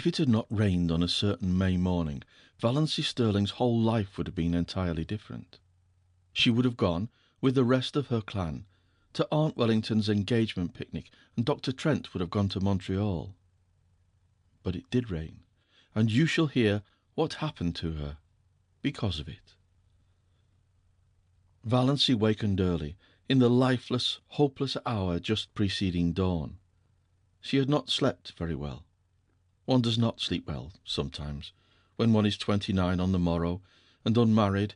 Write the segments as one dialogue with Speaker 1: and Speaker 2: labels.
Speaker 1: If it had not rained on a certain May morning, Valancy Stirling's whole life would have been entirely different. She would have gone, with the rest of her clan, to Aunt Wellington's engagement picnic, and Dr. Trent would have gone to Montreal. But it did rain, and you shall hear what happened to her because of it. Valancy wakened early, in the lifeless, hopeless hour just preceding dawn. She had not slept very well. One does not sleep well, sometimes, when one is 29 on the morrow, and unmarried,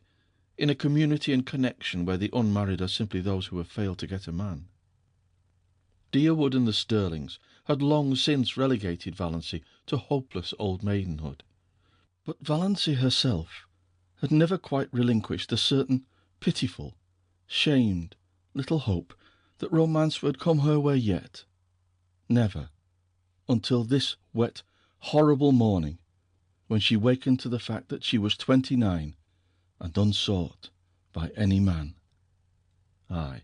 Speaker 1: in a community and connection where the unmarried are simply those who have failed to get a man. Deerwood and the Stirlings had long since relegated Valancy to hopeless old maidenhood. But Valancy herself had never quite relinquished a certain pitiful, shamed little hope that romance would come her way yet. Never, until this wet, horrible morning, when she wakened to the fact that she was 29 and unsought by any man. Aye,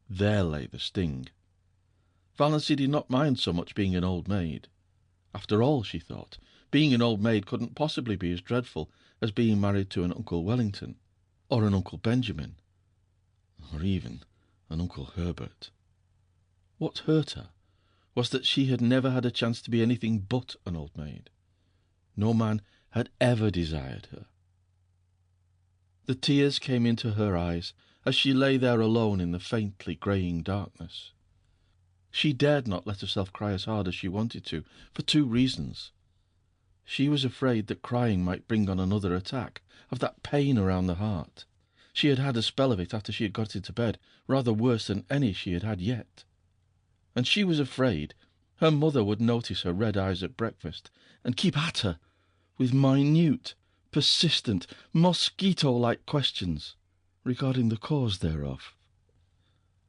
Speaker 1: there lay the sting. Valancy did not mind so much being an old maid. After all, she thought, being an old maid couldn't possibly be as dreadful as being married to an Uncle Wellington, or an Uncle Benjamin, or even an Uncle Herbert. What hurt her was that she had never had a chance to be anything but an old maid. No man had ever desired her. The tears came into her eyes as she lay there alone in the faintly greying darkness. She dared not let herself cry as hard as she wanted to, for two reasons. She was afraid that crying might bring on another attack of that pain around the heart. She had had a spell of it after she had got into bed, rather worse than any she had had yet. And she was afraid her mother would notice her red eyes at breakfast and keep at her with minute, persistent, mosquito-like questions regarding the cause thereof.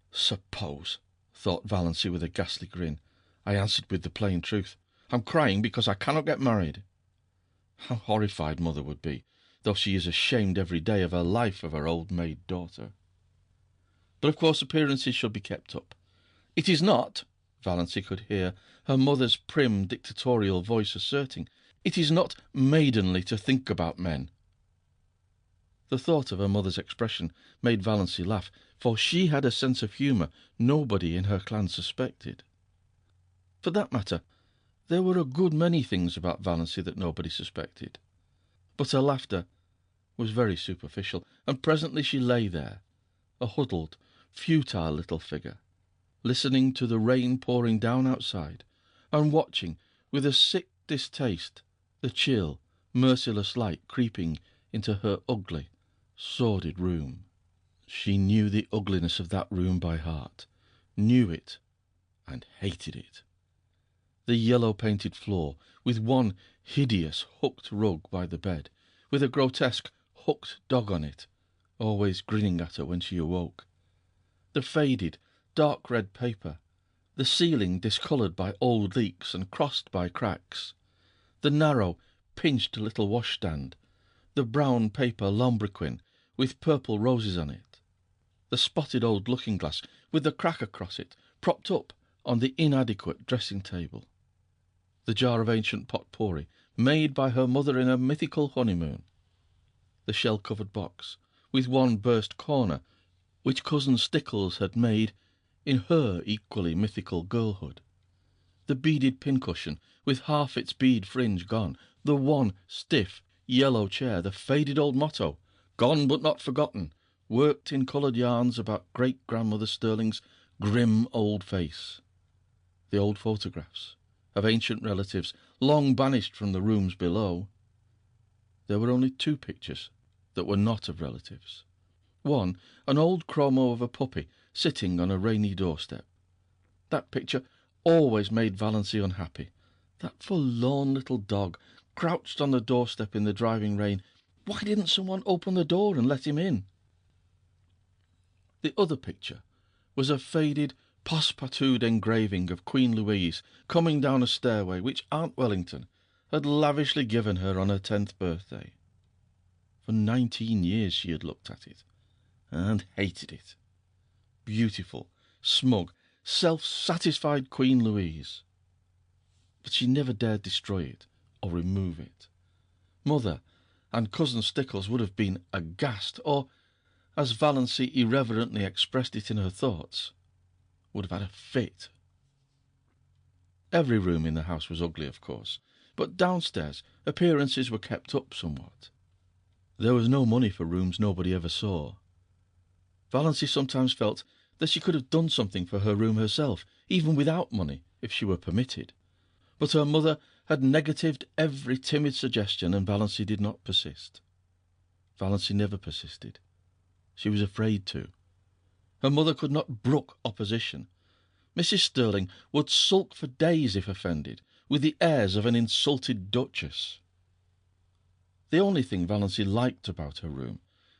Speaker 1: Suppose, thought Valancy with a ghastly grin, I answered with the plain truth. I'm crying because I cannot get married. How horrified mother would be, though she is ashamed every day of her life of her old maid daughter. But of course appearances should be kept up. It is not, Valancy could hear her mother's prim dictatorial voice asserting, it is not maidenly to think about men. The thought of her mother's expression made Valancy laugh, for she had a sense of humour nobody in her clan suspected. For that matter, there were a good many things about Valancy that nobody suspected. But her laughter was very superficial, and presently she lay there, a huddled, futile little figure, listening to the rain pouring down outside, and watching with a sick distaste the chill, merciless light creeping into her ugly, sordid room. She knew the ugliness of that room by heart, knew it, and hated it. The yellow-painted floor, with one hideous hooked rug by the bed, with a grotesque hooked dog on it, always grinning at her when she awoke. The faded, dark red paper, the ceiling discoloured by old leaks and crossed by cracks, the narrow, pinched little washstand, the brown paper lambrequin with purple roses on it, the spotted old looking-glass with the crack across it, propped up on the inadequate dressing-table, the jar of ancient pot-pourri made by her mother in a mythical honeymoon, the shell-covered box with one burst corner which Cousin Stickles had made in her equally mythical girlhood, the beaded pincushion with half its bead fringe gone, the one stiff yellow chair, the faded old motto, "Gone but not forgotten," worked in coloured yarns about great-grandmother Stirling's grim old face, the old photographs of ancient relatives long banished from the rooms below. There were only two pictures that were not of relatives. One, an old chromo of a puppy sitting on a rainy doorstep. That picture always made Valancy unhappy. That forlorn little dog, crouched on the doorstep in the driving rain. Why didn't someone open the door and let him in? The other picture was a faded, passe-partouted engraving of Queen Louise coming down a stairway which Aunt Wellington had lavishly given her on her 10th birthday. For 19 years she had looked at it, and hated it. Beautiful, smug, self-satisfied Queen Louise. but she never dared destroy it or remove it. Mother and Cousin Stickles would have been aghast, or, as Valency irreverently expressed it in her thoughts, would have had a fit. Every room in the house was ugly, of course, but downstairs appearances were kept up somewhat. There was no money for rooms nobody ever saw. Valency sometimes felt that she could have done something for her room herself, even without money, if she were permitted. But her mother had negatived every timid suggestion, and Valency did not persist. Valency never persisted. She was afraid to. Her mother could not brook opposition. Mrs. Stirling would sulk for days if offended, with the airs of an insulted duchess. The only thing Valency liked about her room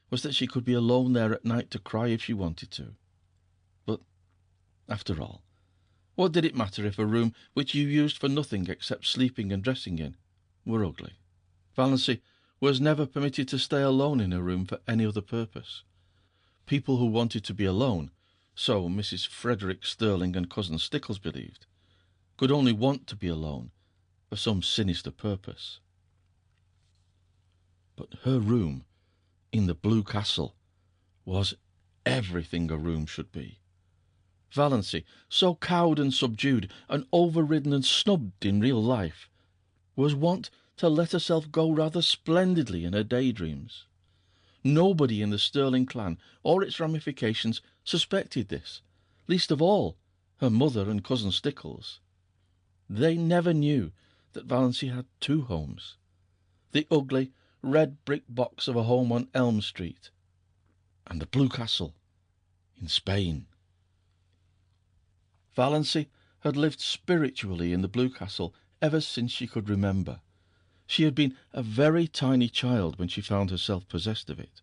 Speaker 1: was that she could be alone there at night to cry if she wanted to. But, after all, what did it matter if a room which you used for nothing except sleeping and dressing in were ugly? Valency was never permitted to stay alone in her room for any other purpose. People who wanted to be alone, so Mrs. Frederick Stirling and Cousin Stickles believed, could only want to be alone for some sinister purpose. But her room in the Blue Castle was everything a room should be. Valency, so cowed and subdued, and overridden and snubbed in real life, was wont to let herself go rather splendidly in her daydreams. Nobody in the Stirling clan or its ramifications suspected this, least of all her mother and Cousin Stickles. They never knew that Valency had two homes, the ugly red brick box of a home on Elm Street, and the Blue Castle in Spain. Valency had lived spiritually in the Blue Castle ever since she could remember. She had been a very tiny child when she found herself possessed of it.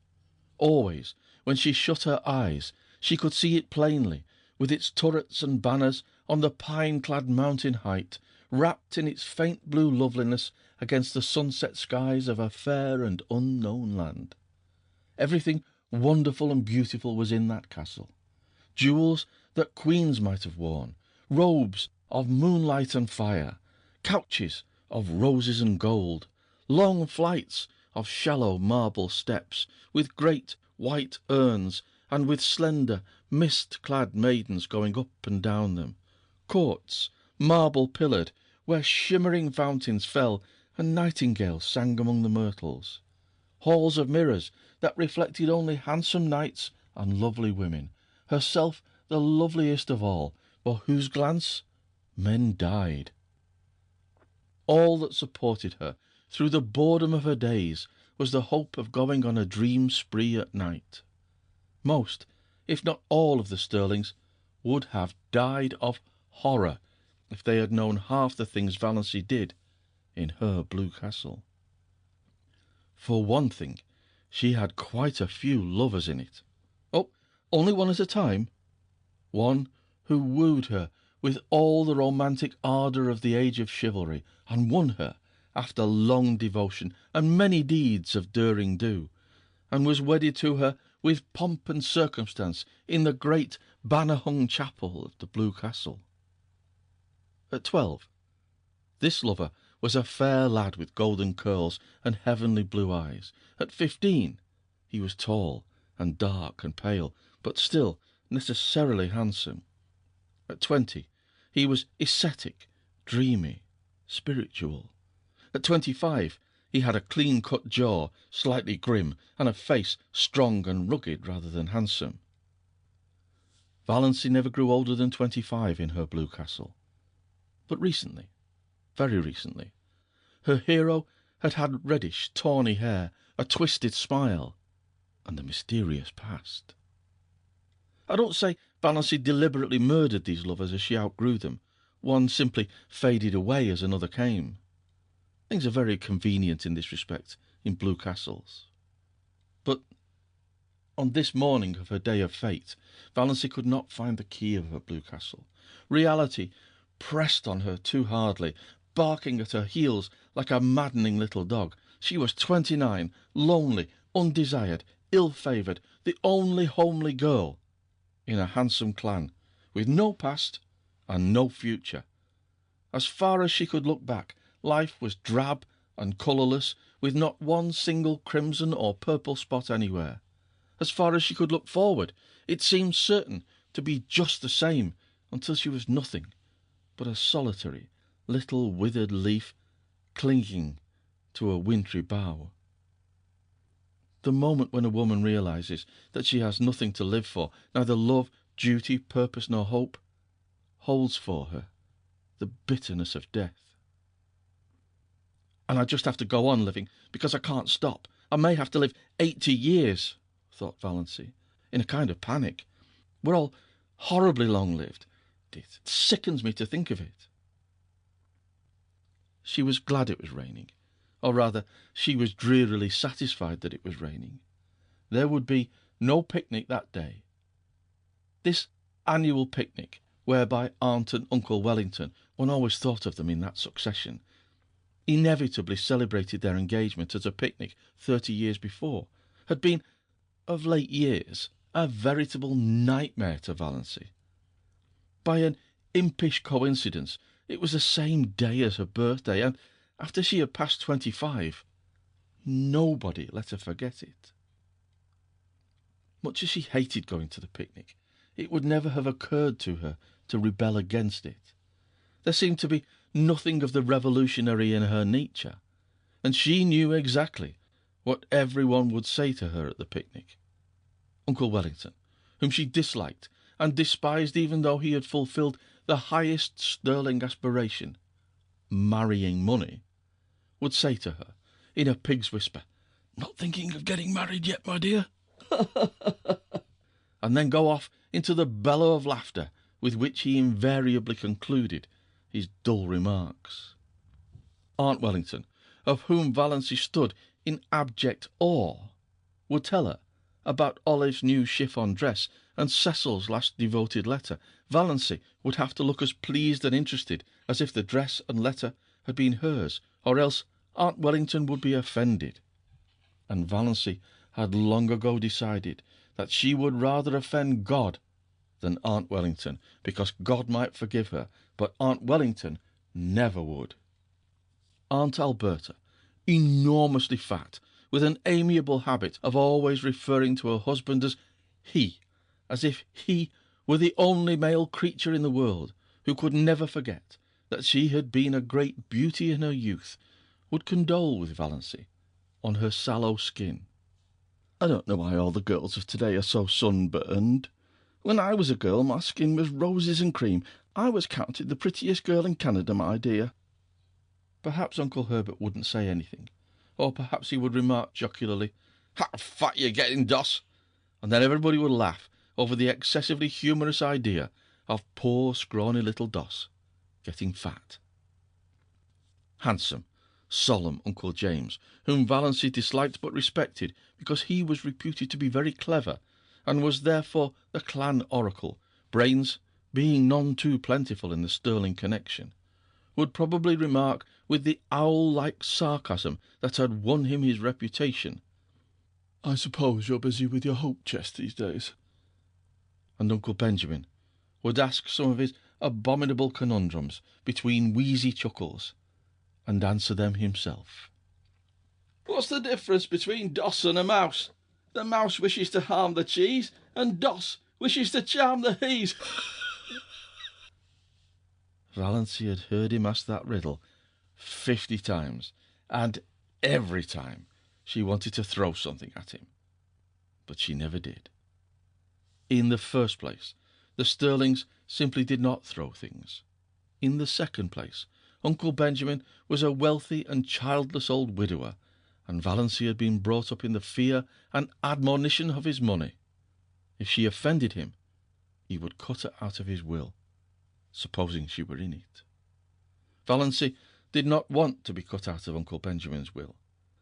Speaker 1: Always, when she shut her eyes, she could see it plainly, with its turrets and banners on the pine-clad mountain height, wrapped in its faint blue loveliness against the sunset skies of a fair and unknown land. Everything wonderful and beautiful was in that castle. Jewels that queens might have worn, robes of moonlight and fire, couches of roses and gold, long flights of shallow marble steps, with great white urns, and with slender, mist-clad maidens going up and down them, courts, marble-pillared, where shimmering fountains fell and nightingales sang among the myrtles, halls of mirrors that reflected only handsome knights and lovely women, herself the loveliest of all, for whose glance men died. All that supported her through the boredom of her days was the hope of going on a dream spree at night. Most, if not all, of the Stirlings would have died of horror if they had known half the things Valency did in her Blue Castle. For one thing, she had quite a few lovers in it. Oh, only one at a time. One who wooed her with all the romantic ardour of the age of chivalry, and won her after long devotion and many deeds of daring do, and was wedded to her with pomp and circumstance in the great banner-hung chapel of the Blue Castle. At 12, this lover was a fair lad with golden curls and heavenly blue eyes. At 15, he was tall and dark and pale, but still necessarily handsome. At 20, he was ascetic, dreamy, spiritual. At 25, he had a clean-cut jaw, slightly grim, and a face strong and rugged rather than handsome. Valency never grew older than 25 in her Blue Castle. But recently, very recently, her hero had had reddish, tawny hair, a twisted smile, and a mysterious past. I don't say Valency deliberately murdered these lovers as she outgrew them. One simply faded away as another came. Things are very convenient in this respect in Blue Castles. But on this morning of her day of fate, Valency could not find the key of her Blue Castle. Reality pressed on her too hardly, barking at her heels like a maddening little dog. She was 29, lonely, undesired, ill-favoured, the only homely girl in a handsome clan, with no past and no future. As far as she could look back, life was drab and colourless, with not one single crimson or purple spot anywhere. As far as she could look forward, it seemed certain to be just the same, until she was nothing but a solitary little withered leaf clinging to a wintry bough. The moment when a woman realises that she has nothing to live for, neither love, duty, purpose, nor hope, holds for her the bitterness of death. And I just have to go on living because I can't stop. I may have to live 80 years, thought Valancy, in a kind of panic. We're all horribly long-lived. It sickens me to think of it. She was glad it was raining, or rather, she was drearily satisfied that it was raining. There would be no picnic that day. This annual picnic, whereby Aunt and Uncle Wellington, one always thought of them in that succession, inevitably celebrated their engagement at a picnic 30 years before, had been, of late years, a veritable nightmare to Valancy. By an impish coincidence, it was the same day as her birthday, and after she had passed 25, nobody let her forget it. Much as she hated going to the picnic, it would never have occurred to her to rebel against it. There seemed to be nothing of the revolutionary in her nature, and she knew exactly what everyone would say to her at the picnic. Uncle Wellington, whom she disliked and despised even though he had fulfilled the highest sterling aspiration, marrying money, would say to her, in a pig's whisper, "Not thinking of getting married yet, my dear?" and then go off into the bellow of laughter with which he invariably concluded his dull remarks. Aunt Wellington, of whom Valancy stood in abject awe, would tell her about Olive's new chiffon dress and Cecil's last devoted letter. Valancy would have to look as pleased and interested as if the dress and letter had been hers, or else Aunt Wellington would be offended. And Valancy had long ago decided that she would rather offend God than Aunt Wellington, because God might forgive her, but Aunt Wellington never would. Aunt Alberta, enormously fat, with an amiable habit of always referring to her husband as he, as if he were the only male creature in the world who could never forget that she had been a great beauty in her youth, would condole with Valancy on her sallow skin. "I don't know why all the girls of today are so sunburned. When I was a girl, my skin was roses and cream. I was counted the prettiest girl in Canada, my dear." Perhaps Uncle Herbert wouldn't say anything, or perhaps he would remark jocularly, "How fat you're getting, Doss!" and then everybody would laugh over the excessively humorous idea of poor scrawny little Doss getting fat. Handsome, solemn Uncle James, whom Valancy disliked but respected because he was reputed to be very clever, and was therefore the clan oracle, brains being none too plentiful in the Sterling connection, would probably remark with the owl-like sarcasm that had won him his reputation, "I suppose you're busy with your hope chest these days." And Uncle Benjamin would ask some of his abominable conundrums between wheezy chuckles, and answer them himself. "What's the difference between Doss and a mouse? The mouse wishes to harm the cheese, and Doss wishes to charm the he's." Valancy had heard him ask that riddle 50 times, and every time she wanted to throw something at him, but she never did. In the first place, the Sterlings simply did not throw things. In the second place, Uncle Benjamin was a wealthy and childless old widower, and Valancy had been brought up in the fear and admonition of his money. If she offended him, he would cut her out of his will, supposing she were in it. Valancy did not want to be cut out of Uncle Benjamin's will.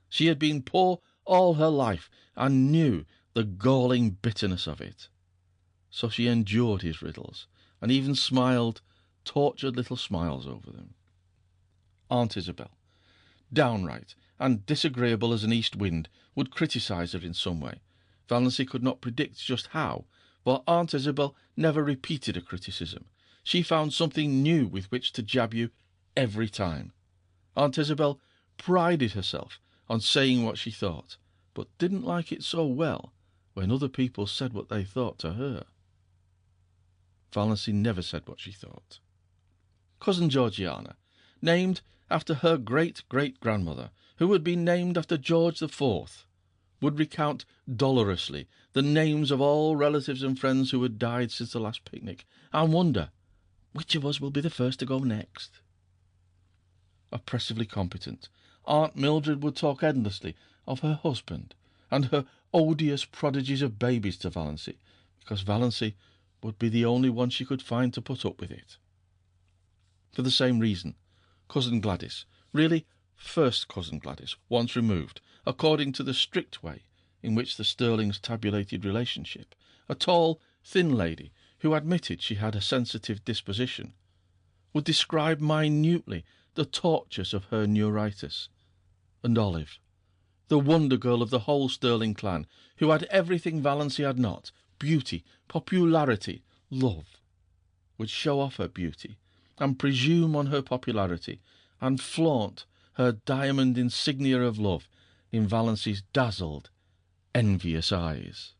Speaker 1: She had been poor all her life, and knew the galling bitterness of it. So she endured his riddles, and even smiled tortured little smiles over them. Aunt Isabel, downright and disagreeable as an east wind, would criticise her in some way. Valancy could not predict just how, but Aunt Isabel never repeated a criticism. She found something new with which to jab you every time. Aunt Isabel prided herself on saying what she thought, but didn't like it so well when other people said what they thought to her. Valency never said what she thought. Cousin Georgiana, named after her great-great-grandmother, who had been named after George IV, would recount dolorously the names of all relatives and friends who had died since the last picnic, and wonder which of us will be the first to go next. Oppressively competent, Aunt Mildred would talk endlessly of her husband and her odious prodigies of babies to Valency, because Valency would be the only one she could find to put up with it. For the same reason, Cousin Gladys, really first Cousin Gladys, once removed, according to the strict way in which the Stirlings tabulated relationship, a tall, thin lady who admitted she had a sensitive disposition, would describe minutely the tortures of her neuritis, and Olive, the wonder girl of the whole Stirling clan, who had everything Valency had not, beauty, popularity, love, would show off her beauty, and presume on her popularity, and flaunt her diamond insignia of love in Valency's dazzled, envious eyes.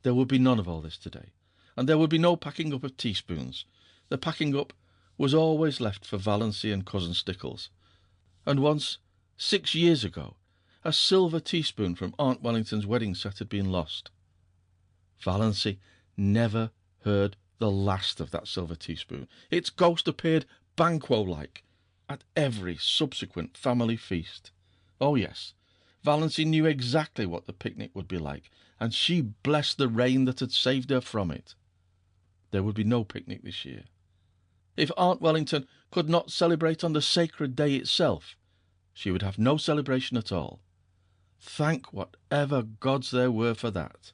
Speaker 1: There would be none of all this today, and there would be no packing up of teaspoons. The packing up was always left for Valency and Cousin Stickles, and once, 6 years ago, a silver teaspoon from Aunt Wellington's wedding set had been lost. Valency never heard the last of that silver teaspoon. Its ghost appeared Banquo-like at every subsequent family feast. Oh yes, Valency knew exactly what the picnic would be like, and she blessed the rain that had saved her from it. There would be no picnic this year. If Aunt Wellington could not celebrate on the sacred day itself, she would have no celebration at all. Thank whatever gods there were for that.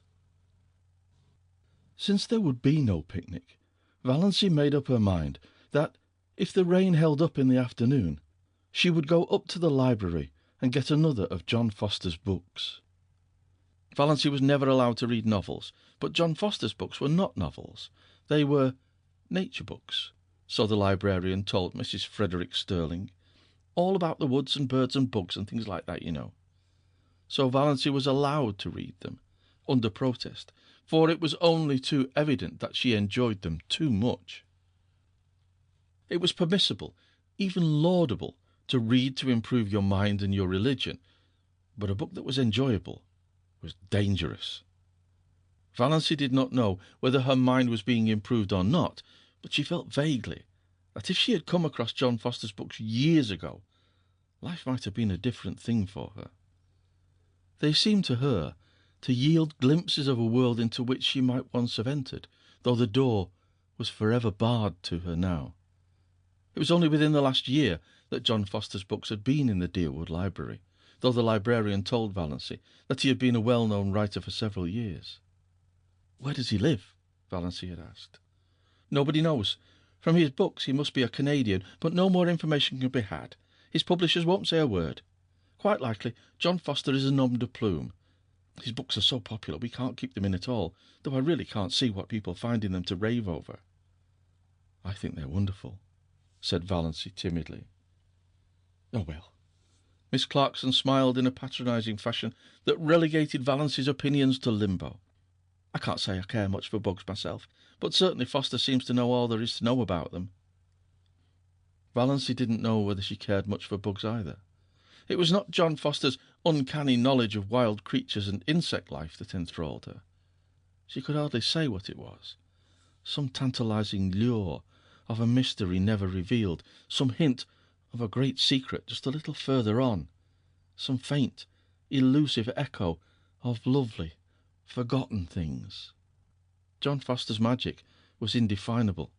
Speaker 1: Since there would be no picnic, Valency made up her mind that, if the rain held up in the afternoon, she would go up to the library and get another of John Foster's books. Valency was never allowed to read novels, but John Foster's books were not novels. They were nature books, so the librarian told Mrs. Frederick Stirling. All about the woods and birds and bugs and things like that, you know. So Valency was allowed to read them, under protest, for it was only too evident that she enjoyed them too much. It was permissible, even laudable, to read to improve your mind and your religion, but a book that was enjoyable was dangerous. Valency did not know whether her mind was being improved or not, but she felt vaguely that if she had come across John Foster's books years ago, life might have been a different thing for her. They seemed to her to yield glimpses of a world into which she might once have entered, though the door was forever barred to her now. It was only within the last year that John Foster's books had been in the Deerwood Library, though the librarian told Valency that he had been a well-known writer for several years. "Where does he live?" Valency had asked. "Nobody knows. From his books he must be a Canadian, but no more information can be had. His publishers won't say a word. Quite likely John Foster is a nom de plume. His books are so popular we can't keep them in at all, though I really can't see what people find in them to rave over." "I think they're wonderful," said Valency timidly. "Oh, well." Miss Clarkson smiled in a patronising fashion that relegated Valency's opinions to limbo. "I can't say I care much for bugs myself, but certainly Foster seems to know all there is to know about them." Valency didn't know whether she cared much for bugs either. It was not John Foster's uncanny knowledge of wild creatures and insect life that enthralled her. She could hardly say what it was. Some tantalising lure of a mystery never revealed, some hint of a great secret just a little further on, some faint, elusive echo of lovely, forgotten things. John Foster's magic was indefinable.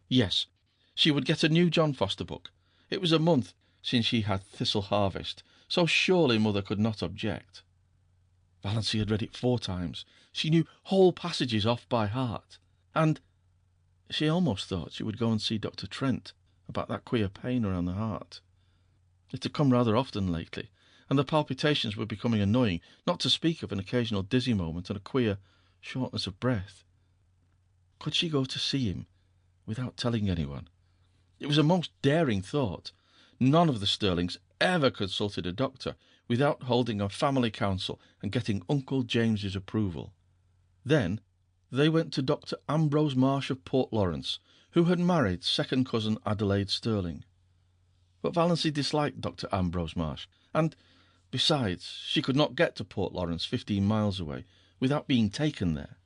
Speaker 1: Yes, she would get a new John Foster book. It was a month since she had Thistle Harvest, so surely Mother could not object. Valency had read it 4 times. She knew whole passages off by heart, and she almost thought she would go and see Dr. Trent about that queer pain around the heart. It had come rather often lately, and the palpitations were becoming annoying, not to speak of an occasional dizzy moment and a queer shortness of breath. Could she go to see him without telling anyone? It was a most daring thought, None of the Sterlings ever consulted a doctor without holding a family council and getting Uncle James's approval. Then they went to Dr. Ambrose Marsh of Port Lawrence, who had married second cousin Adelaide Sterling. But Valancy disliked Dr. Ambrose Marsh, and, besides, she could not get to Port Lawrence, 15 miles away, without being taken there.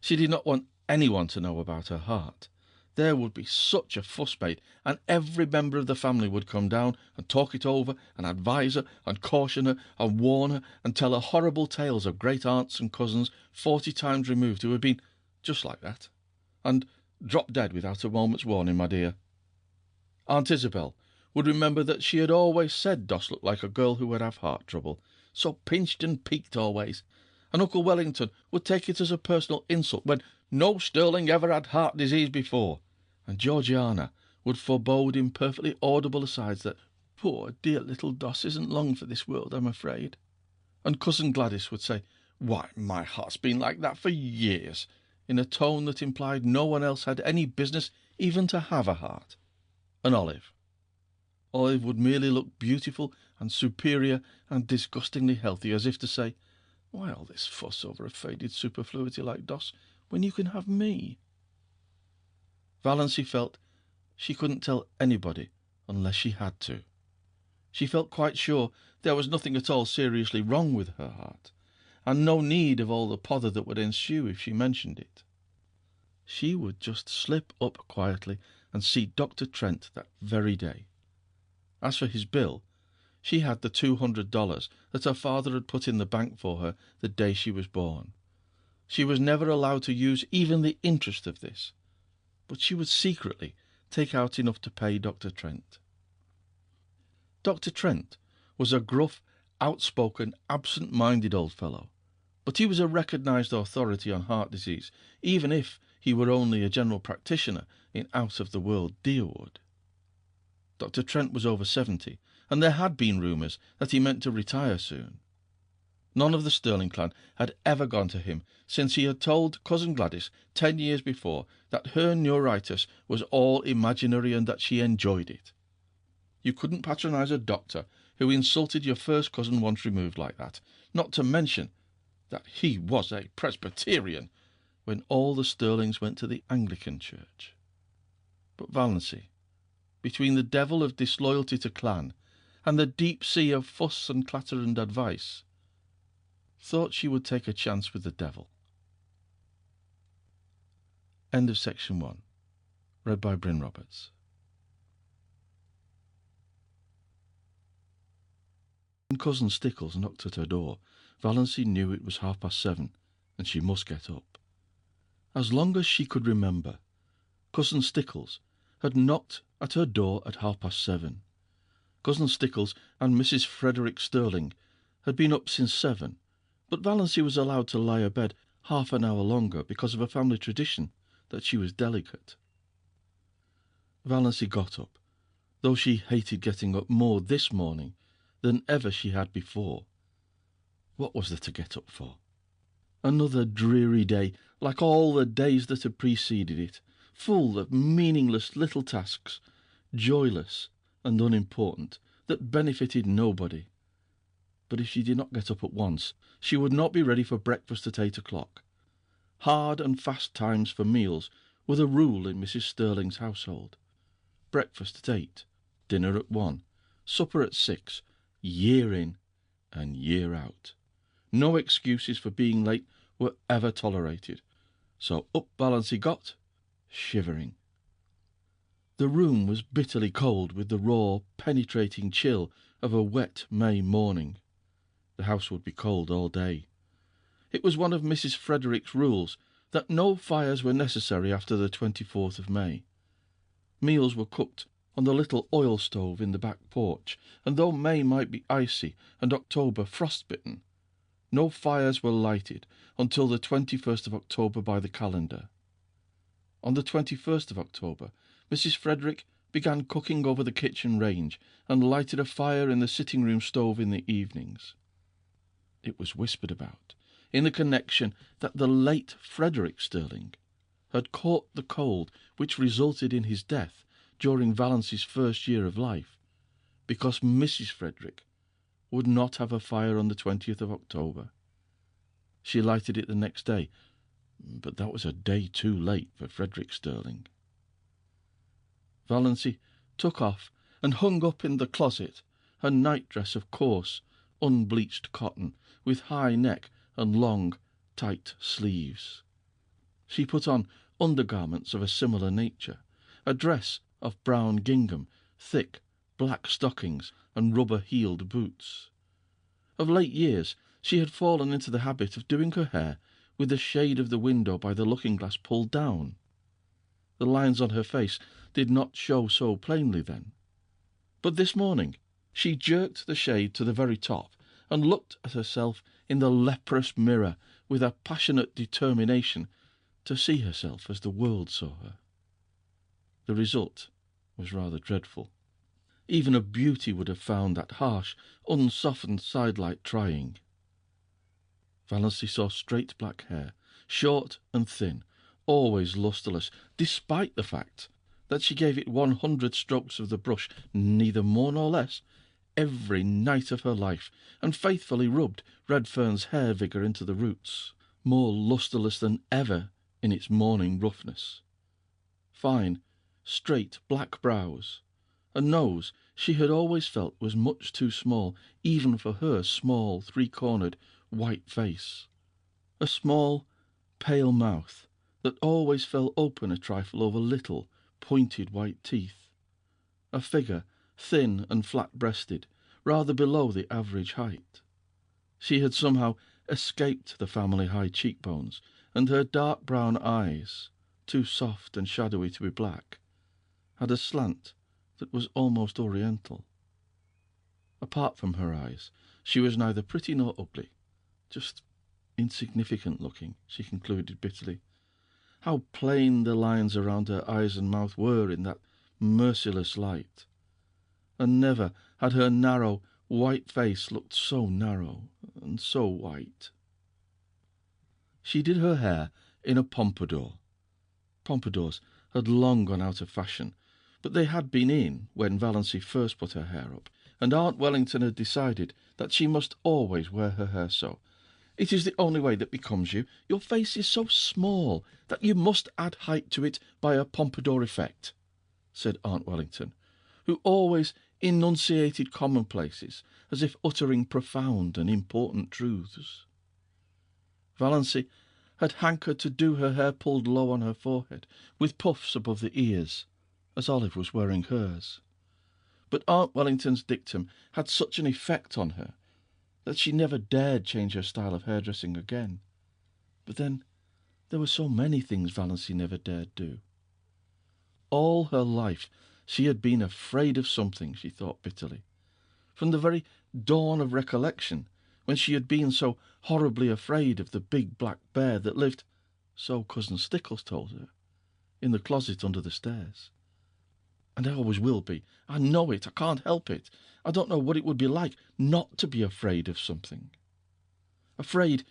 Speaker 1: She did not want anyone to know about her heart. There would be such a fuss made, and every member of the family would come down and talk it over and advise her and caution her and warn her and tell her horrible tales of great aunts and cousins 40 times removed who had been just like that, and dropped dead without a moment's warning, my dear. Aunt Isabel would remember that she had always said Doss looked like a girl who would have heart trouble, so pinched and peaked always, and Uncle Wellington would take it as a personal insult when no Sterling ever had heart disease before, and Georgiana would forebode in perfectly audible asides that poor dear little Doss isn't long for this world, I'm afraid. And Cousin Gladys would say, "Why, my heart's been like that for years," in a tone that implied no one else had any business even to have a heart. And Olive would merely look beautiful and superior and disgustingly healthy, as if to say, "Why all this fuss over a faded superfluity like Doss, when you can have me?" Valancy felt she couldn't tell anybody unless she had to. She felt quite sure there was nothing at all seriously wrong with her heart, and no need of all the pother that would ensue if she mentioned it. She would just slip up quietly and see Dr. Trent that very day. As for his bill, she had the $200 that her father had put in the bank for her the day she was born. She was never allowed to use even the interest of this, but she would secretly take out enough to pay Dr. Trent. Dr. Trent was a gruff, outspoken, absent-minded old fellow, but he was a recognised authority on heart disease, even if he were only a general practitioner in out-of-the-world Deerwood. Dr. Trent was over 70, and there had been rumours that he meant to retire soon. None of the Sterling clan had ever gone to him since he had told Cousin Gladys 10 years before that her neuritis was all imaginary and that she enjoyed it. You couldn't patronise a doctor who insulted your first cousin once removed like that, not to mention that he was a Presbyterian, when all the Sterlings went to the Anglican church. But Valancy, between the devil of disloyalty to clan and the deep sea of fuss and clatter and advice, thought she would take a chance with the devil. End of section 1. Read by Bryn Roberts. When Cousin Stickles knocked at her door, Valancy knew it was 7:30, and she must get up. As long as she could remember, Cousin Stickles had knocked at her door at 7:30. Cousin Stickles and Mrs. Frederick Sterling had been up since 7, but Valancy was allowed to lie abed half an hour longer because of a family tradition that she was delicate. Valancy got up, though she hated getting up more this morning than ever she had before. What was there to get up for? Another dreary day, like all the days that had preceded it, full of meaningless little tasks, joyless and unimportant, that benefited nobody. But if she did not get up at once, she would not be ready for breakfast at 8 o'clock. Hard and fast times for meals were the rule in Mrs. Sterling's household. Breakfast at 8, dinner at 1, supper at 6, year in and year out. No excuses for being late were ever tolerated, so up Valancy got, shivering. The room was bitterly cold with the raw, penetrating chill of a wet May morning. The house would be cold all day. It was one of Mrs. Frederick's rules that no fires were necessary after the 24th of May. Meals were cooked on the little oil stove in the back porch, and though May might be icy and October frostbitten, no fires were lighted until the 21st of October by the calendar. On the 21st of October, Mrs. Frederick began cooking over the kitchen range and lighted a fire in the sitting-room stove in the evenings. It was whispered about, in the connection, that the late Frederick Sterling had caught the cold which resulted in his death during Valancy's first year of life, because Mrs. Frederick would not have a fire on the 20th of October. She lighted it the next day, but that was a day too late for Frederick Sterling. Valency took off and hung up in the closet her nightdress of coarse, unbleached cotton, with high neck and long, tight sleeves. She put on undergarments of a similar nature, a dress of brown gingham, thick black stockings, and rubber-heeled boots. Of late years she had fallen into the habit of doing her hair with the shade of the window by the looking-glass pulled down. The lines on her face did not show so plainly then. But this morning she jerked the shade to the very top and looked at herself in the leprous mirror with a passionate determination to see herself as the world saw her. The result was rather dreadful. Even a beauty would have found that harsh, unsoftened sidelight trying. Valency saw straight black hair, short and thin, always lustreless, despite the fact that she gave it 100 strokes of the brush, neither more nor less, every night of her life, and faithfully rubbed Redfern's hair vigour into the roots, more lustreless than ever in its morning roughness. Fine, straight black brows, a nose she had always felt was much too small even for her small, three-cornered, white face. A small, pale mouth that always fell open a trifle over little, pointed white teeth. A figure, thin and flat-breasted, rather below the average height. She had somehow escaped the family high cheekbones, and her dark brown eyes, too soft and shadowy to be black, had a slant that was almost oriental. Apart from her eyes, she was neither pretty nor ugly, just insignificant looking, she concluded bitterly. How plain the lines around her eyes and mouth were in that merciless light. And never had her narrow, white face looked so narrow and so white. She did her hair in a pompadour. Pompadours had long gone out of fashion, but they had been in when Valency first put her hair up, and Aunt Wellington had decided that she must always wear her hair so. "It is the only way that becomes you. Your face is so small that you must add height to it by a pompadour effect," said Aunt Wellington, who always enunciated commonplaces as if uttering profound and important truths. Valency had hankered to do her hair pulled low on her forehead, with puffs above the ears, as Olive was wearing hers. But Aunt Wellington's dictum had such an effect on her that she never dared change her style of hairdressing again. But then there were so many things Valency never dared do. All her life she had been afraid of something, she thought bitterly. From the very dawn of recollection, when she had been so horribly afraid of the big black bear that lived, so Cousin Stickles told her, in the closet under the stairs. And I always will be. I know it. I can't help it. I don't know what it would be like not to be afraid of something. Afraid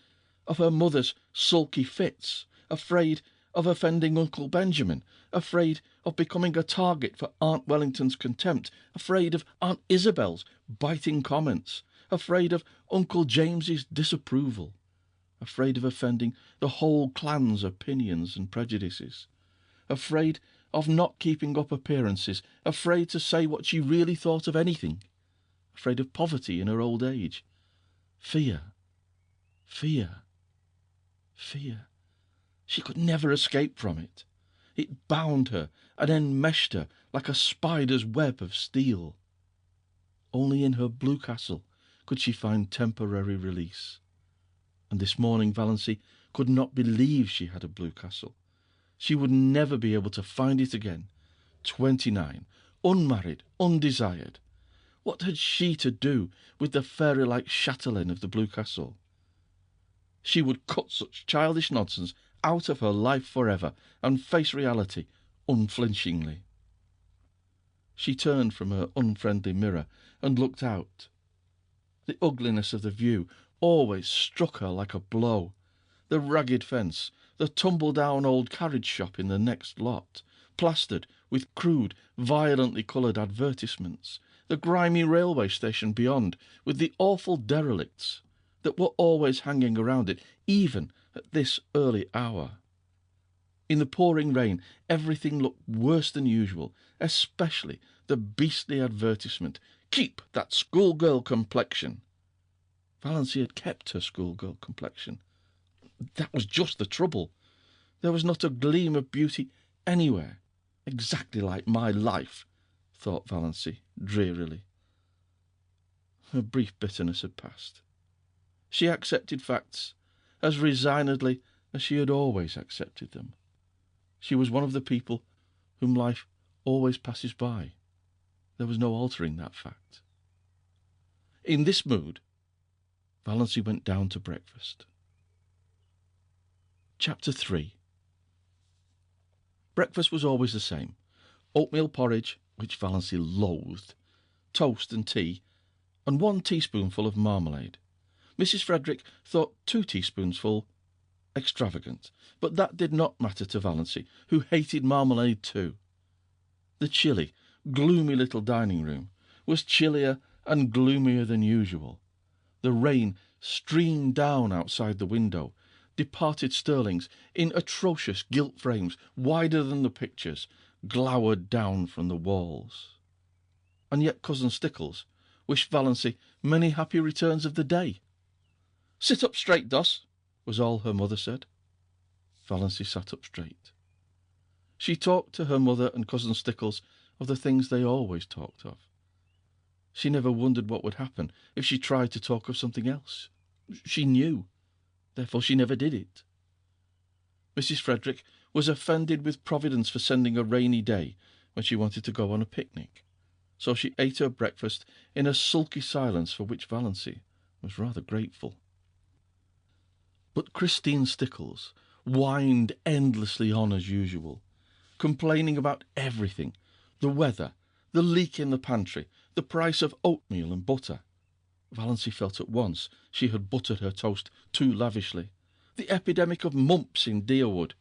Speaker 1: of her mother's sulky fits. Afraid of offending Uncle Benjamin. Afraid of becoming a target for Aunt Wellington's contempt. Afraid of Aunt Isabel's biting comments. Afraid of Uncle James's disapproval. Afraid of offending the whole clan's opinions and prejudices. Afraid of not keeping up appearances, afraid to say what she really thought of anything, afraid of poverty in her old age. Fear, fear, fear. She could never escape from it. It bound her and enmeshed her like a spider's web of steel. Only in her blue castle could she find temporary release. And this morning Valency could not believe she had a blue castle. She would never be able to find it again. 29, unmarried, undesired. What had she to do with the fairy-like chatelaine of the Blue Castle? She would cut such childish nonsense out of her life forever and face reality unflinchingly. She turned from her unfriendly mirror and looked out. The ugliness of the view always struck her like a blow. The ragged fence, the tumble-down old carriage shop in the next lot, plastered with crude, violently coloured advertisements, the grimy railway station beyond, with the awful derelicts that were always hanging around it, even at this early hour. In the pouring rain, everything looked worse than usual, especially the beastly advertisement, "Keep that schoolgirl complexion." Valency had kept her schoolgirl complexion. That was just the trouble. There was not a gleam of beauty anywhere. Exactly like my life, thought Valency drearily. Her brief bitterness had passed. She accepted facts as resignedly as she had always accepted them. She was one of the people whom life always passes by. There was no altering that fact. In this mood, Valency went down to breakfast. Chapter 3. Breakfast was always the same. Oatmeal porridge, which Valency loathed, toast and tea, and 1 teaspoonful of marmalade. Mrs. Frederick thought 2 teaspoonsful extravagant, but that did not matter to Valency, who hated marmalade too. The chilly, gloomy little dining room was chillier and gloomier than usual. The rain streamed down outside the window. Departed sterlings, in atrocious gilt frames, wider than the pictures, glowered down from the walls. And yet Cousin Stickles wished Valency many happy returns of the day. "Sit up straight, Doss," was all her mother said. Valency sat up straight. She talked to her mother and Cousin Stickles of the things they always talked of. She never wondered what would happen if she tried to talk of something else. She knew. Therefore she never did it. Mrs. Frederick was offended with Providence for sending a rainy day when she wanted to go on a picnic, so she ate her breakfast in a sulky silence for which Valency was rather grateful. But Christine Stickles whined endlessly on as usual, complaining about everything, the weather, the leak in the pantry, the price of oatmeal and butter. Valency felt at once she had buttered her toast too lavishly. The epidemic of mumps in Deerwood.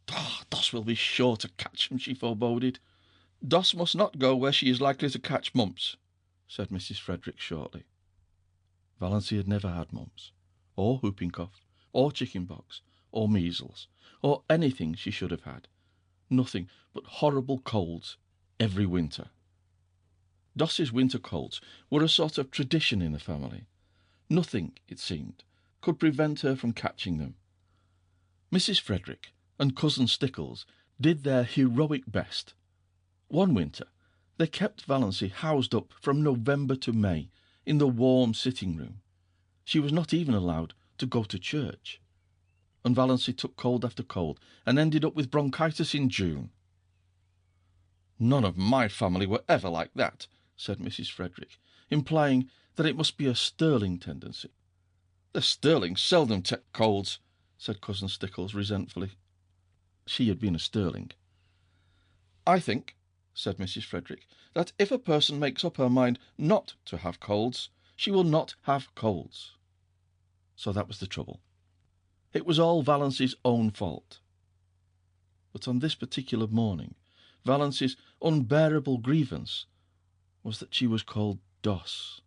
Speaker 1: Doss will be sure to catch them, she foreboded. Doss must not go where she is likely to catch mumps, said Mrs. Frederick shortly. Valency had never had mumps, or whooping cough, or chicken pox, or measles, or anything she should have had. Nothing but horrible colds every winter. Doss's winter colds were a sort of tradition in the family. Nothing, it seemed, could prevent her from catching them. Mrs. Frederick and Cousin Stickles did their heroic best. One winter they kept Valency housed up from November to May in the warm sitting room. She was not even allowed to go to church. And Valency took cold after cold and ended up with bronchitis in June. "None of my family were ever like that," said Mrs. Frederick, implying that it must be a Sterling tendency. "The Sterlings seldom take colds," said Cousin Stickles resentfully. She had been a Sterling. "I think," said Mrs. Frederick, "that if a person makes up her mind not to have colds, she will not have colds." So that was the trouble. It was all Valency's own fault. But on this particular morning, Valency's unbearable grievance was that she was called Doss.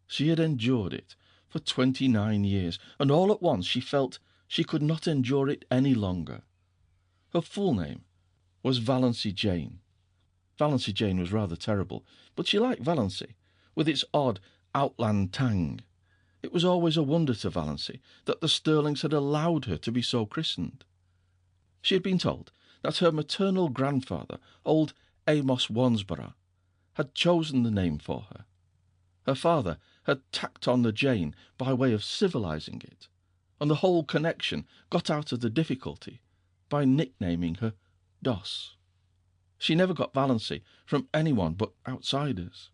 Speaker 1: She had endured it for 29 years, and all at once she felt she could not endure it any longer. Her full name was Valency Jane. Valency Jane was rather terrible, but she liked Valency, with its odd outland tang. It was always a wonder to Valency that the Sterlings had allowed her to be so christened. She had been told that her maternal grandfather, old Amos Wansborough, had chosen the name for her. Her father had tacked on the Jane by way of civilizing it, and the whole connection got out of the difficulty by nicknaming her Doss. She never got Valency from anyone but outsiders.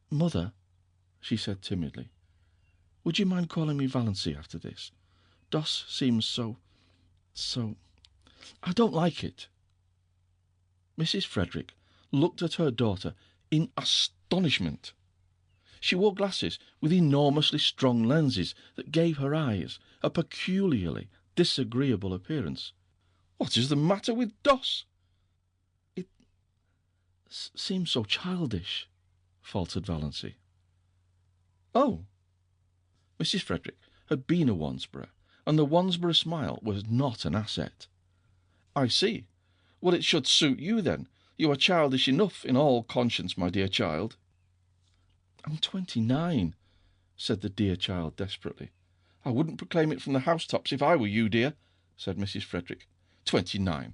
Speaker 1: "Mother," she said timidly, "would you mind calling me Valency after this? Doss seems so... I don't like it." Mrs. Frederick looked at her daughter in astonishment. She wore glasses with enormously strong lenses that gave her eyes a peculiarly disagreeable appearance. "What is the matter with Doss?" Seems so childish, faltered Valency. Oh! Mrs. Frederick had been a Wansborough, and the Wansborough smile was not an asset. I see. Well, it should suit you, then. You are childish enough in all conscience, my dear child. I'm 29, said the dear child desperately. I wouldn't proclaim it from the housetops if I were you, dear, said Mrs. Frederick. 29.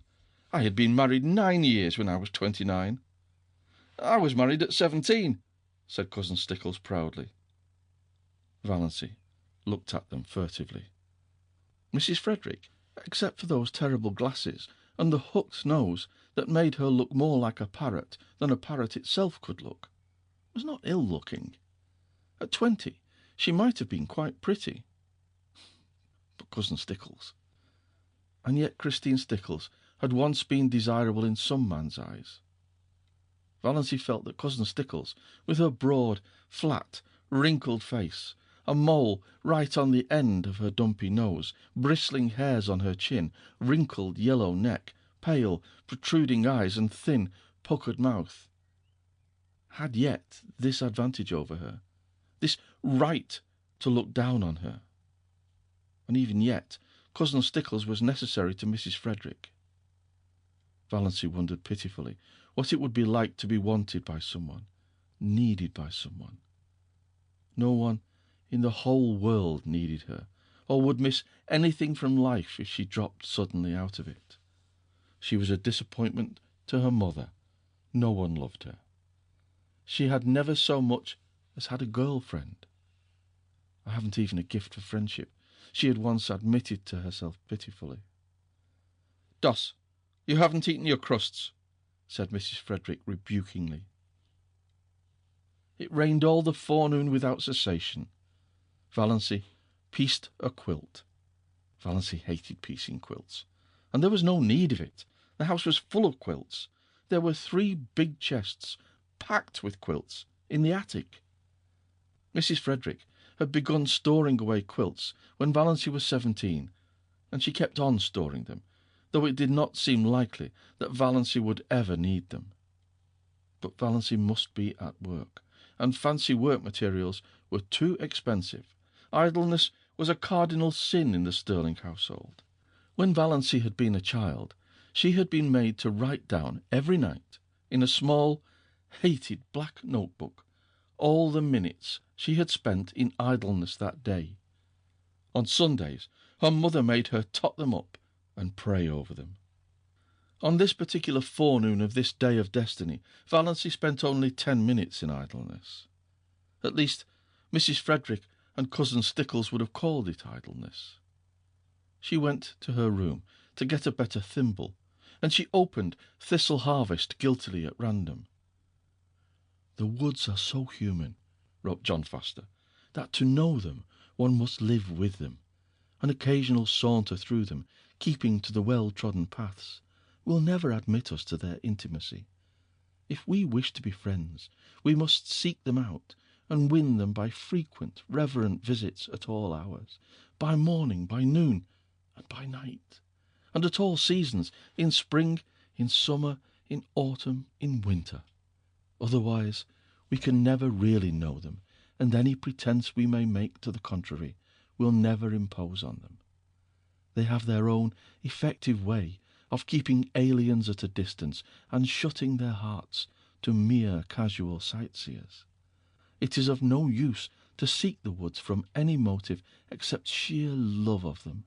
Speaker 1: I had been married 9 years when I was 29. I was married at 17, said Cousin Stickles proudly. Valency looked at them furtively. Mrs. Frederick, except for those terrible glasses and the hooked nose that made her look more like a parrot than a parrot itself could look, was not ill-looking. At 20, she might have been quite pretty. But Cousin Stickles... And yet Christine Stickles had once been desirable in some man's eyes. Valency felt that Cousin Stickles, with her broad, flat, wrinkled face, a mole right on the end of her dumpy nose, bristling hairs on her chin, wrinkled yellow neck, pale, protruding eyes, and thin, puckered mouth, had yet this advantage over her, this right to look down on her. And even yet, Cousin Stickles was necessary to Mrs. Frederick. Valency wondered pitifully what it would be like to be wanted by someone, needed by someone. No one in the whole world needed her, or would miss anything from life if she dropped suddenly out of it. She was a disappointment to her mother. No one loved her. She had never so much as had a girl-friend. I haven't even a gift for friendship, she had once admitted to herself pitifully. Doss, you haven't eaten your crusts, said Mrs. Frederick rebukingly. It rained all the forenoon without cessation. Valency pieced a quilt. Valency hated piecing quilts, and there was no need of it. The house was full of quilts. There were 3 big chests packed with quilts in the attic. Mrs. Frederick had begun storing away quilts when Valency was 17, and she kept on storing them, though it did not seem likely that Valency would ever need them. But Valency must be at work, and fancy work materials were too expensive. Idleness was a cardinal sin in the Stirling household. When Valency had been a child, she had been made to write down every night, in a small, hated black notebook, all the minutes she had spent in idleness that day. On Sundays, her mother made her tot them up and pray over them. On this particular forenoon of this day of destiny, Valency spent only 10 minutes in idleness. At least, Mrs. Frederick and Cousin Stickles would have called it idleness. She went to her room to get a better thimble, and she opened Thistle Harvest guiltily at random. The woods are so human, wrote John Foster, that to know them one must live with them. An occasional saunter through them, keeping to the well-trodden paths, will never admit us to their intimacy. If we wish to be friends, we must seek them out and win them by frequent, reverent visits at all hours, by morning, by noon, and by night, and at all seasons, in spring, in summer, in autumn, in winter. Otherwise, we can never really know them, and any pretence we may make to the contrary will never impose on them. They have their own effective way of keeping aliens at a distance and shutting their hearts to mere casual sightseers. It is of no use to seek the woods from any motive except sheer love of them.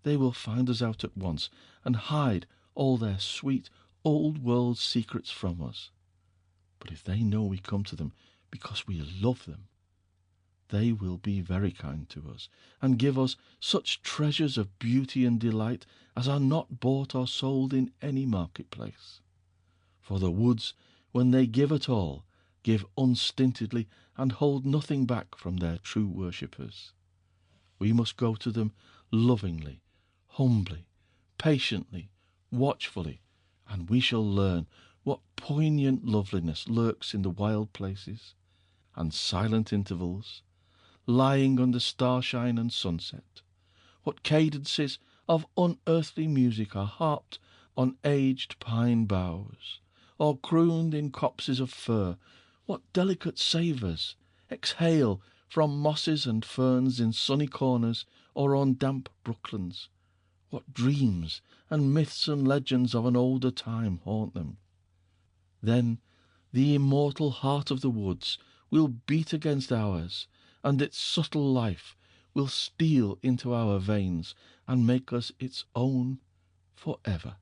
Speaker 1: They will find us out at once and hide all their sweet old-world secrets from us. But if they know we come to them because we love them, they will be very kind to us, and give us such treasures of beauty and delight as are not bought or sold in any marketplace. For the woods, when they give at all, give unstintedly and hold nothing back from their true worshippers. We must go to them lovingly, humbly, patiently, watchfully, and we shall learn what poignant loveliness lurks in the wild places and silent intervals, lying under starshine and sunset, what cadences of unearthly music are harped on aged pine boughs, or crooned in copses of fir, what delicate savours exhale from mosses and ferns in sunny corners or on damp brooklands! What dreams and myths and legends of an older time haunt them! Then the immortal heart of the woods will beat against ours, and its subtle life will steal into our veins and make us its own for ever,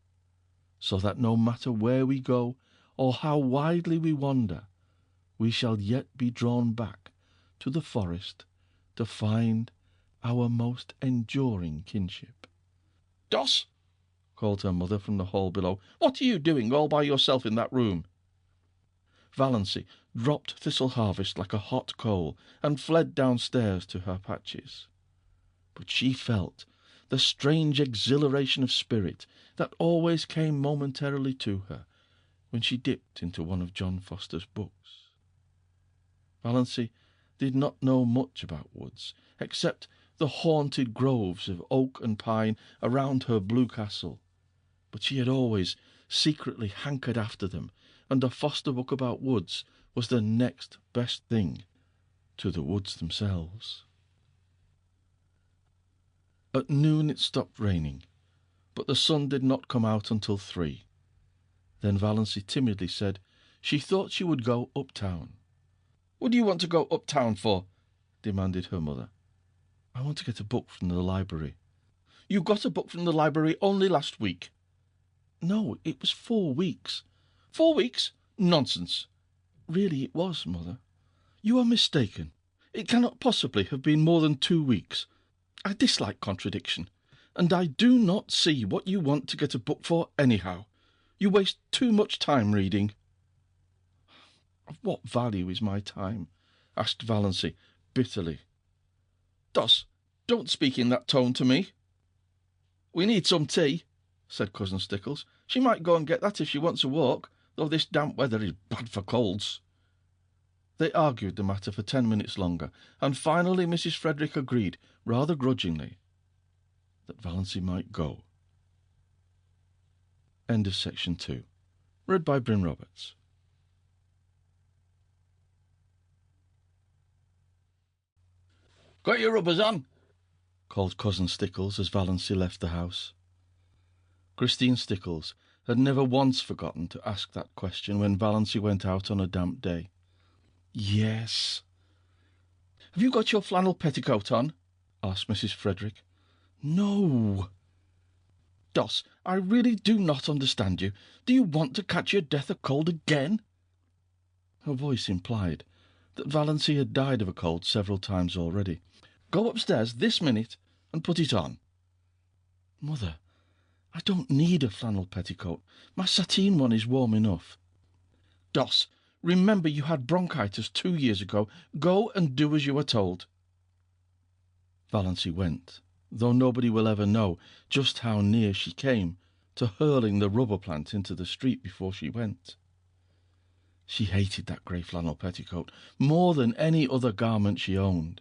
Speaker 1: so that no matter where we go or how widely we wander, we shall yet be drawn back to the forest to find our most enduring kinship. "Doss!" called her mother from the hall below. "What are you doing all by yourself in that room?" Valancy dropped Thistle Harvest like a hot coal and fled downstairs to her patches. But she felt the strange exhilaration of spirit that always came momentarily to her when she dipped into one of John Foster's books. Valancy did not know much about woods, except the haunted groves of oak and pine around her blue castle, but she had always secretly hankered after them, and a Foster book about woods was the next best thing to the woods themselves. At noon it stopped raining, but the sun did not come out until 3. Then Valancy timidly said she thought she would go uptown. "What do you want to go uptown for?" demanded her mother. "I want to get a book from the library." "You got a book from the library only last week." "No, it was 4 weeks.
Speaker 2: 4 weeks? Nonsense."
Speaker 1: "Really it was, mother."
Speaker 2: "You are mistaken. It cannot possibly have been more than 2 weeks. I dislike contradiction, and I do not see what you want to get a book for anyhow. You waste too much time reading."
Speaker 1: "Of what value is my time?" asked Valancy bitterly.
Speaker 2: "Doss, don't speak in that tone to me."
Speaker 1: "We need some tea," said Cousin Stickles. "She might go and get that if she wants a walk, though this damp weather is bad for colds." They argued the matter for 10 minutes longer, and finally Mrs. Frederick agreed, rather grudgingly, that Valancy might go. End of section 2. Read by Bryn Roberts.
Speaker 2: "Got your rubbers on?"
Speaker 1: called Cousin Stickles as Valancy left the house. Christine Stickles had never once forgotten to ask that question when Valancy went out on a damp day. "Yes."
Speaker 2: "Have you got your flannel petticoat on?"
Speaker 1: asked Mrs. Frederick.
Speaker 2: "No." "Doss, I really do not understand you. Do you want to catch your death of cold again?"
Speaker 1: Her voice implied that Valancy had died of a cold several times already.
Speaker 2: "Go upstairs this minute and put it on."
Speaker 1: "Mother, I don't need a flannel petticoat. My sateen one is warm enough."
Speaker 2: "Doss, remember you had bronchitis 2 years ago. Go and do as you are told."
Speaker 1: Valancy went, though nobody will ever know just how near she came to hurling the rubber plant into the street before she went. She hated that grey flannel petticoat more than any other garment she owned.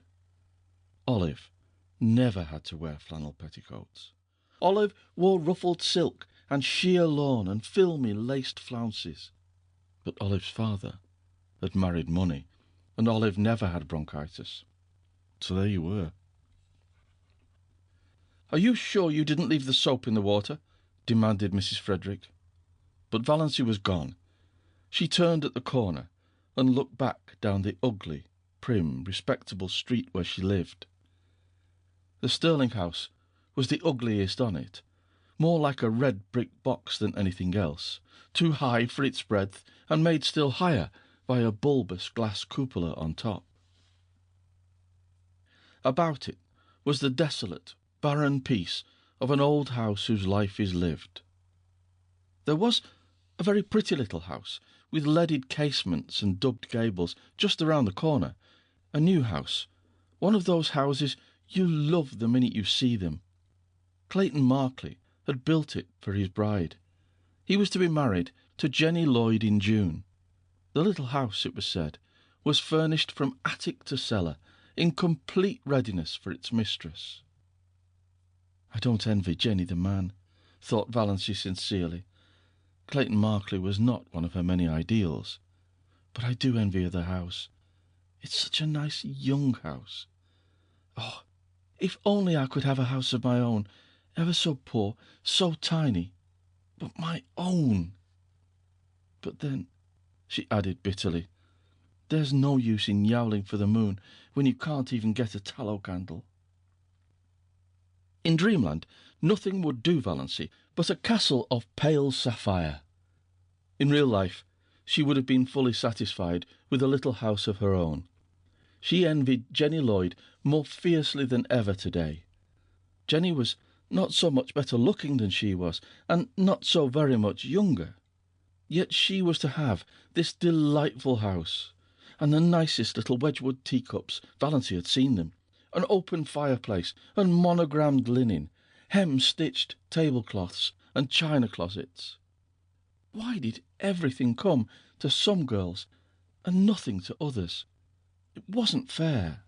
Speaker 1: Olive never had to wear flannel petticoats. Olive wore ruffled silk and sheer lawn and filmy laced flounces. But Olive's father had married money, and Olive never had bronchitis. So there you were.
Speaker 2: "Are you sure you didn't leave the soap in the water?" demanded Mrs. Frederick.
Speaker 1: But Valancy was gone. She turned at the corner and looked back down the ugly, prim, respectable street where she lived. The Sterling house was the ugliest on it, more like a red brick box than anything else, too high for its breadth and made still higher by a bulbous glass cupola on top. About it was the desolate, barren peace of an old house whose life is lived. There was a very pretty little house, with leaded casements and dubbed gables, just around the corner. A new house, one of those houses you love the minute you see them. Clayton Markley had built it for his bride. He was to be married to Jenny Lloyd in June. The little house, it was said, was furnished from attic to cellar, in complete readiness for its mistress. I don't envy Jenny the man, thought Valancy sincerely.
Speaker 2: Clayton Markley was not one of her many ideals, but I do envy her the house. It's such a nice young house. Oh, if only I could have a house of my own, ever so poor, so tiny, but my own. But then, she added bitterly, there's no use in yowling for the moon when you can't even get a tallow candle. In dreamland, nothing would do Valancy but a castle of pale sapphire. In real life, she would have been fully satisfied with a little house of her own. She envied Jenny Lloyd more fiercely than ever today. Jenny was not so much better looking than she was, and not so very much younger. Yet she was to have this delightful house, and the nicest little Wedgwood teacups, Valancy had seen them, an open fireplace, and monogrammed linen, hem-stitched tablecloths and china closets. Why did everything come to some girls and nothing to others? It wasn't fair.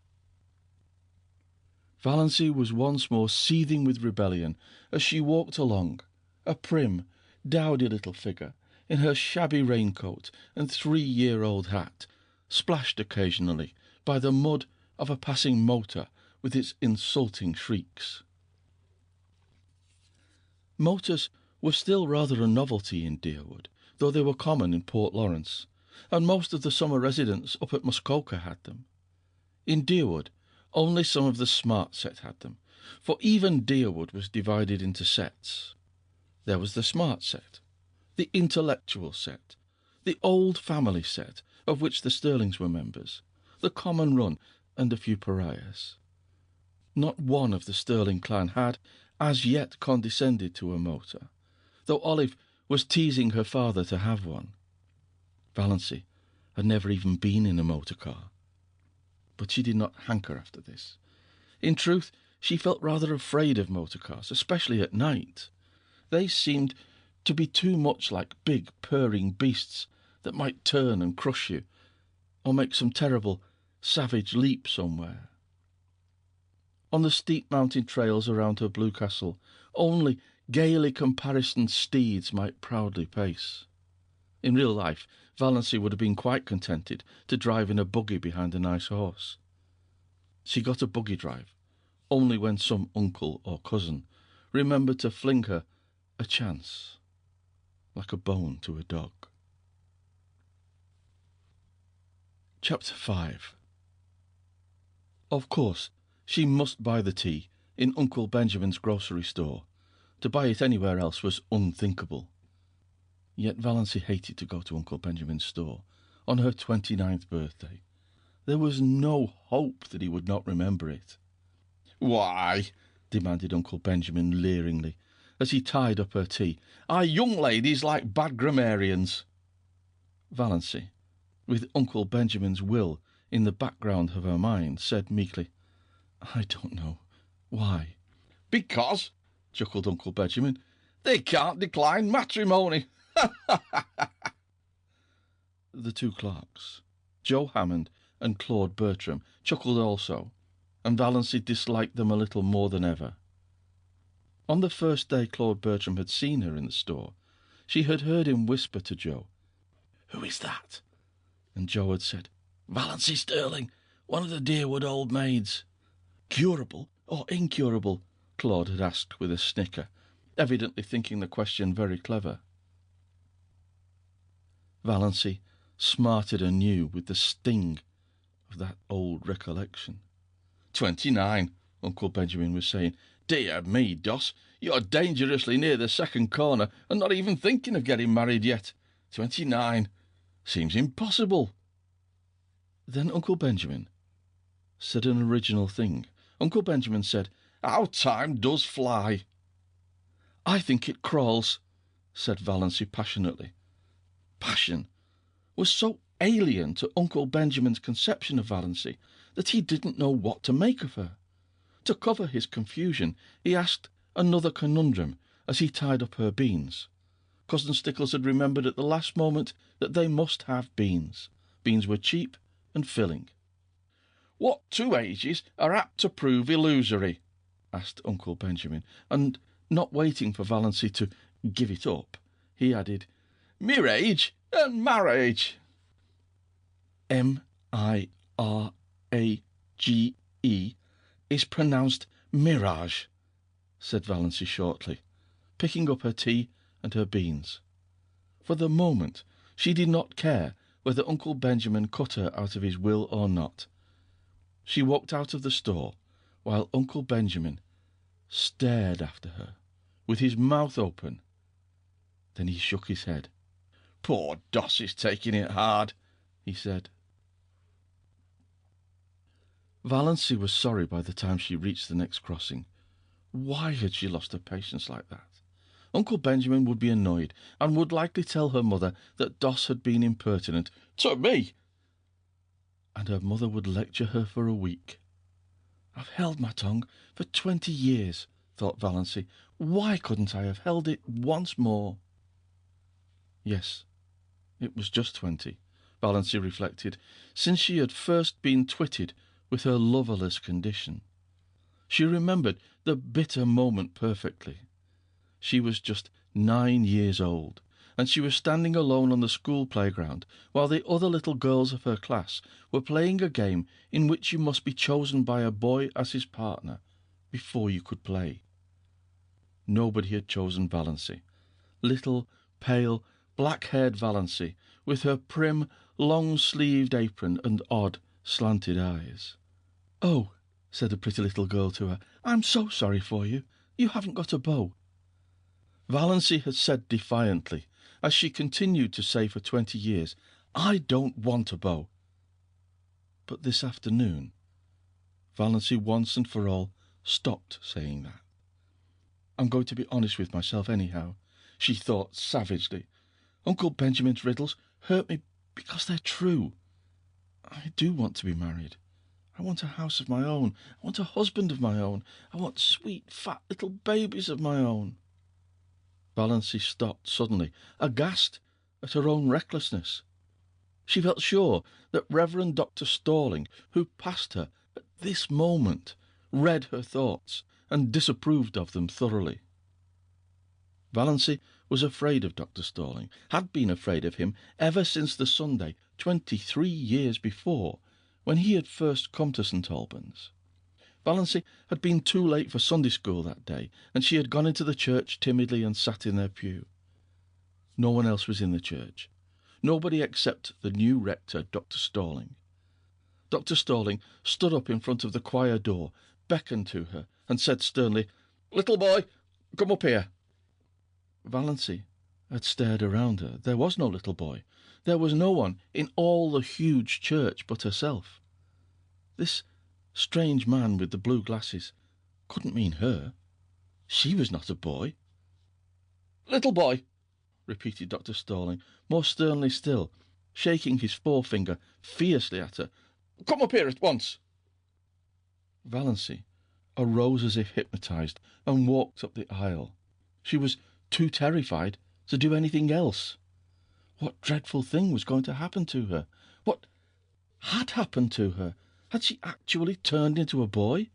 Speaker 2: Valancy was once more seething with rebellion as she walked along, a prim, dowdy little figure, in her shabby raincoat and 3-year-old hat, splashed occasionally by the mud of a passing motor with its insulting shrieks. Motors were still rather a novelty in Deerwood, though they were common in Port Lawrence, and most of the summer residents up at Muskoka had them. In Deerwood, only some of the smart set had them, for even Deerwood was divided into sets. There was the smart set, the intellectual set, the old family set, of which the Stirlings were members, the common run, and a few pariahs. Not one of the Stirling clan had as yet condescended to a motor, though Olive was teasing her father to have one. Valancy had never even been in a motor car, but she did not hanker after this. In truth, she felt rather afraid of motor cars, especially at night. They seemed to be too much like big, purring beasts that might turn and crush you, or make some terrible, savage leap somewhere. On the steep mountain trails around her blue castle, only gaily caparisoned steeds might proudly pace. In real life, Valancy would have been quite contented to drive in a buggy behind a nice horse. She got a buggy drive only when some uncle or cousin remembered to fling her a chance, like a bone to a dog. Chapter 5. Of course, she must buy the tea in Uncle Benjamin's grocery store. To buy it anywhere else was unthinkable. Yet Valancy hated to go to Uncle Benjamin's store on her 29th birthday. There was no hope that he would not remember it. "Why," demanded Uncle Benjamin leeringly, as he tied up her tea, "are young ladies like bad grammarians?" Valancy, with Uncle Benjamin's will in the background of her mind, said meekly, "I don't know. Why?" "Because," chuckled Uncle Benjamin, "they can't decline matrimony." The two clerks, Joe Hammond and Claude Bertram, chuckled also, and Valancy disliked them a little more than ever. On the first day Claude Bertram had seen her in the store, she had heard him whisper to Joe, "Who is that?" And Joe had said, "Valancy Stirling, one of the Deerwood old maids." "Curable or incurable?" Claude had asked with a snicker, evidently thinking the question very clever. Valancy smarted anew with the sting of that old recollection. 29, Uncle Benjamin was saying. "Dear me, Doss, you're dangerously near the second corner and not even thinking of getting married yet. 29. Seems impossible." Then Uncle Benjamin said an original thing. Uncle Benjamin said, "How time does fly." "I think it crawls," said Valancy passionately. Passion was so alien to Uncle Benjamin's conception of Valancy that he didn't know what to make of her. To cover his confusion, he asked another conundrum as he tied up her beans. Cousin Stickles had remembered at the last moment that they must have beans. Beans were cheap and filling. "What two ages are apt to prove illusory?" asked Uncle Benjamin, and, not waiting for Valancy to give it up, he added, Mirage and marriage. M-I-R-A-G-E is pronounced mirage, said Valency shortly, picking up her tea and her beans. For the moment she did not care whether Uncle Benjamin cut her out of his will or not. She walked out of the store, while Uncle Benjamin stared after her, with his mouth open. Then he shook his head. "Poor Doss is taking it hard," he said. Valency was sorry by the time she reached the next crossing. Why had she lost her patience like that? Uncle Benjamin would be annoyed, and would likely tell her mother that Doss had been impertinent to me, and her mother would lecture her for a week. "I've held my tongue for 20 years, thought Valency. Why couldn't I have held it once more? Yes, it was just 20, Valency reflected, since she had first been twitted with her loverless condition. She remembered the bitter moment perfectly. She was just 9 years old, and she was standing alone on the school playground while the other little girls of her class were playing a game in which you must be chosen by a boy as his partner before you could play. Nobody had chosen Valency. Little, pale, black-haired Valency, with her prim, long-sleeved apron and odd, slanted eyes. "Oh," said a pretty little girl to her, "I'm so sorry for you. You haven't got a beau." Valency had said defiantly, as she continued to say for 20 years, "I don't want a beau." But this afternoon, Valency once and for all stopped saying that. "I'm going to be honest with myself anyhow," she thought savagely. "Uncle Benjamin's riddles hurt me because they're true. I do want to be married. I want a house of my own. I want a husband of my own. I want sweet, fat little babies of my own." Valency stopped suddenly, aghast at her own recklessness. She felt sure that Reverend Dr. Stalling, who passed her at this moment, read her thoughts and disapproved of them thoroughly. Valency was afraid of Dr. Stalling, had been afraid of him ever since the Sunday, 23 years before, when he had first come to St. Albans. Valency had been too late for Sunday school that day, and she had gone into the church timidly and sat in their pew. No one else was in the church. Nobody except the new rector, Dr. Stalling. Dr. Stalling stood up in front of the choir door, beckoned to her, and said sternly, "Little boy, come up here." Valency had stared around her. There was no little boy. There was no one in all the huge church but herself. This strange man with the blue glasses couldn't mean her. She was not a boy. "Little boy," repeated Dr. Stalling, more sternly still, shaking his forefinger fiercely at her. "Come up here at once." Valency arose as if hypnotized and walked up the aisle. She was too terrified to do anything else. What dreadful thing was going to happen to her? What had happened to her? Had she actually turned into a boy?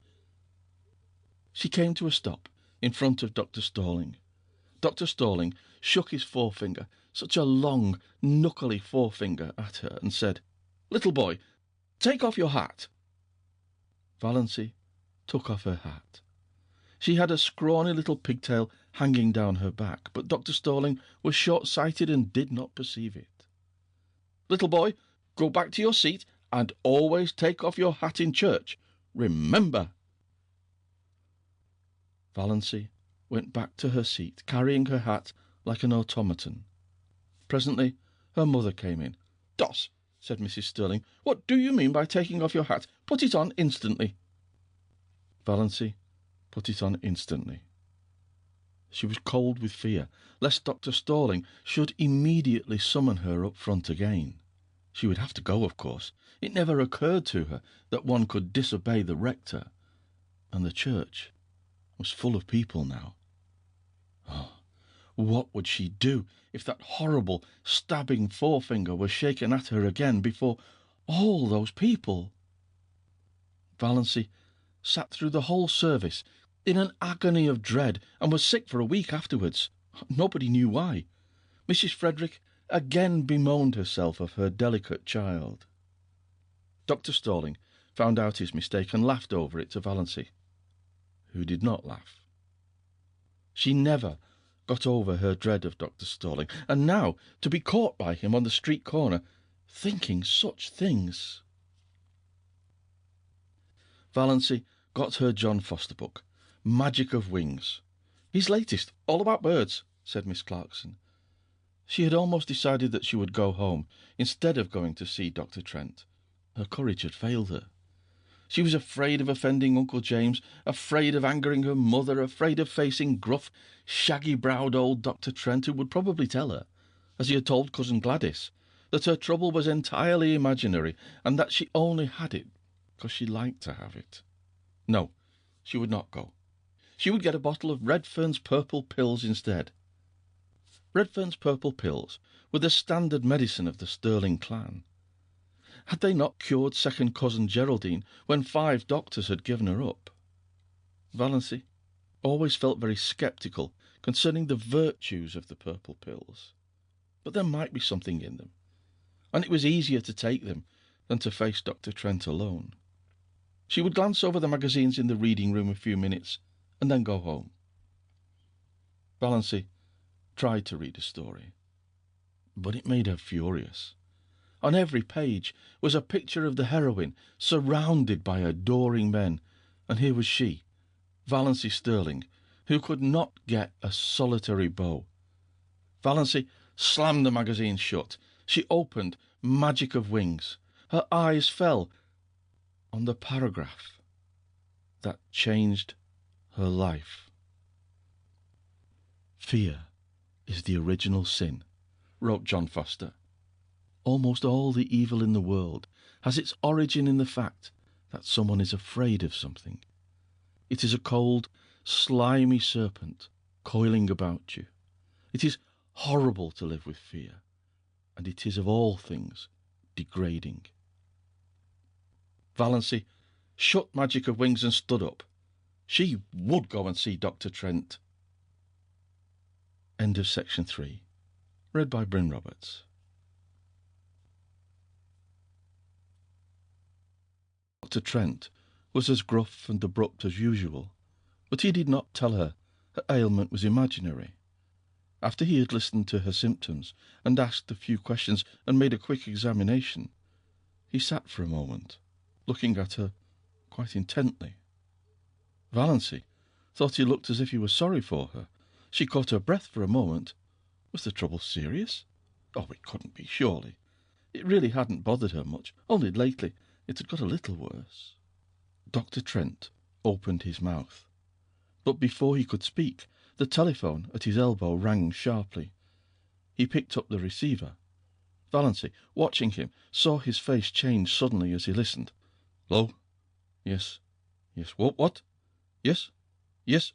Speaker 2: She came to a stop in front of Dr. Stalling. Dr. Stalling shook his forefinger, such a long, knuckly forefinger, at her, and said, "Little boy, take off your hat." Valency took off her hat. She had a scrawny little pigtail hanging down her back, but Dr. Stalling was short-sighted and did not perceive it. "Little boy, go back to your seat and always take off your hat in church. Remember." Valency went back to her seat, carrying her hat like an automaton. Presently her mother came in. "Doss," said Mrs. Stirling, "what do you mean by taking off your hat? Put it on instantly." Valency put it on instantly. She was cold with fear, lest Dr. Stalling should immediately summon her up front again. She would have to go, of course. It never occurred to her that one could disobey the rector, and the church was full of people now. Oh, what would she do if that horrible, stabbing forefinger was shaken at her again before all those people? Valency sat through the whole service in an agony of dread, and was sick for a week afterwards. Nobody knew why. Mrs. Frederick again bemoaned herself of her delicate child. Dr. Stalling found out his mistake and laughed over it to Valancy, who did not laugh. She never got over her dread of Dr. Stalling, and now to be caught by him on the street corner, thinking such things. Valancy got her John Foster book, Magic of Wings. His latest, all about birds, said Miss Clarkson. She had almost decided that she would go home instead of going to see Dr. Trent. Her courage had failed her. She was afraid of offending Uncle James, afraid of angering her mother, afraid of facing gruff, shaggy-browed old Dr. Trent, who would probably tell her, as he had told Cousin Gladys, that her trouble was entirely imaginary and that she only had it because she liked to have it. No, she would not go. She would get a bottle of Redfern's Purple Pills instead. Redfern's Purple Pills were the standard medicine of the Stirling clan. Had they not cured second cousin Geraldine when 5 doctors had given her up? Valancy always felt very sceptical concerning the virtues of the purple pills, but there might be something in them, and it was easier to take them than to face Dr. Trent alone. She would glance over the magazines in the reading room a few minutes and then go home. Valancy tried to read a story, but it made her furious. On every page was a picture of the heroine surrounded by adoring men, and here was she, Valancy Stirling, who could not get a solitary beau. Valancy slammed the magazine shut. She opened Magic of Wings. Her eyes fell on the paragraph that changed her life. Fear is the original sin, wrote John Foster. Almost all the evil in the world has its origin in the fact that someone is afraid of something. It is a cold, slimy serpent coiling about you. It is horrible to live with fear, and it is of all things degrading. Valancy shut Magic of Wings and stood up. She would go and see Dr. Trent. End of section 3. Read by Bryn Roberts. Dr. Trent was as gruff and abrupt as usual, but he did not tell her her ailment was imaginary. After he had listened to her symptoms and asked a few questions and made a quick examination, he sat for a moment, looking at her quite intently. Valancy thought he looked as if he was sorry for her. She caught her breath for a moment. Was the trouble serious? Oh, it couldn't be, surely. It really hadn't bothered her much. Only lately it had got a little worse. Dr. Trent opened his mouth, but before he could speak, the telephone at his elbow rang sharply. He picked up the receiver. Valancy, watching him, saw his face change suddenly as he listened. "Hello? Yes. Yes. What? Yes. Yes."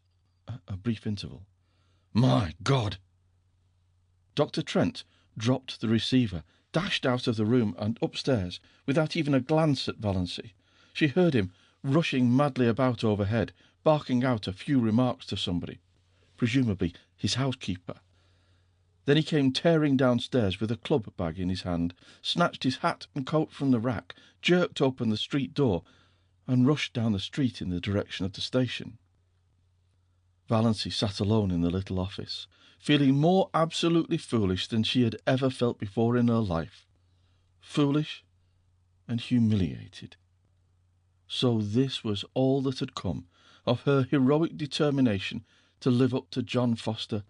Speaker 2: A brief interval. "My God!" Dr. Trent dropped the receiver, dashed out of the room and upstairs without even a glance at Valancy. She heard him rushing madly about overhead, barking out a few remarks to somebody, presumably his housekeeper. Then he came tearing downstairs with a club bag in his hand, snatched his hat and coat from the rack, jerked open the street door, and rushed down the street in the direction of the station. Valancy sat alone in the little office, feeling more absolutely foolish than she had ever felt before in her life. Foolish and humiliated. So this was all that had come of her heroic determination to live up to John Foster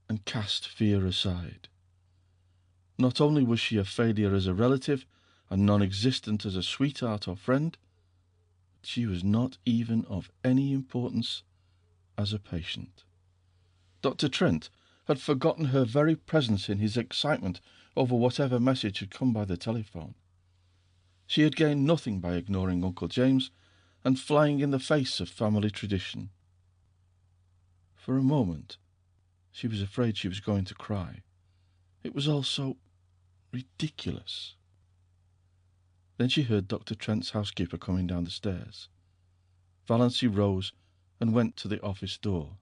Speaker 2: and cast fear aside. Not only was she a failure as a relative and non-existent as a sweetheart or friend, but she was not even of any importance as a patient. Dr. Trent had forgotten her very presence in his excitement over whatever message had come by the telephone. She had gained nothing by ignoring Uncle James and flying in the face of family tradition. For a moment, she was afraid she was going to cry. It was all so ridiculous. Then she heard Dr. Trent's housekeeper coming down the stairs. Valancy rose and went to the office door.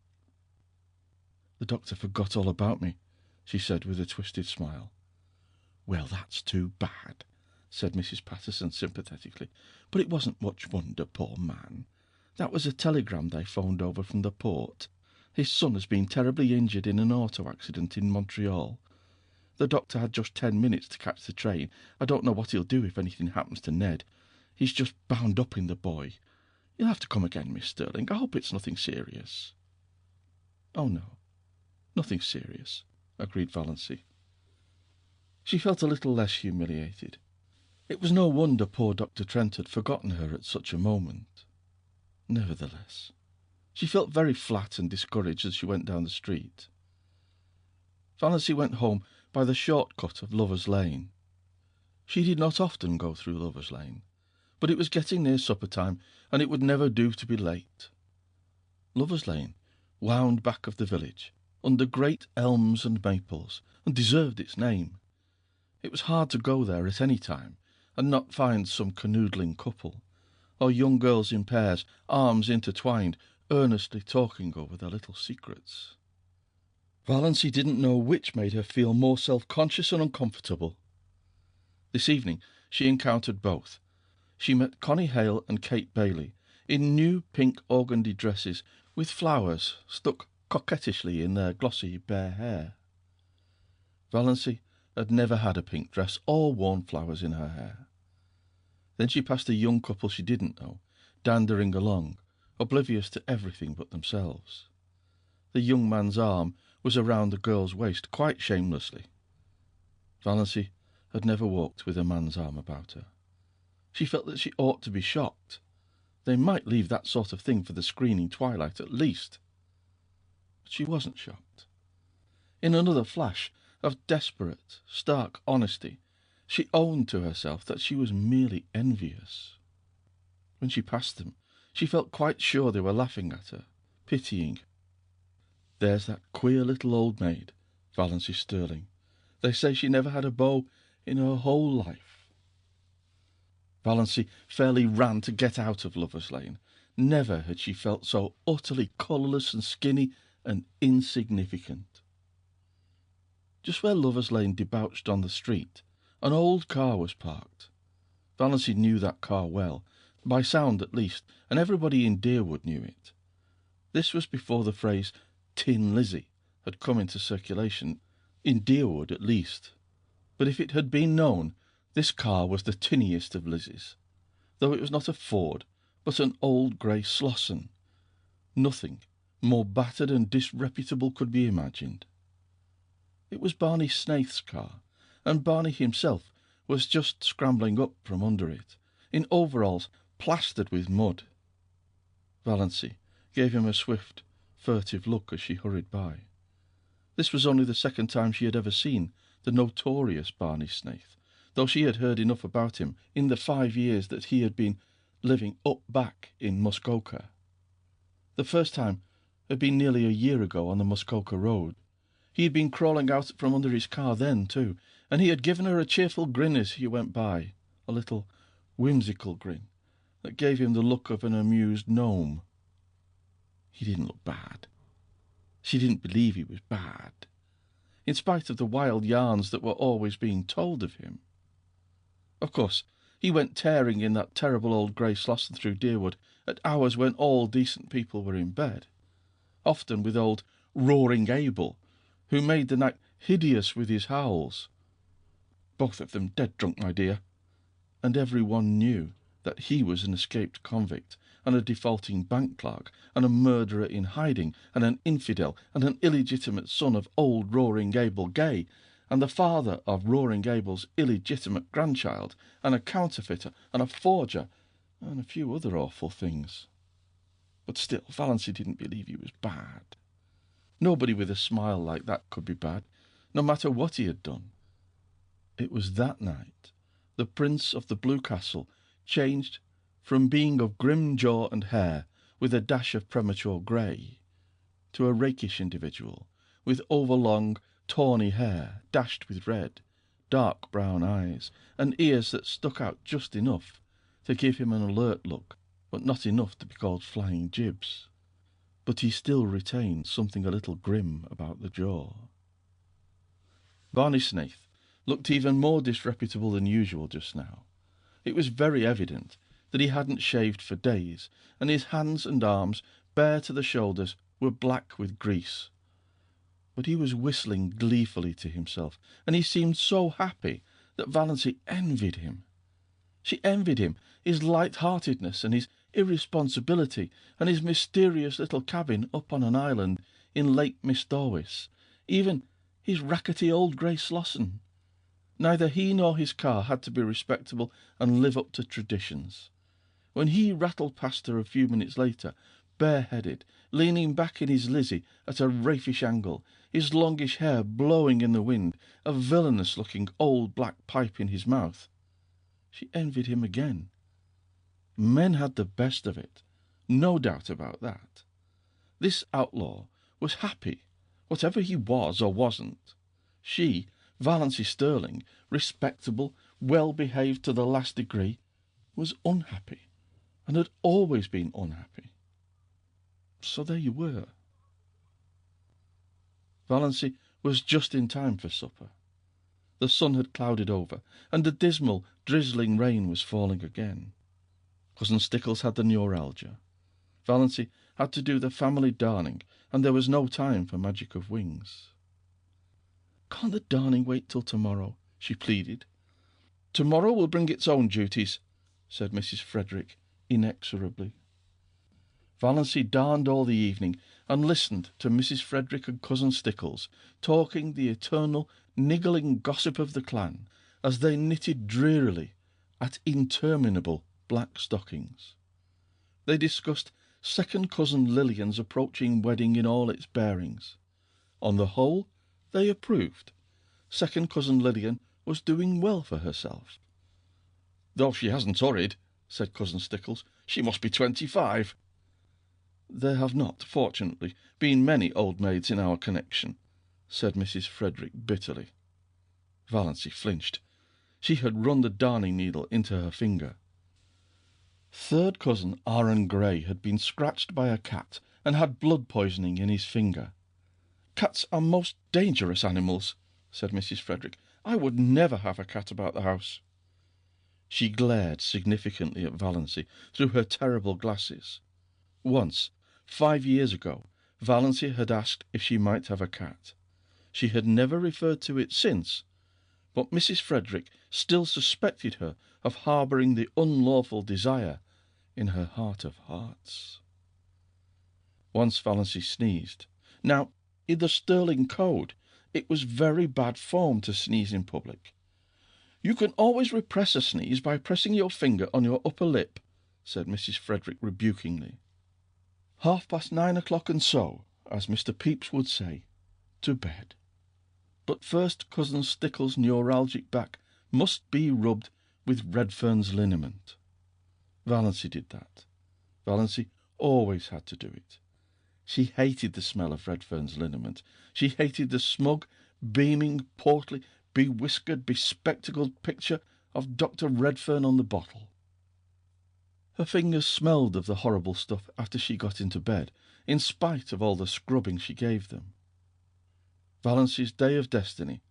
Speaker 2: "The doctor forgot all about me," she said with a twisted smile. "Well, that's too bad," said Mrs. Patterson sympathetically. "But it wasn't much wonder, poor man. That was a telegram they phoned over from the port. His son has been terribly injured in an auto accident in Montreal. The doctor had just 10 minutes to catch the train. I don't know what he'll do if anything happens to Ned. He's just bound up in the boy. You'll have to come again, Miss Sterling. I hope it's nothing serious." "Oh, no, nothing serious," agreed Valancy. She felt a little less humiliated. It was no wonder poor Dr. Trent had forgotten her at such a moment. Nevertheless, she felt very flat and discouraged as she went down the street. Valancy went home by the short cut of Lover's Lane. She did not often go through Lover's Lane, but it was getting near supper time, and it would never do to be late. Lover's Lane wound back of the village, under great elms and maples, and deserved its name. It was hard to go there at any time, and not find some canoodling couple, or young girls in pairs, arms intertwined, earnestly talking over their little secrets. Valancy didn't know which made her feel more self-conscious and uncomfortable. This evening she encountered both. She met Connie Hale and Kate Bailey, in new pink organdy dresses, with flowers stuck coquettishly in their glossy bare hair. Valancy had never had a pink dress or worn flowers in her hair. Then she passed a young couple she didn't know, dandering along, oblivious to everything but themselves. The young man's arm was around the girl's waist quite shamelessly. Valancy had never walked with a man's arm about her. She felt that she ought to be shocked. They might leave that sort of thing for the screening twilight at least. But she wasn't shocked. In another flash of desperate, stark honesty, she owned to herself that she was merely envious. When she passed them, she felt quite sure they were laughing at her, pitying. "There's that queer little old maid, Valancy Sterling. They say she never had a beau in her whole life." Valancy fairly ran to get out of Lover's Lane. Never had she felt so utterly colourless and skinny and insignificant. Just where Lover's Lane debouched on the street, an old car was parked. Valancy knew that car well, by sound at least, and everybody in Deerwood knew it. This was before the phrase "Tin Lizzie" had come into circulation, in Deerwood at least. But if it had been known, this car was the tinniest of Lizzies, though it was not a Ford, but an old grey Slosson. Nothing more battered and disreputable could be imagined. It was Barney Snaith's car, and Barney himself was just scrambling up from under it, in overalls plastered with mud. Valancy gave him a swift, furtive look as she hurried by. This was only the second time she had ever seen the notorious Barney Snaith, though she had heard enough about him in the 5 years that he had been living up back in Muskoka. The first time had been nearly a year ago on the Muskoka road. He had been crawling out from under his car then, too, and he had given her a cheerful grin as he went by, a little whimsical grin that gave him the look of an amused gnome. He didn't look bad. She didn't believe he was bad, in spite of the wild yarns that were always being told of him. Of course, he went tearing in that terrible old grey Slosson through Deerwood at hours when all decent people were in bed, often with old Roaring Abel, who made the night hideous with his howls. Both of them dead drunk, my dear, and every one knew that he was an escaped convict, and a defaulting bank clerk, and a murderer in hiding, and an infidel, and an illegitimate son of old Roaring Abel Gay, and the father of Roaring Abel's illegitimate grandchild, and a counterfeiter, and a forger, and a few other awful things. But still, Valancy didn't believe he was bad. Nobody with a smile like that could be bad, no matter what he had done. It was that night the Prince of the Blue Castle changed from being of grim jaw and hair, with a dash of premature grey, to a rakish individual, with overlong, tawny hair, dashed with red, dark brown eyes, and ears that stuck out just enough to give him an alert look, but not enough to be called flying jibs. But he still retained something a little grim about the jaw. Barney Snaith looked even more disreputable than usual just now. It was very evident that he hadn't shaved for days, and his hands and arms, bare to the shoulders, were black with grease. But he was whistling gleefully to himself, and he seemed so happy that Valancy envied him. She envied him, his light-heartedness and his irresponsibility, and his mysterious little cabin up on an island in Lake Mistorwis, even his rackety old grey Slosson. Neither he nor his car had to be respectable and live up to traditions. When he rattled past her a few minutes later, bareheaded, leaning back in his Lizzie at a raffish angle, his longish hair blowing in the wind, a villainous-looking old black pipe in his mouth, she envied him again. Men had the best of it, no doubt about that. This outlaw was happy, whatever he was or wasn't. She, Valancy Sterling, respectable, well-behaved to the last degree, was unhappy, and had always been unhappy. So there you were. Valancy was just in time for supper. The sun had clouded over, and the dismal, drizzling rain was falling again. Cousin Stickles had the neuralgia. Valancy had to do the family darning, and there was no time for magic of wings. "Can't the darning wait till tomorrow?" she pleaded. "Tomorrow will bring its own duties," said Mrs. Frederick inexorably. Valancy darned all the evening, and listened to Mrs. Frederick and Cousin Stickles talking the eternal niggling gossip of the clan, as they knitted drearily at interminable black stockings. They discussed second cousin Lillian's approaching wedding in all its bearings. On the whole, they approved. Second cousin Lillian was doing well for herself. "Though she hasn't hurried," said Cousin Stickles, "she must be 25. "There have not, fortunately, been many old maids in our connection," said Mrs. Frederick bitterly. Valancy flinched. She had run the darning needle into her finger. Third cousin Aaron Gray had been scratched by a cat and had blood poisoning in his finger. "Cats are most dangerous animals," said Mrs. Frederick. "I would never have a cat about the house." She glared significantly at Valancy through her terrible glasses. Once, 5 years ago, Valancy had asked if she might have a cat. She had never referred to it since, but Mrs. Frederick still suspected her of harbouring the unlawful desire in her heart of hearts. Once Valancy sneezed. Now, in the Sterling Code, it was very bad form to sneeze in public. "You can always repress a sneeze by pressing your finger on your upper lip," said Mrs. Frederick rebukingly. 9:30 and so, as Mr. Pepys would say, to bed. But first Cousin Stickles' neuralgic back must be rubbed with Redfern's liniment. Valancy did that. Valancy always had to do it. She hated the smell of Redfern's liniment. She hated the smug, beaming, portly, bewhiskered, bespectacled picture of Dr. Redfern on the bottle. Her fingers smelled of the horrible stuff after she got into bed, in spite of all the scrubbing she gave them. Valancy's day of destiny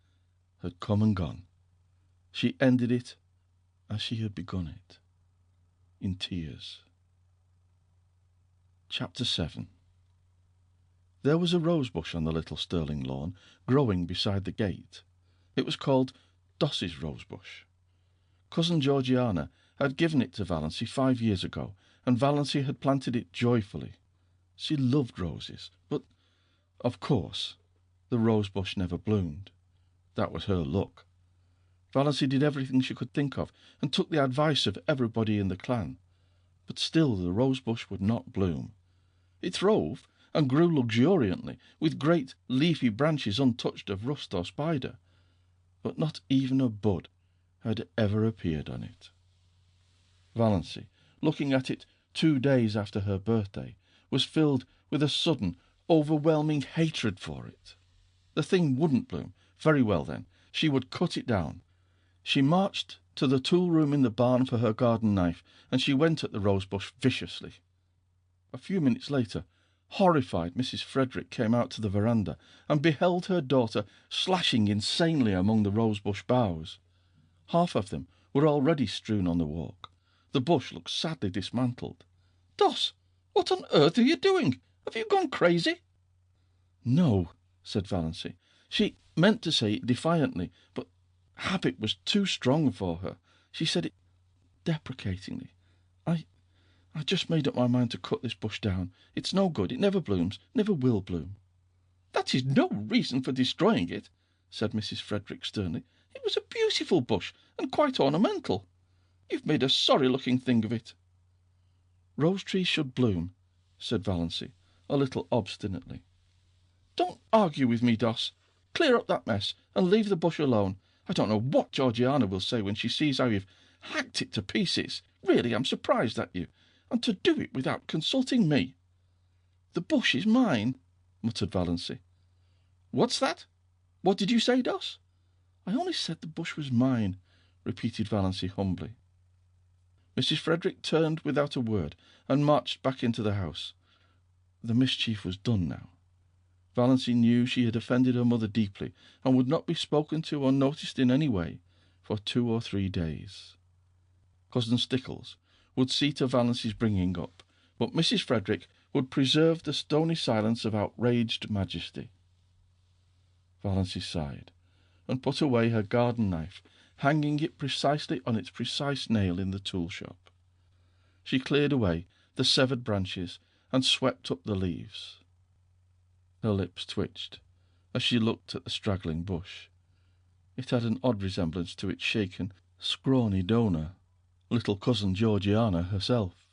Speaker 2: had come and gone. She ended it as she had begun it, in tears. Chapter 7. There was a rosebush on the little Sterling lawn, growing beside the gate. It was called Doss's rosebush. Cousin Georgiana had given it to Valancy 5 years ago, and Valancy had planted it joyfully. She loved roses, but, of course, the rosebush never bloomed. That was her luck. Valancy did everything she could think of, and took the advice of everybody in the clan. But still the rosebush would not bloom. It throve, and grew luxuriantly, with great leafy branches untouched of rust or spider, but not even a bud had ever appeared on it. Valancy, looking at it 2 days after her birthday, was filled with a sudden, overwhelming hatred for it. The thing wouldn't bloom. Very well, then, she would cut it down. She marched to the tool-room in the barn for her garden knife, and she went at the rosebush viciously. A few minutes later, Horrified, Mrs. Frederick came out to the veranda and beheld her daughter slashing insanely among the rosebush boughs. Half of them were already strewn on the walk. The bush looked sadly dismantled. "Doss, what on earth are you doing? Have you gone crazy?" "No," said Valancy. She meant to say it defiantly, but habit was too strong for her. She said it deprecatingly. I just made up my mind to cut this bush down. It's no good. It never blooms, never will bloom." "That is no reason for destroying it," said Mrs. Frederick sternly. "It was a beautiful bush, and quite ornamental. You've made a sorry-looking thing of it." "Rose trees should bloom," said Valancy, a little obstinately. "Don't argue with me, Doss. Clear up that mess, and leave the bush alone. I don't know what Georgiana will say when she sees how you've hacked it to pieces. Really, I'm surprised at you. And to do it without consulting me." "The bush is mine," muttered Valancy. "What's that? What did you say, Doss?" "I only said the bush was mine," repeated Valancy humbly. Mrs. Frederick turned without a word and marched back into the house. The mischief was done now. Valancy knew she had offended her mother deeply, and would not be spoken to or noticed in any way for 2 or 3 days. Cousin Stickles would see to Valancy's bringing up, but Mrs. Frederick would preserve the stony silence of outraged majesty. Valancy sighed, and put away her garden knife, hanging it precisely on its precise nail in the tool-shop. She cleared away the severed branches and swept up the leaves. Her lips twitched as she looked at the straggling bush. It had an odd resemblance to its shaken, scrawny donor, little cousin Georgiana herself.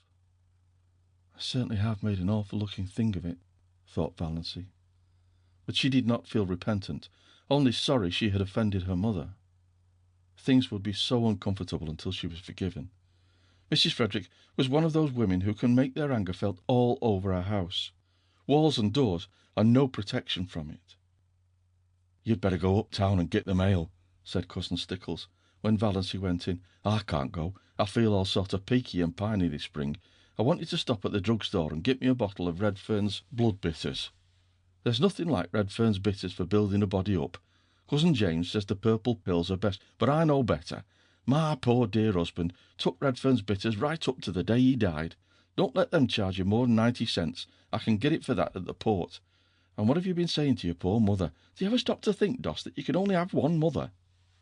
Speaker 2: "I certainly have made an awful-looking thing of it," thought Valancy. But she did not feel repentant, only sorry she had offended her mother. Things would be so uncomfortable until she was forgiven. Mrs. Frederick was one of those women who can make their anger felt all over a house. Walls and doors are no protection from it. "You'd better go uptown and get the mail," said Cousin Stickles, when Valancy went in. "I can't go. I feel all sort of peaky and piney this spring. I wanted to stop at the drugstore and get me a bottle of Redfern's blood bitters. There's nothing like Redfern's bitters for building a body up. Cousin James says the purple pills are best, but I know better. My poor dear husband took Redfern's bitters right up to the day he died. Don't let them charge you more than 90 cents. I can get it for that at the port. And what have you been saying to your poor mother? Do you ever stop to think, Doss, that you can only have one mother?"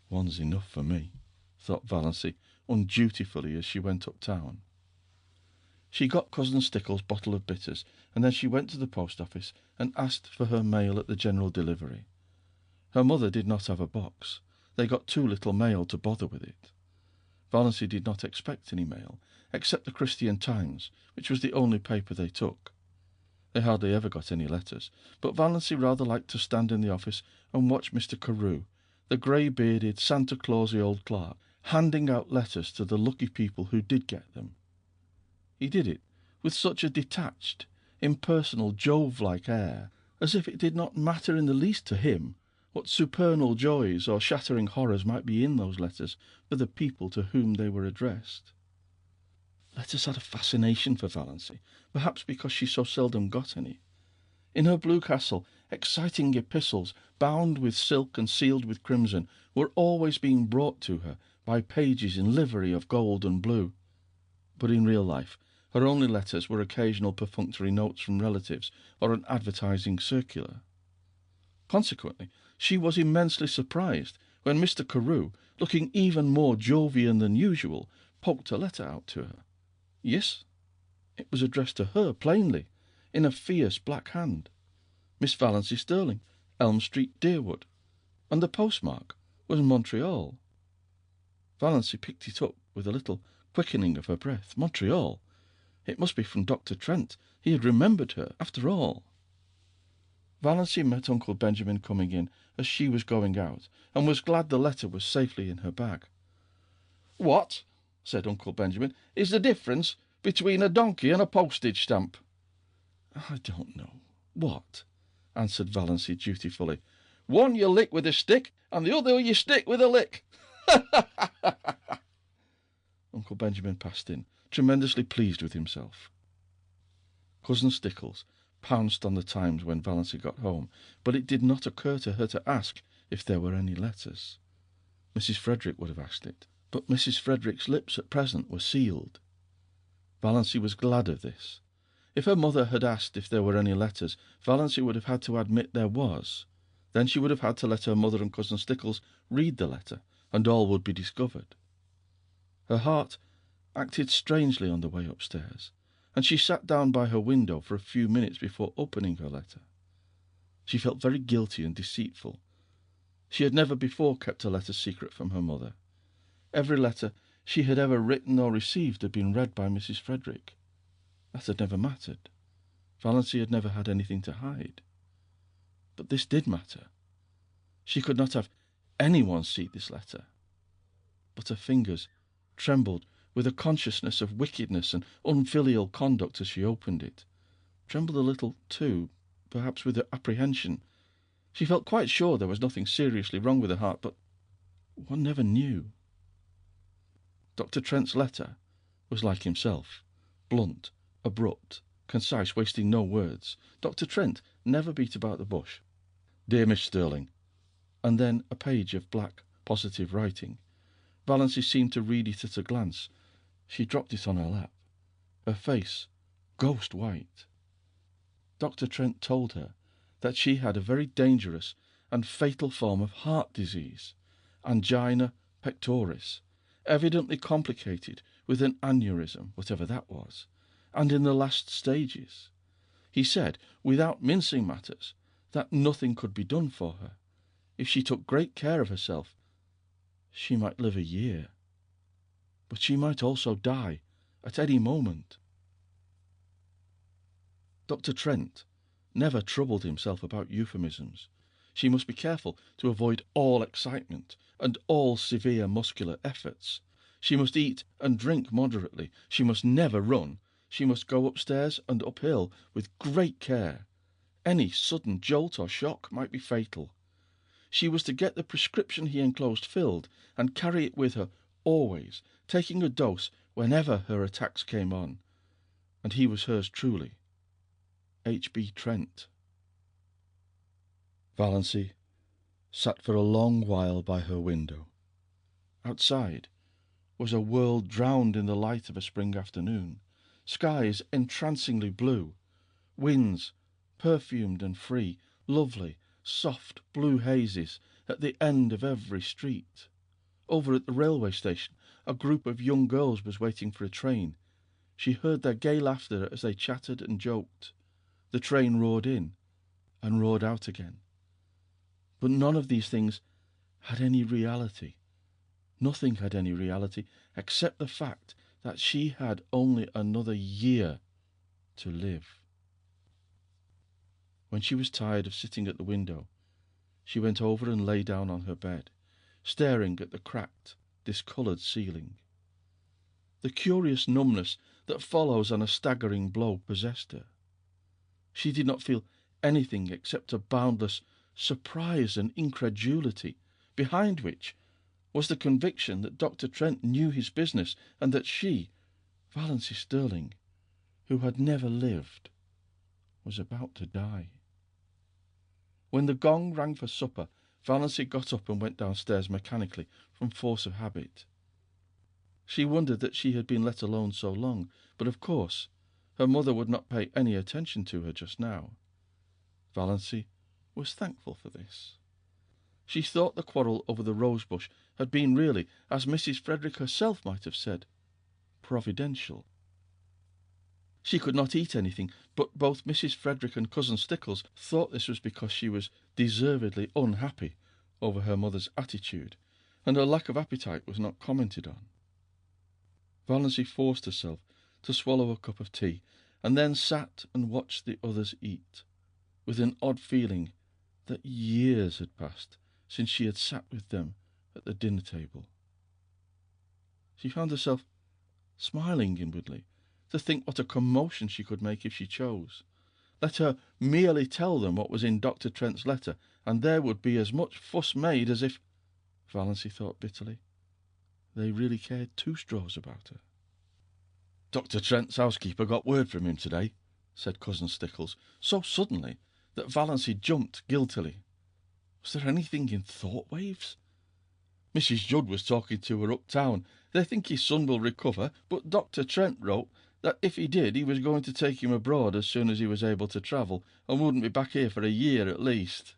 Speaker 2: "One's enough for me," thought Valancy undutifully as she went uptown. She got Cousin Stickles' bottle of bitters, and then she went to the post office and asked for her mail at the general delivery. Her mother did not have a box. They got too little mail to bother with it. Valancy did not expect any mail, except the Christian Times, which was the only paper they took. They hardly ever got any letters, but Valancy rather liked to stand in the office and watch Mr. Carew, the grey-bearded, Santa Clausy old clerk, handing out letters to the lucky people who did get them. He did it with such a detached, impersonal, Jove-like air, as if it did not matter in the least to him what supernal joys or shattering horrors might be in those letters for the people to whom they were addressed. Letters had a fascination for Valancy, perhaps because she so seldom got any. In her blue castle, exciting epistles, bound with silk and sealed with crimson, were always being brought to her by pages in livery of gold and blue. But in real life, her only letters were occasional perfunctory notes from relatives or an advertising circular. Consequently, she was immensely surprised when Mr. Carew, looking even more Jovian than usual, poked a letter out to her. Yes, it was addressed to her plainly, in a fierce black hand. Miss Valancy Sterling, Elm Street, Deerwood, and the postmark was Montreal. Valancy picked it up with a little quickening of her breath. Montreal! It must be from Dr. Trent. He had remembered her, after all. Valancy met Uncle Benjamin coming in as she was going out, and was glad the letter was safely in her bag. "What," said Uncle Benjamin, "is the difference between a donkey and a postage stamp?" "I don't know. What?" answered Valancy dutifully. "One you lick with a stick, and the other you stick with a lick." Uncle Benjamin passed in, tremendously pleased with himself. Cousin Stickles pounced on the Times when Valancy got home, but it did not occur to her to ask if there were any letters. Mrs. Frederick would have asked it, but Mrs. Frederick's lips at present were sealed. Valancy was glad of this. If her mother had asked if there were any letters, Valancy would have had to admit there was. Then she would have had to let her mother and cousin Stickles read the letter, and all would be discovered. Her heart acted strangely on the way upstairs, and she sat down by her window for a few minutes before opening her letter. She felt very guilty and deceitful. She had never before kept a letter secret from her mother. Every letter she had ever written or received had been read by Mrs. Frederick. That had never mattered. Valancy had never had anything to hide. But this did matter. She could not have anyone see this letter. But her fingers trembled with a consciousness of wickedness and unfilial conduct as she opened it. Trembled a little, too, perhaps with apprehension. She felt quite sure there was nothing seriously wrong with her heart, but one never knew. Dr. Trent's letter was like himself, blunt, abrupt, concise, wasting no words. Dr. Trent never beat about the bush. "Dear Miss Sterling," and then a page of black, positive writing. Valancy seemed to read it at a glance. She dropped it on her lap, her face ghost white. Dr. Trent told her that she had a very dangerous and fatal form of heart disease, angina pectoris, evidently complicated with an aneurysm, whatever that was, and in the last stages. He said, without mincing matters, that nothing could be done for her. If she took great care of herself, she might live a year. But she might also die at any moment. Dr. Trent never troubled himself about euphemisms. She must be careful to avoid all excitement and all severe muscular efforts. She must eat and drink moderately. She must never run. She must go upstairs and uphill with great care. Any sudden jolt or shock might be fatal. She was to get the prescription he enclosed filled and carry it with her always, taking a dose whenever her attacks came on. And he was hers truly, H.B. Trent. Valancy sat for a long while by her window. Outside was a world drowned in the light of a spring afternoon, skies entrancingly blue, winds perfumed and free, lovely, soft blue hazes at the end of every street. Over at the railway station, a group of young girls was waiting for a train. She heard their gay laughter as they chattered and joked. The train roared in and roared out again. But none of these things had any reality. Nothing had any reality except the fact that she had only another year to live. When she was tired of sitting at the window, she went over and lay down on her bed, staring at the cracked, discoloured ceiling. The curious numbness that follows on a staggering blow possessed her. She did not feel anything except a boundless surprise and incredulity, behind which was the conviction that Dr. Trent knew his business, and that she, Valancy Sterling, who had never lived, was about to die. When the gong rang for supper, Valancy got up and went downstairs mechanically, from force of habit. She wondered that she had been let alone so long, but of course her mother would not pay any attention to her just now. Valancy was thankful for this. She thought the quarrel over the rosebush had been really, as Mrs. Frederick herself might have said, providential. She could not eat anything, but both Mrs. Frederick and cousin Stickles thought this was because she was deservedly unhappy over her mother's attitude, and her lack of appetite was not commented on. Valancy forced herself to swallow a cup of tea, and then sat and watched the others eat, with an odd feeling that years had passed since she had sat with them at the dinner table. She found herself smiling inwardly to think what a commotion she could make if she chose. Let her merely tell them what was in Dr. Trent's letter, and there would be as much fuss made as if, Valancy thought bitterly, they really cared two straws about her. Dr. Trent's housekeeper got word from him today, said Cousin Stickles, so suddenly that Valency jumped guiltily. Was there anything in thought waves? Mrs. Judd was talking to her uptown. They think his son will recover, but Dr. Trent wrote that if he did, he was going to take him abroad as soon as he was able to travel, and wouldn't be back here for a year at least.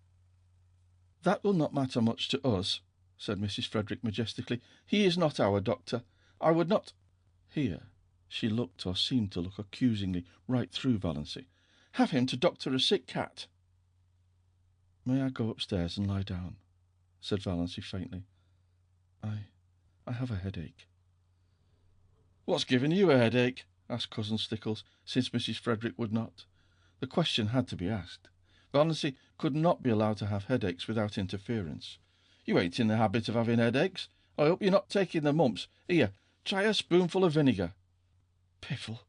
Speaker 2: That will not matter much to us, said Mrs. Frederick majestically. He is not our doctor. I would not... Here she looked, or seemed to look, accusingly right through Valency. Have him to doctor a sick cat. May I go upstairs and lie down? Said Valency faintly. I have a headache. What's given you a headache? Asked Cousin Stickles, since Mrs. Frederick would not. The question had to be asked. Valency could not be allowed to have headaches without interference. You ain't in the habit of having headaches. I hope you're not taking the mumps. Here, try a spoonful of vinegar. Piffle,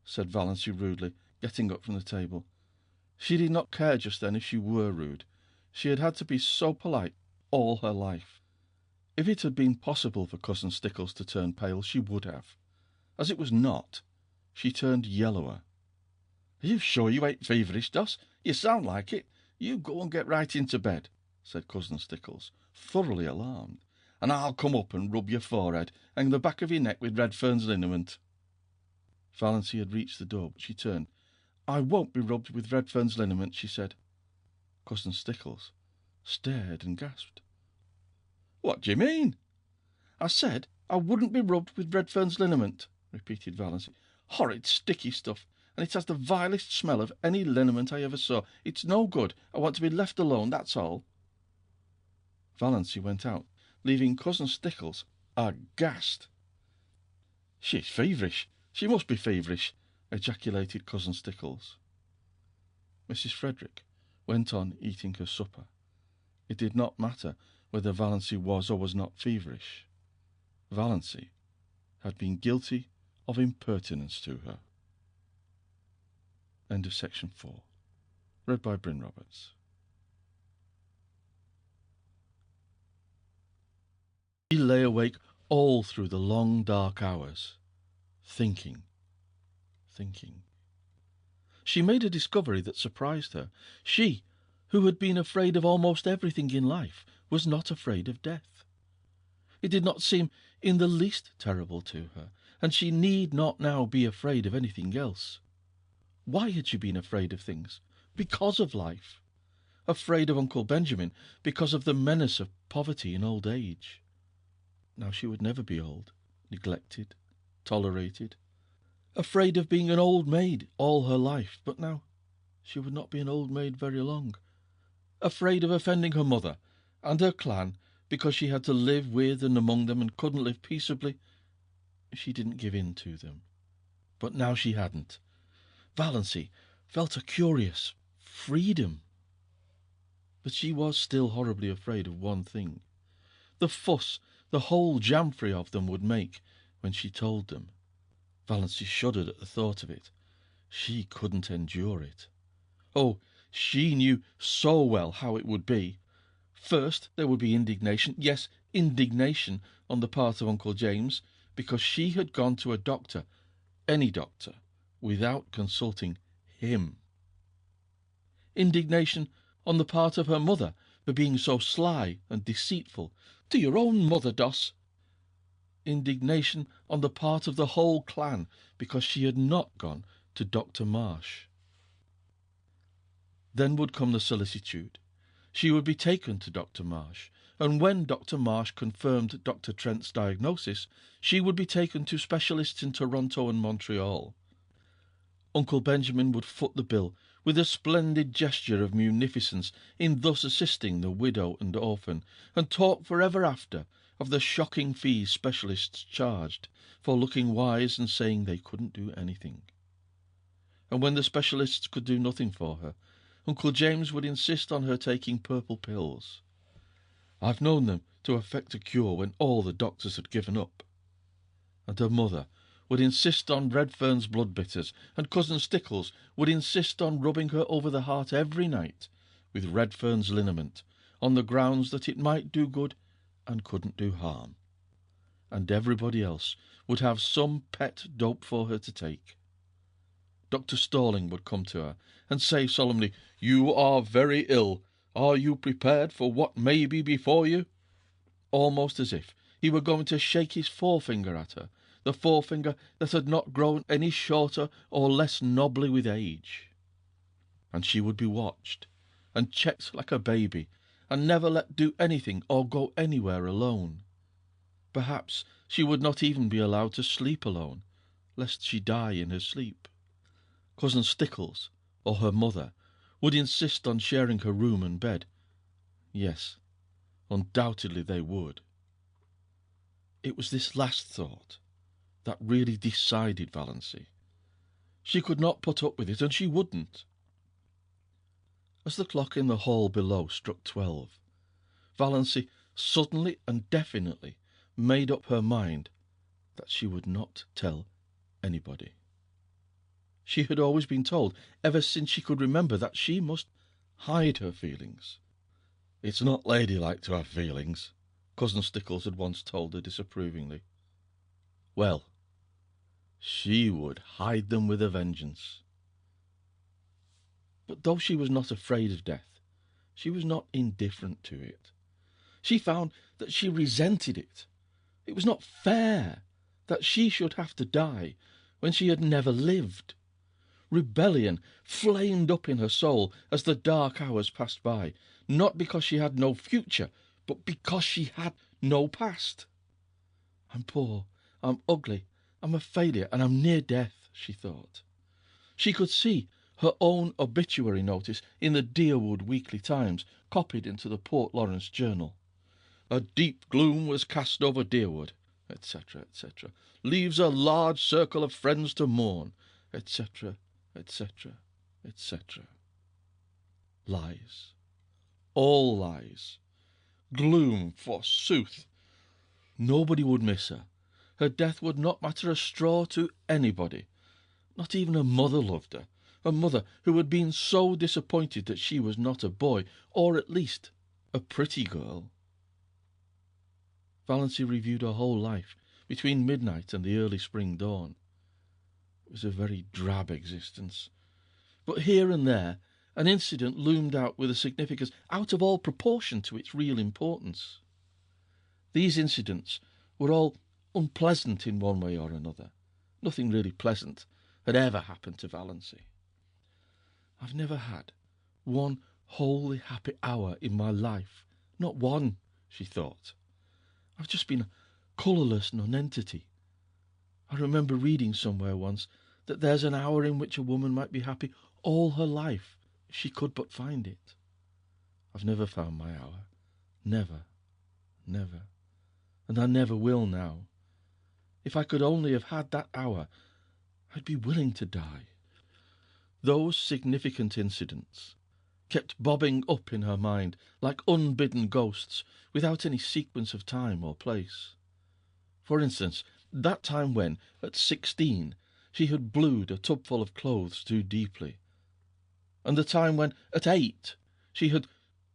Speaker 2: said Valency rudely, getting up from the table. She did not care just then if she were rude. She had had to be so polite all her life. If it had been possible for Cousin Stickles to turn pale, she would have. As it was not, she turned yellower. Are you sure you ain't feverish, Doss? You sound like it. You go and get right into bed, said Cousin Stickles, thoroughly alarmed, and I'll come up and rub your forehead and the back of your neck with Redfern's liniment. Valency had reached the door, but she turned. I won't be rubbed with Redfern's liniment, she said. Cousin Stickles stared and gasped. What do you mean? I said I wouldn't be rubbed with Redfern's liniment, repeated Valency. Horrid sticky stuff, and it has the vilest smell of any liniment I ever saw. It's no good. I want to be left alone, that's all. Valency went out, leaving Cousin Stickles aghast. She's feverish. She must be feverish, ejaculated Cousin Stickles. Mrs. Frederick went on eating her supper. It did not matter whether Valency was or was not feverish. Valency had been guilty of impertinence to her. End of section 4. Read by Bryn Roberts. She lay awake all through the long dark hours, thinking. She made a discovery that surprised her. She, who had been afraid of almost everything in life, was not afraid of death. It did not seem in the least terrible to her, and she need not now be afraid of anything else. Why had she been afraid of things? Because of life. Afraid of Uncle Benjamin because of the menace of poverty in old age. Now she would never be old, neglected, tolerated. Afraid of being an old maid all her life, but now she would not be an old maid very long. Afraid of offending her mother and her clan because she had to live with and among them and couldn't live peaceably. She didn't give in to them. But now she hadn't. Valency felt a curious freedom. But she was still horribly afraid of one thing. The fuss the whole jamfrey of them would make when she told them. Valency shuddered at the thought of it. She couldn't endure it. Oh, she knew so well how it would be. First, there would be indignation, yes, indignation on the part of Uncle James, because she had gone to a doctor, any doctor, without consulting him. Indignation on the part of her mother for being so sly and deceitful. To your own mother, Doss. Indignation on the part of the whole clan because she had not gone to Dr. Marsh. Then would come the solicitude. She would be taken to Dr. Marsh, and when Dr. Marsh confirmed Dr. Trent's diagnosis, she would be taken to specialists in Toronto and Montreal. Uncle Benjamin would foot the bill with a splendid gesture of munificence in thus assisting the widow and orphan, and talk forever after of the shocking fees specialists charged for looking wise and saying they couldn't do anything. And when the specialists could do nothing for her, Uncle James would insist on her taking purple pills. I've known them to effect a cure when all the doctors had given up. And her mother would insist on Redfern's blood bitters, and Cousin Stickles would insist on rubbing her over the heart every night with Redfern's liniment, on the grounds that it might do good and couldn't do harm. And everybody else would have some pet dope for her to take. Dr. Stalling would come to her and say solemnly, "You are very ill. Are you prepared for what may be before you?" Almost as if he were going to shake his forefinger at her, the forefinger that had not grown any shorter or less knobbly with age. And she would be watched and checked like a baby, and never let do anything or go anywhere alone. Perhaps she would not even be allowed to sleep alone, lest she die in her sleep. Cousin Stickles, or her mother, would insist on sharing her room and bed. Yes, undoubtedly they would. It was this last thought that really decided Valancy. She could not put up with it, and she wouldn't. As the clock in the hall below struck 12, Valancy suddenly and definitely made up her mind that she would not tell anybody. She had always been told, ever since she could remember, that she must hide her feelings. "It's not ladylike to have feelings," Cousin Stickles had once told her disapprovingly. Well, she would hide them with a vengeance. But though she was not afraid of death, she was not indifferent to it. She found that she resented it. It was not fair that she should have to die when she had never lived. Rebellion flamed up in her soul as the dark hours passed by, not because she had no future, but because she had no past. "I'm poor, I'm ugly, I'm a failure, and I'm near death," she thought. She could see her own obituary notice in the Deerwood Weekly Times, copied into the Port Lawrence Journal. "A deep gloom was cast over Deerwood," etc., etc. "Leaves a large circle of friends to mourn," etc., etc., etc. Lies. All lies. Gloom, forsooth. Nobody would miss her. Her death would not matter a straw to anybody. Not even her mother loved her. Her mother, who had been so disappointed that she was not a boy, or at least a pretty girl. Valancy reviewed her whole life between midnight and the early spring dawn. It was a very drab existence. But here and there an incident loomed out with a significance out of all proportion to its real importance. These incidents were all unpleasant in one way or another. Nothing really pleasant had ever happened to Valancy. "I've never had one wholly happy hour in my life. Not one," she thought. "I've just been a colourless nonentity. I remember reading somewhere once that there's an hour in which a woman might be happy all her life, if she could but find it. I've never found my hour. Never, never. And I never will now. If I could only have had that hour, I'd be willing to die." Those significant incidents kept bobbing up in her mind like unbidden ghosts, without any sequence of time or place. For instance, that time when, at 16, she had blued a tubful of clothes too deeply, and the time when, at 8, she had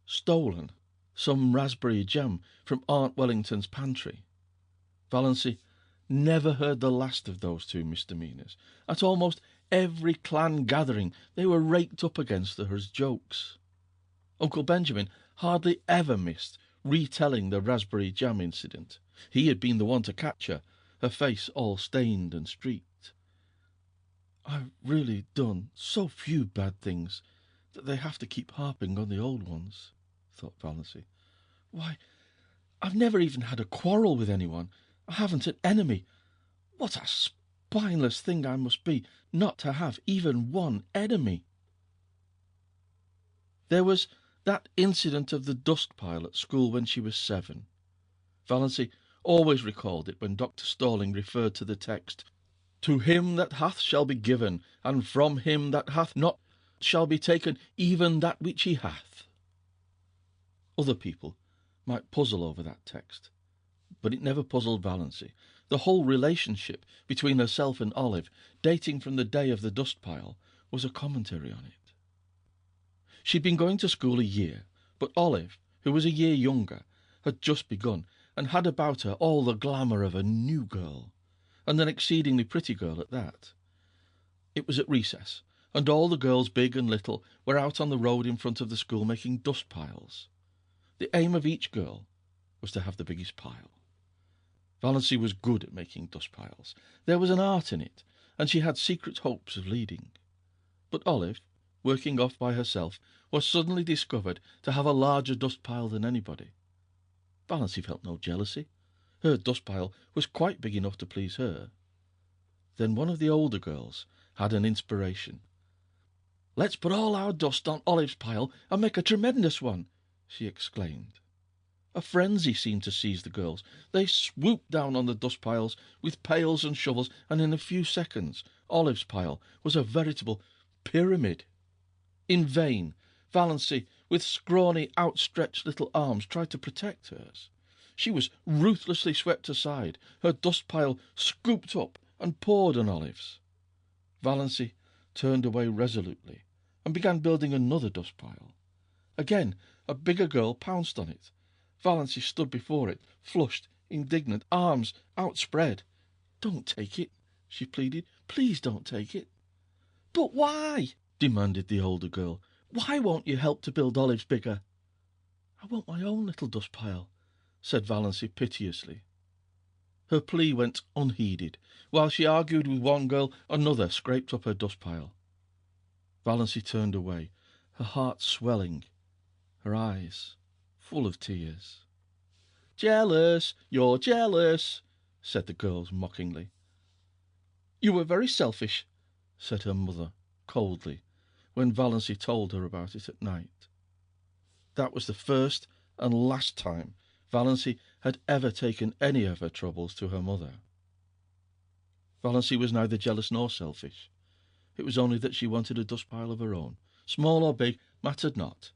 Speaker 2: stolen some raspberry jam from Aunt Wellington's pantry. Valancy never heard the last of those two misdemeanours. At almost every clan gathering they were raked up against her as jokes. Uncle Benjamin hardly ever missed retelling the raspberry jam incident. He had been the one to catch her face all stained and streaked. "I've really done so few bad things that they have to keep harping on the old ones," thought Valancy. "Why, I've never even had a quarrel with anyone. I haven't an enemy. What a spineless thing I must be not to have even one enemy." There was that incident of the dust pile at school when she was 7. Valancy always recalled it when Dr. Stalling referred to the text, "To him that hath shall be given, and from him that hath not shall be taken even that which he hath." Other people might puzzle over that text, but it never puzzled Valancy. The whole relationship between herself and Olive, dating from the day of the dust pile, was a commentary on it. She'd been going to school a year, but Olive, who was a year younger, had just begun, and had about her all the glamour of a new girl, and an exceedingly pretty girl at that. It was at recess, and all the girls, big and little, were out on the road in front of the school making dust piles. The aim of each girl was to have the biggest pile. Valency was good at making dust piles. There was an art in it, and she had secret hopes of leading. But Olive, working off by herself, was suddenly discovered to have a larger dust pile than anybody. Valency felt no jealousy. Her dust pile was quite big enough to please her. Then one of the older girls had an inspiration. "Let's put all our dust on Olive's pile and make a tremendous one," she exclaimed. A frenzy seemed to seize the girls. They swooped down on the dust piles with pails and shovels, and in a few seconds Olive's pile was a veritable pyramid. In vain Valency, with scrawny, outstretched little arms, tried to protect hers. She was ruthlessly swept aside, her dust pile scooped up and poured on Olive's. Valency turned away resolutely and began building another dust pile. Again a bigger girl pounced on it. Valency stood before it, flushed, indignant, arms outspread. "Don't take it," she pleaded. "Please don't take it." "But why?" demanded the older girl. "Why won't you help to build Olive's bigger?" "I want my own little dust pile," said Valency piteously. Her plea went unheeded. While she argued with one girl, another scraped up her dust pile. Valency turned away, her heart swelling, her eyes full of tears. "Jealous! You're jealous!" said the girls mockingly. "You were very selfish," said her mother coldly, when Valency told her about it at night. That was the first and last time Valency had ever taken any of her troubles to her mother. Valency was neither jealous nor selfish. It was only that she wanted a dust pile of her own. Small or big mattered not.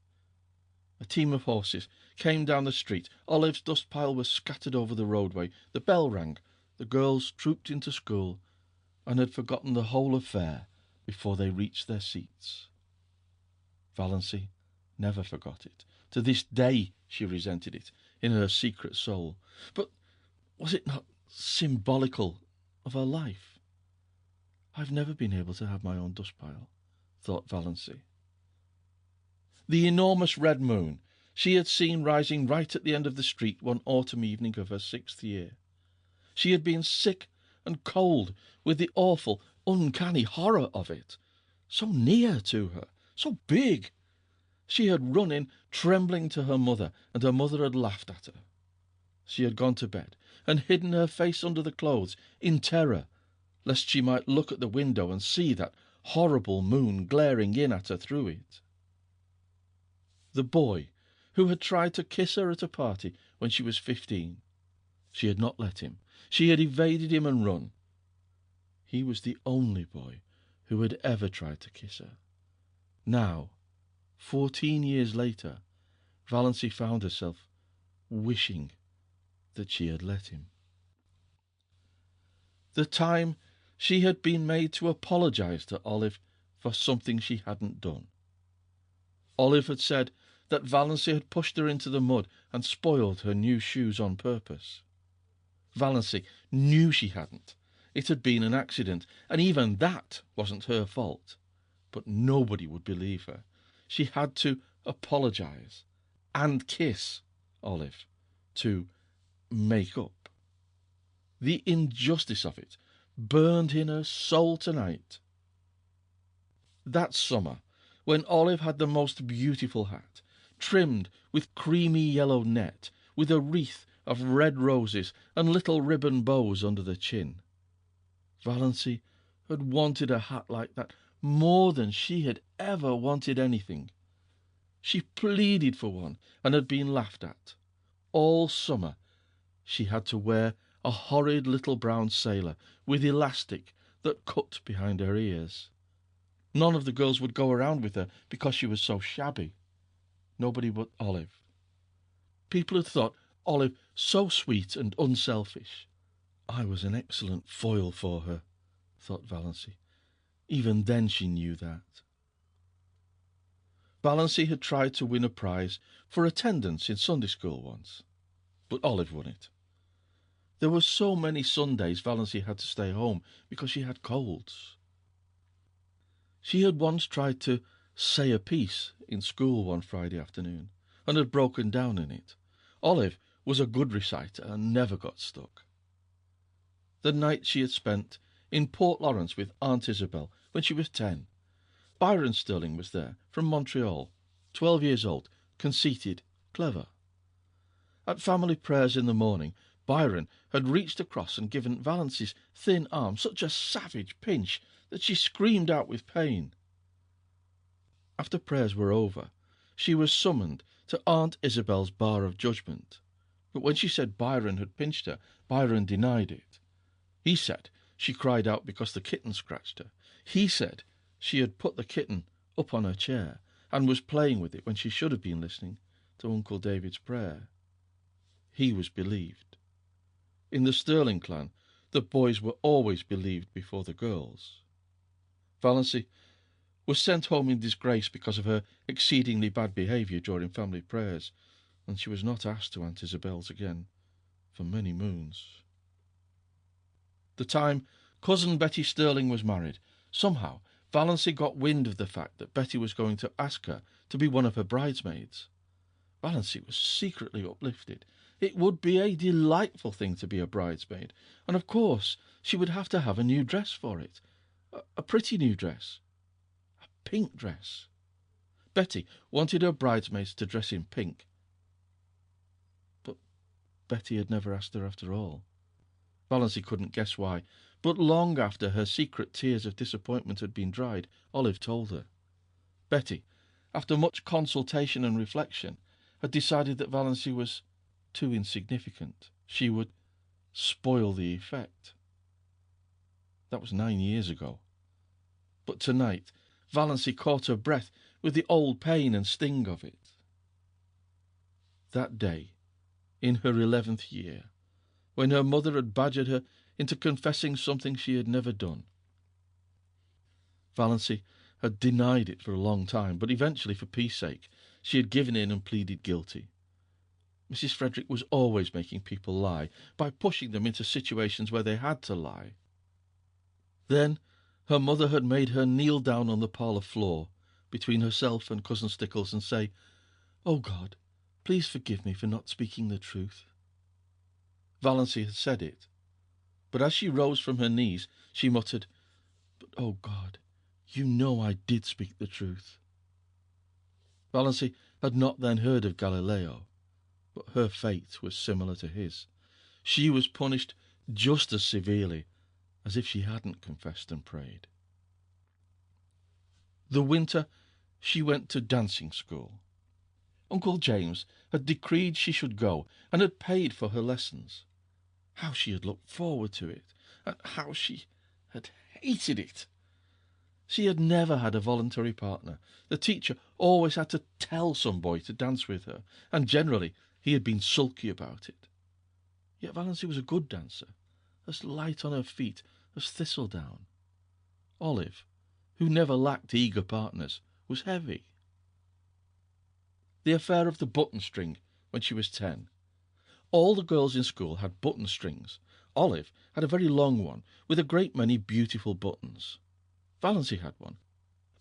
Speaker 2: A team of horses came down the street. Olive's dust pile was scattered over the roadway. The bell rang. The girls trooped into school and had forgotten the whole affair before they reached their seats. Valency never forgot it. To this day she resented it in her secret soul. But was it not symbolical of her life? "I've never been able to have my own dust pile," thought Valency. The enormous red moon she had seen rising right at the end of the street one autumn evening of her 6th year. She had been sick and cold with the awful, uncanny horror of it. So near to her, so big. She had run in trembling to her mother, and her mother had laughed at her. She had gone to bed and hidden her face under the clothes in terror, lest she might look at the window and see that horrible moon glaring in at her through it. The boy who had tried to kiss her at a party when she was 15. She had not let him. She had evaded him and run. He was the only boy who had ever tried to kiss her. Now, 14 years later, Valency found herself wishing that she had let him. The time she had been made to apologize to Olive for something she hadn't done. Olive had said that Valency had pushed her into the mud and spoiled her new shoes on purpose. Valency knew she hadn't. It had been an accident, and even that wasn't her fault. But nobody would believe her. She had to apologize and kiss Olive to make up. The injustice of it burned in her soul tonight. That summer, when Olive had the most beautiful hat, trimmed with creamy yellow net, with a wreath of red roses and little ribbon bows under the chin, Valency had wanted a hat like that more than she had ever wanted anything. She pleaded for one and had been laughed at. All summer she had to wear a horrid little brown sailor with elastic that cut behind her ears. None of the girls would go around with her because she was so shabby. Nobody but Olive. People had thought Olive so sweet and unselfish. I was an excellent foil for her, thought Valency. Even then she knew that. Valency had tried to win a prize for attendance in Sunday school once, but Olive won it. There were so many Sundays Valency had to stay home because she had colds. She had once tried to say a piece in school one Friday afternoon, and had broken down in it. Olive was a good reciter and never got stuck. The night she had spent in Port Lawrence with Aunt Isabel when she was 10. Byron Sterling was there, from Montreal, 12 years old, conceited, clever. At family prayers in the morning, Byron had reached across and given Valency's thin arm such a savage pinch that she screamed out with pain. After prayers were over, she was summoned to Aunt Isabel's bar of judgment. But when she said Byron had pinched her, Byron denied it. He said she cried out because the kitten scratched her. He said she had put the kitten up on her chair and was playing with it when she should have been listening to Uncle David's prayer. He was believed. In the Sterling clan, the boys were always believed before the girls. Valency was sent home in disgrace because of her exceedingly bad behaviour during family prayers, and she was not asked to Aunt Isabel's again for many moons. The time cousin Betty Sterling was married, somehow Valency got wind of the fact that Betty was going to ask her to be one of her bridesmaids. Valency was secretly uplifted. It would be a delightful thing to be a bridesmaid, and of course she would have to have a new dress for it. A pretty new dress. A pink dress. Betty wanted her bridesmaids to dress in pink. But Betty had never asked her after all. Valency couldn't guess why, but long after her secret tears of disappointment had been dried, Olive told her. Betty, after much consultation and reflection, had decided that Valency was too insignificant. She would spoil the effect. That was 9 years ago. But tonight, Valency caught her breath with the old pain and sting of it. That day, in her 11th year, when her mother had badgered her into confessing something she had never done. Valency had denied it for a long time, but eventually, for peace sake, she had given in and pleaded guilty. Mrs. Frederick was always making people lie, by pushing them into situations where they had to lie. Then her mother had made her kneel down on the parlour floor, between herself and Cousin Stickles, and say, "Oh God, please forgive me for not speaking the truth." Valency had said it, but as she rose from her knees, she muttered, "But, oh God, you know I did speak the truth." Valency had not then heard of Galileo, but her fate was similar to his. She was punished just as severely as if she hadn't confessed and prayed. The winter she went to dancing school. Uncle James had decreed she should go, and had paid for her lessons. How she had looked forward to it, and how she had hated it. She had never had a voluntary partner. The teacher always had to tell some boy to dance with her, and generally he had been sulky about it. Yet Valency was a good dancer, as light on her feet as thistledown. Olive, who never lacked eager partners, was heavy. The affair of the button string when she was 10. All the girls in school had button strings. Olive had a very long one, with a great many beautiful buttons. Valency had one.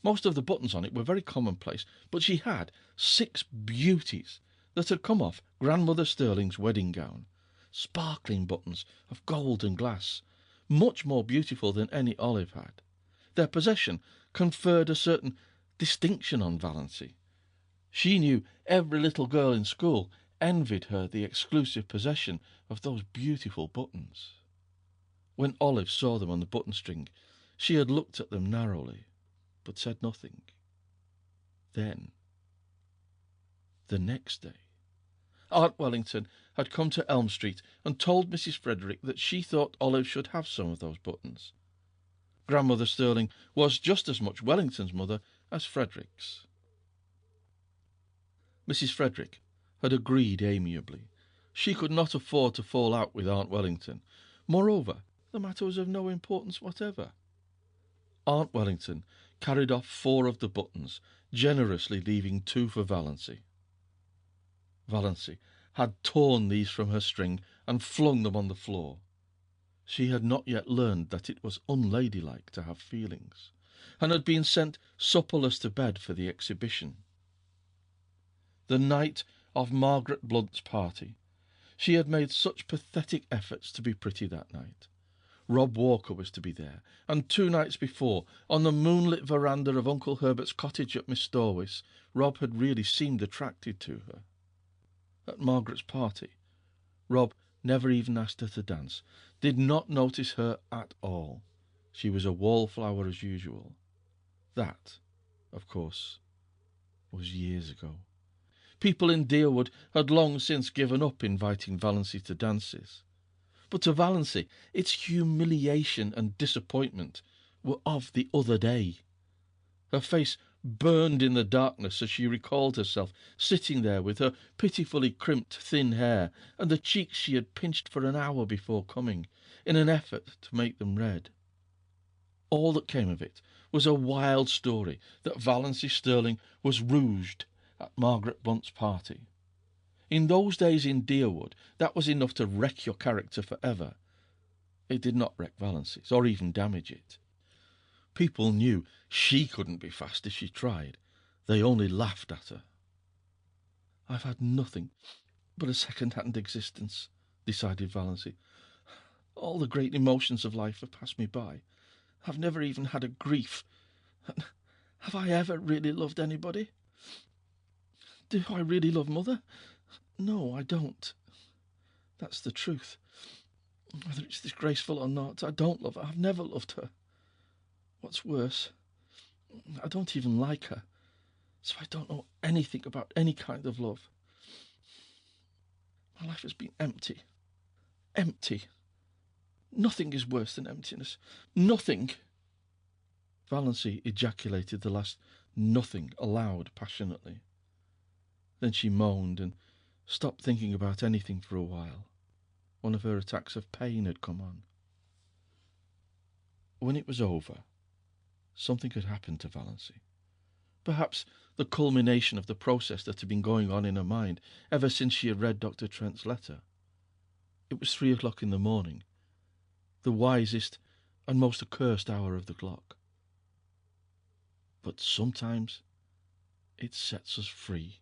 Speaker 2: Most of the buttons on it were very commonplace, but she had 6 beauties that had come off Grandmother Sterling's wedding gown. Sparkling buttons of gold and glass, much more beautiful than any Olive had. Their possession conferred a certain distinction on Valency. She knew every little girl in school envied her the exclusive possession of those beautiful buttons. When Olive saw them on the button string, she had looked at them narrowly, but said nothing. Then, the next day, Aunt Wellington had come to Elm Street and told Mrs. Frederick that she thought Olive should have some of those buttons. Grandmother Sterling was just as much Wellington's mother as Frederick's. Mrs. Frederick had agreed amiably. She could not afford to fall out with Aunt Wellington. Moreover, the matter was of no importance whatever. Aunt Wellington carried off 4 of the buttons, generously leaving 2 for Valency. Valency had torn these from her string and flung them on the floor. She had not yet learned that it was unladylike to have feelings. and had been sent supperless to bed for the exhibition. The night of Margaret Blunt's party, she had made such pathetic efforts to be pretty that night. Rob Walker was to be there, and 2 nights before, on the moonlit veranda of Uncle Herbert's cottage at Miss Storwis, Rob had really seemed attracted to her. At Margaret's party, Rob never even asked her to dance, did not notice her at all. She was a wallflower as usual. That, of course, was years ago. People in Deerwood had long since given up inviting Valency to dances. But to Valency, its humiliation and disappointment were of the other day. Her face burned in the darkness as she recalled herself sitting there with her pitifully crimped thin hair and the cheeks she had pinched for an hour before coming, in an effort to make them red. All that came of it was a wild story that Valency Sterling was rouged at Margaret Blunt's party. In those days in Deerwood, that was enough to wreck your character forever. It did not wreck Valency's, or even damage it. People knew she couldn't be fast if she tried. They only laughed at her. "I've had nothing but a second-hand existence," decided Valency. "All the great emotions of life have passed me by. I've never even had a grief. Have I ever really loved anybody? Do I really love Mother? No, I don't. That's the truth. Whether it's disgraceful or not, I don't love her. I've never loved her. What's worse, I don't even like her, so I don't know anything about any kind of love. My life has been empty. Empty. Nothing is worse than emptiness. Nothing." Valency ejaculated the last "nothing" aloud passionately. Then she moaned and stopped thinking about anything for a while. One of her attacks of pain had come on. When it was over, something had happened to Valency. Perhaps the culmination of the process that had been going on in her mind ever since she had read Dr. Trent's letter. It was 3 o'clock in the morning, the wisest and most accursed hour of the clock. But sometimes it sets us free.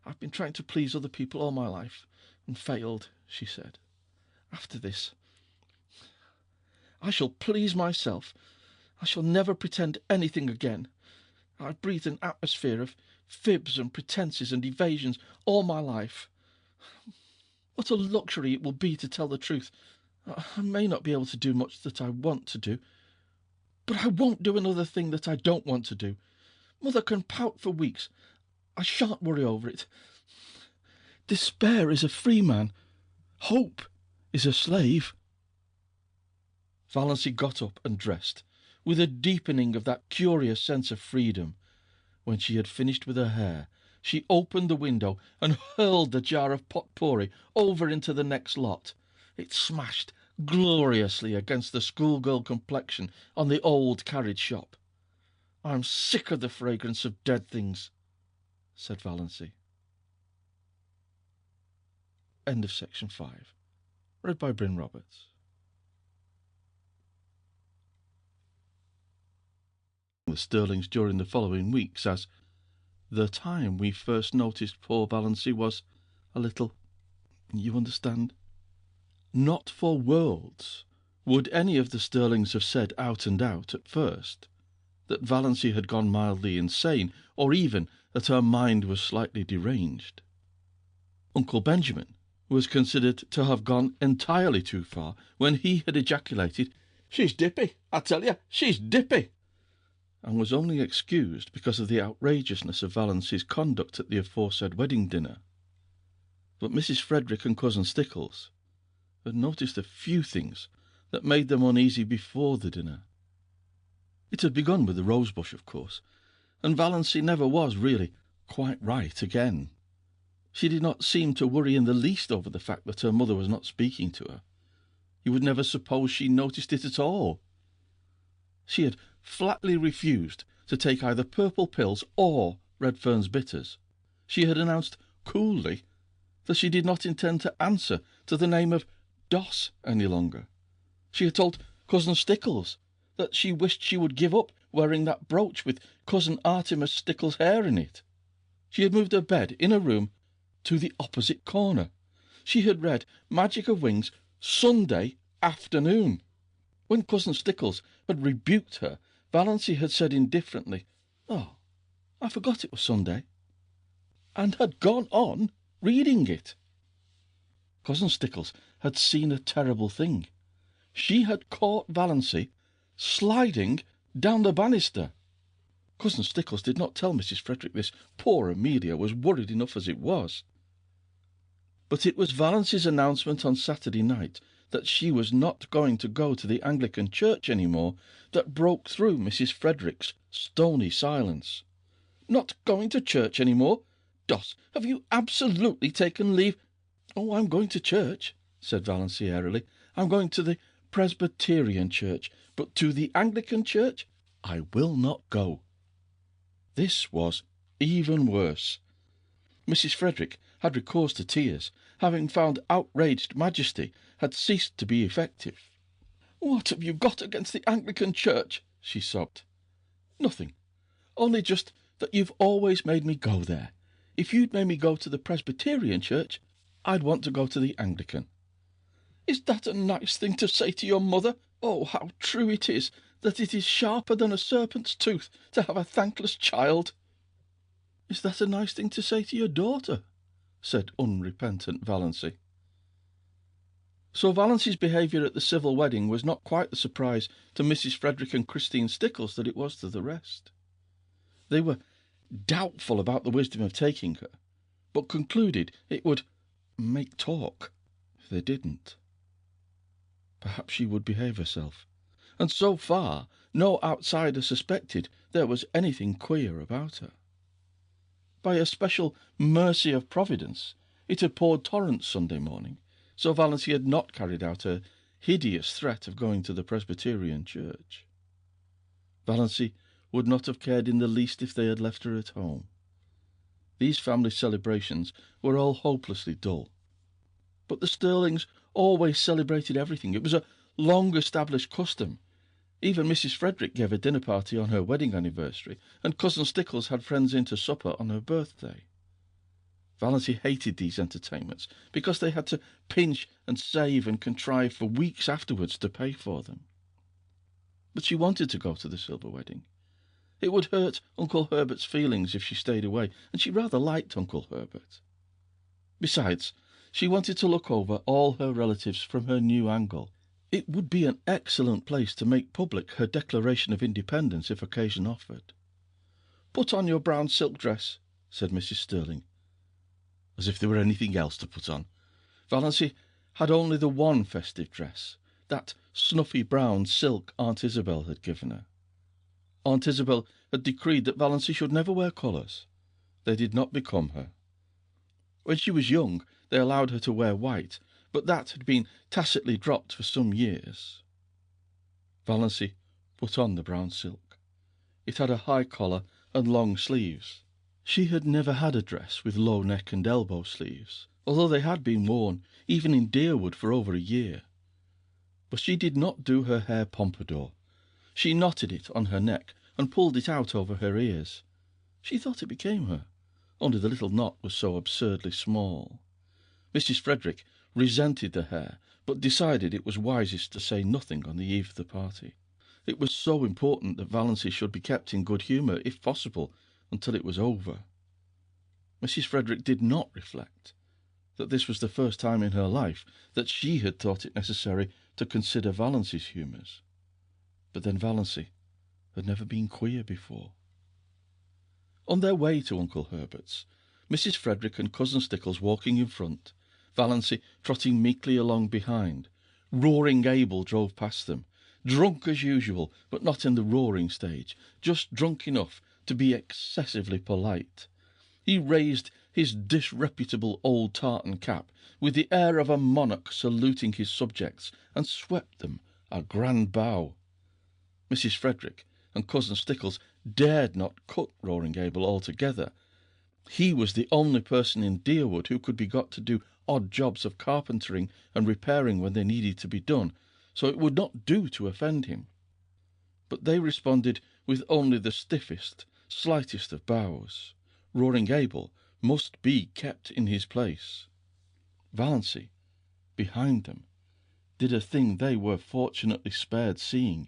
Speaker 2: I've been trying to please other people all my life and failed," she said. "After this, I shall please myself. I shall never pretend anything again. I've breathed an atmosphere of fibs and pretences and evasions all my life. What a luxury it will be to tell the truth. I may not be able to do much that I want to do, but I won't do another thing that I don't want to do. Mother can pout for weeks. I shan't worry over it. Despair is a free man. Hope is a slave." Valency got up and dressed, with a deepening of that curious sense of freedom. When she had finished with her hair, she opened the window and hurled the jar of potpourri over into the next lot. It smashed gloriously against the schoolgirl complexion on the old carriage shop. "I'm sick of the fragrance of dead things," said Valency. End of section 5. Read by Bryn Roberts. The Sterlings during the following weeks, as the time we first noticed poor Valency was a little, you understand. Not for worlds would any of the Sterlings have said out and out at first that Valency had gone mildly insane, or even that her mind was slightly deranged. Uncle Benjamin was considered to have gone entirely too far when he had ejaculated, "She's dippy, I tell you, she's dippy," and was only excused because of the outrageousness of Valency's conduct at the aforesaid wedding dinner. But Mrs. Frederick and Cousin Stickles had noticed a few things that made them uneasy before the dinner. It had begun with the rosebush, of course, and Valency never was really quite right again. She did not seem to worry in the least over the fact that her mother was not speaking to her. You would never suppose she noticed it at all. She had flatly refused to take either purple pills or Redfern's bitters. She had announced coolly that she did not intend to answer to the name of Doss any longer. She had told Cousin Stickles that she wished she would give up wearing that brooch with cousin Artemis Stickle's hair in it. She had moved her bed in her room to the opposite corner. She had read Magic of Wings Sunday afternoon. When cousin Stickles had rebuked her, Valancy had said indifferently, "Oh, I forgot it was Sunday," and had gone on reading it. Cousin Stickles had seen a terrible thing. She had caught Valancy sliding down the banister. Cousin Stickles did not tell Mrs. Frederick this. Poor Amelia was worried enough as it was. But it was Valancy's announcement on Saturday night that she was not going to go to the Anglican church any more that broke through Mrs. Frederick's stony silence. "Not going to church any more? Doss, have you absolutely taken leave?" "Oh, I'm going to church," said Valancy airily. "I'm going to the Presbyterian church, but to the Anglican church I will not go." This was even worse. Mrs. Frederick had recourse to tears, having found outraged majesty had ceased to be effective. "What have you got against the Anglican church?" she sobbed. "Nothing. Only just that you've always made me go there. If you'd made me go to the Presbyterian church, I'd want to go to the Anglican." "Is that a nice thing to say to your mother? Oh, how true it is, that it is sharper than a serpent's tooth to have a thankless child." "Is that a nice thing to say to your daughter?" said unrepentant Valancy. So Valancy's behaviour at the civil wedding was not quite the surprise to Mrs. Frederick and Christine Stickles that it was to the rest. They were doubtful about the wisdom of taking her, but concluded it would make talk if they didn't. Perhaps she would behave herself, and so far no outsider suspected there was anything queer about her. By a special mercy of Providence, it had poured torrents Sunday morning, so Valancy had not carried out her hideous threat of going to the Presbyterian church. Valancy would not have cared in the least if they had left her at home. These family celebrations were all hopelessly dull. But the Stirlings always celebrated everything. It was a long-established custom. Even Mrs. Frederick gave a dinner party on her wedding anniversary, and cousin Stickles had friends in to supper on her birthday. Valancy hated these entertainments because they had to pinch and save and contrive for weeks afterwards to pay for them. But she wanted to go to the silver wedding. It would hurt Uncle Herbert's feelings if she stayed away, and she rather liked Uncle Herbert. Besides, she wanted to look over all her relatives from her new angle. It would be an excellent place to make public her Declaration of Independence if occasion offered. "Put on your brown silk dress," said Mrs. Stirling. As if there were anything else to put on. Valancy had only the one festive dress, that snuffy brown silk Aunt Isabel had given her. Aunt Isabel had decreed that Valancy should never wear colours. They did not become her. When she was young, they allowed her to wear white, but that had been tacitly dropped for some years. Valancy put on the brown silk. It had a high collar and long sleeves. She had never had a dress with low neck and elbow sleeves, although they had been worn even in Deerwood for over a year. But she did not do her hair pompadour. She knotted it on her neck and pulled it out over her ears. She thought it became her, only the little knot was so absurdly small. Mrs. Frederick resented the hair, but decided it was wisest to say nothing on the eve of the party. It was so important that Valancy should be kept in good humour, if possible, until it was over. Mrs. Frederick did not reflect that this was the first time in her life that she had thought it necessary to consider Valancy's humours. But then Valancy had never been queer before. On their way to Uncle Herbert's, Mrs. Frederick and cousin Stickles walking in front, Valancy trotting meekly along behind. Roaring Abel drove past them, drunk as usual, but not in the roaring stage, just drunk enough to be excessively polite. He raised his disreputable old tartan cap with the air of a monarch saluting his subjects, and swept them a grand bow. Mrs. Frederick and cousin Stickles dared not cut Roaring Abel altogether. He was the only person in Deerwood who could be got to do odd jobs of carpentering and repairing when they needed to be done, so it would not do to offend him. but they responded with only the stiffest, slightest of bows. Roaring Abel must be kept in his place. Valancy, behind them, did a thing they were fortunately spared seeing.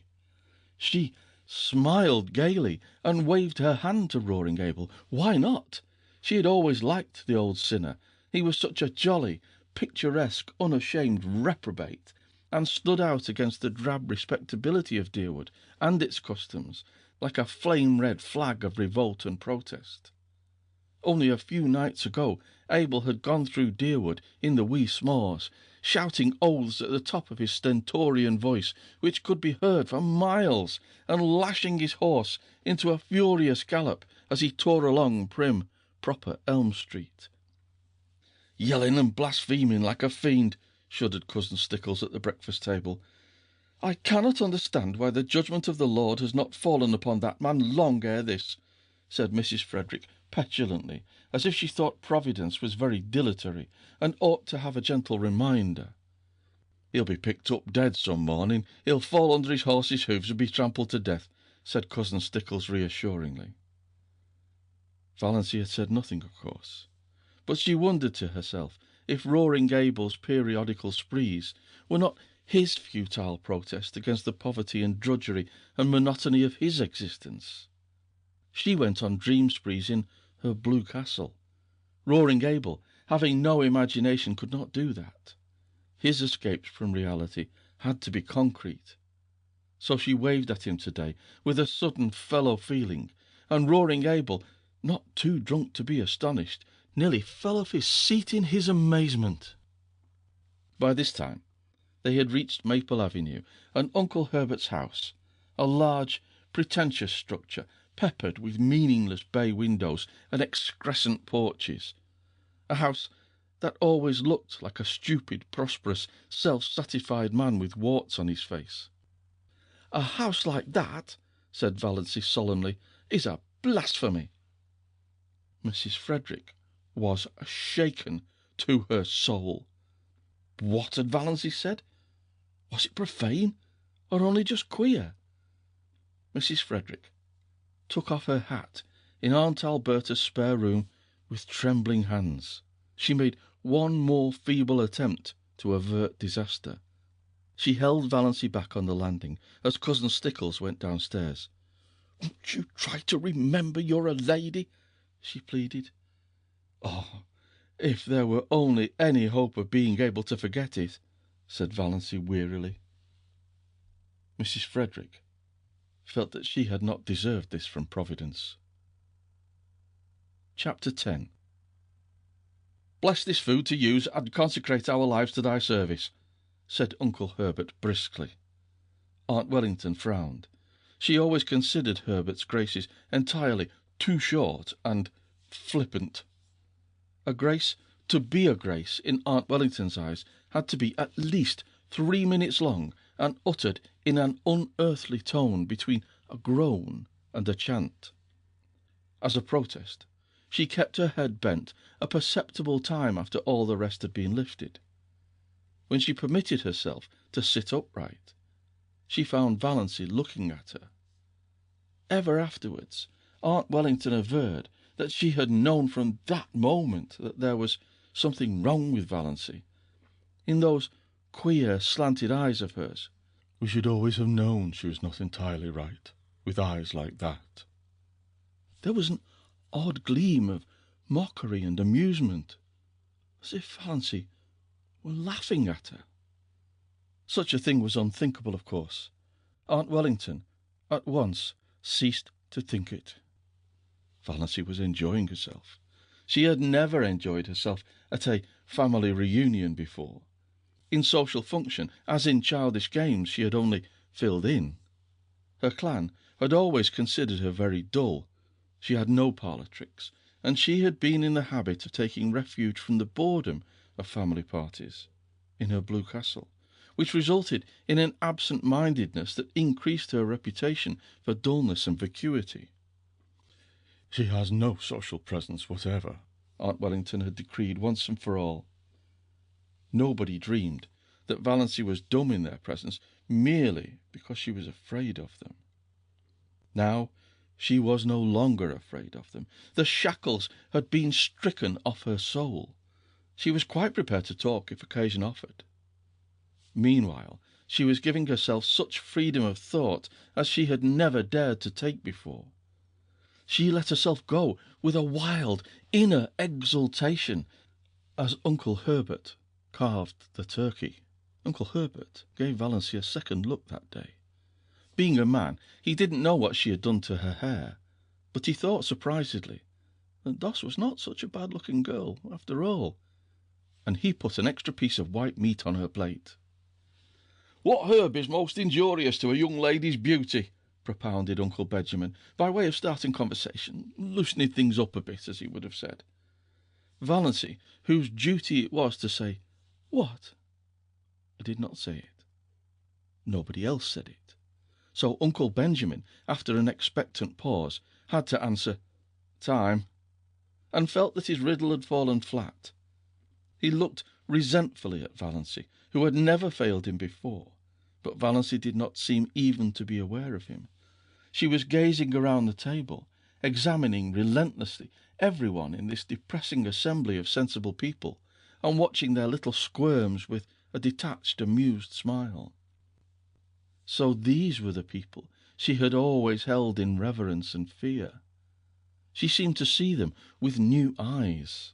Speaker 2: She smiled gaily and waved her hand to Roaring Abel. Why not? She had always liked the old sinner. He was such a jolly, picturesque, unashamed reprobate, and stood out against the drab respectability of Deerwood and its customs like a flame-red flag of revolt and protest. Only a few nights ago Abel had gone through Deerwood in the wee smaws, shouting oaths at the top of his stentorian voice, which could be heard for miles, and lashing his horse into a furious gallop as he tore along prim, proper Elm Street. "Yelling and blaspheming like a fiend," shuddered Cousin Stickles at the breakfast table. "I cannot understand why the judgment of the Lord has not fallen upon that man long ere this," said Mrs. Frederick petulantly, as if she thought Providence was very dilatory and ought to have a gentle reminder. "He'll be picked up dead some morning. He'll fall under his horse's hoofs and be trampled to death," said Cousin Stickles reassuringly. Valancy had said nothing, of course, but she wondered to herself if Roaring Abel's periodical sprees were not his futile protest against the poverty and drudgery and monotony of his existence. She went on dream sprees in her blue castle. Roaring Abel, having no imagination, could not do that. His escapes from reality had to be concrete. So she waved at him today with a sudden fellow feeling, and Roaring Abel, not too drunk to be astonished, nearly fell off his seat in his amazement. By this time they had reached Maple Avenue and Uncle Herbert's house, a large, pretentious structure, peppered with meaningless bay windows and excrescent porches, a house that always looked like a stupid, prosperous, self-satisfied man with warts on his face. "A house like that," said Valancy solemnly, "is a blasphemy." Mrs. Frederick was shaken to her soul. What had Valancy said? Was it profane, or only just queer? Mrs. Frederick took off her hat in Aunt Alberta's spare room with trembling hands. She made one more feeble attempt to avert disaster. She held Valancy back on the landing as Cousin Stickles went downstairs. "Won't you try to remember you're a lady?" she pleaded. "Oh, if there were only any hope of being able to forget it," said Valancy wearily. Mrs. Frederick felt that she had not deserved this from Providence. Chapter 10. "Bless this food to use, and consecrate our lives to thy service," said Uncle Herbert briskly. Aunt Wellington frowned. She always considered Herbert's graces entirely too short and flippant. A grace, to be a grace, in Aunt Wellington's eyes, had to be at least 3 minutes long and uttered in an unearthly tone between a groan and a chant. As a protest, she kept her head bent a perceptible time after all the rest had been lifted. When she permitted herself to sit upright, she found Valancy looking at her. Ever afterwards, Aunt Wellington averred that she had known from that moment that there was something wrong with Valancy. In those queer, slanted eyes of hers, we should always have known she was not entirely right, with eyes like that. There was an odd gleam of mockery and amusement, as if Valancy were laughing at her. Such a thing was unthinkable, of course. Aunt Wellington at once ceased to think it. Valancy was enjoying herself. She had never enjoyed herself at a family reunion before. In social function, as in childish games, she had only filled in. Her clan had always considered her very dull. She had no parlour tricks, and she had been in the habit of taking refuge from the boredom of family parties in her blue castle, which resulted in an absent-mindedness that increased her reputation for dullness and vacuity. "She has no social presence whatever," Aunt Wellington had decreed once and for all. Nobody dreamed that Valancy was dumb in their presence merely because she was afraid of them. Now she was no longer afraid of them. The shackles had been stricken off her soul. She was quite prepared to talk if occasion offered. Meanwhile, she was giving herself such freedom of thought as she had never dared to take before. She let herself go with a wild inner exultation as Uncle Herbert carved the turkey. Uncle Herbert gave Valency a second look that day. Being a man, he didn't know what she had done to her hair, but he thought surprisedly that Doss was not such a bad-looking girl after all, and he put an extra piece of white meat on her plate. "What herb is most injurious to a young lady's beauty?" propounded Uncle Benjamin, by way of starting conversation, loosening things up a bit, as he would have said. Valency, whose duty it was to say, "What?" did not say it. Nobody else said it. So Uncle Benjamin, after an expectant pause, had to answer, "Time," and felt that his riddle had fallen flat. He looked resentfully at Valency, who had never failed him before, but Valency did not seem even to be aware of him. She was gazing around the table, examining relentlessly everyone in this depressing assembly of sensible people, and watching their little squirms with a detached, amused smile. So these were the people she had always held in reverence and fear. She seemed to see them with new eyes.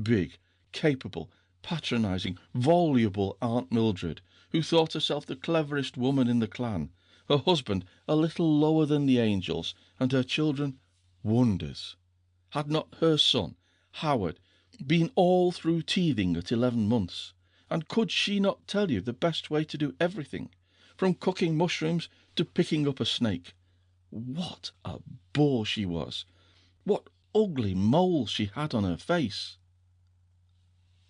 Speaker 2: Big, capable, patronizing, voluble Aunt Mildred, who thought herself the cleverest woman in the clan, her husband a little lower than the angels, and her children wonders. Had not her son, Howard, been all through teething at 11 months? And could she not tell you the best way to do everything, from cooking mushrooms to picking up a snake? What a bore she was! What ugly moles she had on her face!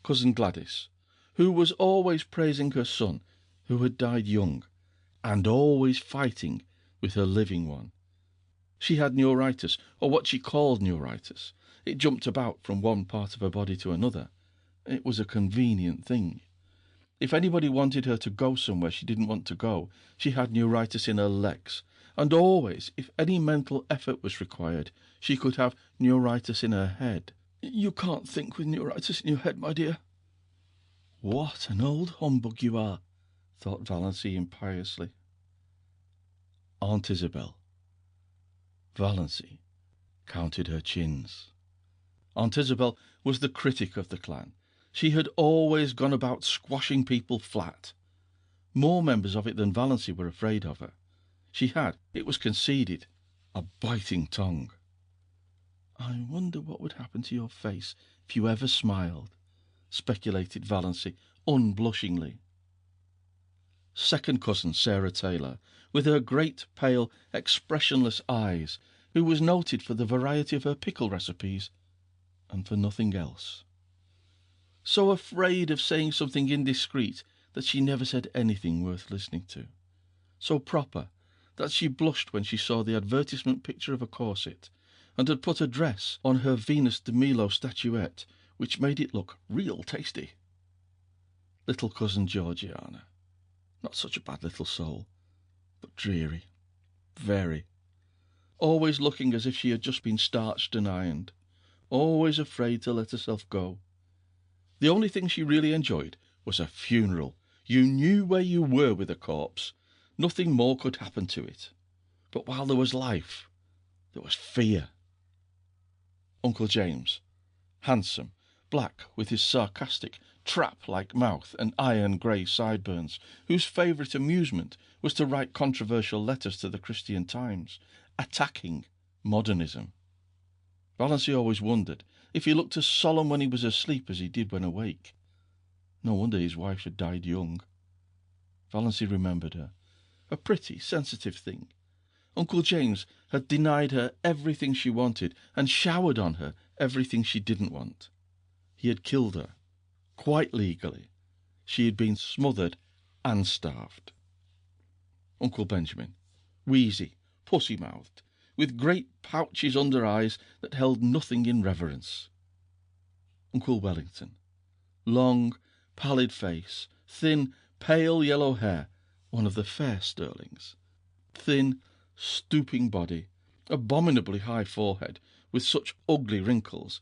Speaker 2: Cousin Gladys, who was always praising her son, who had died young, and always fighting with her living one. She had neuritis, or what she called neuritis. It jumped about from one part of her body to another. It was a convenient thing. If anybody wanted her to go somewhere she didn't want to go, she had neuritis in her legs, and always, if any mental effort was required, she could have neuritis in her head. "You can't think with neuritis in your head, my dear." "What an old humbug you are," thought Valency impiously. Aunt Isabel. Valency counted her chins. Aunt Isabel was the critic of the clan. She had always gone about squashing people flat. More members of it than Valency were afraid of her. She had, it was conceded, a biting tongue. "I wonder what would happen to your face if you ever smiled," speculated Valency unblushingly. Second cousin Sarah Taylor, with her great, pale, expressionless eyes, who was noted for the variety of her pickle recipes, and for nothing else. So afraid of saying something indiscreet that she never said anything worth listening to. So proper that she blushed when she saw the advertisement picture of a corset, and had put a dress on her Venus de Milo statuette, which made it look real tasty. Little cousin Georgiana. Not such a bad little soul, but dreary. Very. Always looking as if she had just been starched and ironed. Always afraid to let herself go. The only thing she really enjoyed was a funeral. You knew where you were with a corpse. Nothing more could happen to it. But while there was life, there was fear. Uncle James, handsome, black, with his sarcastic, trap-like mouth and iron-grey sideburns, whose favourite amusement was to write controversial letters to the Christian Times, attacking modernism. Valency always wondered if he looked as solemn when he was asleep as he did when awake. No wonder his wife had died young. Valency remembered her. A pretty, sensitive thing. Uncle James had denied her everything she wanted and showered on her everything she didn't want. He had killed her, quite legally. She had been smothered and starved. Uncle Benjamin, wheezy, pussy-mouthed, with great pouches under eyes that held nothing in reverence. Uncle Wellington, long, pallid face, thin, pale yellow hair, one of the fair Sterlings. Thin, stooping body, abominably high forehead, with such ugly wrinkles,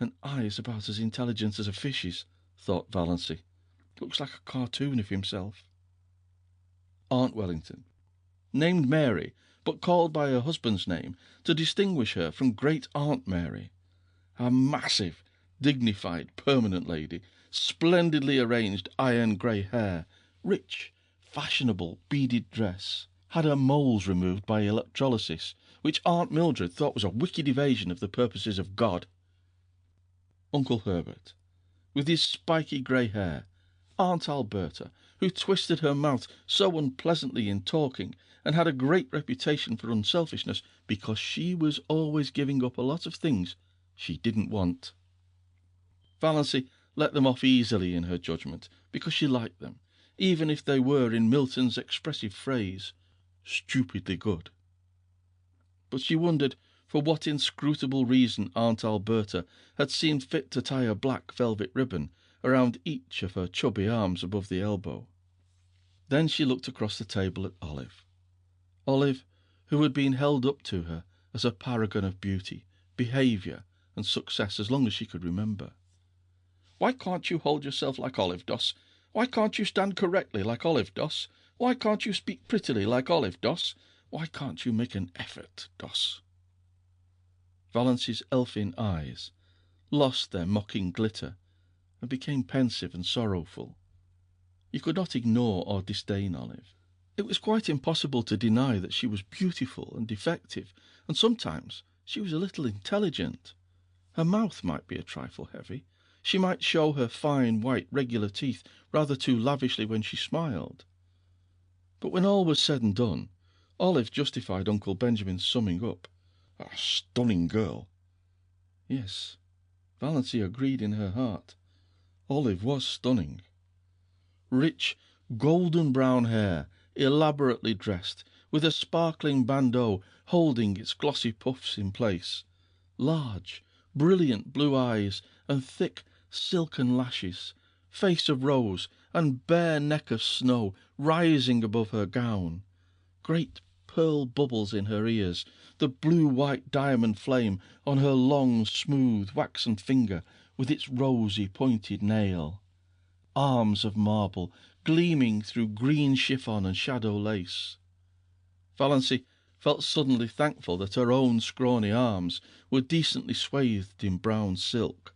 Speaker 2: and eyes about as intelligent as a fish's, thought Valancy. Looks like a cartoon of himself. Aunt Wellington, named Mary, but called by her husband's name to distinguish her from Great Aunt Mary. A massive, dignified, permanent lady, splendidly arranged iron grey hair, rich, fashionable, beaded dress, had her moles removed by electrolysis, which Aunt Mildred thought was a wicked evasion of the purposes of God. Uncle Herbert, with his spiky grey hair, Aunt Alberta, who twisted her mouth so unpleasantly in talking, and had a great reputation for unselfishness because she was always giving up a lot of things she didn't want. Valancy let them off easily in her judgment, because she liked them, even if they were, in Milton's expressive phrase, stupidly good. But she wondered for what inscrutable reason Aunt Alberta had seemed fit to tie a black velvet ribbon around each of her chubby arms above the elbow. Then she looked across the table at Olive. Olive, who had been held up to her as a paragon of beauty, behaviour, and success as long as she could remember. "Why can't you hold yourself like Olive does? Why can't you stand correctly like Olive does? Why can't you speak prettily like Olive does? Why can't you make an effort, does?" Valancy's elfin eyes lost their mocking glitter and became pensive and sorrowful. You could not ignore or disdain Olive. It was quite impossible to deny that she was beautiful and defective, and sometimes she was a little intelligent. Her mouth might be a trifle heavy. She might show her fine, white, regular teeth rather too lavishly when she smiled. But when all was said and done, Olive justified Uncle Benjamin's summing up. A stunning girl. Yes, Valancy agreed in her heart. Olive was stunning. Rich, golden brown hair, elaborately dressed, with a sparkling bandeau holding its glossy puffs in place. Large, brilliant blue eyes and thick, silken lashes, face of rose and bare neck of snow rising above her gown. Great pearl bubbles in her ears, the blue-white diamond flame on her long, smooth, waxen finger with its rosy, pointed nail. Arms of marble, gleaming through green chiffon and shadow lace. Valancy felt suddenly thankful that her own scrawny arms were decently swathed in brown silk.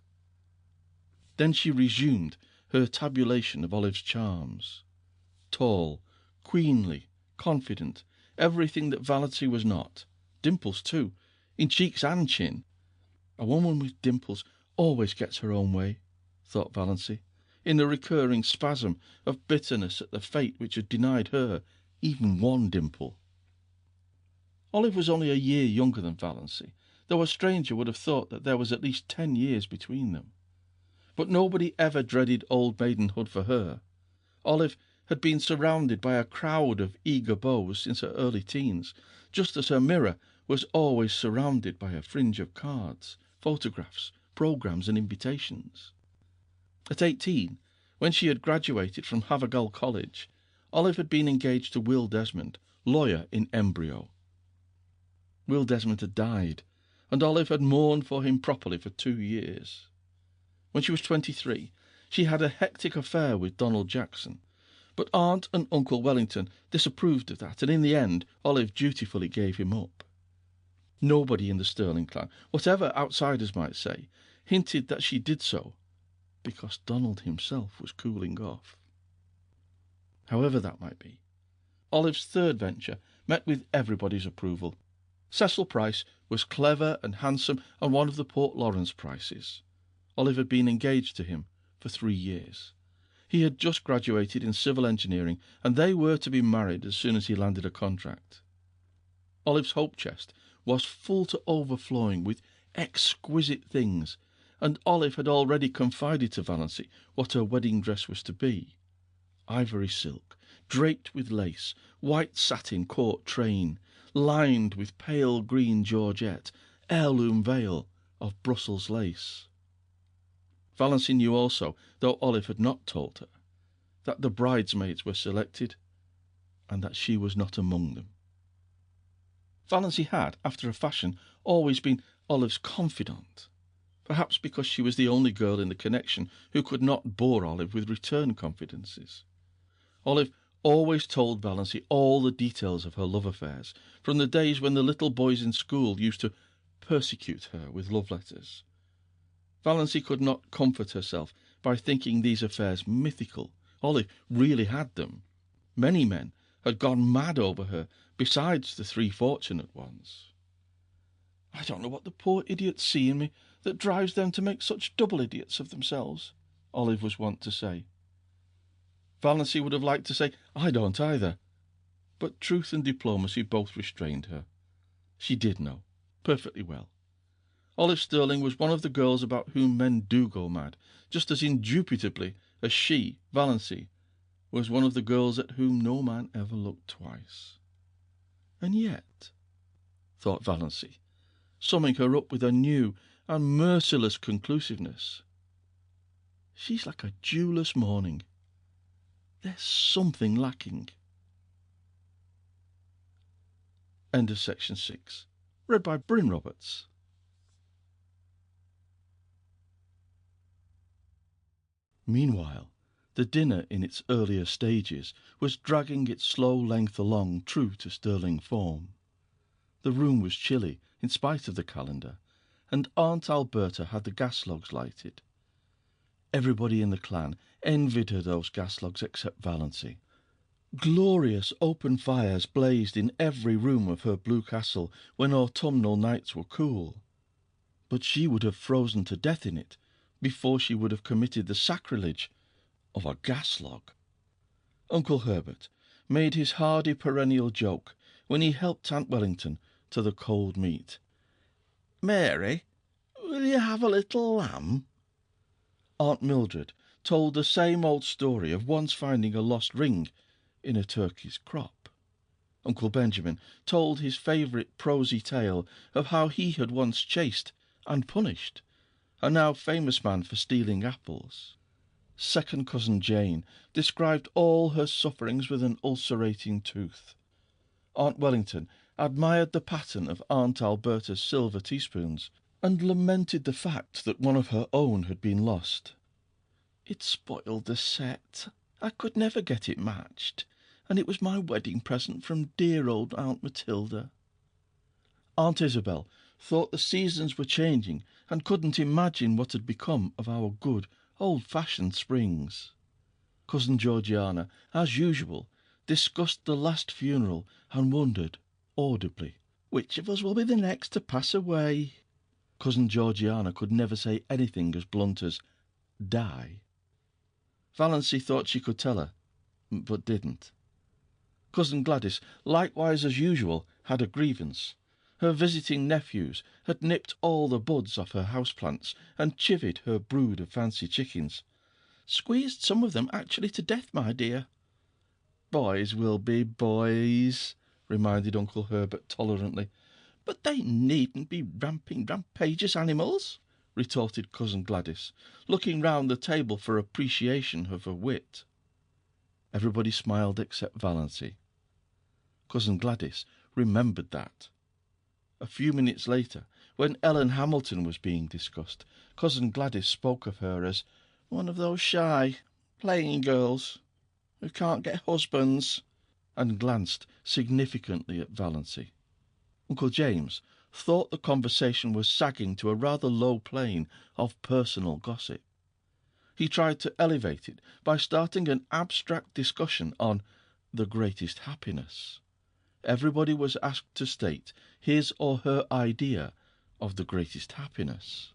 Speaker 2: Then she resumed her tabulation of Olive's charms. Tall, queenly, confident, everything that Valancy was not. Dimples, too, in cheeks and chin. A woman with dimples always gets her own way, thought Valancy, in a recurring spasm of bitterness at the fate which had denied her even one dimple. Olive was only a year younger than Valancy, though a stranger would have thought that there was at least 10 years between them. But nobody ever dreaded old maidenhood for her. Olive had been surrounded by a crowd of eager beaux since her early teens, just as her mirror was always surrounded by a fringe of cards, photographs, programmes and invitations. At 18, when she had graduated from Havergal College, Olive had been engaged to Will Desmond, lawyer in embryo. Will Desmond had died, and Olive had mourned for him properly for 2 years. When she was 23, she had a hectic affair with Donald Jackson, but Aunt and Uncle Wellington disapproved of that, and in the end Olive dutifully gave him up. Nobody in the Stirling clan, whatever outsiders might say, hinted that she did so because Donald himself was cooling off. However that might be, Olive's third venture met with everybody's approval. Cecil Price was clever and handsome and one of the Port Lawrence Prices. Olive had been engaged to him for 3 years. He had just graduated in civil engineering, and they were to be married as soon as he landed a contract. Olive's hope chest was full to overflowing with exquisite things, and Olive had already confided to Valancy what her wedding dress was to be. Ivory silk, draped with lace, white satin court train, lined with pale green georgette, heirloom veil of Brussels lace. Valancy knew also, though Olive had not told her, that the bridesmaids were selected, and that she was not among them. Valency had, after a fashion, always been Olive's confidant, perhaps because she was the only girl in the connection who could not bore Olive with return confidences. Olive always told Valency all the details of her love affairs, from the days when the little boys in school used to persecute her with love letters. Valency could not comfort herself by thinking these affairs mythical. Olive really had them. Many men had gone mad over her, besides the 3 fortunate ones. "I don't know what the poor idiots see in me that drives them to make such double idiots of themselves," Olive was wont to say. Valency would have liked to say, "I don't either," but truth and diplomacy both restrained her. She did know, perfectly well. Olive Sterling was one of the girls about whom men do go mad, just as indubitably as she, Valency, was one of the girls at whom no man ever looked twice. And yet, thought Valency, summing her up with a new and merciless conclusiveness, she's like a dewless morning. There's something lacking. End of section 6. Read by Bryn Roberts. Meanwhile, the dinner in its earlier stages was dragging its slow length along true to Sterling form. The room was chilly, in spite of the calendar, and Aunt Alberta had the gas logs lighted. Everybody in the clan envied her those gas logs except Valency. Glorious open fires blazed in every room of her blue castle when autumnal nights were cool, but she would have frozen to death in it before she would have committed the sacrilege of a gas log. Uncle Herbert made his hardy perennial joke when he helped Aunt Wellington to the cold meat. "Mary, will you have a little lamb?" Aunt Mildred told the same old story of once finding a lost ring in a turkey's crop. Uncle Benjamin told his favourite prosy tale of how he had once chased and punished a now famous man for stealing apples. Second cousin Jane described all her sufferings with an ulcerating tooth. Aunt Wellington admired the pattern of Aunt Alberta's silver teaspoons, and lamented the fact that one of her own had been lost. "It spoiled the set. I could never get it matched, and it was my wedding present from dear old Aunt Matilda." Aunt Isabel thought the seasons were changing and couldn't imagine what had become of our good, old-fashioned springs. Cousin Georgiana, as usual, discussed the last funeral and wondered, audibly, which of us will be the next to pass away. Cousin Georgiana could never say anything as blunt as "die." Valency thought she could tell her, but didn't. Cousin Gladys, likewise as usual, had a grievance. Her visiting nephews had nipped all the buds off her houseplants and chivied her brood of fancy chickens. "Squeezed some of them actually to death, my dear." "Boys will be boys," reminded Uncle Herbert tolerantly. "But they needn't be rampagious animals," retorted Cousin Gladys, looking round the table for appreciation of her wit. Everybody smiled except Valency. Cousin Gladys remembered that. A few minutes later, when Ellen Hamilton was being discussed, Cousin Gladys spoke of her as one of those shy, playing girls who can't get husbands, and glanced significantly at Valency. Uncle James thought the conversation was sagging to a rather low plane of personal gossip. He tried to elevate it by starting an abstract discussion on the greatest happiness. Everybody was asked to state his or her idea of the greatest happiness.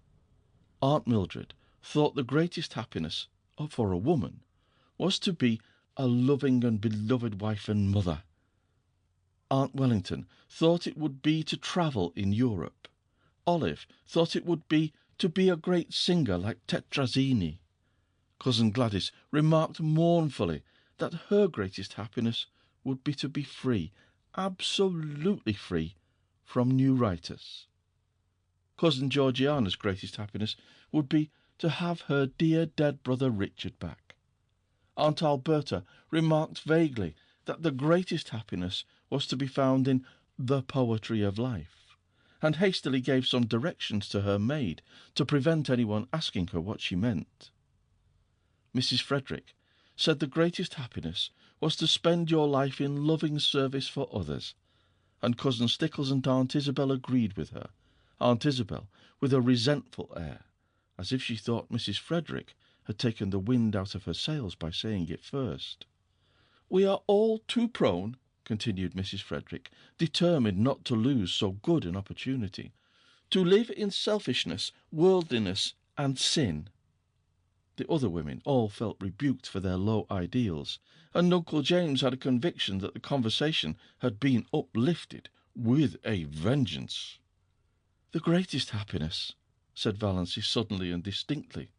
Speaker 2: Aunt Mildred thought the greatest happiness, for a woman, was to be a loving and beloved wife and mother. Aunt Wellington thought it would be to travel in Europe. Olive thought it would be to be a great singer like Tetrazzini. Cousin Gladys remarked mournfully that her greatest happiness would be to be free, absolutely free, from new writers. Cousin Georgiana's greatest happiness would be to have her dear dead brother Richard back. Aunt Alberta remarked vaguely that the greatest happiness was to be found in the poetry of life, and hastily gave some directions to her maid to prevent anyone asking her what she meant. Mrs. Frederick said the greatest happiness was to spend your life in loving service for others, and Cousin Stickles and Aunt Isabel agreed with her, Aunt Isabel with a resentful air, as if she thought Mrs. Frederick had taken the wind out of her sails by saying it first. "We are all too prone," continued Mrs. Frederick, determined not to lose so good an opportunity, "to live in selfishness, worldliness, and sin." The other women all felt rebuked for their low ideals, and Uncle James had a conviction that the conversation had been uplifted with a vengeance. "The greatest happiness," said Valancy suddenly and distinctly,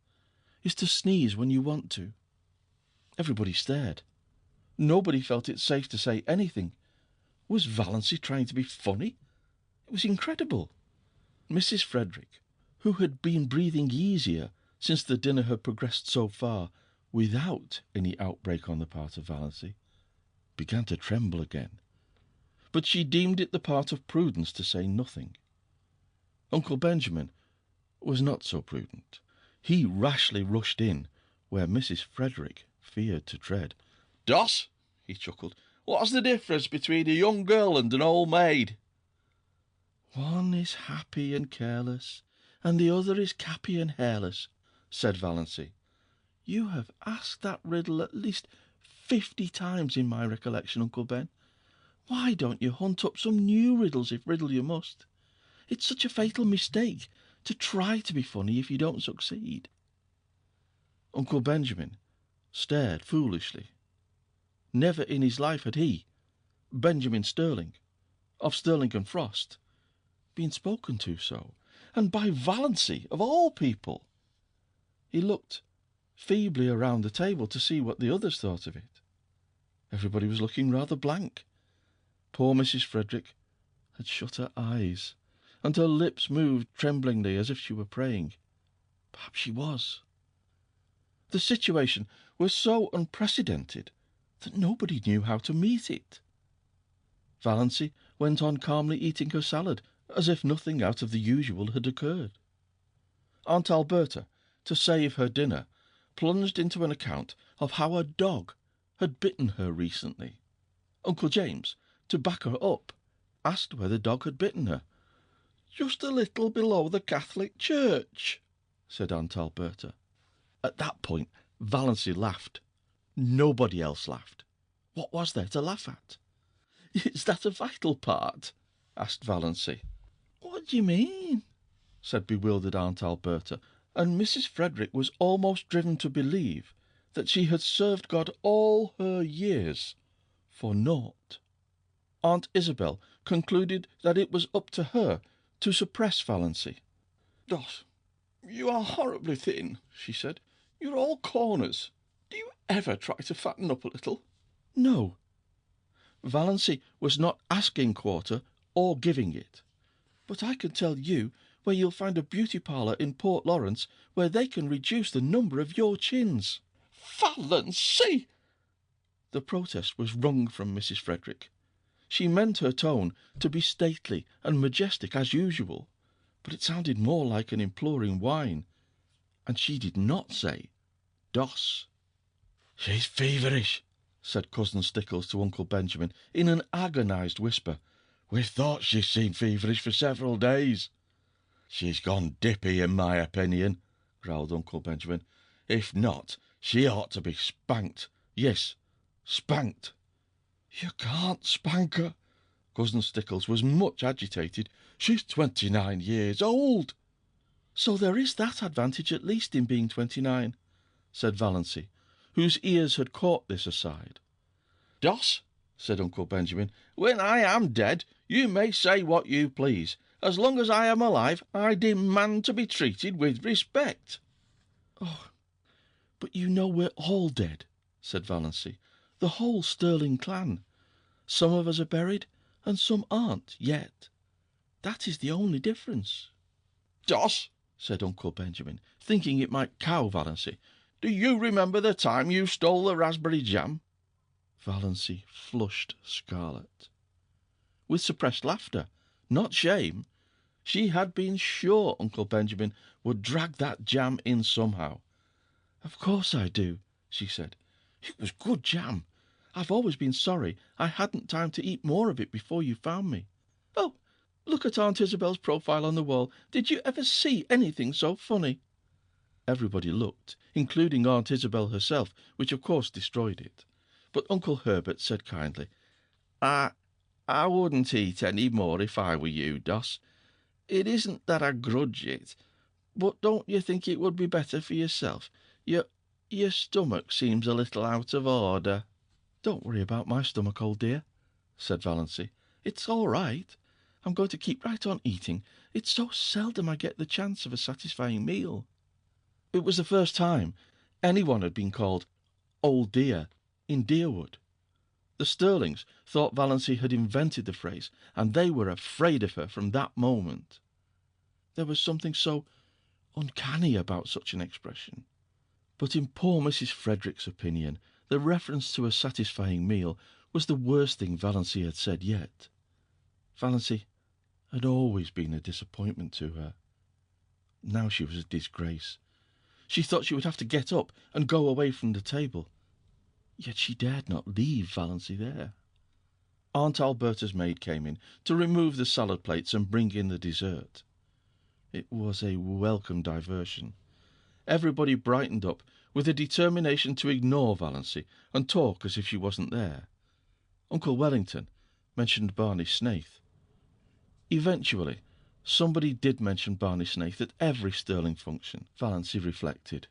Speaker 2: "is to sneeze when you want to." Everybody stared. Nobody felt it safe to say anything. Was Valancy trying to be funny? It was incredible. Mrs. Frederick, who had been breathing easier since the dinner had progressed so far without any outbreak on the part of Valancy, began to tremble again. But she deemed it the part of prudence to say nothing. Uncle Benjamin was not so prudent. He rashly rushed in where Mrs. Frederick feared to tread. "Doss," he chuckled, "what's the difference between a young girl and an old maid?" "One is happy and careless, and the other is cappy and hairless," said Valancy. "You have asked that riddle at least 50 times in my recollection, Uncle Ben. Why don't you hunt up some new riddles if riddle you must? It's such a fatal mistake to try to be funny if you don't succeed." Uncle Benjamin stared foolishly. Never in his life had he, Benjamin Sterling, of Sterling and Frost, been spoken to so, and by Valancy, of all people. He looked feebly around the table to see what the others thought of it. Everybody was looking rather blank. Poor Mrs. Frederick had shut her eyes, and her lips moved tremblingly as if she were praying. Perhaps she was. The situation was so unprecedented that nobody knew how to meet it. Valancy went on calmly eating her salad, as if nothing out of the usual had occurred. Aunt Alberta, to save her dinner, plunged into an account of how a dog had bitten her recently. Uncle James, to back her up, asked where the dog had bitten her. "Just a little below the Catholic Church," said Aunt Alberta. At that point, Valancy laughed. Nobody else laughed. What was there to laugh at? "Is that a vital part?" asked Valancy. "What do you mean?" said bewildered Aunt Alberta, and Mrs. Frederick was almost driven to believe that she had served God all her years for naught. Aunt Isabel concluded that it was up to her to suppress Valancy. "Doss, you are horribly thin," she said. "You're all corners. Do you ever try to fatten up a little?" "No." Valancy was not asking quarter or giving it. "But I can tell you where you'll find a beauty parlour in Port Lawrence where they can reduce the number of your chins." "Valancy!" The protest was wrung from Mrs. Frederick. She meant her tone to be stately and majestic as usual, but it sounded more like an imploring whine, and she did not say "Doss." "She's feverish," said Cousin Stickles to Uncle Benjamin in an agonized whisper. "We've thought she's seemed feverish for several days." "She's gone dippy, in my opinion," growled Uncle Benjamin. "If not, she ought to be spanked. Yes, spanked." "You can't spank her." Cousin Stickles was much agitated. "She's 29 years old." "So there is that advantage at least in being 29, said Valancy, whose ears had caught this aside. "Doss," said Uncle Benjamin, "when I am dead, you may say what you please. As long as I am alive, I demand to be treated with respect." "Oh, but you know we're all dead," said Valancy. "The whole Sterling clan. Some of us are buried, and some aren't yet. That is the only difference." "Doss," said Uncle Benjamin, thinking it might cow Valancy, "do you remember the time you stole the raspberry jam?" Valancy flushed scarlet. with suppressed laughter, not shame. She had been sure Uncle Benjamin would drag that jam in somehow. "Of course I do," she said. "It was good jam. I've always been sorry I hadn't time to eat more of it before you found me. Oh, look at Aunt Isabel's profile on the wall. Did you ever see anything so funny?" Everybody looked, including Aunt Isabel herself, which of course destroyed it. But Uncle Herbert said kindly, I wouldn't eat any more if I were you, Doss. It isn't that I grudge it, but don't you think it would be better for yourself? Your stomach seems a little out of order." "Don't worry about my stomach, old dear," said Valancy. "It's all right. I'm going to keep right on eating. It's so seldom I get the chance of a satisfying meal." It was the first time anyone had been called "old dear" in Deerwood. The Sterlings thought Valancy had invented the phrase, and they were afraid of her from that moment. There was something so uncanny about such an expression. But in poor Mrs. Frederick's opinion, the reference to a satisfying meal was the worst thing Valancy had said yet. Valancy had always been a disappointment to her. Now she was a disgrace. She thought she would have to get up and go away from the table. Yet she dared not leave Valancy there. Aunt Alberta's maid came in to remove the salad plates and bring in the dessert. It was a welcome diversion. Everybody brightened up with a determination to ignore Valancy and talk as if she wasn't there. Uncle Wellington mentioned Barney Snaith. Eventually, somebody did mention Barney Snaith at every Sterling function, Valancy reflected.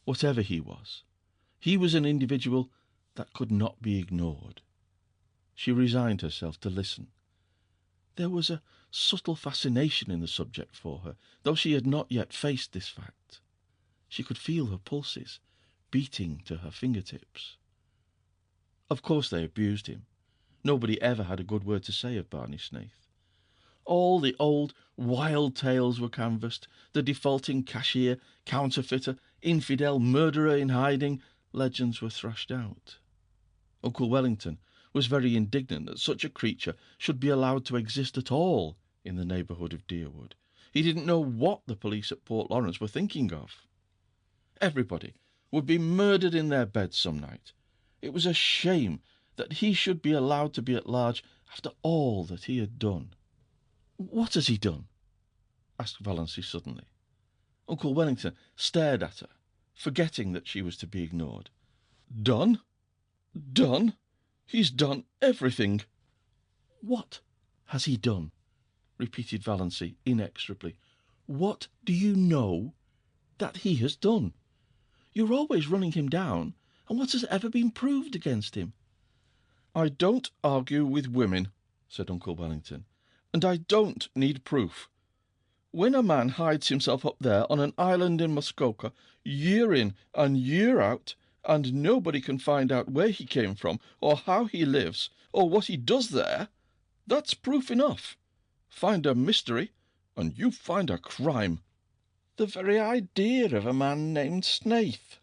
Speaker 2: Whatever he was an individual that could not be ignored. She resigned herself to listen. There was a subtle fascination in the subject for her, though she had not yet faced this fact. She could feel her pulses beating to her fingertips. Of course they abused him. Nobody ever had a good word to say of Barney Snaith. All the old wild tales were canvassed, the defaulting cashier, counterfeiter, infidel, murderer in hiding. Legends were thrashed out. Uncle Wellington was very indignant that such a creature should be allowed to exist at all in the neighbourhood of Deerwood. He didn't know what the police at Port Lawrence were thinking of. Everybody would be murdered in their beds some night. It was a shame that he should be allowed to be at large after all that he had done. "What has he done?" asked Valancy suddenly. Uncle Wellington stared at her, forgetting that she was to be ignored. "Done? Done? He's done everything." "What has he done?" repeated Valancy inexorably. "What do you know that he has done? You're always running him down, and what has ever been proved against him?" "I don't argue with women," said Uncle Wellington, "and I don't need proof. When a man hides himself up there on an island in Muskoka, year in and year out, and nobody can find out where he came from, or how he lives, or what he does there, that's proof enough. Find a mystery, and you find a crime." "The very idea of a man named Snaith,"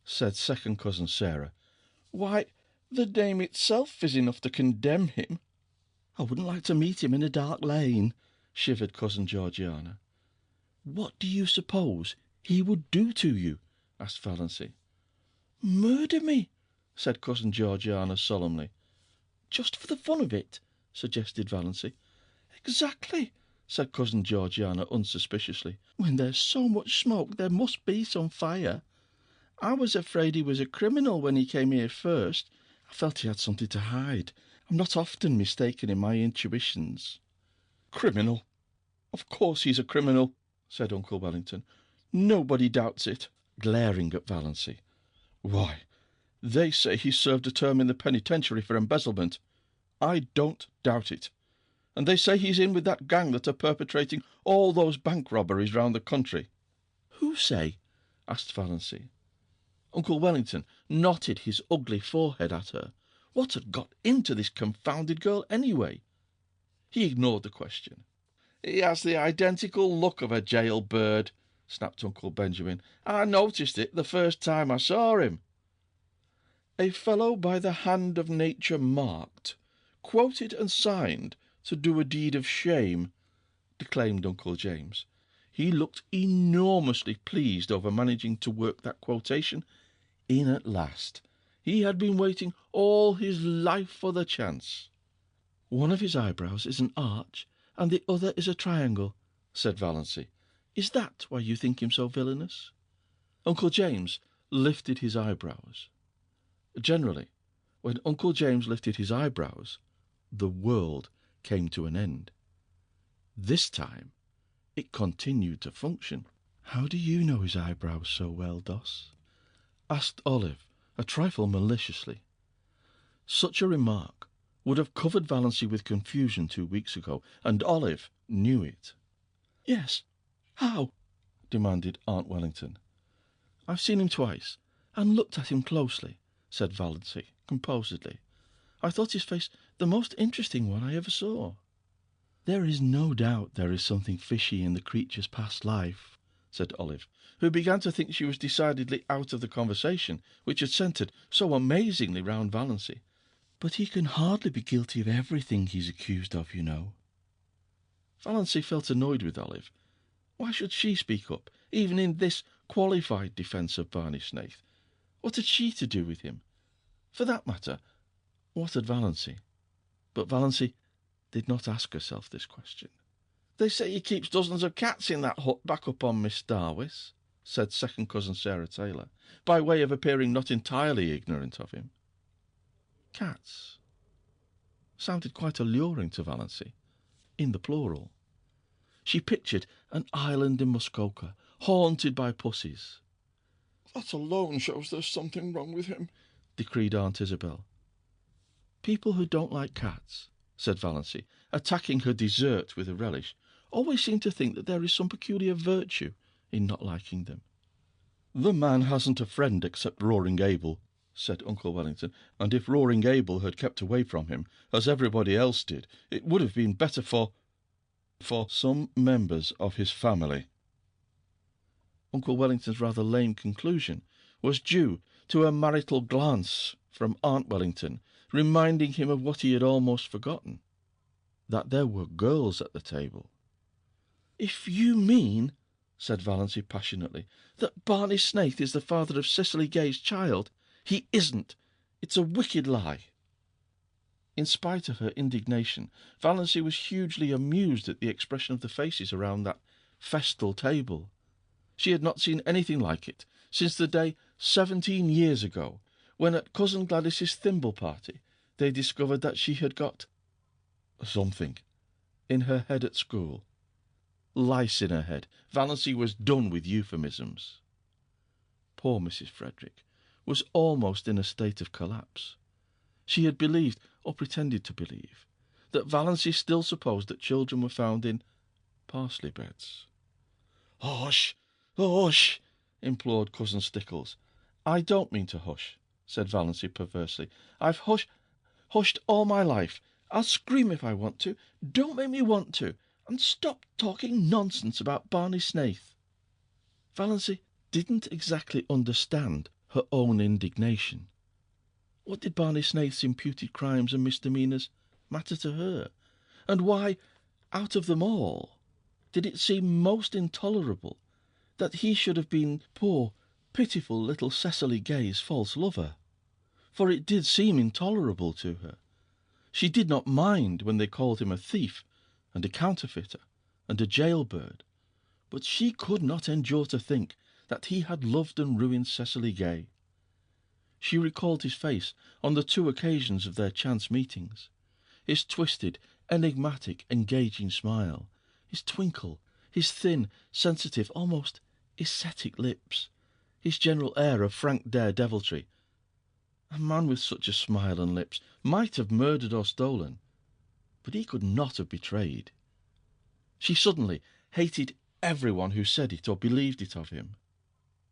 Speaker 2: said second cousin Sarah. "Why, the name itself is enough to condemn him." "I wouldn't like to meet him in a dark lane," shivered cousin Georgiana. "What do you suppose he would do to you?" asked Valancy. "Murder me," said cousin Georgiana solemnly. "Just for the fun of it?" suggested Valancy. "Exactly," said cousin Georgiana unsuspiciously. "When there's so much smoke there must be some fire. I was afraid he was a criminal when he came here first. I felt he had something to hide. I'm not often mistaken in my intuitions." "Criminal? Of course he's a criminal," said Uncle Wellington. "Nobody doubts it," glaring at Valancy. "Why, they say he served a term in the penitentiary for embezzlement. I don't doubt it. And they say he's in with that gang that are perpetrating all those bank robberies round the country." "Who say?" asked Valancy. Uncle Wellington knotted his ugly forehead at her. What had got into this confounded girl anyway? He ignored the question. "He has the identical look of a jail bird," snapped Uncle Benjamin. "I noticed it the first time I saw him." "A fellow by the hand of nature marked," quoted and signed to do a deed of shame," declaimed Uncle James. He looked enormously pleased over managing to work that quotation in at last. He had been waiting all his life for the chance. "One of his eyebrows is an arch, and the other is a triangle," said Valancy. "Is that why you think him so villainous?" Uncle James lifted his eyebrows. Generally, when Uncle James lifted his eyebrows, the world came to an end. This time, it continued to function. "How do you know his eyebrows so well, Doss?" asked Olive, a trifle maliciously. Such a remark would have covered Valancy with confusion 2 weeks ago, and Olive knew it. "Yes, how?" demanded Aunt Wellington. "I've seen him twice, and looked at him closely," said Valancy composedly. "I thought his face the most interesting one I ever saw." "There is no doubt there is something fishy in the creature's past life," said Olive, who began to think she was decidedly out of the conversation, which had centred so amazingly round Valancy. "But he can hardly be guilty of everything he's accused of, you know." Valancy felt annoyed with Olive. Why should she speak up, even in this qualified defence of Barney Snaith? What had she to do with him? For that matter, what had Valancy? But Valancy did not ask herself this question. "They say he keeps dozens of cats in that hut back up on Miss Darwis," said second cousin Sarah Taylor, by way of appearing not entirely ignorant of him. Cats sounded quite alluring to Valancy, in the plural. She pictured an island in Muskoka, haunted by pussies. "That alone shows there's something wrong with him," decreed Aunt Isabel. "People who don't like cats," said Valancy, attacking her dessert with a relish, "always seem to think that there is some peculiar virtue in not liking them." "The man hasn't a friend except Roaring Abel," said Uncle Wellington, "and if Roaring Abel had kept away from him, as everybody else did, it would have been better for some members of his family." Uncle Wellington's rather lame conclusion was due to a marital glance from Aunt Wellington, reminding him of what he had almost forgotten, that there were girls at the table. "If you mean," said Valancy passionately, "that Barney Snaith is the father of Cicely Gay's child, he isn't. It's a wicked lie." In spite of her indignation, Valancy was hugely amused at the expression of the faces around that festal table. She had not seen anything like it since the day 17 years ago, when at Cousin Gladys's thimble party they discovered that she had got something in her head at school. Lice in her head. Valancy was done with euphemisms. Poor Mrs. Frederick was almost in a state of collapse. She had believed, or pretended to believe, that Valancy still supposed that children were found in parsley beds. "Hush, hush!" implored Cousin Stickles. "I don't mean to hush," said Valancy perversely. "I've hushed all my life. I'll scream if I want to. Don't make me want to. And stop talking nonsense about Barney Snaith." Valancy didn't exactly understand her own indignation. What did Barney Snaith's imputed crimes and misdemeanours matter to her? And why, out of them all, did it seem most intolerable that he should have been poor, pitiful little Cecily Gay's false lover? For it did seem intolerable to her. She did not mind when they called him a thief and a counterfeiter and a jailbird, but she could not endure to think that he had loved and ruined Cecily Gay. She recalled his face on the 2 occasions of their chance meetings, his twisted, enigmatic, engaging smile, his twinkle, his thin, sensitive, almost ascetic lips, his general air of frank daredeviltry. A man with such a smile and lips might have murdered or stolen, but he could not have betrayed. She suddenly hated everyone who said it or believed it of him.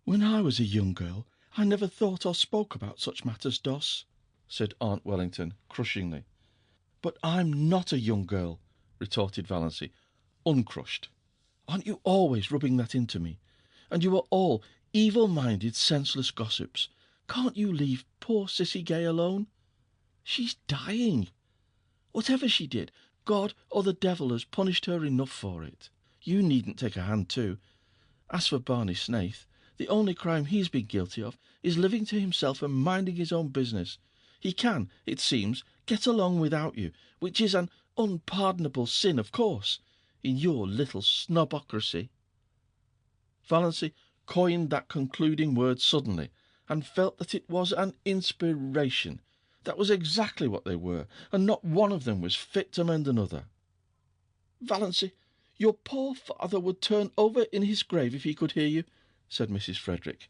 Speaker 2: "When I was a young girl, I never thought or spoke about such matters, Doss," said Aunt Wellington crushingly. "But I'm not a young girl," retorted Valancy, uncrushed. "Aren't you always rubbing that into me? And you are all evil-minded, senseless gossips. Can't you leave poor Cissy Gay alone? She's dying. Whatever she did, God or the devil has punished her enough for it. You needn't take a hand too. As for Barney Snaith, the only crime he's been guilty of is living to himself and minding his own business. He can, it seems, get along without you, which is an unpardonable sin, of course, in your little snobocracy. Valancy coined that concluding word suddenly, and felt that it was an inspiration. That was exactly what they were, and not one of them was fit to mend another. Valancy, your poor father would turn over in his grave if he could hear you, said Mrs. Frederick.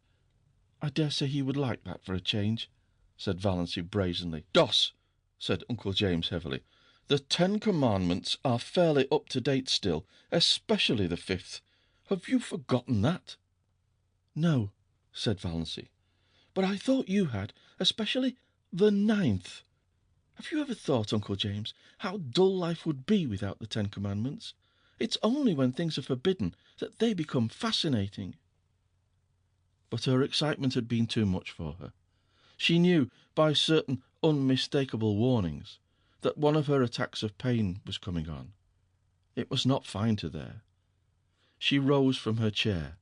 Speaker 2: I dare say he would like that for a change, said Valancy brazenly. Doss, said Uncle James heavily, the 10 Commandments are fairly up to date still, especially the 5th. Have you forgotten that? No, said Valancy, but I thought you had, especially the 9th. Have you ever thought, Uncle James, how dull life would be without the 10 Commandments? It's only when things are forbidden that they become fascinating. But her excitement had been too much for her. She knew, by certain unmistakable warnings, that one of her attacks of pain was coming on. It must not find her there. She rose from her chair.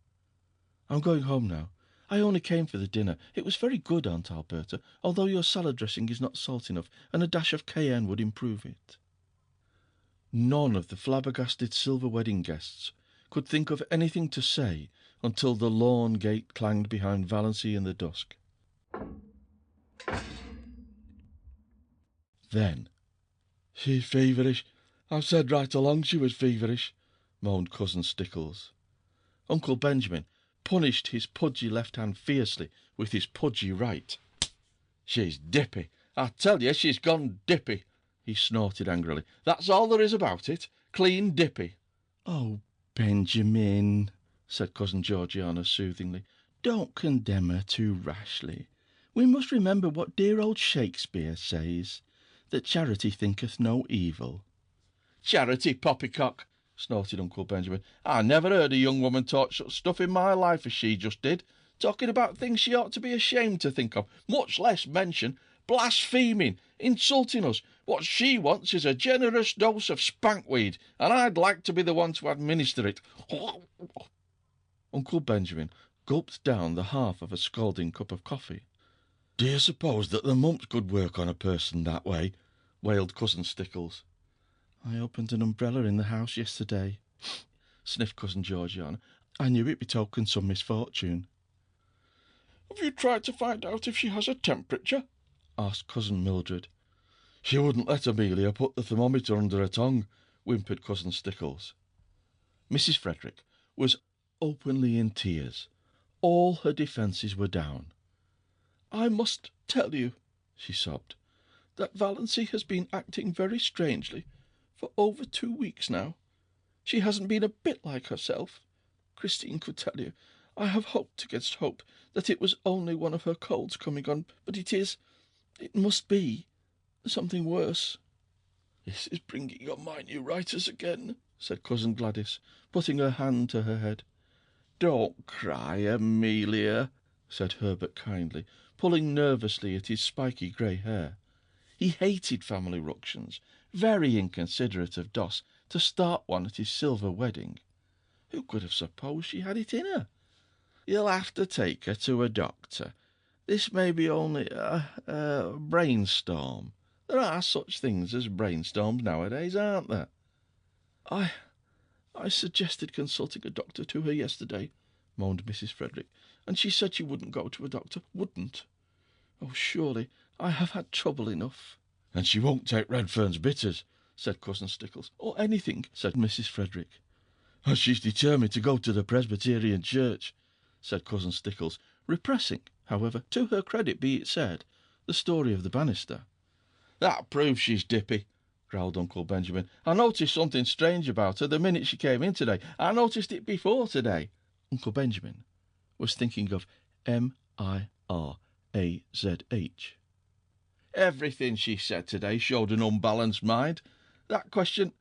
Speaker 2: I'm going home now. I only came for the dinner. It was very good, Aunt Alberta, although your salad dressing is not salt enough, and a dash of cayenne would improve it. None of the flabbergasted silver wedding guests could think of anything to say until the lawn gate clanged behind Valancy in the dusk. Then, she's feverish. I've said right along she was feverish, moaned Cousin Stickles. Uncle Benjamin punished his pudgy left hand fiercely with his pudgy right. She's dippy. I tell you, she's gone dippy, he snorted angrily. That's all there is about it. Clean dippy. Oh, Benjamin, said Cousin Georgiana soothingly, don't condemn her too rashly. We must remember what dear old Shakespeare says, that charity thinketh no evil. Charity, poppycock, snorted Uncle Benjamin. I never heard a young woman talk such stuff in my life as she just did, talking about things she ought to be ashamed to think of, much less mention, blaspheming, insulting us. What she wants is a generous dose of spankweed, and I'd like to be the one to administer it. Uncle Benjamin gulped down the half of a scalding cup of coffee. Do you suppose that the mumps could work on a person that way? Wailed Cousin Stickles. I opened an umbrella in the house yesterday, sniffed Cousin Georgiana. I knew it betokened some misfortune. Have you tried to find out if she has a temperature? Asked Cousin Mildred. She wouldn't let Amelia put the thermometer under her tongue, whimpered Cousin Stickles. Mrs. Frederick was openly in tears. All her defences were down. I must tell you, she sobbed, that Valancy has been acting very strangely for over 2 weeks now. She hasn't been a bit like herself. Christine could tell you. I have hoped against hope that it was only one of her colds coming on, but it must be, something worse. This is bringing on my neuritis again, said Cousin Gladys, putting her hand to her head. Don't cry, Amelia, said Herbert kindly, pulling nervously at his spiky grey hair. He hated family ructions, very inconsiderate of Doss to start one at his silver wedding. Who could have supposed she had it in her? You'll have to take her to a doctor. This may be only a brainstorm. There are such things as brainstorms nowadays, aren't there? I suggested consulting a doctor to her yesterday, moaned Mrs. Frederick, and she said she wouldn't go to a doctor, wouldn't. Oh, surely I have had trouble enough. And she won't take Redfern's bitters, said Cousin Stickles. Or anything, said Mrs. Frederick. And she's determined to go to the Presbyterian Church, said Cousin Stickles, repressing, however, to her credit be it said, the story of the banister. That proves she's dippy, growled Uncle Benjamin. I noticed something strange about her the minute she came in today. I noticed it before today. Uncle Benjamin was thinking of M-I-R-A-Z-H. Everything she said today showed an unbalanced mind. That question,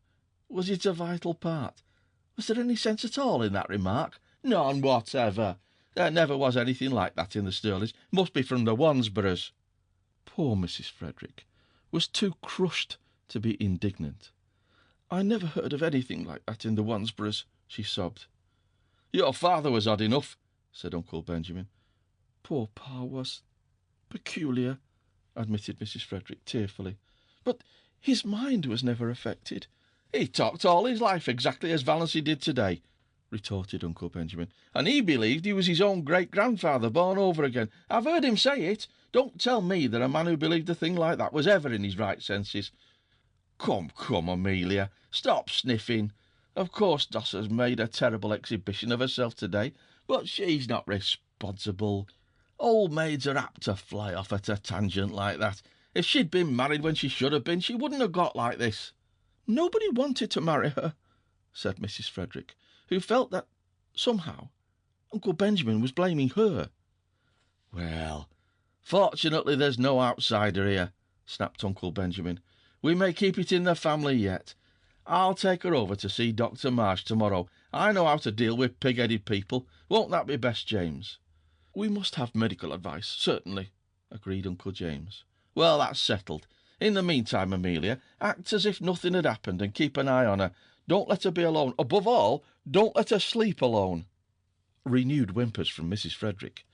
Speaker 2: was it a vital part? Was there any sense at all in that remark? None whatever. There never was anything like that in the Stirlings. Must be from the Wansboroughs. Poor Mrs. Frederick was too crushed to be indignant. "I never heard of anything like that in the Wansboroughs," she sobbed.
Speaker 1: "Your father was odd enough," said Uncle Benjamin.
Speaker 2: "Poor Pa was peculiar," admitted Mrs. Frederick tearfully. "But his mind was never affected."
Speaker 1: "He talked all his life exactly as Valency did today," retorted Uncle Benjamin, "and he believed he was his own great-grandfather born over again. I've heard him say it. Don't tell me that a man who believed a thing like that was ever in his right senses. Come, Amelia, stop sniffing. Of course Doss has made a terrible exhibition of herself today, but she's not responsible. Old maids are apt to fly off at a tangent like that. If she'd been married when she should have been, she wouldn't have got like this."
Speaker 2: "Nobody wanted to marry her," said Mrs. Frederick, who felt that, somehow, Uncle Benjamin was blaming her.
Speaker 1: "Well, fortunately there's no outsider here," snapped Uncle Benjamin. "We may keep it in the family yet. I'll take her over to see Dr. Marsh tomorrow. I know how to deal with pig-headed people. Won't that be best, James?"
Speaker 2: "We must have medical advice, certainly," agreed Uncle James.
Speaker 1: "Well, that's settled. In the meantime, Amelia, act as if nothing had happened and keep an eye on her. Don't let her be alone. Above all, don't let her sleep alone."
Speaker 2: Renewed whimpers from Mrs. Frederick.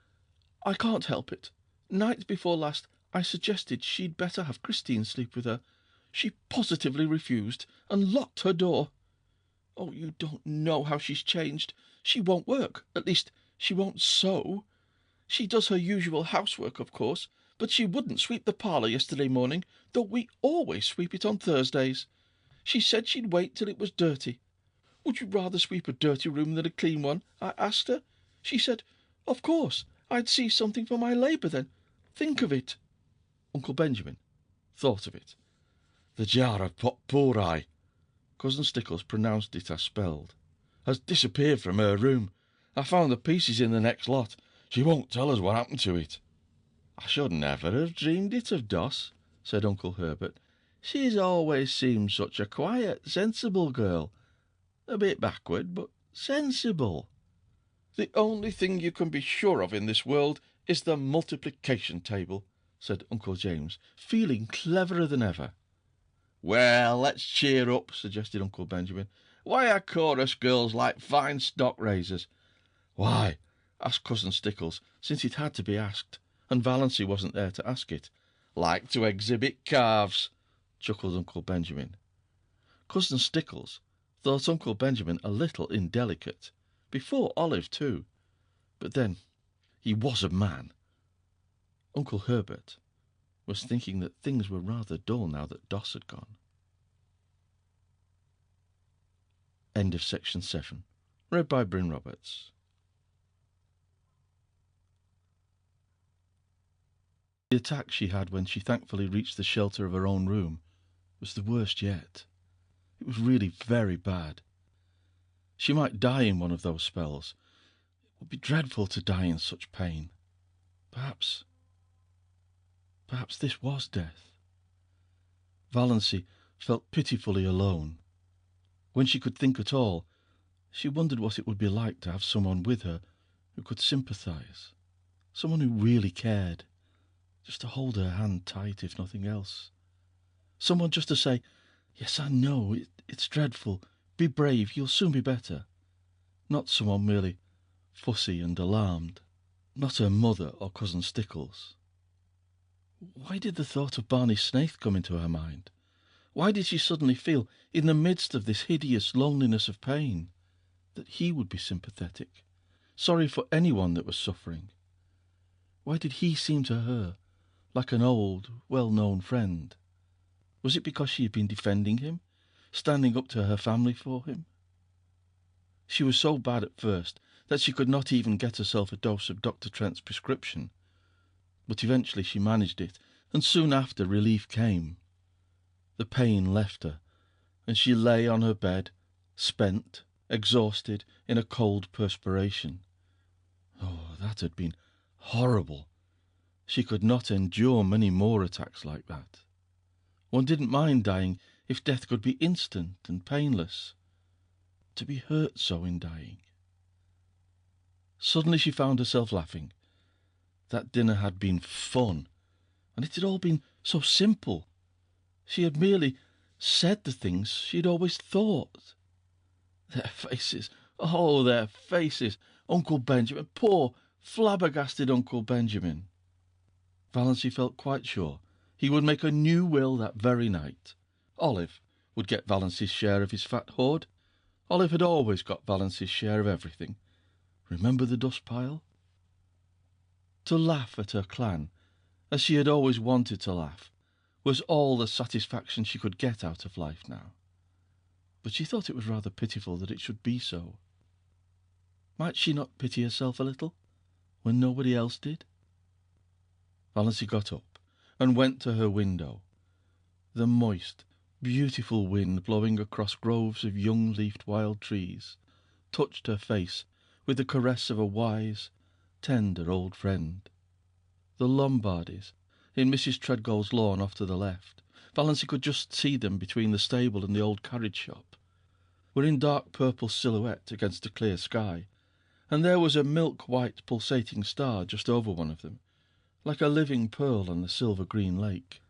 Speaker 2: "I can't help it. Night before last I suggested she'd better have Christine sleep with her. She positively refused and locked her door. Oh, you don't know how she's changed. She won't work. At least, she won't sew. She does her usual housework, of course, but she wouldn't sweep the parlour yesterday morning, though we always sweep it on Thursdays. She said she'd wait till it was dirty. 'Would you rather sweep a dirty room than a clean one?' I asked her. She said, 'Of course, I'd see something for my labour then. Think of it.'" Uncle Benjamin thought of it.
Speaker 1: "The jar of potpourri,"
Speaker 2: Cousin Stickles pronounced it as spelled,
Speaker 1: "has disappeared from her room. I found the pieces in the next lot. She won't tell us what happened to it."
Speaker 2: "I should never have dreamed it of Doss," said Uncle Herbert. "She's always seemed such a quiet, sensible girl. A bit backward, but sensible."
Speaker 1: "The only thing you can be sure of in this world is the multiplication table," said Uncle James, feeling cleverer than ever. "Well, let's cheer up," suggested Uncle Benjamin. "Why are chorus girls like fine stock raisers?"
Speaker 2: "Why?" asked Cousin Stickles, since it had to be asked, and Valency wasn't there to ask it.
Speaker 1: "Like to exhibit calves,"
Speaker 2: chuckled Uncle Benjamin. Cousin Stickles thought Uncle Benjamin a little indelicate, before Olive too, but then he was a man. Uncle Herbert was thinking that things were rather dull now that Doss had gone. End of section 7. Read by Bryn Roberts. The attack she had when she thankfully reached the shelter of her own room was the worst yet. It was really very bad. She might die in one of those spells. It would be dreadful to die in such pain. Perhaps this was death. Valency felt pitifully alone. When she could think at all, she wondered what it would be like to have someone with her who could sympathize, someone who really cared, just to hold her hand tight if nothing else. Someone just to say, "Yes, I know, it's dreadful. Be brave, you'll soon be better." Not someone merely fussy and alarmed. Not her mother or Cousin Stickles. Why did the thought of Barney Snaith come into her mind? Why did she suddenly feel, in the midst of this hideous loneliness of pain, that he would be sympathetic, sorry for anyone that was suffering? Why did he seem to her like an old, well-known friend? Was it because she had been defending him, standing up to her family for him? She was so bad at first that she could not even get herself a dose of Dr. Trent's prescription. But eventually she managed it, and soon after relief came. The pain left her, and she lay on her bed, spent, exhausted, in a cold perspiration. Oh, that had been horrible. She could not endure many more attacks like that. One didn't mind dying if death could be instant and painless. To be hurt so in dying. Suddenly she found herself laughing. That dinner had been fun, and it had all been so simple. She had merely said the things she'd always thought. Their faces, oh, their faces! Uncle Benjamin, poor, flabbergasted Uncle Benjamin. Valancy felt quite sure he would make a new will that very night. Olive would get Valancy's share of his fat hoard. Olive had always got Valancy's share of everything. Remember the dust pile? To laugh at her clan, as she had always wanted to laugh, was all the satisfaction she could get out of life now. But she thought it was rather pitiful that it should be so. Might she not pity herself a little, when nobody else did? Valancy got up and went to her window. The moist, beautiful wind blowing across groves of young-leafed wild trees touched her face with the caress of a wise, tender old friend. The Lombardys, in Mrs. Treadgold's lawn off to the left, Valancy could just see them between the stable and the old carriage shop, were in dark purple silhouette against a clear sky, and there was a milk-white pulsating star just over one of them, like a living pearl on the silver-green lake.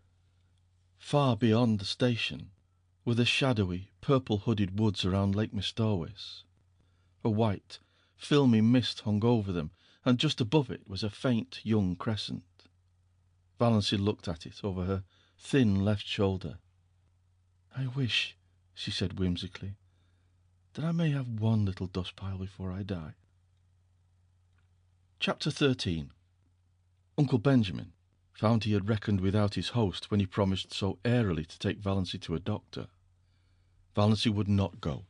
Speaker 2: Far beyond the station were the shadowy, purple-hooded woods around Lake Mistorwis. A white, filmy mist hung over them, and just above it was a faint young crescent. Valancy looked at it over her thin left shoulder. "I wish," she said whimsically, "that I may have one little dust pile before I die." Chapter 13. Uncle Benjamin found he had reckoned without his host when he promised so airily to take Valancy to a doctor. Valancy would not go.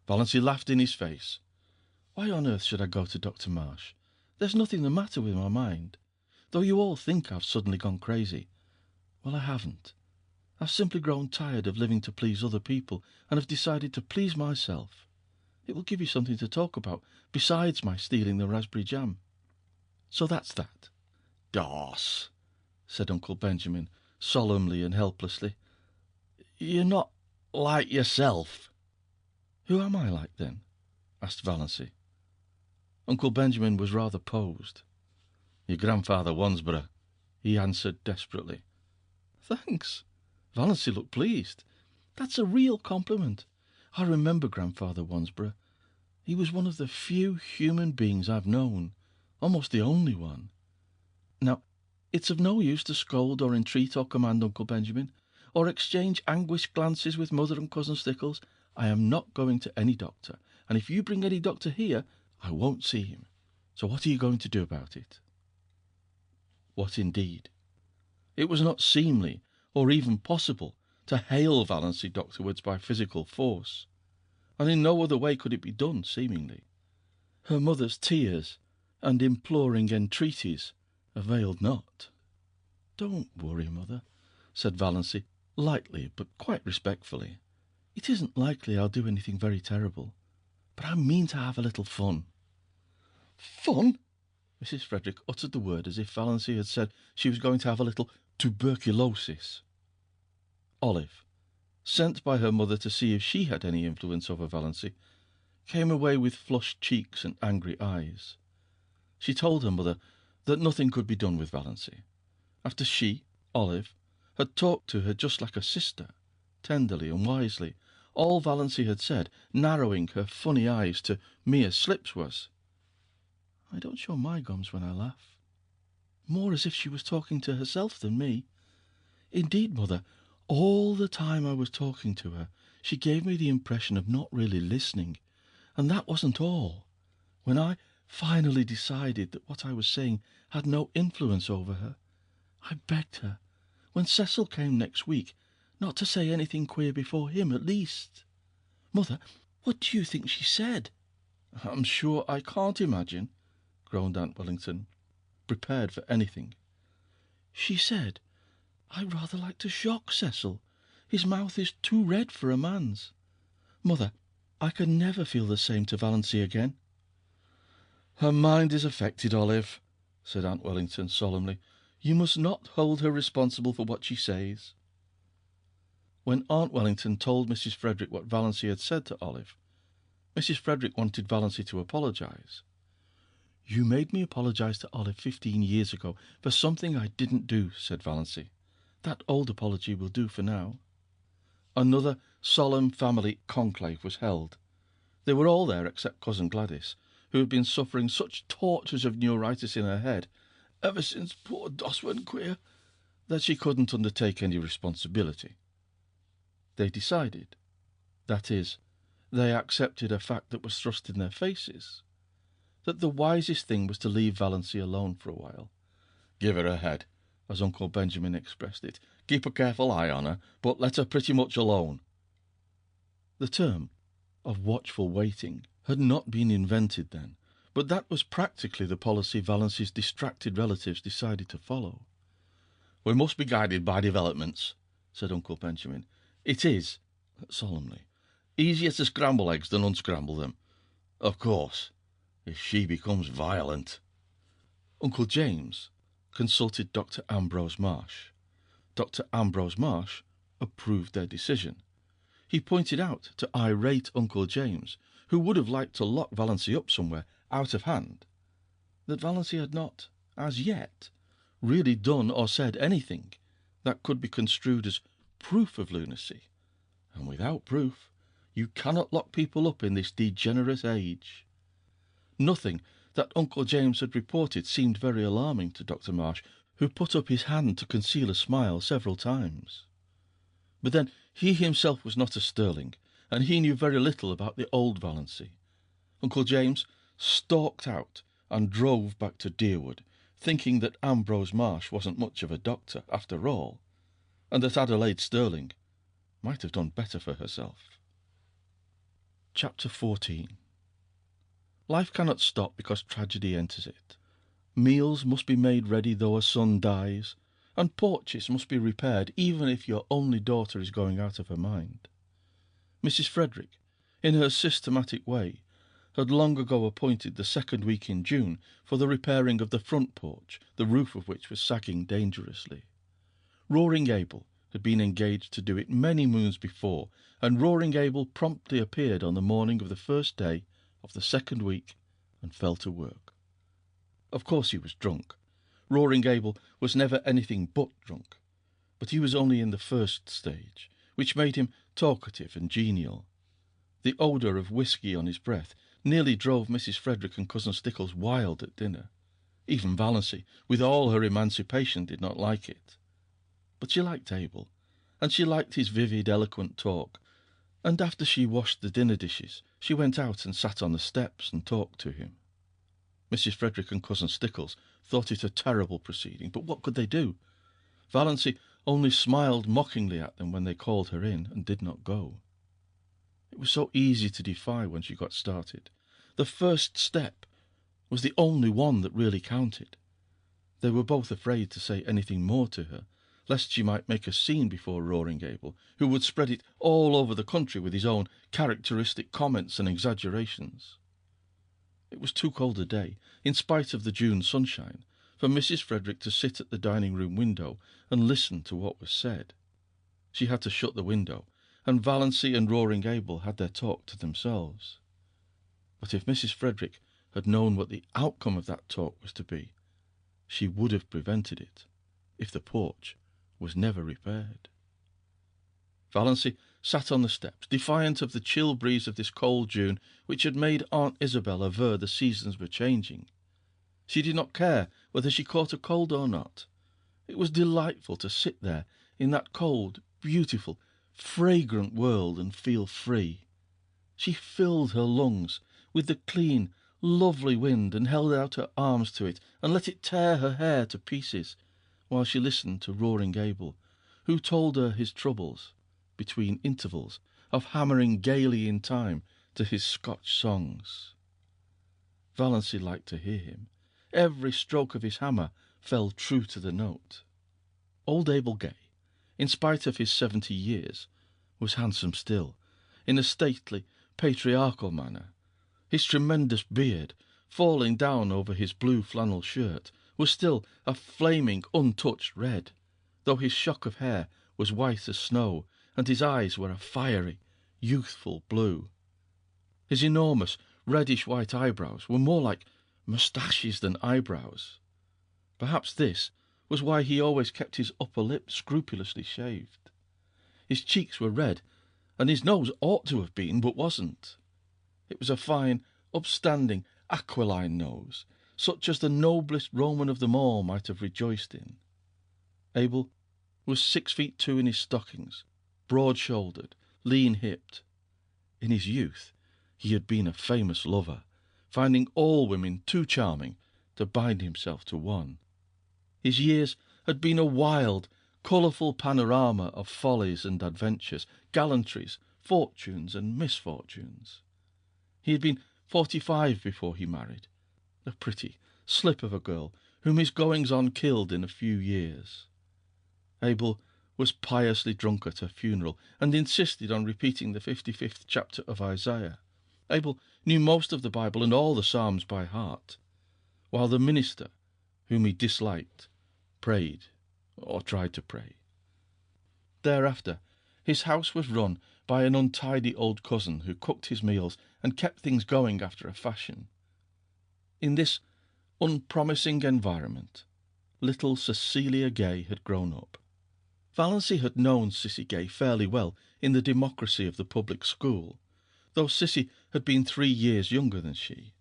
Speaker 2: Valancy laughed in his face. "Why on earth should I go to Dr. Marsh? There's nothing the matter with my mind. Though you all think I've suddenly gone crazy. Well, I haven't. I've simply grown tired of living to please other people, and have decided to please myself. It will give you something to talk about, besides my stealing the raspberry jam. So that's that." "Doss," said Uncle Benjamin, solemnly and helplessly. "You're not like yourself." "Who am I like, then?" asked Valancy. Uncle Benjamin was rather posed. "Your grandfather Wansborough," he answered desperately. "Thanks." Valancy looked pleased. "That's a real compliment. I remember Grandfather Wansborough. He was one of the few human beings I've known, almost the only one. Now, it's of no use to scold or entreat or command Uncle Benjamin, or exchange anguished glances with Mother and Cousin Stickles. I am not going to any doctor, and if you bring any doctor here, I won't see him. So what are you going to do about it?" What indeed? It was not seemly, or even possible, to hale Valancy doctorwards by physical force, and in no other way could it be done, seemingly. Her mother's tears and imploring entreaties availed not. "Don't worry, Mother," said Valancy, lightly but quite respectfully. "It isn't likely I'll do anything very terrible, but I mean to have a little fun." "Fun?" Mrs. Frederick uttered the word as if Valancy had said she was going to have a little tuberculosis. Olive, sent by her mother to see if she had any influence over Valancy, came away with flushed cheeks and angry eyes. She told her mother that nothing could be done with Valancy, after she, Olive, had talked to her just like a sister, tenderly and wisely. All Valancy had said, narrowing her funny eyes to mere slips, was, "I don't show my gums when I laugh." More as if she was talking to herself than me. Indeed, Mother, all the time I was talking to her, she gave me the impression of not really listening. And that wasn't all. When I finally decided that what I was saying had no influence over her, I begged her, when Cecil came next week, not to say anything queer before him, at least. Mother, what do you think she said? "I'm sure I can't imagine," groaned Aunt Wellington, prepared for anything. "She said, 'I rather like to shock Cecil. His mouth is too red for a man's.' Mother, I can never feel the same to Valancy again." "Her mind is affected, Olive," said Aunt Wellington solemnly. "You must not hold her responsible for what she says." When Aunt Wellington told Mrs. Frederick what Valancy had said to Olive, Mrs. Frederick wanted Valancy to apologise. "You made me apologise to Olive 15 years ago for something I didn't do," said Valancy. "That old apology will do for now." Another solemn family conclave was held. They were all there except Cousin Gladys, who had been suffering such tortures of neuritis in her head ever since poor Doss went queer that she couldn't undertake any responsibility. They decided, that is, they accepted a fact that was thrust in their faces, that the wisest thing was to leave Valancy alone for a while. Give her a head, as Uncle Benjamin expressed it. Keep a careful eye on her, but let her pretty much alone. The term of watchful waiting had not been invented then, but that was practically the policy Valancy's distracted relatives decided to follow. We must be guided by developments, said Uncle Benjamin. It is, solemnly, easier to scramble eggs than unscramble them. Of course, if she becomes violent. Uncle James consulted Dr. Ambrose Marsh. Dr. Ambrose Marsh approved their decision. He pointed out to irate Uncle James, who would have liked to lock Valancy up somewhere out of hand, that Valancy had not, as yet, really done or said anything that could be construed as proof of lunacy, and without proof you cannot lock people up in this degenerate age. Nothing that Uncle James had reported seemed very alarming to Dr. Marsh, who put up his hand to conceal a smile several times. But then he himself was not a Sterling, and he knew very little about the old Valancy. Uncle James stalked out and drove back to Deerwood, thinking that Ambrose Marsh wasn't much of a doctor after all, and that Adelaide Sterling might have done better for herself. Chapter 14. Life cannot stop because tragedy enters it. Meals must be made ready though a son dies, and porches must be repaired even if your only daughter is going out of her mind. Mrs. Frederick, in her systematic way, had long ago appointed the second week in June for the repairing of the front porch, the roof of which was sagging dangerously. Roaring Abel had been engaged to do it many moons before, and Roaring Abel promptly appeared on the morning of the first day of the second week and fell to work. Of course he was drunk. Roaring Abel was never anything but drunk, but he was only in the first stage, which made him talkative and genial. The odour of whisky on his breath nearly drove Mrs. Frederick and Cousin Stickles wild at dinner. Even Valancy, with all her emancipation, did not like it. But she liked Abel, and she liked his vivid, eloquent talk, and after she washed the dinner dishes, she went out and sat on the steps and talked to him. Mrs. Frederick and Cousin Stickles thought it a terrible proceeding, but what could they do? Valancy only smiled mockingly at them when they called her in and did not go. It was so easy to defy when she got started. The first step was the only one that really counted. They were both afraid to say anything more to her, lest she might make a scene before Roaring Abel, who would spread it all over the country with his own characteristic comments and exaggerations. It was too cold a day, in spite of the June sunshine, for Mrs. Frederick to sit at the dining-room window and listen to what was said. She had to shut the window, and Valancy and Roaring Abel had their talk to themselves. But if Mrs. Frederick had known what the outcome of that talk was to be, she would have prevented it, if the porch was never repaired. Valancy sat on the steps, defiant of the chill breeze of this cold June, which had made Aunt Isabel aver the seasons were changing. She did not care whether she caught a cold or not. It was delightful to sit there in that cold, beautiful, fragrant world and feel free. She filled her lungs with the clean, lovely wind and held out her arms to it and let it tear her hair to pieces, while she listened to Roaring Abel, who told her his troubles, between intervals of hammering gaily in time to his Scotch songs. Valancy liked to hear him. Every stroke of his hammer fell true to the note. Old Abel Gay, in spite of his 70 years, was handsome still, in a stately, patriarchal manner. His tremendous beard, falling down over his blue flannel shirt, was still a flaming, untouched red, though his shock of hair was white as snow, and his eyes were a fiery, youthful blue. His enormous, reddish-white eyebrows were more like moustaches than eyebrows. Perhaps this was why he always kept his upper lip scrupulously shaved. His cheeks were red, and his nose ought to have been, but wasn't. It was a fine, upstanding, aquiline nose, such as the noblest Roman of them all might have rejoiced in. Abel was 6'2" in his stockings, broad-shouldered, lean-hipped. In his youth he had been a famous lover, finding all women too charming to bind himself to one. His years had been a wild, colourful panorama of follies and adventures, gallantries, fortunes and misfortunes. He had been 45 before he married, a pretty slip of a girl whom his goings-on killed in a few years. Abel was piously drunk at her funeral and insisted on repeating the 55th chapter of Isaiah. Abel knew most of the Bible and all the Psalms by heart, while the minister, whom he disliked, prayed, or tried to pray. Thereafter, his house was run by an untidy old cousin who cooked his meals and kept things going after a fashion. In this unpromising environment, little Cecilia Gay had grown up. Valency had known Cissy Gay fairly well in the democracy of the public school, though Cissy had been 3 years younger than she.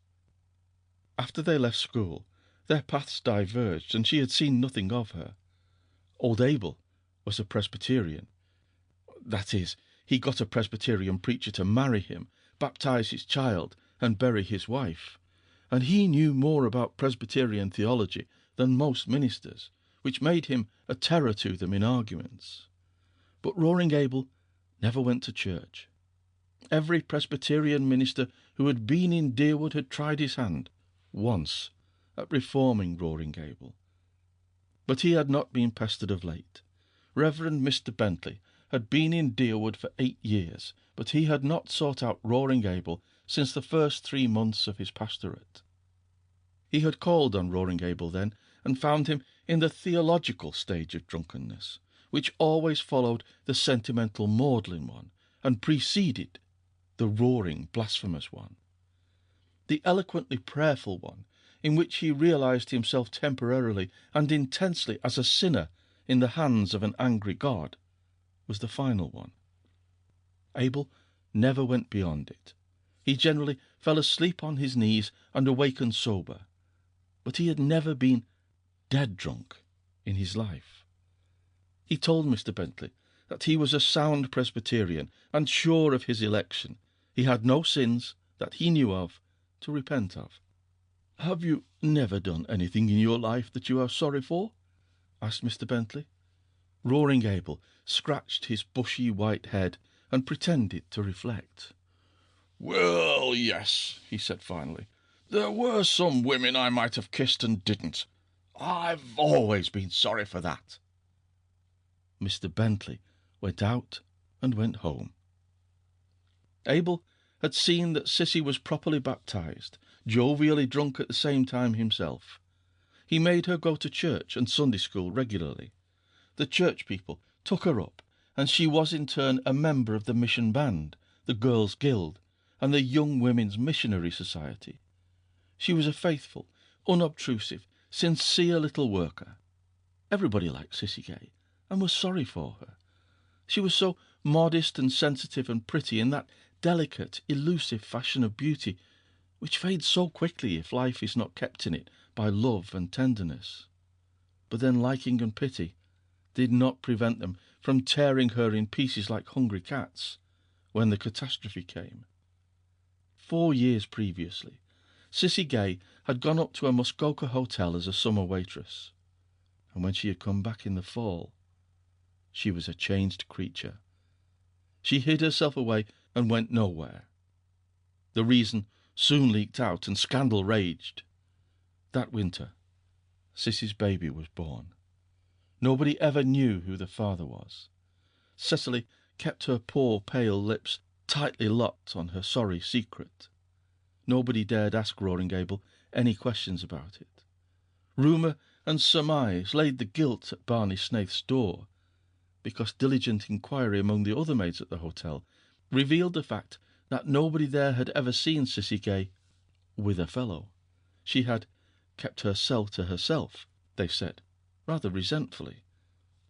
Speaker 2: After they left school, their paths diverged, and she had seen nothing of her. Old Abel was a Presbyterian. That is, he got a Presbyterian preacher to marry him, baptize his child, and bury his wife, and he knew more about Presbyterian theology than most ministers, which made him a terror to them in arguments. But Roaring Abel never went to church. Every Presbyterian minister who had been in Deerwood had tried his hand, once, at reforming Roaring Abel. But he had not been pestered of late. Reverend Mr. Bentley had been in Deerwood for 8 years, but he had not sought out Roaring Abel since the first 3 months of his pastorate. He had called on Roaring Abel then, and found him in the theological stage of drunkenness, which always followed the sentimental maudlin one, and preceded the roaring blasphemous one. The eloquently prayerful one, in which he realized himself temporarily and intensely as a sinner in the hands of an angry God, was the final one. Abel never went beyond it. He generally fell asleep on his knees and awakened sober, but he had never been dead drunk in his life. He told Mr. Bentley that he was a sound Presbyterian and sure of his election. He had no sins, that he knew of, to repent of. "Have you never done anything in your life that you are sorry for?" asked Mr. Bentley. Roaring Abel scratched his bushy white head and pretended to reflect. "Well, yes," he said finally. "There were some women I might have kissed and didn't. I've always been sorry for that." Mr. Bentley went out and went home. Abel had seen that Cissy was properly baptized, jovially drunk at the same time himself. He made her go to church and Sunday school regularly. The church people took her up, and she was in turn a member of the mission band, the Girls' Guild, and the Young Women's Missionary Society. She was a faithful, unobtrusive, sincere little worker. Everybody liked Cissy Gay, and was sorry for her. She was so modest and sensitive and pretty in that delicate, elusive fashion of beauty which fades so quickly if life is not kept in it by love and tenderness. But then liking and pity did not prevent them from tearing her in pieces like hungry cats when the catastrophe came. 4 years previously, Cissy Gay had gone up to a Muskoka hotel as a summer waitress, and when she had come back in the fall, she was a changed creature. She hid herself away and went nowhere. The reason soon leaked out, and scandal raged. That winter, Cissy's baby was born. Nobody ever knew who the father was. Cecily kept her poor pale lips tightly locked on her sorry secret. Nobody dared ask Roaring Abel any questions about it. Rumour and surmise laid the guilt at Barney Snaith's door, because diligent inquiry among the other maids at the hotel revealed the fact that nobody there had ever seen Cissy Gay with a fellow. She had kept herself to herself, they said, rather resentfully.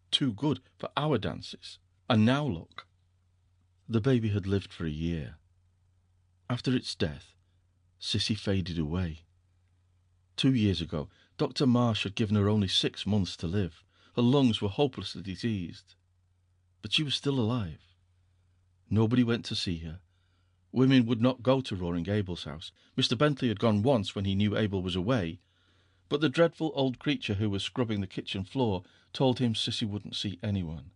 Speaker 2: Too good for our dances, And now look. The baby had lived for a year. After its death, Sissy faded away. 2 years ago, Dr. Marsh had given her only 6 months to live. Her lungs were hopelessly diseased. But she was still alive. Nobody went to see her. Women would not go to Roaring Abel's house. Mr. Bentley had gone once when he knew Abel was away, but the dreadful old creature who was scrubbing the kitchen floor told him Sissy wouldn't see anyone.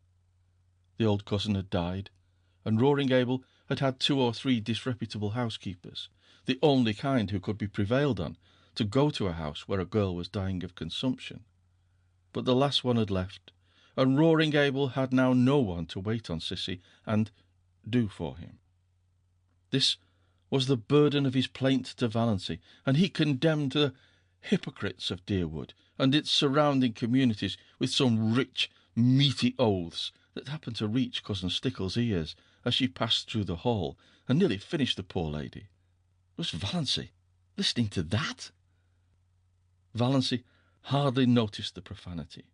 Speaker 2: The old cousin had died, and Roaring Abel had had 2 or 3 disreputable housekeepers, the only kind who could be prevailed on to go to a house where a girl was dying of consumption. But the last one had left, and Roaring Abel had now no one to wait on Sissy and do for him. This was the burden of his plaint to Valency, and he condemned the hypocrites of Deerwood and its surrounding communities with some rich, meaty oaths that happened to reach Cousin Stickle's ears as she passed through the hall and nearly finished the poor lady. Was Valency listening to that? Valency hardly noticed the profanity.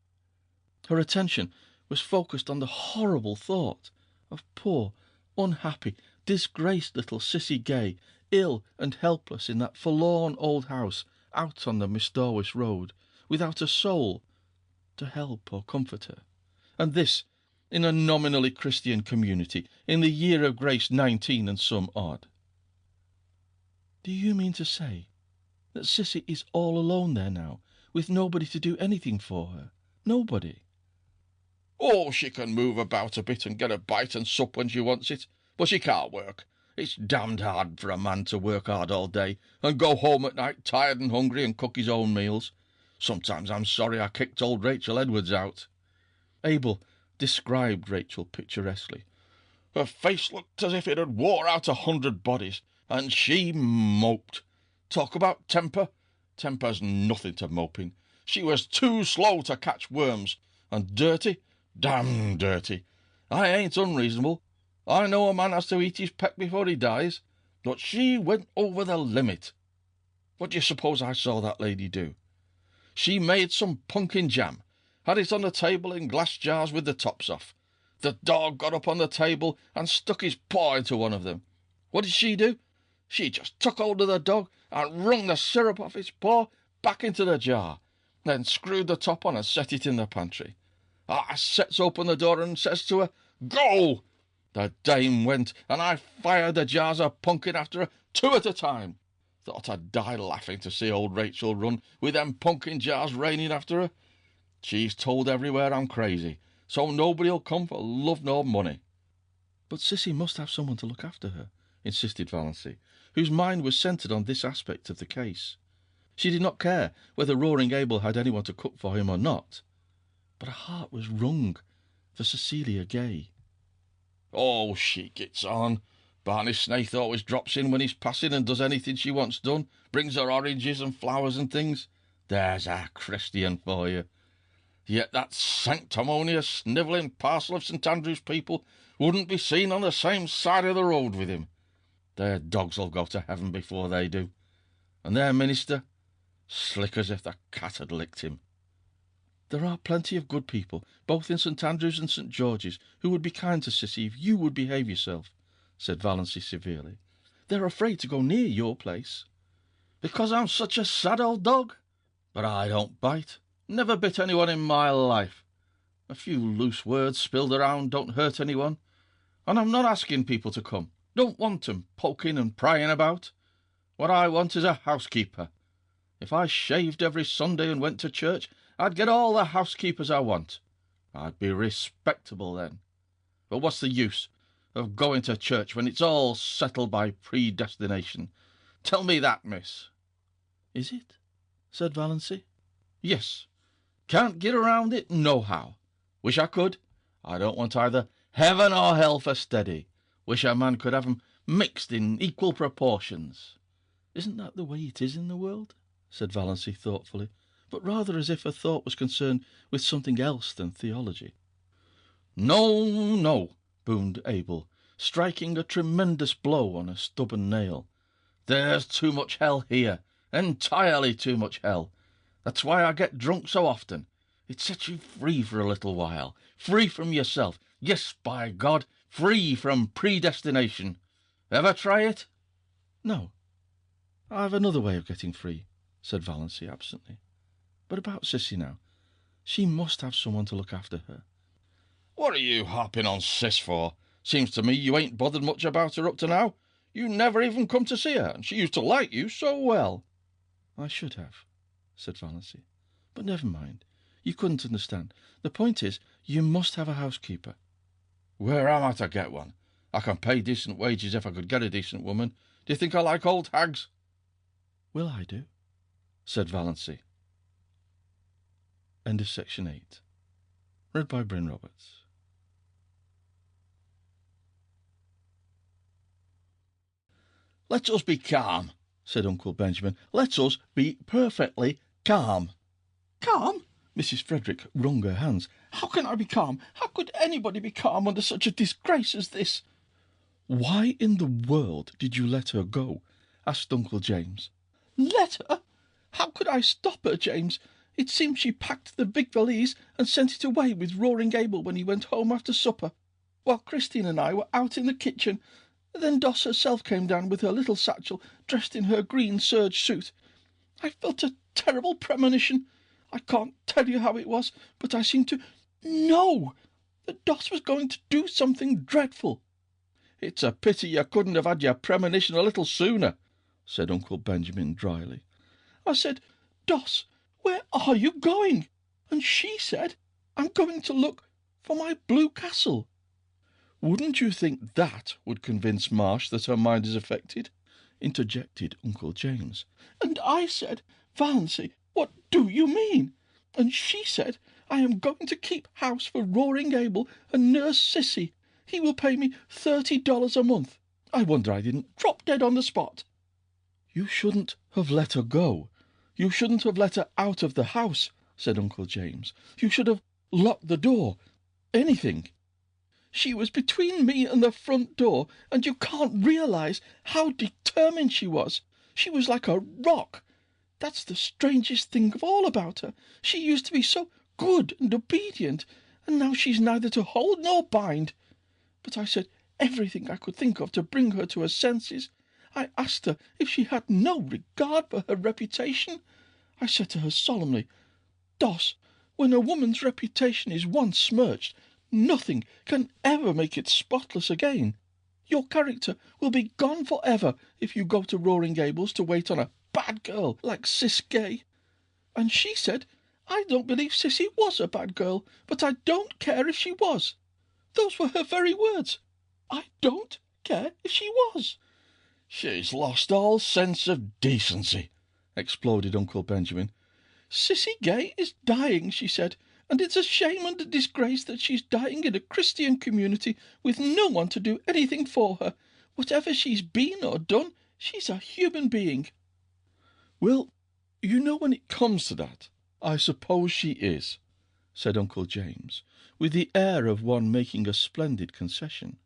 Speaker 2: Her attention was focused on the horrible thought of poor, unhappy, disgraced little Sissy Gay, ill and helpless in that forlorn old house out on the Mistorwis road, without a soul to help or comfort her. And this in a nominally Christian community, in the year of grace 19 and some odd. Do you mean to say that Sissy is all alone there now, with nobody to do anything for her? Nobody?
Speaker 1: Oh, she can move about a bit and get a bite and sup when she wants it, but she can't work. It's damned hard for a man to work hard all day and go home at night tired and hungry and cook his own meals. Sometimes I'm sorry I kicked old Rachel Edwards out.
Speaker 2: Abel described Rachel picturesquely.
Speaker 1: Her face looked as if it had wore out 100 bodies, and she moped. Talk about temper. Temper's nothing to moping. She was too slow to catch worms, and dirty, damn dirty. I ain't unreasonable. I know a man has to eat his peck before he dies, but she went over the limit. What do you suppose I saw that lady do? She made some pumpkin jam, had it on the table in glass jars with the tops off. The dog got up on the table and stuck his paw into one of them. What did she do? She just took hold of the dog and wrung the syrup off its paw back into the jar, then screwed the top on and set it in the pantry. I sets open the door and says to her, "Go!" The dame went, and I fired the jars of pumpkin after her, 2 at a time. Thought I'd die laughing to see old Rachel run, with them pumpkin jars raining after her. She's told everywhere I'm crazy, so nobody'll come for love nor money.
Speaker 2: But Sissy must have someone to look after her, insisted Valency, whose mind was centred on this aspect of the case. She did not care whether Roaring Abel had anyone to cook for him or not, but her heart was wrung for Cecilia Gay.
Speaker 1: Oh, she gets on. Barney Snaith always drops in when he's passing and does anything she wants done, brings her oranges and flowers and things. There's a Christian for you. Yet that sanctimonious, snivelling parcel of St. Andrew's people wouldn't be seen on the same side of the road with him. Their dogs'll go to heaven before they do. And their minister, slick as if the cat had licked him.
Speaker 2: There are plenty of good people, both in St. Andrew's and St. George's, who would be kind to Sissy if you would behave yourself, said Valency severely. They're afraid to go near your place.
Speaker 1: Because I'm such a sad old dog? But I don't bite. Never bit anyone in my life. A few loose words spilled around don't hurt anyone. And I'm not asking people to come. Don't want 'em poking and prying about. What I want is a housekeeper. If I shaved every Sunday and went to church, I'd get all the housekeepers I want. I'd be respectable then. But what's the use of going to church when it's all settled by predestination? Tell me that, miss.
Speaker 2: Is it? Said Valency.
Speaker 1: Yes. Can't get around it nohow. Wish I could. I don't want either heaven or hell for steady. Wish a man could have 'em mixed in equal proportions.
Speaker 2: Isn't that the way it is in the world? Said Valency thoughtfully, but rather as if her thought was concerned with something else than theology.
Speaker 1: No, no, boomed Abel, striking a tremendous blow on a stubborn nail. There's too much hell here, entirely too much hell. That's why I get drunk so often. It sets you free for a little while, free from yourself, Yes, by God, free from predestination. Ever try it?
Speaker 2: No. I've another way of getting free, said Valency absently. But about Sissy now. She must have someone to look after her.
Speaker 1: What are you harping on Sis for? Seems to me you ain't bothered much about her up to now. You never even come to see her, and she used to like you so well.
Speaker 2: I should have, said Valency. But never mind. You couldn't understand. The point is, you must have a housekeeper.
Speaker 1: Where am I to get one? I can pay decent wages if I could get a decent woman. Do you think I like old hags?
Speaker 2: Well, I do, said Valency. End of section 8. Read by Bryn Roberts.
Speaker 1: Let us be calm, said Uncle Benjamin. Let us be perfectly calm.
Speaker 2: Calm? Mrs. Frederick wrung her hands. How can I be calm? How could anybody be calm under such a disgrace as this? Why in the world did you let her go? Asked Uncle James. Let her? How could I stop her, James? It seems she packed the big valise and sent it away with Roaring Abel when he went home after supper, while Christine and I were out in the kitchen. Then Doss herself came down with her little satchel, dressed in her green serge suit. I felt a terrible premonition. I can't tell you how it was, but I seemed to know that Doss was going to do something dreadful.
Speaker 1: It's a pity you couldn't have had your premonition a little sooner, said Uncle Benjamin dryly.
Speaker 2: I said, Doss, where are you going? And she said, I'm going to look for my blue castle.
Speaker 1: Wouldn't you think that would convince Marsh that her mind is affected?
Speaker 2: Interjected Uncle James. And I said, Valency, what do you mean? And she said, I am going to keep house for Roaring Abel and nurse Sissy. He will pay me $30 a month. I wonder I didn't drop dead on the spot.
Speaker 1: You shouldn't have let her go. You shouldn't have let her out of the house, said Uncle James. You should have locked the door. Anything.
Speaker 2: She was between me and the front door, and you can't realize how determined she was. She was like a rock. That's the strangest thing of all about her. She used to be so good and obedient, and now she's neither to hold nor bind. But I said everything I could think of to bring her to her senses. I asked her if she had no regard for her reputation. I said to her solemnly, Doss, when a woman's reputation is once smirched, nothing can ever make it spotless again. Your character will be gone for ever if you go to Roaring Gables to wait on a bad girl like Sis Gay. And she said, I don't believe Sissy was a bad girl, but I don't care if she was. Those were her very words. I don't care if she was.
Speaker 1: She's lost all sense of decency, exploded Uncle Benjamin.
Speaker 2: Sissy Gay is dying, she said, and it's a shame and a disgrace that she's dying in a Christian community with no one to do anything for her. Whatever she's been or done, she's a human being.
Speaker 1: Well, you know, when it comes to that, I suppose she is, said Uncle James, with the air of one making a splendid concession.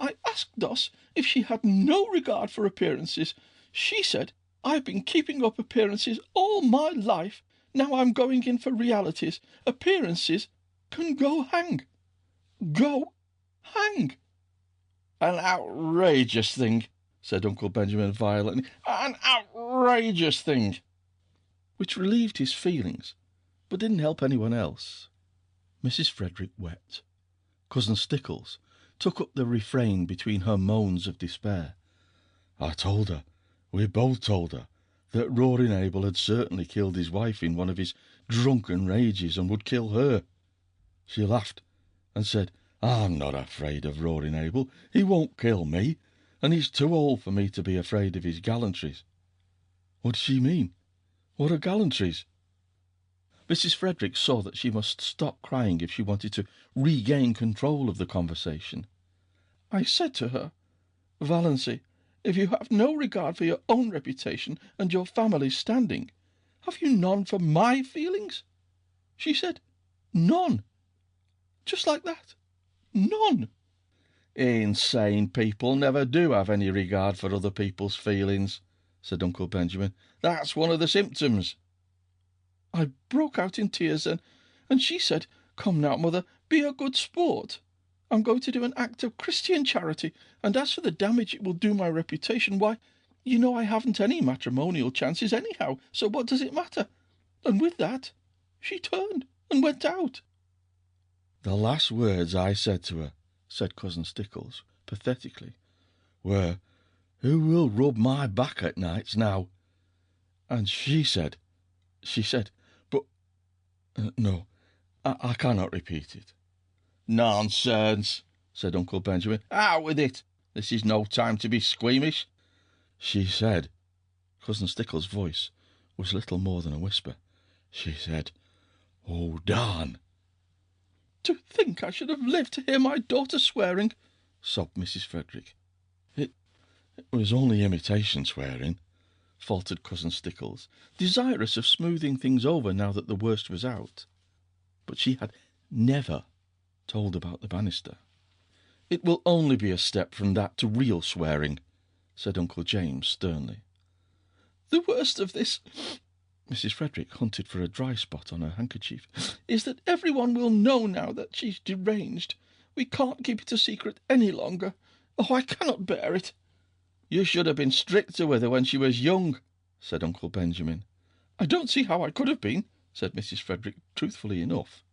Speaker 2: I asked Doss if she had no regard for appearances. She said, I've been keeping up appearances all my life. Now I'm going in for realities. Appearances can go hang. Go hang.
Speaker 1: An outrageous thing, said Uncle Benjamin violently. An outrageous thing.
Speaker 2: Which relieved his feelings, but didn't help anyone else.
Speaker 1: Mrs. Frederick wept. Cousin Stickles took up the refrain between her moans of despair. I told her, we both told her, that Roaring Abel had certainly killed his wife in one of his drunken rages and would kill her. She laughed and said, I'm not afraid of Roaring Abel. He won't kill me, and he's too old for me to be afraid of his gallantries. What does she mean? What are gallantries? Mrs. Frederick saw that she must stop crying if she wanted to regain control of the conversation.
Speaker 2: I said to her, Valency, if you have no regard for your own reputation and your family's standing, have you none for my feelings? She said, none. Just like that. None.
Speaker 1: Insane people never do have any regard for other people's feelings, said Uncle Benjamin. That's one of the symptoms.
Speaker 2: I broke out in tears then, and she said, Come now, mother, be a good sport. I'm going to do an act of Christian charity, and as for the damage it will do my reputation, why, you know I haven't any matrimonial chances anyhow, so what does it matter? And with that, she turned and went out."
Speaker 1: "The last words I said to her," said Cousin Stickles, pathetically, "were, 'Who will rub my back at nights now?' And she said, but no, I cannot repeat it."
Speaker 2: "Nonsense," said Uncle Benjamin. "Out with it. This is no time to be squeamish."
Speaker 1: "She said," Cousin Stickles' voice was little more than a whisper, "she said, 'Oh, Dan!'"
Speaker 2: "To think I should have lived to hear my daughter swearing," sobbed Mrs. Frederick.
Speaker 1: It was only imitation swearing," faltered Cousin Stickles,
Speaker 2: desirous of smoothing things over now that the worst was out.
Speaker 1: But she had never told about the banister.
Speaker 2: "It will only be a step from that to real swearing," said Uncle James sternly. "The worst of this," Mrs. Frederick hunted for a dry spot on her handkerchief, "is that everyone will know now that she's deranged. We can't keep it a secret any longer. Oh, I cannot bear it." "You should have been stricter with her when she was young," said Uncle Benjamin. "I don't see how I could have been," said Mrs. Frederick, truthfully enough.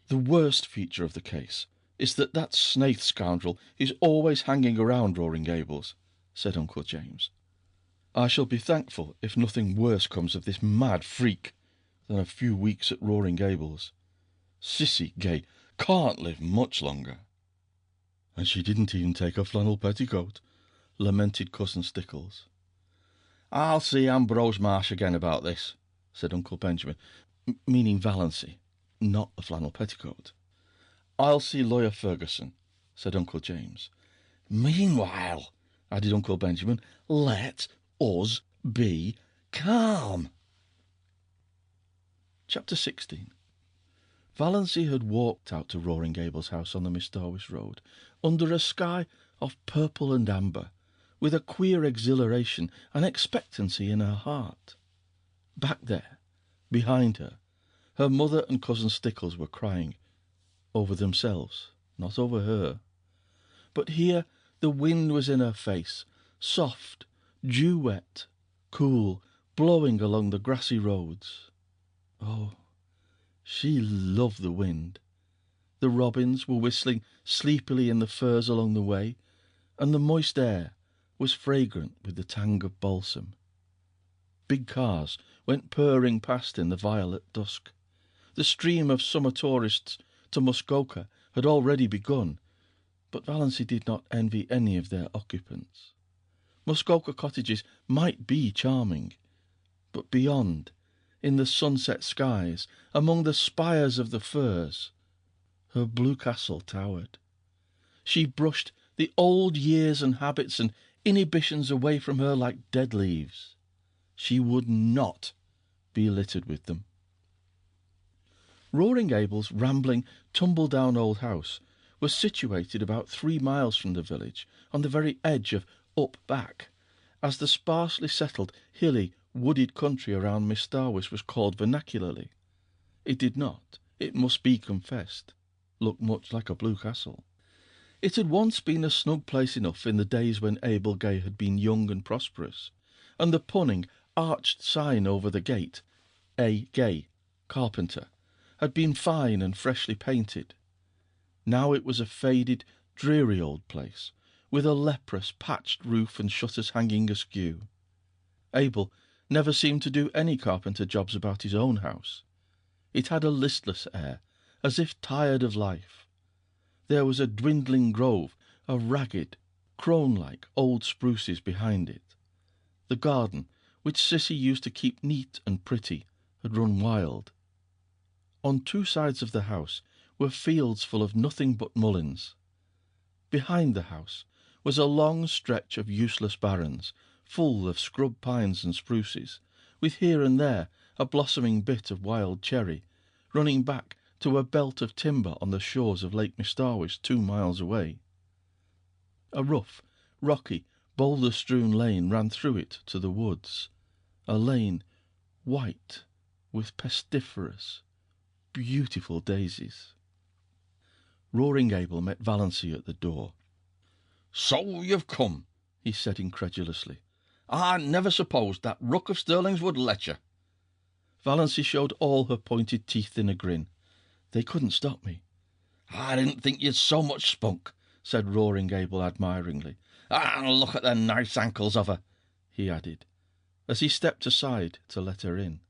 Speaker 1: "The worst feature of the case is that Snaith scoundrel is always hanging around Roaring Gables," said Uncle James. "I shall be thankful if nothing worse comes of this mad freak than a few weeks at Roaring Gables. Sissy Gay can't live much longer." "And she didn't even take her flannel petticoat," lamented Cousin Stickles.
Speaker 2: "I'll see Ambrose Marsh again about this," said Uncle Benjamin,
Speaker 1: meaning Valency, not the flannel petticoat.
Speaker 2: "I'll see Lawyer Ferguson," said Uncle James.
Speaker 1: "Meanwhile," added Uncle Benjamin, "let us be calm."
Speaker 2: Chapter 16. Valency had walked out to Roaring Gables house on the Miss Darwis road, under a sky of purple and amber, with a queer exhilaration and expectancy in her heart. Back there, behind her, her mother and Cousin Stickles were crying, over themselves, not over her. But here the wind was in her face, soft, dew-wet, cool, blowing along the grassy roads. Oh, she loved the wind. The robins were whistling sleepily in the firs along the way, and the moist air was fragrant with the tang of balsam. Big cars went purring past in the violet dusk. The stream of summer tourists to Muskoka had already begun, but Valency did not envy any of their occupants. Muskoka cottages might be charming, but beyond, in the sunset skies, among the spires of the firs, her blue castle towered. She brushed the old years and habits and inhibitions away from her like dead leaves. She would not be littered with them. Roaring Gables' rambling, tumble-down old house was situated about 3 miles from the village, on the very edge of Up Back, as the sparsely settled, hilly, wooded country around Miss Darwis was called vernacularly. It did not, it must be confessed, look much like a blue castle. It had once been a snug place enough in the days when Abel Gay had been young and prosperous, and the punning, arched sign over the gate, A. Gay, carpenter, had been fine and freshly painted. Now it was a faded, dreary old place, with a leprous, patched roof and shutters hanging askew. Abel never seemed to do any carpenter jobs about his own house. It had a listless air, as if tired of life. There was a dwindling grove of ragged, crone-like old spruces behind it. The garden, which Sissy used to keep neat and pretty, had run wild. On 2 sides of the house were fields full of nothing but mulleins. Behind the house was a long stretch of useless barrens, full of scrub pines and spruces, with here and there a blossoming bit of wild cherry, running back to a belt of timber on the shores of Lake Miss Darwis 2 miles away. A rough, rocky, boulder-strewn lane ran through it to the woods, a lane white with pestiferous, beautiful daisies. Roaring Abel met Valancy at the door.
Speaker 1: "So you've come,"
Speaker 2: he said incredulously.
Speaker 1: "I never supposed that ruck of Sterling's would let you."
Speaker 2: Valancy showed all her pointed teeth in a grin. "They couldn't stop me."
Speaker 1: "I didn't think you'd so much spunk,"
Speaker 2: said Roaring Abel admiringly.
Speaker 1: "And look at the nice ankles of her,"
Speaker 2: he added, as he stepped aside to let her in.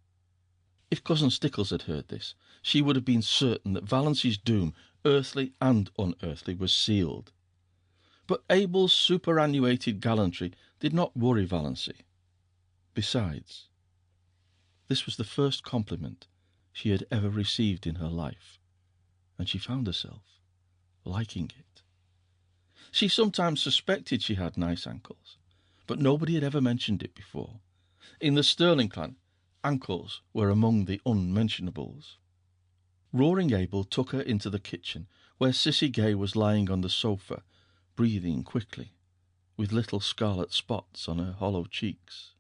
Speaker 2: If Cousin Stickles had heard this, she would have been certain that Valancy's doom, earthly and unearthly, was sealed. But Abel's superannuated gallantry did not worry Valancy. Besides, this was the first compliment she had ever received in her life, and she found herself liking it. She sometimes suspected she had nice ankles, but nobody had ever mentioned it before. In the Sterling clan, ankles were among the unmentionables. Roaring Abel took her into the kitchen, where Sissy Gay was lying on the sofa, breathing quickly, with little scarlet spots on her hollow cheeks.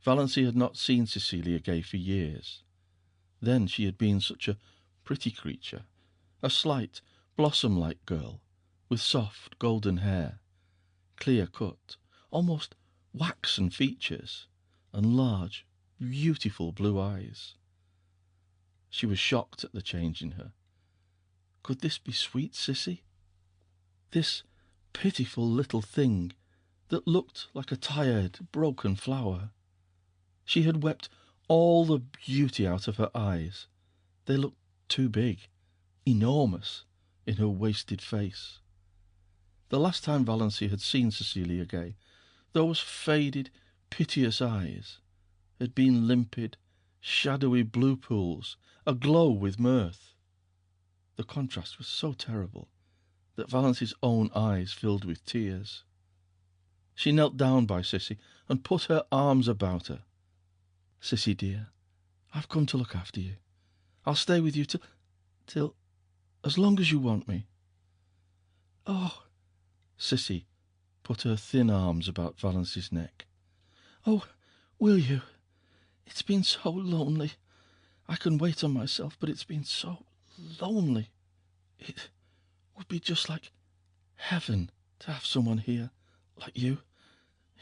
Speaker 2: Valancy had not seen Cecilia Gay for years. Then she had been such a pretty creature, a slight, blossom-like girl, with soft golden hair, clear-cut, almost waxen features, and large, beautiful blue eyes. She was shocked at the change in her. Could this be sweet Sissy? This pitiful little thing that looked like a tired, broken flower. She had wept all the beauty out of her eyes. They looked too big, enormous, in her wasted face. The last time Valancy had seen Cecilia Gay, those faded, piteous eyes had been limpid, shadowy blue pools, aglow with mirth. The contrast was so terrible that Valancy's own eyes filled with tears. She knelt down by Sissy and put her arms about her. "Sissy dear, I've come to look after you. I'll stay with you till as long as you want me." "Oh," Sissy put her thin arms about Valancy's neck. "Oh, will you? It's been so lonely. I can wait on myself, but it's been so lonely. It would be just like heaven to have someone here like you.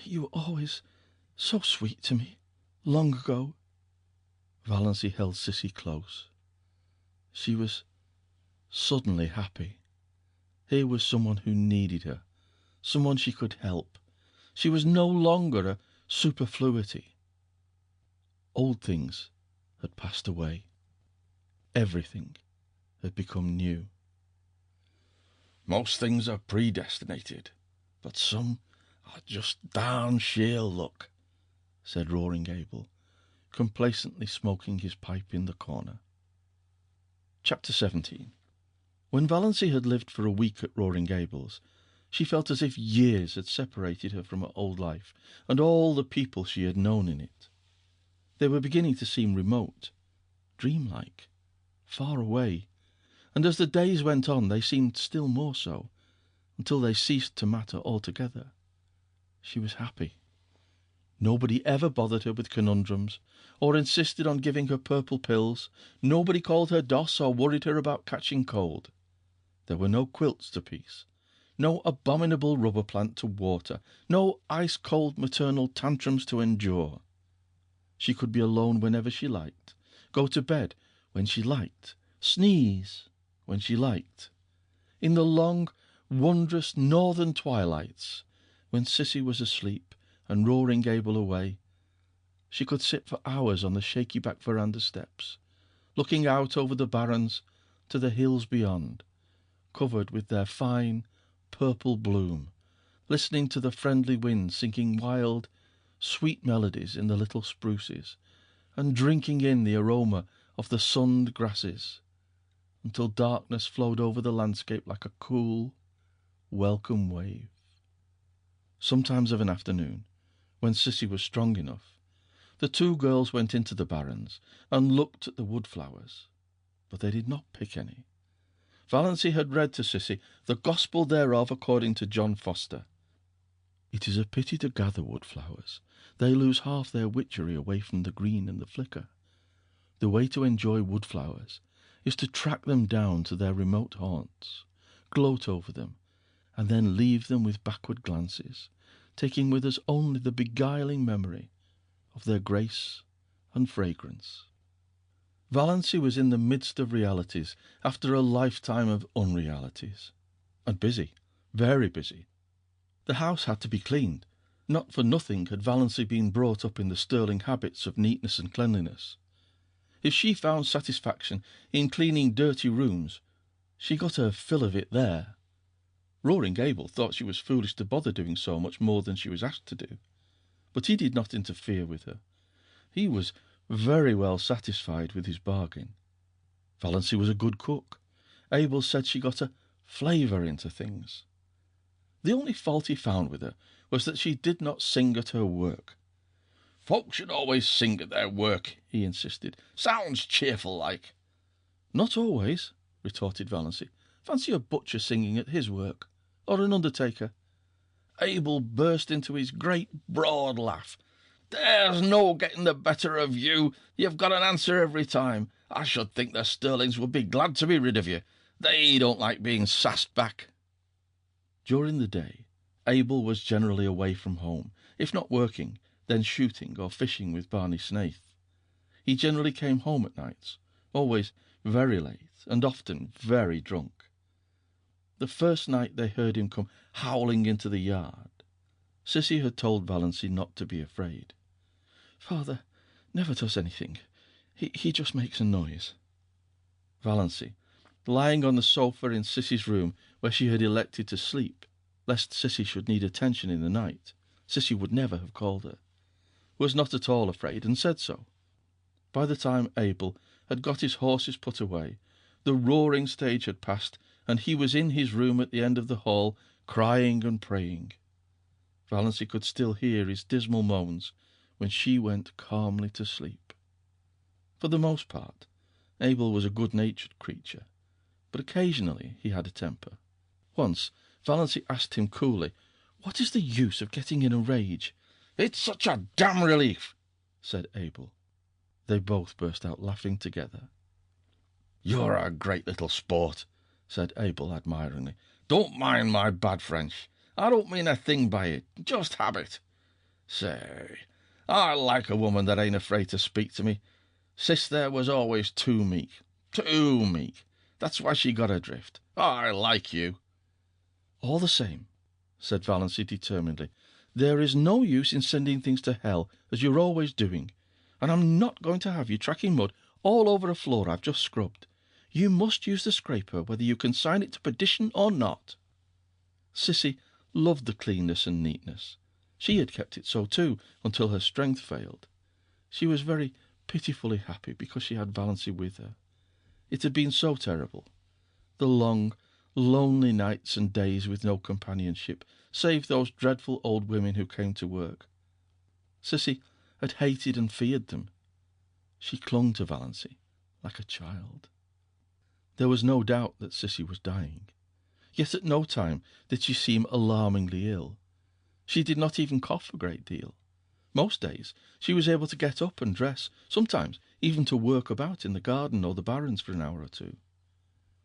Speaker 2: You were always so sweet to me, long ago." Valancy held Sissy close. She was suddenly happy. Here was someone who needed her, someone she could help. She was no longer a superfluity. Old things had passed away. Everything had become new.
Speaker 1: "Most things are predestinated, but some are just darn sheer luck,"
Speaker 2: said Roaring Abel, complacently smoking his pipe in the corner. Chapter 17. When Valancy had lived for a week at Roaring Abel's, she felt as if years had separated her from her old life and all the people she had known in it. They were beginning to seem remote, dreamlike, far away, and as the days went on they seemed still more so, until they ceased to matter altogether. She was happy. Nobody ever bothered her with conundrums, or insisted on giving her purple pills. Nobody called her Doss or worried her about catching cold. There were no quilts to piece, no abominable rubber plant to water, no ice-cold maternal tantrums to endure. She could be alone whenever she liked, go to bed when she liked, sneeze when she liked. In the long, wondrous northern twilights, when Sissy was asleep and Roaring Abel away, she could sit for hours on the shaky back veranda steps, looking out over the barrens to the hills beyond, covered with their fine purple bloom, listening to the friendly wind singing wild, sweet melodies in the little spruces, and drinking in the aroma of the sunned grasses, until darkness flowed over the landscape like a cool, welcome wave. Sometimes of an afternoon, when Sissy was strong enough, the two girls went into the barrens and looked at the woodflowers, but they did not pick any. Valancy had read to Sissy the Gospel thereof according to John Foster. It is a pity to gather woodflowers. They lose half their witchery away from the green and the flicker. The way to enjoy woodflowers is to track them down to their remote haunts, gloat over them, and then leave them with backward glances, taking with us only the beguiling memory of their grace and fragrance. Valency was in the midst of realities after a lifetime of unrealities, and busy, very busy. The house had to be cleaned. Not for nothing had Valency been brought up in the sterling habits of neatness and cleanliness. If she found satisfaction in cleaning dirty rooms, she got her fill of it there. Roaring Abel thought she was foolish to bother doing so much more than she was asked to do, but he did not interfere with her. He was very well satisfied with his bargain. Valency was a good cook. Abel said she got a flavour into things. The only fault he found with her was that she did not sing at her work. "Folks should always sing at their work," he insisted. "Sounds cheerful like." "Not always," retorted Valency. "Fancy a butcher singing at his work, or an undertaker." Abel burst into his great broad laugh. "There's no getting the better of you. You've got an answer every time. I should think the Sterlings would be glad to be rid of you. They don't like being sassed back." During the day, Abel was generally away from home, if not working, then shooting or fishing with Barney Snaith. He generally came home at nights, always very late, and often very drunk. The first night they heard him come howling into the yard, Sissy had told Valency not to be afraid. "Father never does anything. He just makes a noise." Valency, lying on the sofa in Sissy's room where she had elected to sleep, lest Sissy should need attention in the night, Sissy would never have called her, was not at all afraid, and said so. By the time Abel had got his horses put away, the roaring stage had passed, and he was in his room at the end of the hall, crying and praying. Valency could still hear his dismal moans when she went calmly to sleep. For the most part, Abel was a good-natured creature, but occasionally he had a temper. Once Valency asked him coolly, "What is the use of getting in a rage?" "It's such a damn relief," said Abel. They both burst out laughing together. "You're a great little sport," said Abel admiringly. "Don't mind my bad French. I don't mean a thing by it, just habit. Say, I like a woman that ain't afraid to speak to me. Sis there was always too meek. Too meek. That's why she got adrift. I like you." "All the same," said Valency determinedly, "there is no use in sending things to hell, as you're always doing, and I'm not going to have you tracking mud all over a floor I've just scrubbed. You must use the scraper, whether you consign it to perdition or not." Sissy loved the cleanness and neatness. She had kept it so too, until her strength failed. She was very pitifully happy because she had Valency with her. It had been so terrible. The long, lonely nights and days with no companionship, save those dreadful old women who came to work. Sissy had hated and feared them. She clung to Valency like a child. There was no doubt that Sissy was dying, yet at no time did she seem alarmingly ill. She did not even cough a great deal. Most days she was able to get up and dress, sometimes even to work about in the garden or the barrens for an hour or two.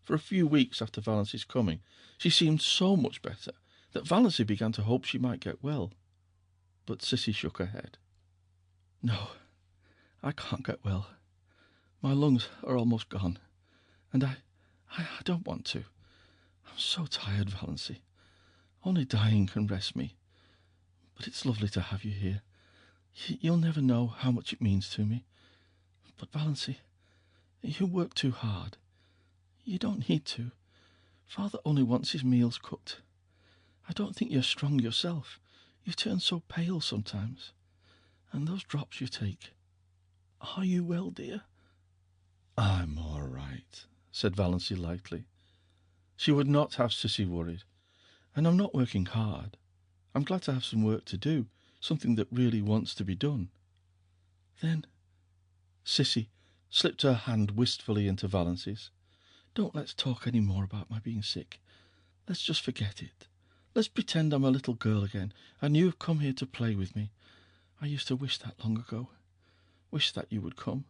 Speaker 2: For a few weeks after Valency's coming, she seemed so much better that Valency began to hope she might get well. But Sissy shook her head. "No, I can't get well. My lungs are almost gone, and I don't want to. I'm so tired, Valency. Only dying can rest me. But it's lovely to have you here. You'll never know how much it means to me. But, Valency, you work too hard. You don't need to. Father only wants his meals cooked. I don't think you're strong yourself. You turn so pale sometimes. And those drops you take. Are you well, dear?" "I'm all right," said Valency lightly. She would not have Sissy worried. "And I'm not working hard. I'm glad to have some work to do, something that really wants to be done." "Then," Sissy slipped her hand wistfully into Valency's, "don't let's talk any more about my being sick. Let's just forget it. Let's pretend I'm a little girl again, and you've come here to play with me. I used to wish that long ago. Wish that you would come.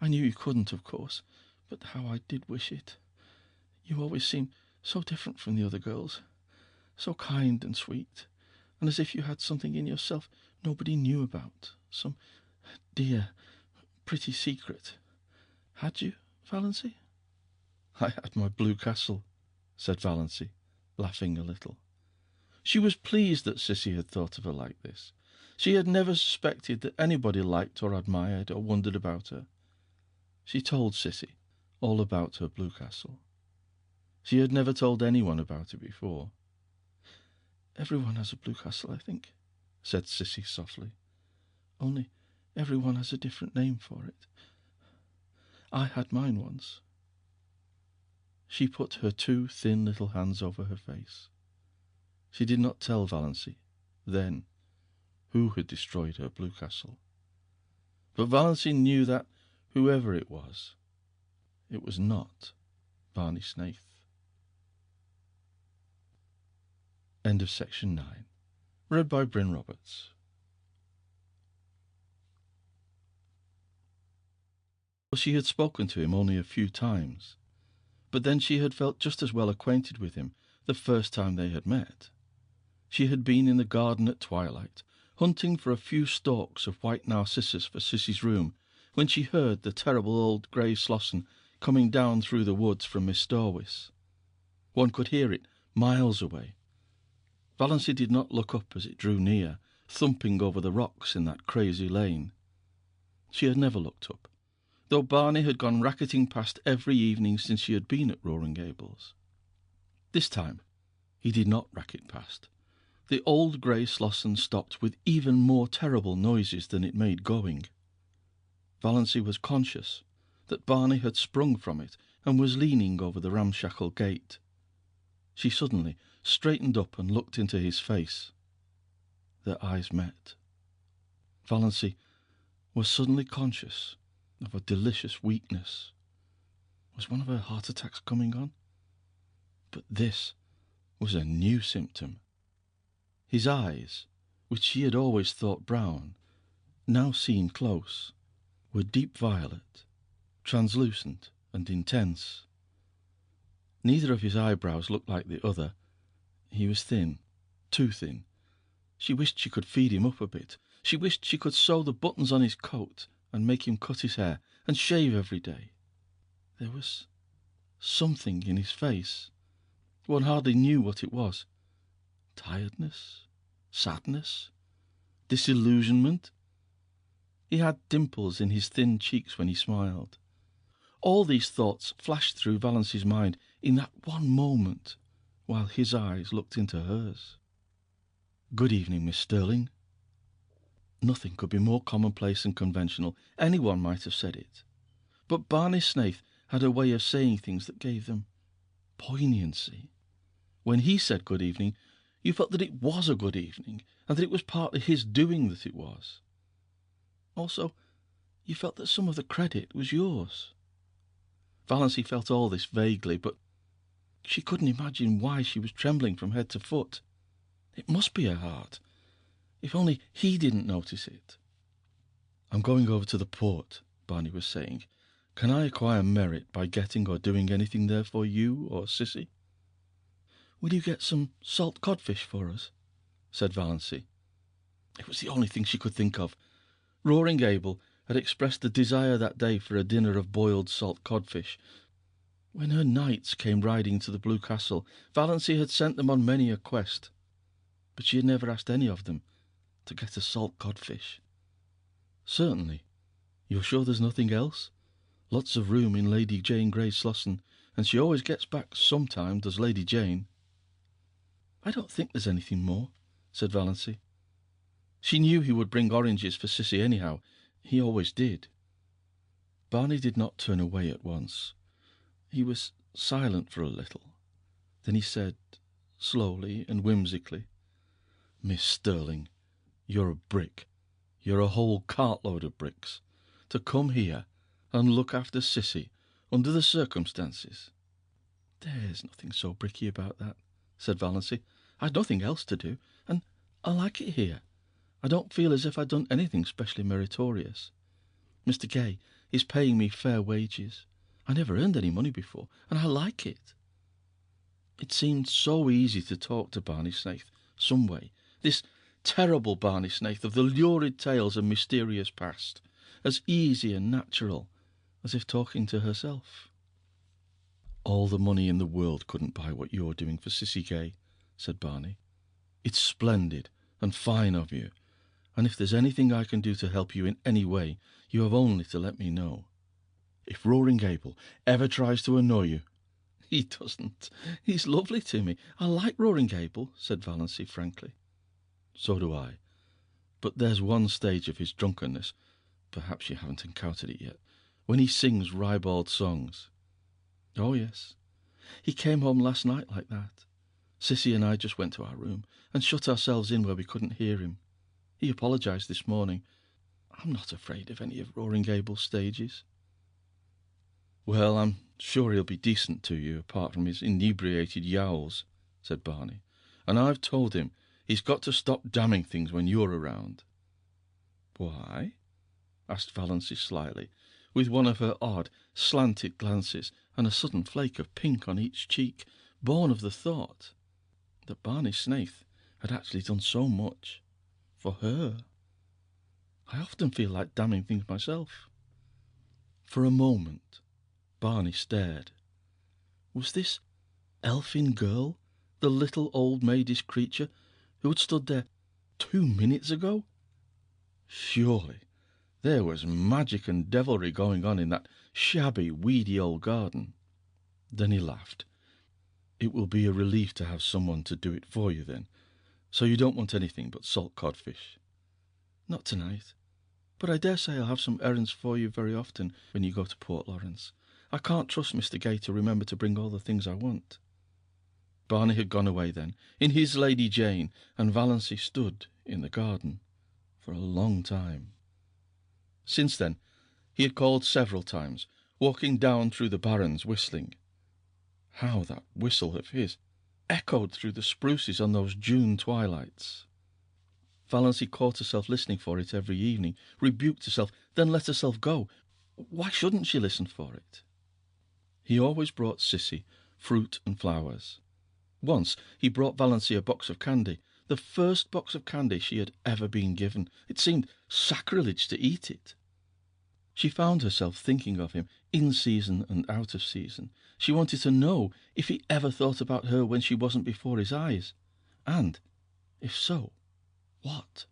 Speaker 2: I knew you couldn't, of course, But how I did wish it. You always seem so different from the other girls, so kind and sweet, and as if you had something in yourself nobody knew about, some dear, pretty secret. Had you, Valancy?" "I had my blue castle," said Valancy, laughing a little. She was pleased that Sissy had thought of her like this. She had never suspected that anybody liked or admired or wondered about her. She told Sissy all about her blue castle. She had never told anyone about it before. "Everyone has a blue castle, I think," said Sissy softly. "Only everyone has a different name for it. I had mine once." She put her two thin little hands over her face. She did not tell Valancy, then, who had destroyed her blue castle. But Valancy knew that, whoever it was not Barney Snaith. End of section 9. Read by Bryn Roberts. She had spoken to him only a few times, but then she had felt just as well acquainted with him the first time they had met. She had been in the garden at twilight, hunting for a few stalks of white narcissus for Sissy's room, when she heard the terrible old grey Slosson coming down through the woods from Miss Storwis. One could hear it miles away. Valancy did not look up as it drew near, thumping over the rocks in that crazy lane. She had never looked up, though Barney had gone racketing past every evening since she had been at Roaring Gables. This time he did not racket past. The old grey Slosson stopped with even more terrible noises than it made going. Valancy was conscious that Barney had sprung from it and was leaning over the ramshackle gate. She suddenly straightened up and looked into his face. Their eyes met. Valancy was suddenly conscious of a delicious weakness. Was one of her heart attacks coming on? But this was a new symptom. His eyes, which she had always thought brown, now seen close, were deep violet, translucent and intense. Neither of his eyebrows looked like the other. He was thin, too thin. She wished she could feed him up a bit. She wished she could sew the buttons on his coat and make him cut his hair and shave every day. There was something in his face. One hardly knew what it was. Tiredness? Sadness? Disillusionment? He had dimples in his thin cheeks when he smiled. All these thoughts flashed through Valancy's mind in that one moment, while his eyes looked into hers. "Good evening, Miss Sterling." Nothing could be more commonplace and conventional. Anyone might have said it. But Barney Snaith had a way of saying things that gave them poignancy. When he said good evening, you felt that it was a good evening, and that it was partly his doing that it was. Also, you felt that some of the credit was yours. Valancy felt all this vaguely, but she couldn't imagine why she was trembling from head to foot. It must be her heart. If only he didn't notice it. "I'm going over to the port," Barney was saying. "Can I acquire merit by getting or doing anything there for you or Sissy?" "Will you get some salt codfish for us?" said Valancy. It was the only thing she could think of. Roaring Gable had expressed the desire that day for a dinner of boiled salt codfish. When her knights came riding to the Blue Castle, Valancy had sent them on many a quest, but she had never asked any of them to get a salt codfish. "Certainly. You're sure there's nothing else? Lots of room in Lady Jane Grey Slosson, and she always gets back sometime, does Lady Jane." "I don't think there's anything more," said Valancy. She knew he would bring oranges for Sissy anyhow. He always did. Barney did not turn away at once. He was silent for a little. Then he said, slowly and whimsically, "Miss Sterling, you're a brick. You're a whole cartload of bricks. To come here and look after Sissy under the circumstances." "There's nothing so bricky about that," said Valancy. "I'd nothing else to do, and I like it here. I don't feel as if I'd done anything specially meritorious. Mr. Gay is paying me fair wages. I never earned any money before, and I like it." It seemed so easy to talk to Barney Snaith, some way, this terrible Barney Snaith of the lurid tales and mysterious past, as easy and natural as if talking to herself. "All the money in the world couldn't buy what you're doing for Cissy Gay," said Barney. "It's splendid and fine of you, and if there's anything I can do to help you in any way, you have only to let me know. If Roaring Abel ever tries to annoy you—" "He doesn't. He's lovely to me. I like Roaring Abel," said Valancy frankly. "So do I. But there's one stage of his drunkenness, perhaps you haven't encountered it yet, when he sings ribald songs." "Oh, yes. He came home last night like that. Cissy and I just went to our room and shut ourselves in where we couldn't hear him. He apologised this morning. I'm not afraid of any of Roaring Abel's stages." "Well, I'm sure he'll be decent to you, apart from his inebriated yowls," said Barney. "And I've told him he's got to stop damning things when you're around." "Why?" asked Valancy slyly, with one of her odd, slanted glances and a sudden flake of pink on each cheek, born of the thought that Barney Snaith had actually done so much for her. "I often feel like damning things myself." For a moment Barney stared. Was this elfin girl the little old maidish creature who had stood there 2 minutes ago? Surely there was magic and devilry going on in that shabby, weedy old garden. Then he laughed. "It will be a relief to have someone to do it for you, then. So you don't want anything but salt codfish?" "Not tonight. But I dare say I'll have some errands for you very often when you go to Port Lawrence. I can't trust Mr. Gay to remember to bring all the things I want." Barney had gone away then, in his Lady Jane, and Valancy stood in the garden for a long time. Since then he had called several times, walking down through the barrens whistling. How that whistle of his echoed through the spruces on those June twilights! Valancy caught herself listening for it every evening, rebuked herself, then let herself go. Why shouldn't she listen for it? He always brought Cissy fruit and flowers. Once he brought Valancy a box of candy, the first box of candy she had ever been given. It seemed sacrilege to eat it. She found herself thinking of him in season and out of season. She wanted to know if he ever thought about her when she wasn't before his eyes, and, if so, what?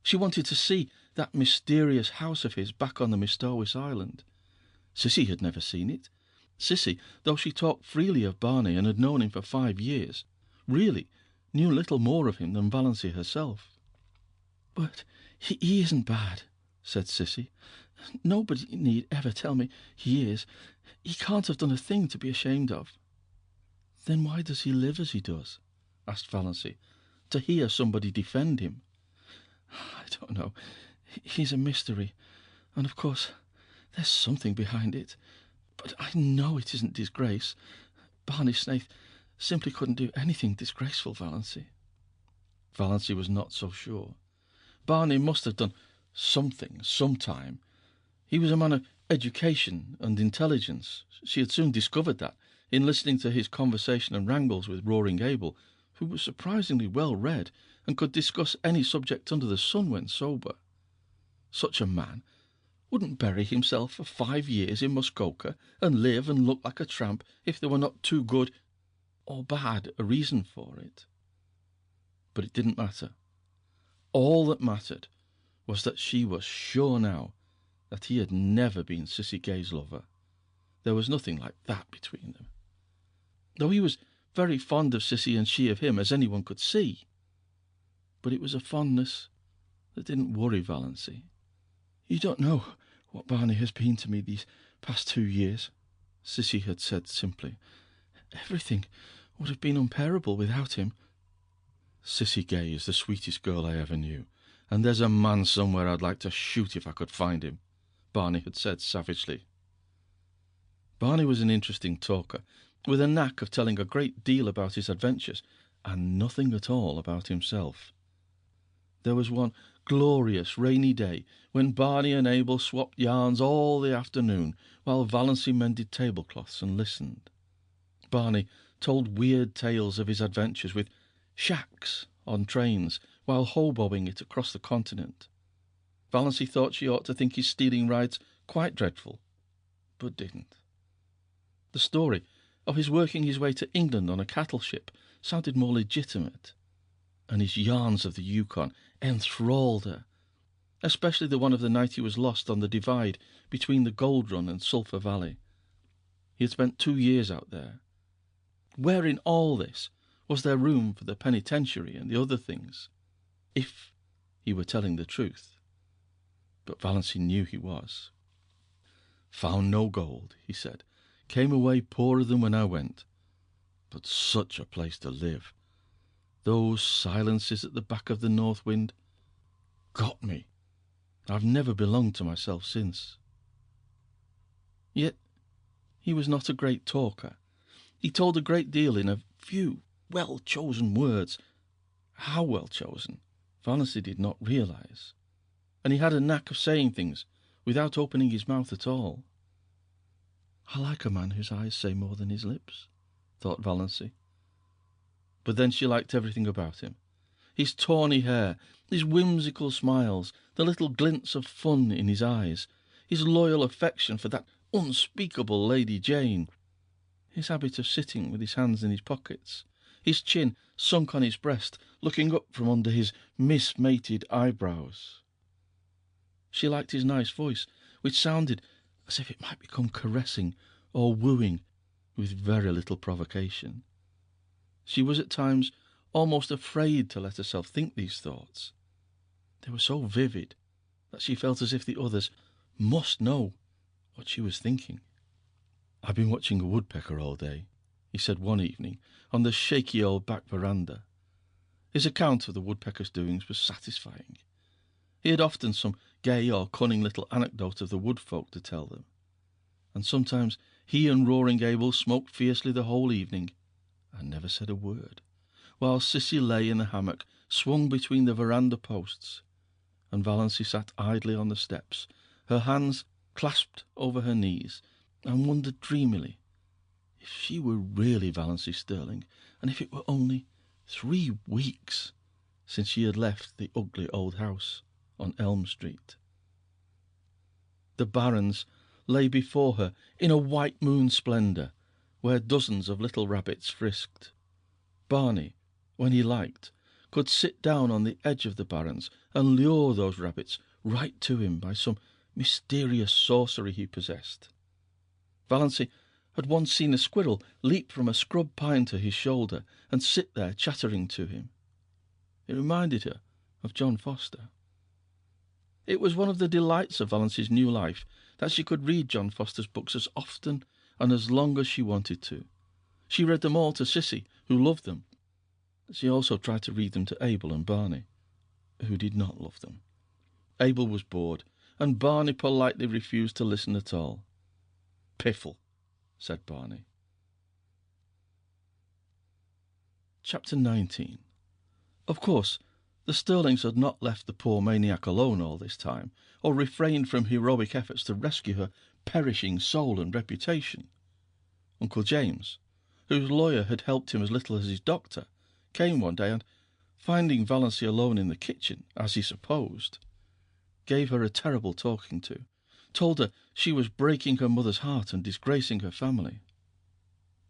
Speaker 2: She wanted to see that mysterious house of his back on the Mistowis Island. Cissy had never seen it. Cissy, though she talked freely of Barney and had known him for 5 years, really knew little more of him than Valancy herself. "But he isn't bad," said Cissy. "Nobody need ever tell me he is. He can't have done a thing to be ashamed of." "Then why does he live as he does?" asked Valancy. "To hear somebody defend him." "I don't know. He's a mystery, and of course there's something behind it. But I know it isn't disgrace. Barney Snaith simply couldn't do anything disgraceful, Valancy." Valancy was not so sure. Barney must have done something sometime. He was a man of education and intelligence. She had soon discovered that in listening to his conversation and wrangles with Roaring Abel, who was surprisingly well read and could discuss any subject under the sun when sober. Such a man wouldn't bury himself for 5 years in Muskoka and live and look like a tramp if there were not too good or bad a reason for it. But it didn't matter. All that mattered was that she was sure now that he had never been Cissy Gay's lover. There was nothing like that between them, though he was very fond of Cissy and she of him, as anyone could see. But it was a fondness that didn't worry Valancy. "You don't know what Barney has been to me these past 2 years," Cissy had said simply. "Everything would have been unbearable without him." "Cissy Gay is the sweetest girl I ever knew, and there's a man somewhere I'd like to shoot if I could find him," Barney had said savagely. Barney was an interesting talker, with a knack of telling a great deal about his adventures, and nothing at all about himself. There was one glorious rainy day when Barney and Abel swapped yarns all the afternoon while Valency mended tablecloths and listened. Barney told weird tales of his adventures with shacks on trains while hoboing it across the continent. Valency thought she ought to think his stealing rides quite dreadful, but didn't. The story of his working his way to England on a cattle ship sounded more legitimate, and his yarns of the Yukon enthralled her, especially the one of the night he was lost on the divide between the Gold Run and Sulphur Valley. He had spent 2 years out there. Where in all this was there room for the penitentiary and the other things, if he were telling the truth? But Valency knew he was. "Found no gold," he said. "Came away poorer than when I went. But such a place to live. Those silences at the back of the north wind got me. I've never belonged to myself since." Yet he was not a great talker. He told a great deal in a few well-chosen words. How well-chosen, Valency did not realize. And he had a knack of saying things without opening his mouth at all. "I like a man whose eyes say more than his lips," thought Valency. But then she liked everything about him. His tawny hair, his whimsical smiles, the little glints of fun in his eyes, his loyal affection for that unspeakable Lady Jane, his habit of sitting with his hands in his pockets, his chin sunk on his breast, looking up from under his mismated eyebrows. She liked his nice voice, which sounded as if it might become caressing or wooing with very little provocation. She was at times almost afraid to let herself think these thoughts. They were so vivid that she felt as if the others must know what she was thinking. "I've been watching a woodpecker all day," he said one evening on the shaky old back veranda. His account of the woodpecker's doings was satisfying. He had often some gay or cunning little anecdote of the woodfolk to tell them, and sometimes he and Roaring Abel smoked fiercely the whole evening and never said a word, while Sissy lay in the hammock swung between the veranda posts, and Valency sat idly on the steps, her hands clasped over her knees, and wondered dreamily if she were really Valency Stirling, and if it were only 3 weeks since she had left the ugly old house on Elm Street. The barrens lay before her in a white moon splendour, where dozens of little rabbits frisked. Barney, when he liked, could sit down on the edge of the barrens and lure those rabbits right to him by some mysterious sorcery he possessed. Valency had once seen a squirrel leap from a scrub pine to his shoulder and sit there chattering to him. It reminded her of John Foster. It was one of the delights of Valency's new life that she could read John Foster's books as often and as long as she wanted to. She read them all to Sissy, who loved them. She also tried to read them to Abel and Barney, who did not love them. Abel was bored, and Barney politely refused to listen at all. "Piffle," said Barney. Chapter 19. Of course, the Stirlings had not left the poor maniac alone all this time, or refrained from heroic efforts to rescue her perishing soul and reputation. Uncle James, whose lawyer had helped him as little as his doctor, came one day and, finding Valency alone in the kitchen, as he supposed, gave her a terrible talking to, told her she was breaking her mother's heart and disgracing her family.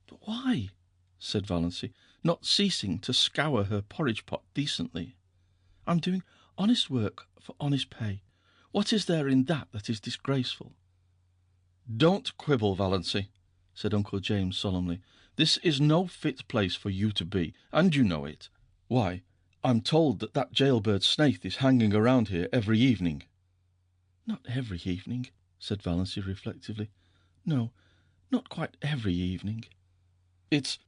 Speaker 2: "But why?" said Valency, not ceasing to scour her porridge-pot decently. "I'm doing honest work for honest pay. What is there in that is disgraceful?" "Don't quibble, Valency," said Uncle James solemnly. "This is no fit place for you to be, and you know it. Why, I'm told that jailbird Snaith is hanging around here every evening." "Not every evening," said Valency reflectively. "No, not quite every evening." It's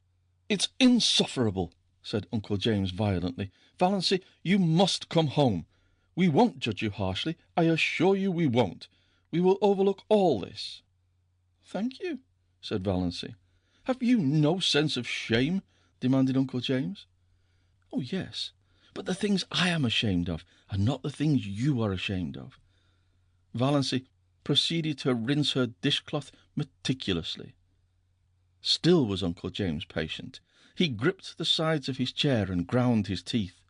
Speaker 2: insufferable," said Uncle James violently. "Valency, you must come home. We won't judge you harshly. I assure you we won't. We will overlook all this." "Thank you," said Valency. "Have you no sense of shame?" demanded Uncle James. "Oh, yes, but the things I am ashamed of are not the things you are ashamed of. Valancy proceeded to rinse her dishcloth meticulously. Still was Uncle James patient. He gripped the sides of his chair and ground his teeth.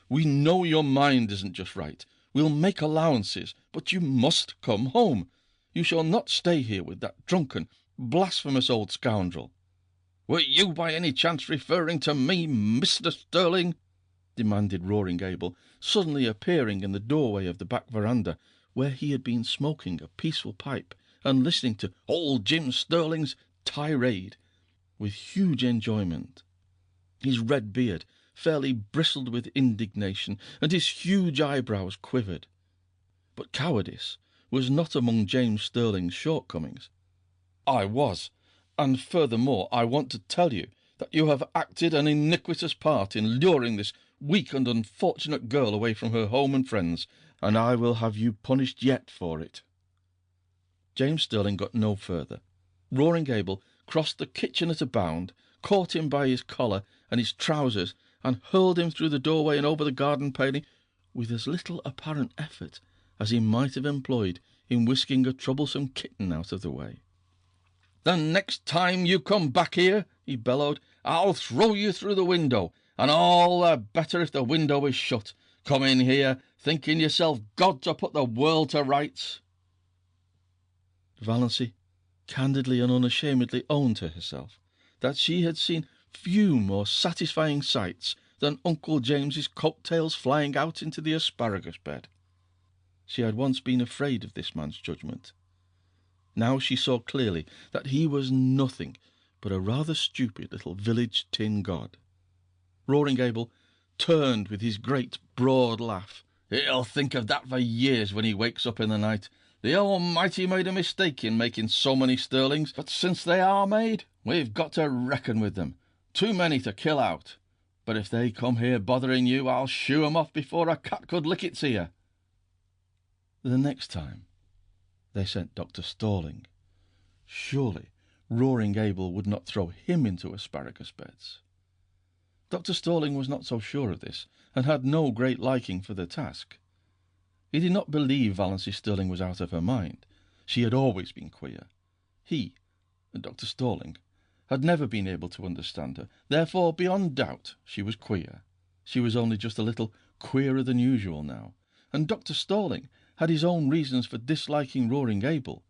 Speaker 2: "We know your mind isn't just right. We'll make allowances, but you must come home. You shall not stay here with that drunken, blasphemous old scoundrel." "Were you by any chance referring to me, Mr. Sterling?" demanded Roaring Abel, suddenly appearing in the doorway of the back veranda, where he had been smoking a peaceful pipe and listening to old Jim Sterling's tirade with huge enjoyment. His red beard fairly bristled with indignation, and his huge eyebrows quivered. But cowardice was not among James Sterling's shortcomings. "I was, and furthermore I want to tell you that you have acted an iniquitous part in luring this weak and unfortunate girl away from her home and friends, and I will have you punished yet for it." James Sterling got no further. Roaring Abel crossed the kitchen at a bound, caught him by his collar and his trousers, and hurled him through the doorway and over the garden paling with as little apparent effort as he might have employed in whisking a troublesome kitten out of the way. "The next time you come back here," he bellowed, "I'll throw you through the window, and all the better if the window is shut. Come in here, thinking yourself God to put the world to rights." Valancy candidly and unashamedly owned to herself that she had seen few more satisfying sights than Uncle James's coat-tails flying out into the asparagus bed. She had once been afraid of this man's judgment. Now she saw clearly that he was nothing but a rather stupid little village tin god. Roaring Abel turned with his great broad laugh. "He'll think of that for years when he wakes up in the night. The Almighty made a mistake in making so many Sterlings, but since they are made, we've got to reckon with them. Too many to kill out. But if they come here bothering you, I'll shoo 'em off before a cat could lick its ear." The next time they sent Dr. Sterling. Surely Roaring Abel would not throw him into asparagus beds. Dr. Sterling was not so sure of this, and had no great liking for the task. He did not believe Valancy Sterling was out of her mind. She had always been queer. He, Dr. Sterling, had never been able to understand her. Therefore, beyond doubt, she was queer. She was only just a little queerer than usual now, and Dr. Sterling had his own reasons for disliking Roaring Abel.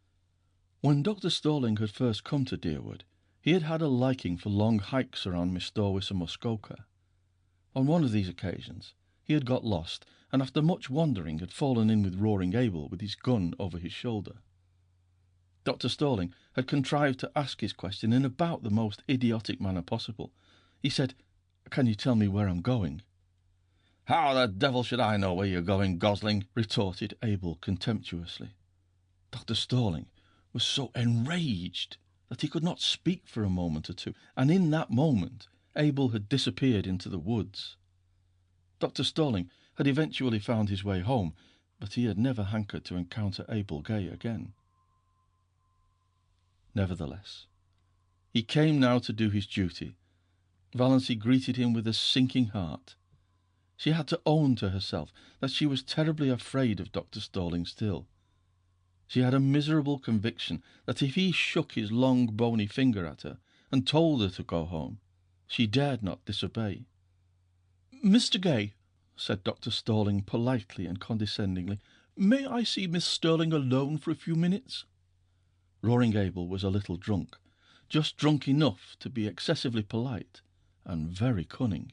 Speaker 2: When Dr. Sterling had first come to Deerwood, he had had a liking for long hikes around Mistorwis and Muskoka. On one of these occasions he had got lost, and after much wandering had fallen in with Roaring Abel with his gun over his shoulder. Dr. Sterling had contrived to ask his question in about the most idiotic manner possible. He said, "Can you tell me where I'm going?" "How the devil should I know where you're going, Gosling?" retorted Abel contemptuously. Dr. Sterling was so enraged that he could not speak for a moment or two, and in that moment Abel had disappeared into the woods. Dr. Sterling had eventually found his way home, but he had never hankered to encounter Abel Gay again. Nevertheless, he came now to do his duty. Valancy greeted him with a sinking heart. She had to own to herself that she was terribly afraid of Dr. Sterling still. She had a miserable conviction that if he shook his long bony finger at her and told her to go home, she dared not disobey. "Mr. Gay," said Dr. Sterling politely and condescendingly, "may I see Miss Sterling alone for a few minutes?" Roaring Abel was a little drunk, just drunk enough to be excessively polite and very cunning.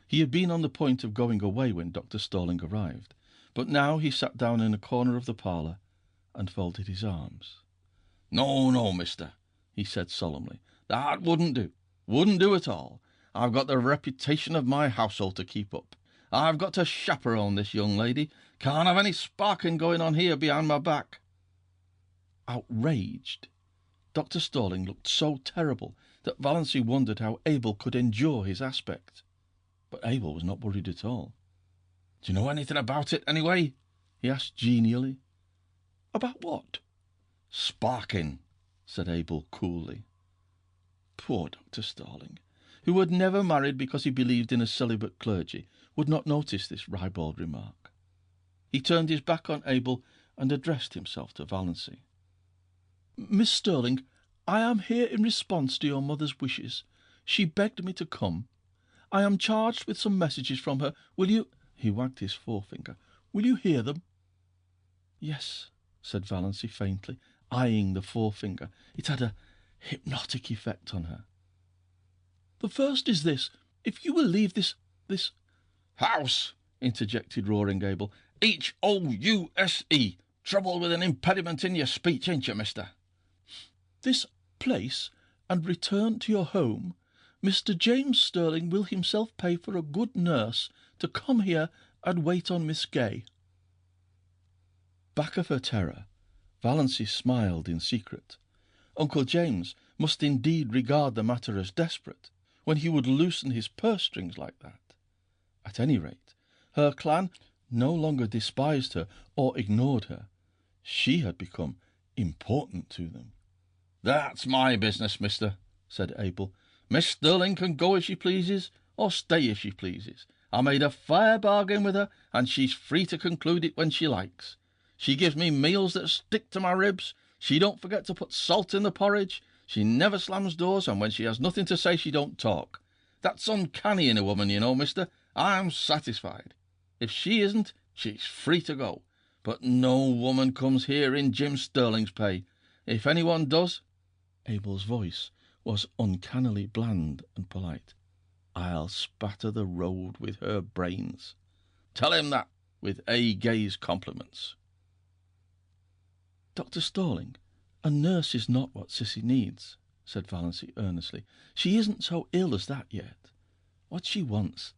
Speaker 2: He had been on the point of going away when Dr. Sterling arrived, but now he sat down in a corner of the parlour and folded his arms. "No, no, mister," he said solemnly. "That wouldn't do. Wouldn't do at all. I've got the reputation of my household to keep up. I've got to chaperone this young lady. Can't have any sparking going on here behind my back." Outraged, Dr. Sterling looked so terrible that Valancy wondered how Abel could endure his aspect. But Abel was not worried at all. "Do you know anything about it, anyway?" he asked genially. "About what?" "Sparking," said Abel coolly. Poor Dr. Sterling, who had never married because he believed in a celibate clergy, would not notice this ribald remark. He turned his back on Abel and addressed himself to Valancy. "Miss Sterling, I am here in response to your mother's wishes. She begged me to come. I am charged with some messages from her. Will you—" He wagged his forefinger. "Will you hear them?" "Yes," said Valancy faintly, eyeing the forefinger. It had a hypnotic effect on her. "The first is this. If you will leave this—"
Speaker 1: "House," interjected Roaring Abel. House. Trouble with an impediment in your speech, ain't you, mister?"
Speaker 2: "This place, and return to your home. Mr. James Sterling will himself pay for a good nurse to come here and wait on Miss Gay." Back of her terror, Valancy smiled in secret. Uncle James must indeed regard the matter as desperate, when he would loosen his purse strings like that. At any rate, her clan no longer despised her or ignored her. She had become important to them.
Speaker 1: "That's my business, mister," said Abel. "Miss Sterling can go if she pleases, or stay if she pleases. I made a fair bargain with her, and she's free to conclude it when she likes. She gives me meals that stick to my ribs. She don't forget to put salt in the porridge. She never slams doors, and when she has nothing to say, she don't talk. That's uncanny in a woman, you know, mister. I'm satisfied. If she isn't, she's free to go. But no woman comes here in Jim Sterling's pay. If anyone does—" Abel's voice was uncannily bland and polite. "I'll spatter the road with her brains. Tell him that, with A. Gay's compliments." "Dr. Sterling, a nurse is not what Sissy needs," said Valancy earnestly. "She isn't so ill as that yet. What she wants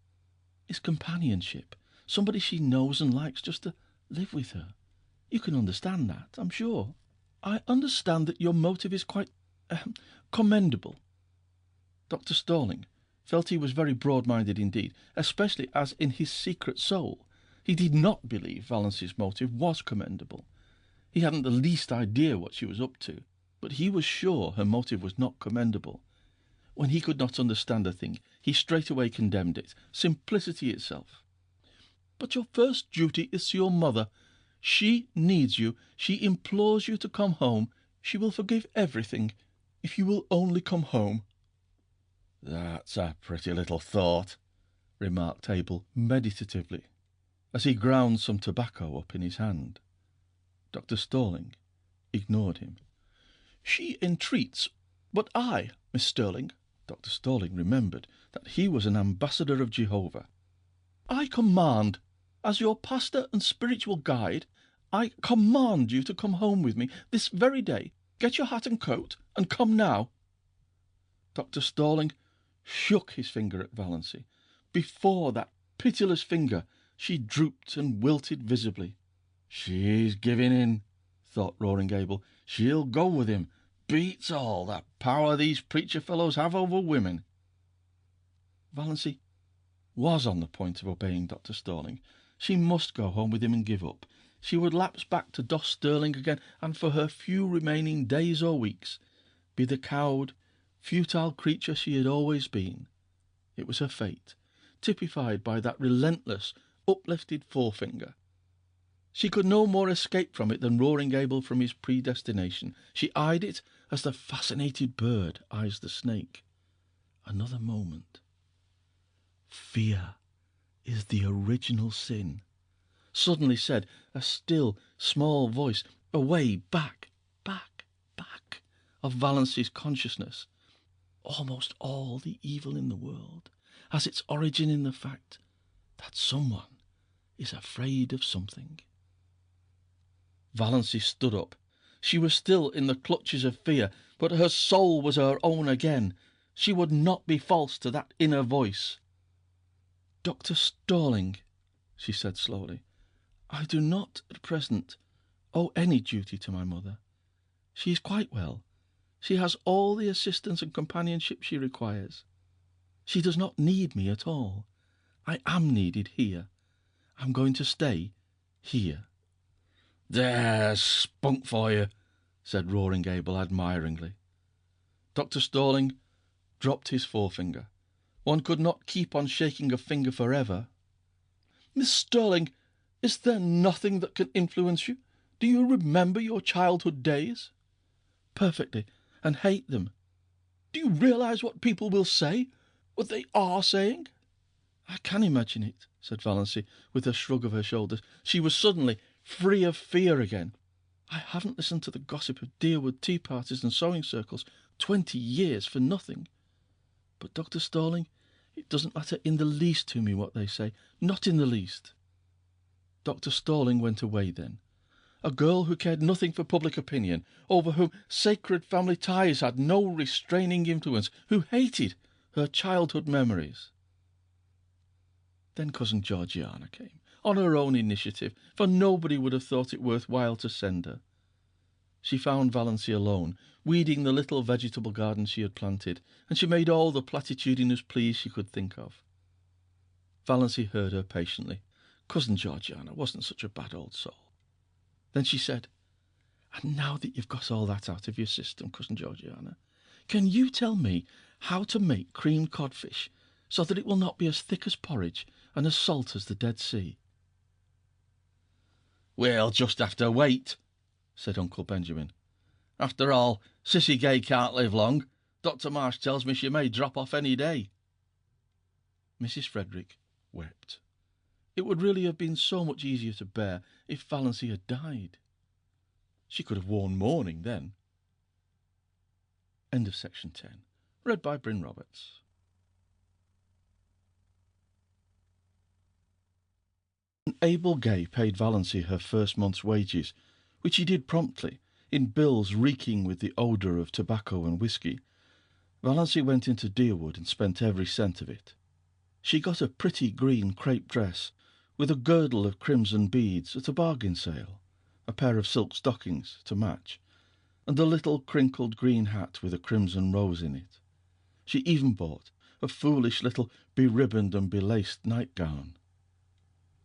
Speaker 1: is companionship, somebody she knows and likes just to live with her. You can understand that, I'm sure." "I understand that your motive is quite commendable." Dr. Sterling felt he was very broad-minded indeed, especially as in his secret soul he did not believe Valancy's motive was commendable. He hadn't the least idea what she was up to, but he was sure her motive was not commendable. When he could not understand a thing, he straightway condemned it, simplicity itself. "But your first duty is to your mother. She needs you. She implores you to come home. She will forgive everything if you will only come home." "That's a pretty little thought," remarked Abel meditatively, as he ground some tobacco up in his hand. Dr. Sterling ignored him.
Speaker 2: "She entreats, but I, Miss Sterling—" Dr. Sterling remembered that he was an ambassador of Jehovah. "I command, as your pastor and spiritual guide, I command you to come home with me this very day. Get your hat and coat, and come now." Dr. Sterling shook his finger at Valancy. Before that pitiless finger she drooped and wilted visibly.
Speaker 1: "She's giving in," thought Roaring Abel. "She'll go with him. Beats all, the power these preacher fellows have over women."
Speaker 2: Valancy was on the point of obeying Dr. Sterling. She must go home with him and give up. She would lapse back to Doss Sterling again, and for her few remaining days or weeks be the cowed, futile creature she had always been. It was her fate, typified by that relentless, uplifted forefinger. She could no more escape from it than Roaring Abel from his predestination. She eyed it as the fascinated bird eyes the snake. Another moment. "Fear is the original sin," suddenly said a still, small voice, away back of Valancy's consciousness. Almost all the evil in the world has its origin in the fact that someone is afraid of something. Valancy stood up. She was still in the clutches of fear, but her soul was her own again. She would not be false to that inner voice. "Dr. Sterling," she said slowly, "I do not at present owe any duty to my mother. She is quite well. She has all the assistance and companionship she requires. She does not need me at all. I am needed here. I'm going to stay here."
Speaker 1: "There's spunk for you,"
Speaker 2: said Roaring Abel admiringly. Dr. Sterling dropped his forefinger. One could not keep on shaking a finger forever. Miss Sterling, is there nothing that can influence you? Do you remember your childhood days? Perfectly, and hate them. Do you realise what people will say? What they are saying? I can imagine it, said Valency, with a shrug of her shoulders. She was suddenly free of fear again. I haven't listened to the gossip of Deerwood tea parties and sewing circles 20 years for nothing. But, Dr. Stalling, it doesn't matter in the least to me what they say, not in the least. Dr. Stalling went away then. A girl who cared nothing for public opinion, over whom sacred family ties had no restraining influence, who hated her childhood memories. Then Cousin Georgiana came, on her own initiative, for nobody would have thought it worth while to send her. She found Valency alone, weeding the little vegetable garden she had planted, and she made all the platitudinous pleas she could think of. Valency heard her patiently. Cousin Georgiana wasn't such a bad old soul. Then she said, "And now that you've got all that out of your system, Cousin Georgiana, can you tell me how to make creamed codfish so that it will not be as thick as porridge and as salt as the Dead Sea?" "We'll just have to wait," said Uncle Benjamin. "After all, Sissy Gay can't live long. Dr. Marsh tells me she may drop off any day." Mrs. Frederick wept. It would really have been so much easier to bear if Valency had died. She could have worn mourning then. End of section 10. Read by Bryn Roberts. Abel Gay paid Valency her first month's wages, which he did promptly, in bills reeking with the odour of tobacco and whisky. Valency went into Deerwood and spent every cent of it. She got a pretty green crepe dress, with a girdle of crimson beads at a bargain sale, a pair of silk stockings to match, and a little crinkled green hat with a crimson rose in it. She even bought a foolish little beribboned and belaced nightgown.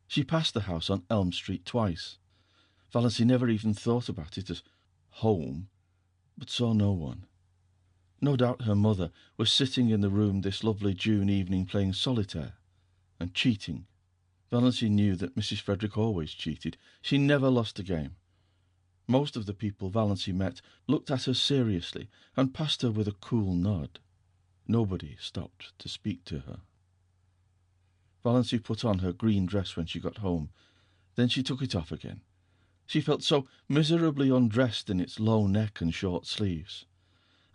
Speaker 2: She passed the house on Elm Street twice. Valency never even thought about it as home, but saw no one. No doubt her mother was sitting in the room this lovely June evening playing solitaire and cheating. Valency knew that Mrs. Frederick always cheated. She never lost a game. Most of the people Valency met looked at her seriously and passed her with a cool nod. Nobody stopped to speak to her. Valency put on her green dress when she got home. Then she took it off again. She felt so miserably undressed in its low neck and short sleeves,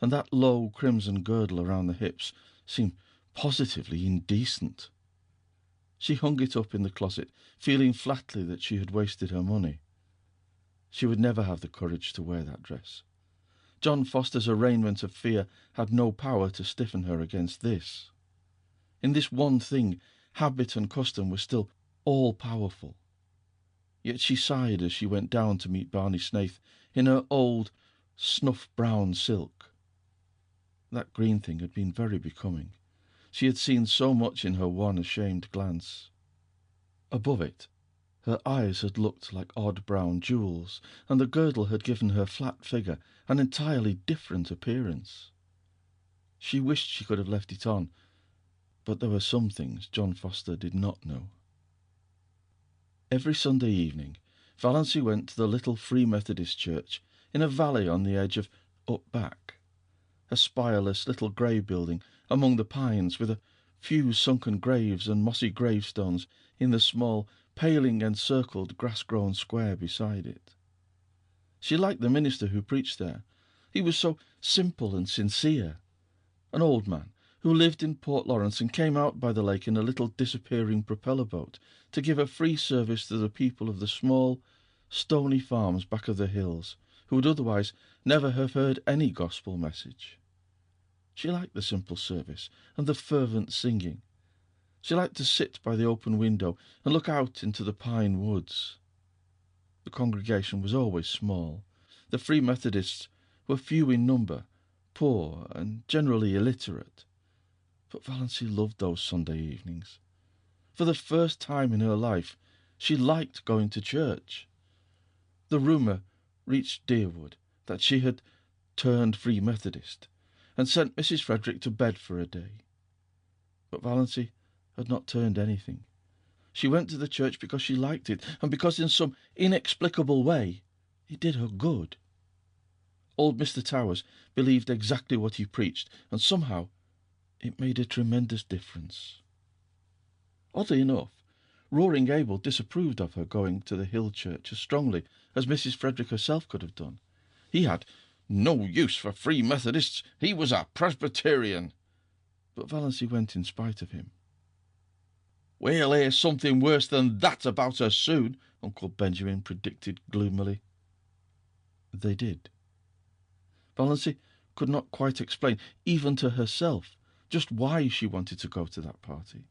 Speaker 2: and that low crimson girdle around the hips seemed positively indecent. She hung it up in the closet, feeling flatly that she had wasted her money. She would never have the courage to wear that dress. John Foster's arraignment of fear had no power to stiffen her against this. In this one thing, habit and custom were still all-powerful. Yet she sighed as she went down to meet Barney Snaith in her old snuff-brown silk. That green thing had been very becoming. She had seen so much in her one ashamed glance. Above it, her eyes had looked like odd brown jewels, and the girdle had given her flat figure an entirely different appearance. She wished she could have left it on, but there were some things John Foster did not know. Every Sunday evening, Valency went to the little Free Methodist church in a valley on the edge of Up Back, a spireless little grey building among the pines, with a few sunken graves and mossy gravestones in the small, paling-encircled, grass-grown square beside it. She liked the minister who preached there. He was so simple and sincere. An old man who lived in Port Lawrence and came out by the lake in a little disappearing propeller boat to give a free service to the people of the small, stony farms back of the hills, who would otherwise never have heard any gospel message. She liked the simple service and the fervent singing. She liked to sit by the open window and look out into the pine woods. The congregation was always small. The Free Methodists were few in number, poor and generally illiterate. But Valency loved those Sunday evenings. For the first time in her life, she liked going to church. The rumour reached Deerwood that she had turned Free Methodist, and sent Mrs. Frederick to bed for a day. But Valency had not turned anything. She went to the church because she liked it, and because in some inexplicable way it did her good. Old Mr. Towers believed exactly what he preached, and somehow it made a tremendous difference. Oddly enough, Roaring Abel disapproved of her going to the Hill Church as strongly as Mrs. Frederick herself could have done. He had no use for Free Methodists. He was a Presbyterian. But Valancy went in spite of him. "We'll hear something worse than that about her soon," Uncle Benjamin predicted gloomily. They did. Valancy could not quite explain, even to herself, just why she wanted to go to that party.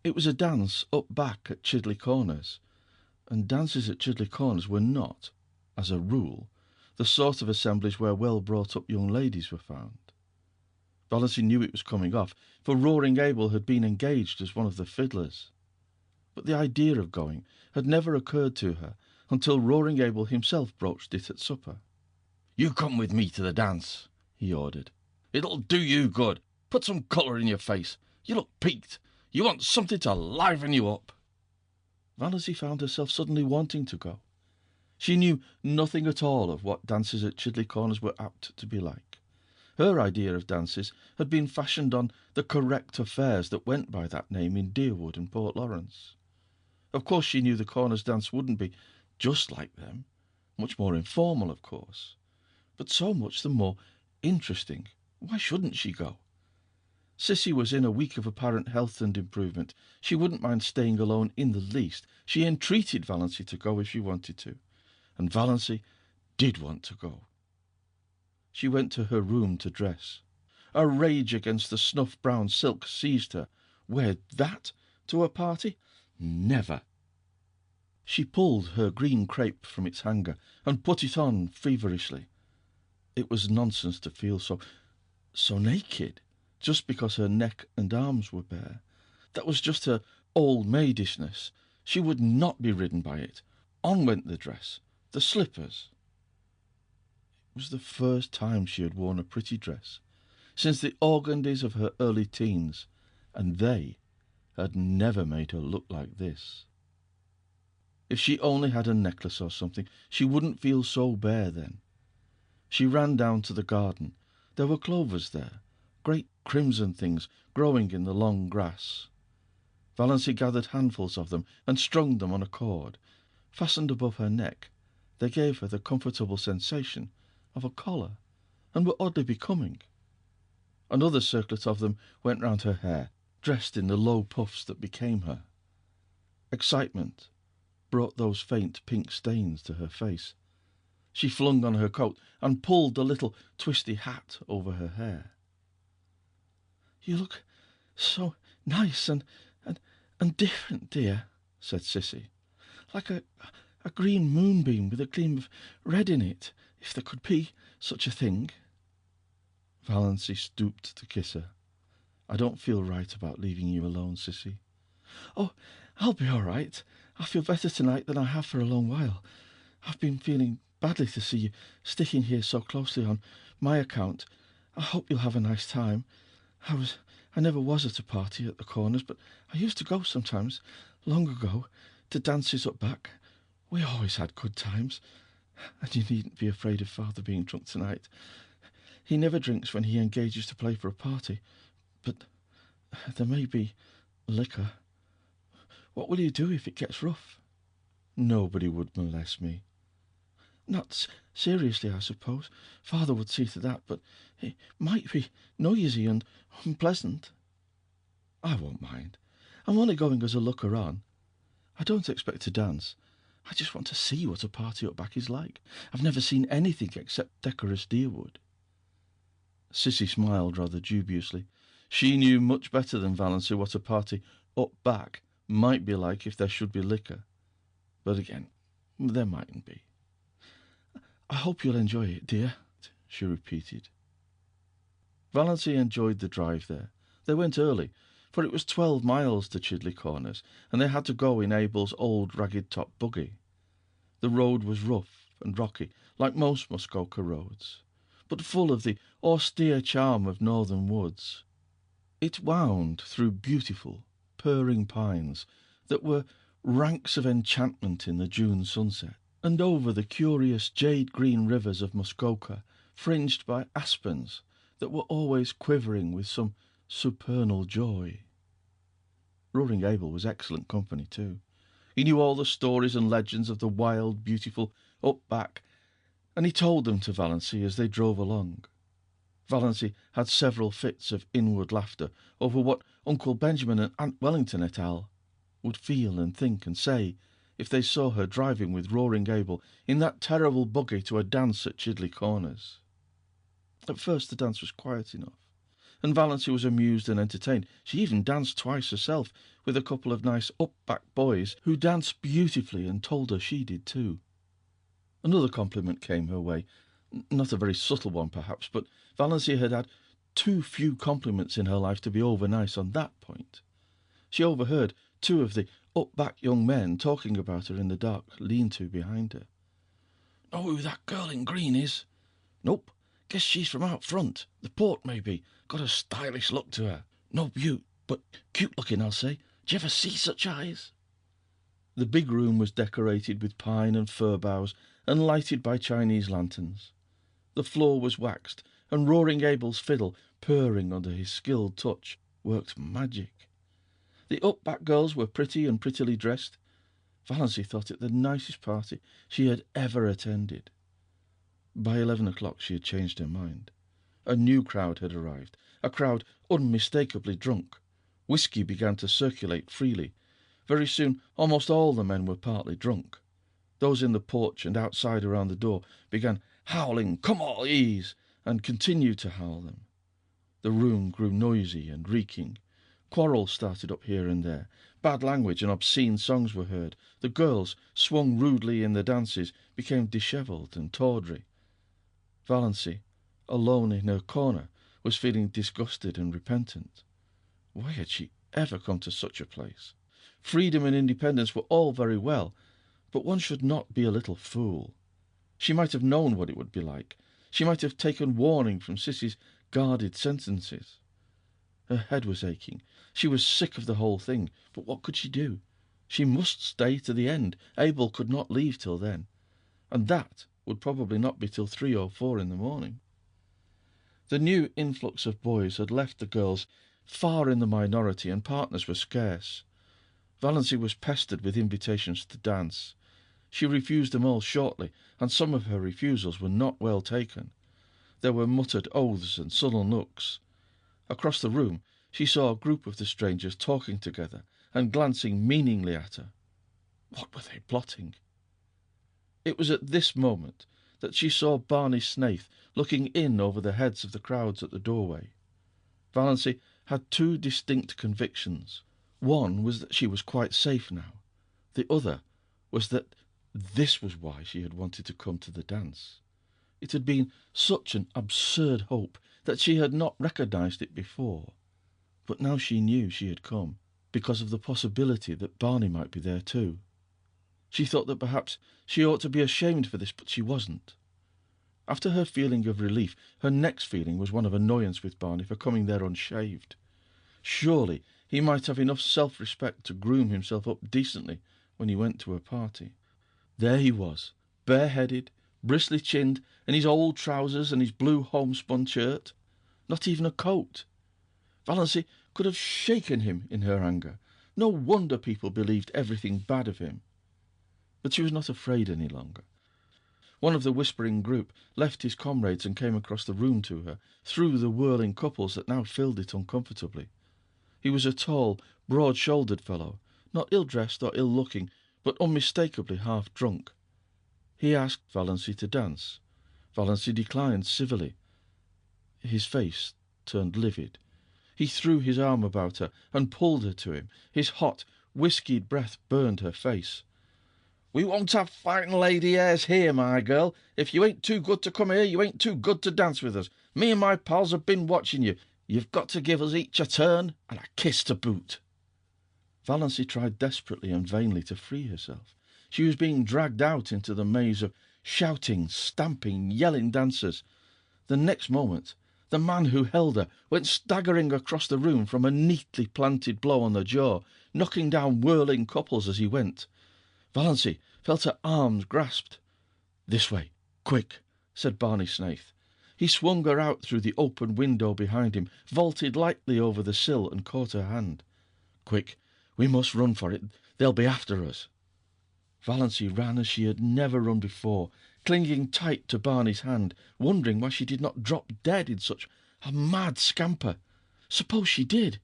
Speaker 2: It was a dance up back at Chidley Corners, and dances at Chidley Corners were not, as a rule, the sort of assemblies where well-brought-up young ladies were found. Valancy knew it was coming off, for Roaring Abel had been engaged as one of the fiddlers. But the idea of going had never occurred to her until Roaring Abel himself broached it at supper. "You come with me to the dance," he ordered. "It'll do you good. Put some colour in your face. You look peaked. You want something to liven you up." Valancy found herself suddenly wanting to go. She knew nothing at all of what dances at Chidley Corners were apt to be like. Her idea of dances had been fashioned on the correct affairs that went by that name in Deerwood and Port Lawrence. Of course she knew the Corners dance wouldn't be just like them, much more informal, of course, but so much the more interesting. Why shouldn't she go? Cissy was in a week of apparent health and improvement. She wouldn't mind staying alone in the least. She entreated Valancy to go if she wanted to, and Valancy did want to go. She went to her room to dress. A rage against the snuff-brown silk seized her. Wear that to a party? Never. She pulled her green crepe from its hanger and put it on feverishly. It was nonsense to feel so naked, just because her neck and arms were bare. That was just her old maidishness. She would not be ridden by it. On went the dress, the slippers. It was the first time she had worn a pretty dress since the organdies of her early teens, and they had never made her look like this. If she only had a necklace or something, she wouldn't feel so bare then. She ran down to the garden. There were clovers there, great crimson things growing in the long grass. Valancy gathered handfuls of them and strung them on a cord. Fastened above her neck, they gave her the comfortable sensation of a collar, and were oddly becoming. Another circlet of them went round her hair, dressed in the low puffs that became her. Excitement brought those faint pink stains to her face. She flung on her coat and pulled the little twisty hat over her hair. "You look so nice and different, dear," said Cissy. "Like a green moonbeam with a gleam of red in it, if there could be such a thing." Valancy stooped to kiss her. "I don't feel right about leaving you alone, Cissy." "Oh, I'll be all right. I feel better tonight than I have for a long while. I've been feeling badly to see you sticking here so closely on my account. I hope you'll have a nice time. I never was at a party at the Corners, but I used to go sometimes, long ago, to dances up back. We always had good times. And you needn't be afraid of Father being drunk tonight. He never drinks when he engages to play for a party, but there may be liquor. What will you do if it gets rough?" "Nobody would molest me." "Not seriously, I suppose. Father would see to that, but it might be noisy and unpleasant." "I won't mind. I'm only going as a looker-on. I don't expect to dance. I just want to see what a party up back is like. I've never seen anything except decorous Deerwood." Cissy smiled rather dubiously. She knew much better than Valancy what a party up back might be like if there should be liquor. But again, there mightn't be. "I hope you'll enjoy it, dear," she repeated. Valancy enjoyed the drive there. They went early, for it was 12 miles to Chidley Corners, and they had to go in Abel's old ragged-top buggy. The road was rough and rocky, like most Muskoka roads, but full of the austere charm of northern woods. It wound through beautiful, purring pines that were ranks of enchantment in the June sunset, and over the curious jade-green rivers of Muskoka, fringed by aspens that were always quivering with some supernal joy. Roaring Abel was excellent company too. He knew all the stories and legends of the wild, beautiful up-back, and he told them to Valancy as they drove along. Valancy had several fits of inward laughter over what Uncle Benjamin and Aunt Wellington et al. Would feel and think and say if they saw her driving with Roaring Abel in that terrible buggy to a dance at Chidley Corners. At first the dance was quiet enough, and Valancy was amused and entertained. She even danced twice herself with a couple of nice up-back boys who danced beautifully and told her she did too. Another compliment came her way, not a very subtle one perhaps, but Valancy had had too few compliments in her life to be over-nice on that point. She overheard two of the up-back young men talking about her in the dark lean-to behind her. "Know who that girl in green is?" "Nope. Guess she's from out front. The port, maybe. Got a stylish look to her. No beaut, but cute-looking, I'll say. D'you ever see such eyes?" The big room was decorated with pine and fir boughs and lighted by Chinese lanterns. The floor was waxed, and Roaring Abel's fiddle, purring under his skilled touch, worked magic. The up-back girls were pretty and prettily dressed. Valancy thought it the nicest party she had ever attended. By 11 o'clock she had changed her mind. A new crowd had arrived, a crowd unmistakably drunk. Whisky began to circulate freely. Very soon almost all the men were partly drunk. Those in the porch and outside around the door began howling "Come all ye's," and continued to howl them. The room grew noisy and reeking. Quarrels started up here and there. Bad language and obscene songs were heard. The girls, swung rudely in the dances, became dishevelled and tawdry. Valancy, alone in her corner, was feeling disgusted and repentant. Why had she ever come to such a place? Freedom and independence were all very well, but one should not be a little fool. She might have known what it would be like. She might have taken warning from Sissy's guarded sentences. Her head was aching. She was sick of the whole thing, but what could she do? She must stay to the end. Abel could not leave till then, and that would probably not be till 3 or 4 in the morning. The new influx of boys had left the girls far in the minority, and partners were scarce. Valancy was pestered with invitations to dance. She refused them all shortly, and some of her refusals were not well taken. There were muttered oaths and sullen looks. Across the room she saw a group of the strangers talking together and glancing meaningly at her. What were they plotting? It was at this moment that she saw Barney Snaith looking in over the heads of the crowds at the doorway. Valancy had two distinct convictions. One was that she was quite safe now. The other was that this was why she had wanted to come to the dance. It had been such an absurd hope that she had not recognized it before. But now she knew she had come, because of the possibility that Barney might be there too. She thought that perhaps she ought to be ashamed for this, but she wasn't. After her feeling of relief, her next feeling was one of annoyance with Barney for coming there unshaved. Surely he might have enough self-respect to groom himself up decently when he went to a party. There he was, bareheaded, bristly-chinned, in his old trousers and his blue homespun shirt. Not even a coat. Valancy could have shaken him in her anger. No wonder people believed everything bad of him. But she was not afraid any longer. One of the whispering group left his comrades and came across the room to her, through the whirling couples that now filled it uncomfortably. He was a tall, broad-shouldered fellow, not ill-dressed or ill-looking, but unmistakably half-drunk. He asked Valancy to dance. Valancy declined civilly. His face turned livid. He threw his arm about her and pulled her to him. His hot, whiskied breath burned her face. "We won't have fighting lady airs here, my girl. If you ain't too good to come here, you ain't too good to dance with us. Me and my pals have been watching you. You've got to give us each a turn and a kiss to boot." Valancy tried desperately and vainly to free herself. She was being dragged out into the maze of shouting, stamping, yelling dancers. The next moment the man who held her went staggering across the room from a neatly planted blow on the jaw. knocking down whirling couples as he went. Valancy felt her arms grasped. "This way, quick," said Barney Snaith. He swung her out through the open window behind him, vaulted lightly over the sill and caught her hand. "Quick, we must run for it. They'll be after us." Valancy ran as she had never run before, clinging tight to Barney's hand, wondering why she did not drop dead in such a mad scamper. Suppose she did?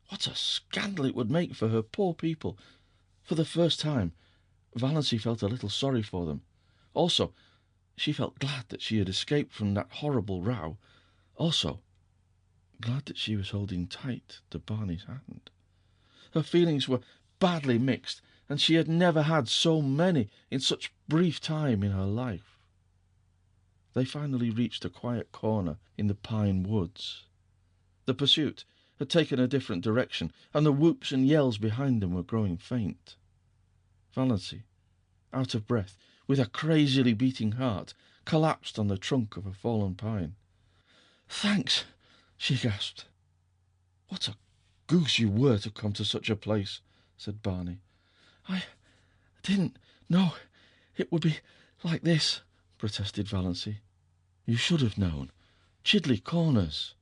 Speaker 2: What a scandal it would make for her poor people. For the first time, Valancy felt a little sorry for them. Also, she felt glad that she had escaped from that horrible row. Also, glad that she was holding tight to Barney's hand. Her feelings were badly mixed, and she had never had so many in such brief time in her life. They finally reached a quiet corner in the pine woods. The pursuit had taken a different direction, and the whoops and yells behind them were growing faint. Valancy, out of breath, with a crazily beating heart, collapsed on the trunk of a fallen pine. "Thanks," she gasped. "What a goose you were to come to such a place," said Barney. "I didn't know it would be like this," protested Valancy. "You should have known. Chidley Corners.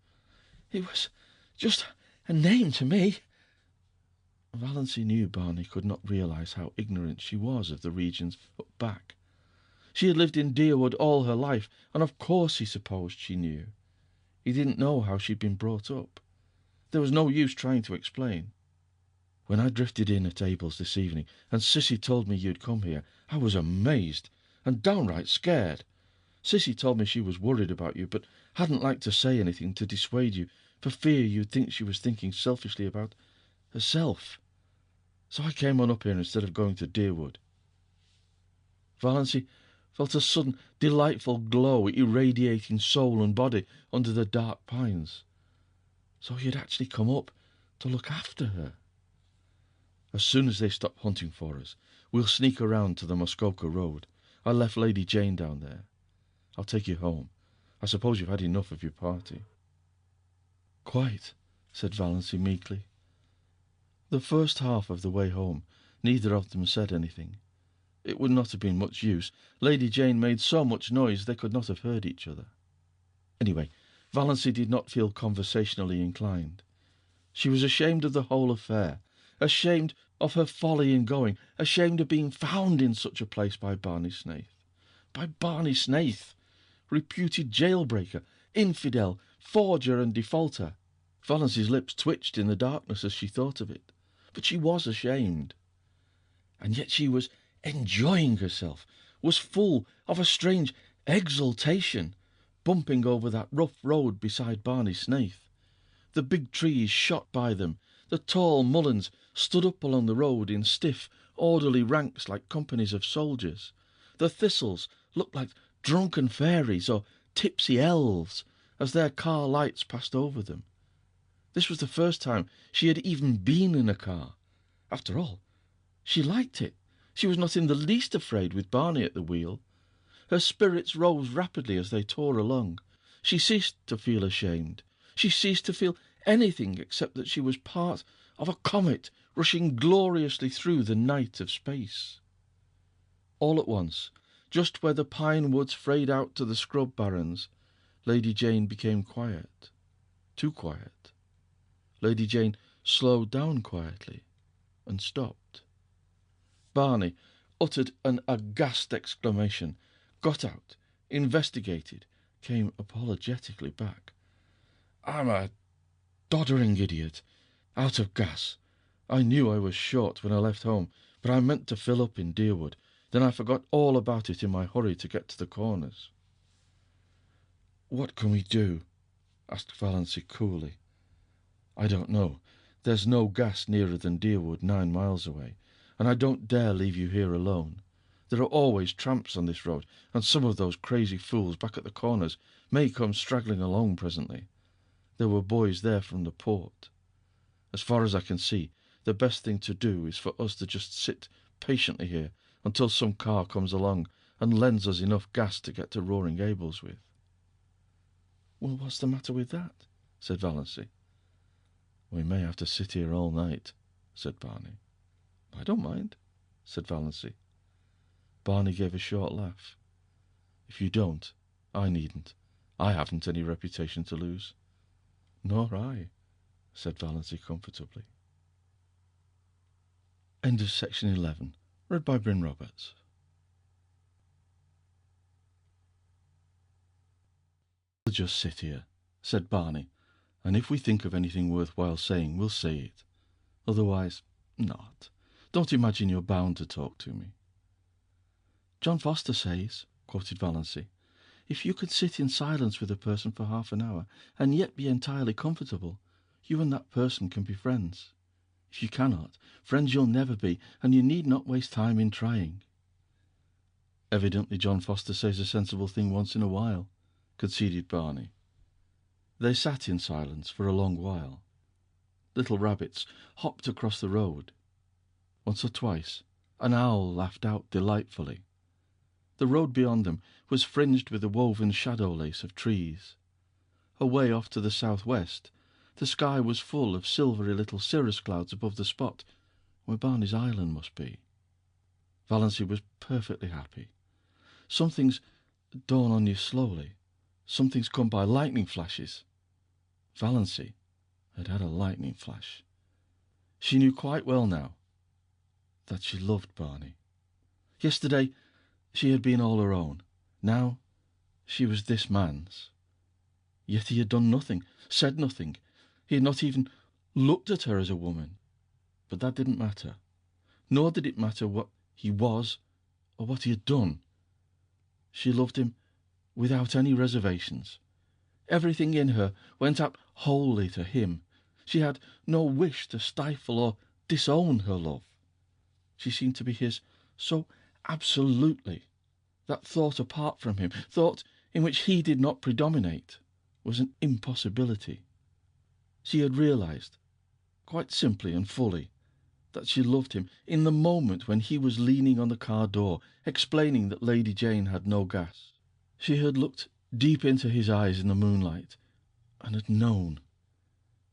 Speaker 2: It was just a name to me." Valancy knew Barney could not realise how ignorant she was of the regions up back. She had lived in Deerwood all her life, and of course he supposed she knew. He didn't know how she'd been brought up. There was no use trying to explain. "When I drifted in at Abel's this evening, and Sissy told me you'd come here, I was amazed and downright scared. Sissy told me she was worried about you, but hadn't liked to say anything to dissuade you, for fear you'd think she was thinking selfishly about herself. So I came on up here instead of going to Deerwood." Valancy felt a sudden delightful glow irradiating soul and body under the dark pines. So he had actually come up to look after her. "As soon as they stop hunting for us, we'll sneak around to the Muskoka Road. I left Lady Jane down there. I'll take you home. I suppose you've had enough of your party." "Quite," said Valancy meekly. The first half of the way home, neither of them said anything. It would not have been much use. Lady Jane made so much noise they could not have heard each other. Anyway, Valancy did not feel conversationally inclined. She was ashamed of the whole affair, ashamed of her folly in going, ashamed of being found in such a place by Barney Snaith. By Barney Snaith, reputed jailbreaker, infidel, forger and defaulter. Valancy's lips twitched in the darkness as she thought of it. But she was ashamed. And yet she was enjoying herself, was full of a strange exultation, bumping over that rough road beside Barney Snaith. The big trees shot by them. The tall mulleins stood up along the road in stiff, orderly ranks like companies of soldiers. The thistles looked like drunken fairies or tipsy elves as their car lights passed over them. This was the first time she had even been in a car. After all, she liked it. She was not in the least afraid with Barney at the wheel. Her spirits rose rapidly as they tore along. She ceased to feel ashamed. She ceased to feel anything except that she was part of a comet rushing gloriously through the night of space. All at once, just where the pine woods frayed out to the scrub barrens, Lady Jane became quiet. Too quiet. Lady Jane slowed down quietly and stopped. Barney uttered an aghast exclamation, got out, investigated, came apologetically back. "I'm a doddering idiot, out of gas. I knew I was short when I left home, but I meant to fill up in Deerwood. Then I forgot all about it in my hurry to get to the Corners." "What can we do?" asked Valancy coolly. "I don't know. There's no gas nearer than Deerwood, 9 miles away, and I don't dare leave you here alone. There are always tramps on this road, and some of those crazy fools back at the Corners may come straggling along presently. There were boys there from the port. As far as I can see, the best thing to do is for us to just sit patiently here until some car comes along and lends us enough gas to get to Roaring Gables with." "Well, what's the matter with that?" said Valancy. "We may have to sit here all night," said Barney. I don't mind, said Valency. Barney gave a short laugh. If you don't, I needn't. I haven't any reputation to lose. Nor I, said Valency comfortably. End of section 11. Read by Bryn Roberts. We'll just sit here, said Barney, and if we think of anything worthwhile saying, we'll say it. Otherwise, not. Don't imagine you're bound to talk to me. John Foster says, quoted Valency, if you could sit in silence with a person for half an hour, and yet be entirely comfortable, you and that person can be friends. If you cannot, friends you'll never be, and you need not waste time in trying. Evidently John Foster says a sensible thing once in a while, conceded Barney. They sat in silence for a long while. Little rabbits hopped across the road. Once or twice an owl laughed out delightfully. The road beyond them was fringed with a woven shadow lace of trees. Away off to the southwest, the sky was full of silvery little cirrus clouds above the spot where Barney's island must be. Valency was perfectly happy. Some things dawn on you slowly. Some things come by lightning flashes. Valency had had a lightning flash. She knew quite well now that she loved Barney. Yesterday she had been all her own. Now she was this man's. Yet he had done nothing, said nothing. He had not even looked at her as a woman. But that didn't matter. Nor did it matter what he was or what he had done. She loved him without any reservations. Everything in her went up wholly to him. She had no wish to stifle or disown her love. She seemed to be his so absolutely that thought apart from him, thought in which he did not predominate, was an impossibility. She had realized, quite simply and fully, that she loved him in the moment when he was leaning on the car door, explaining that Lady Jane had no gas. She had looked deep into his eyes in the moonlight, and had known.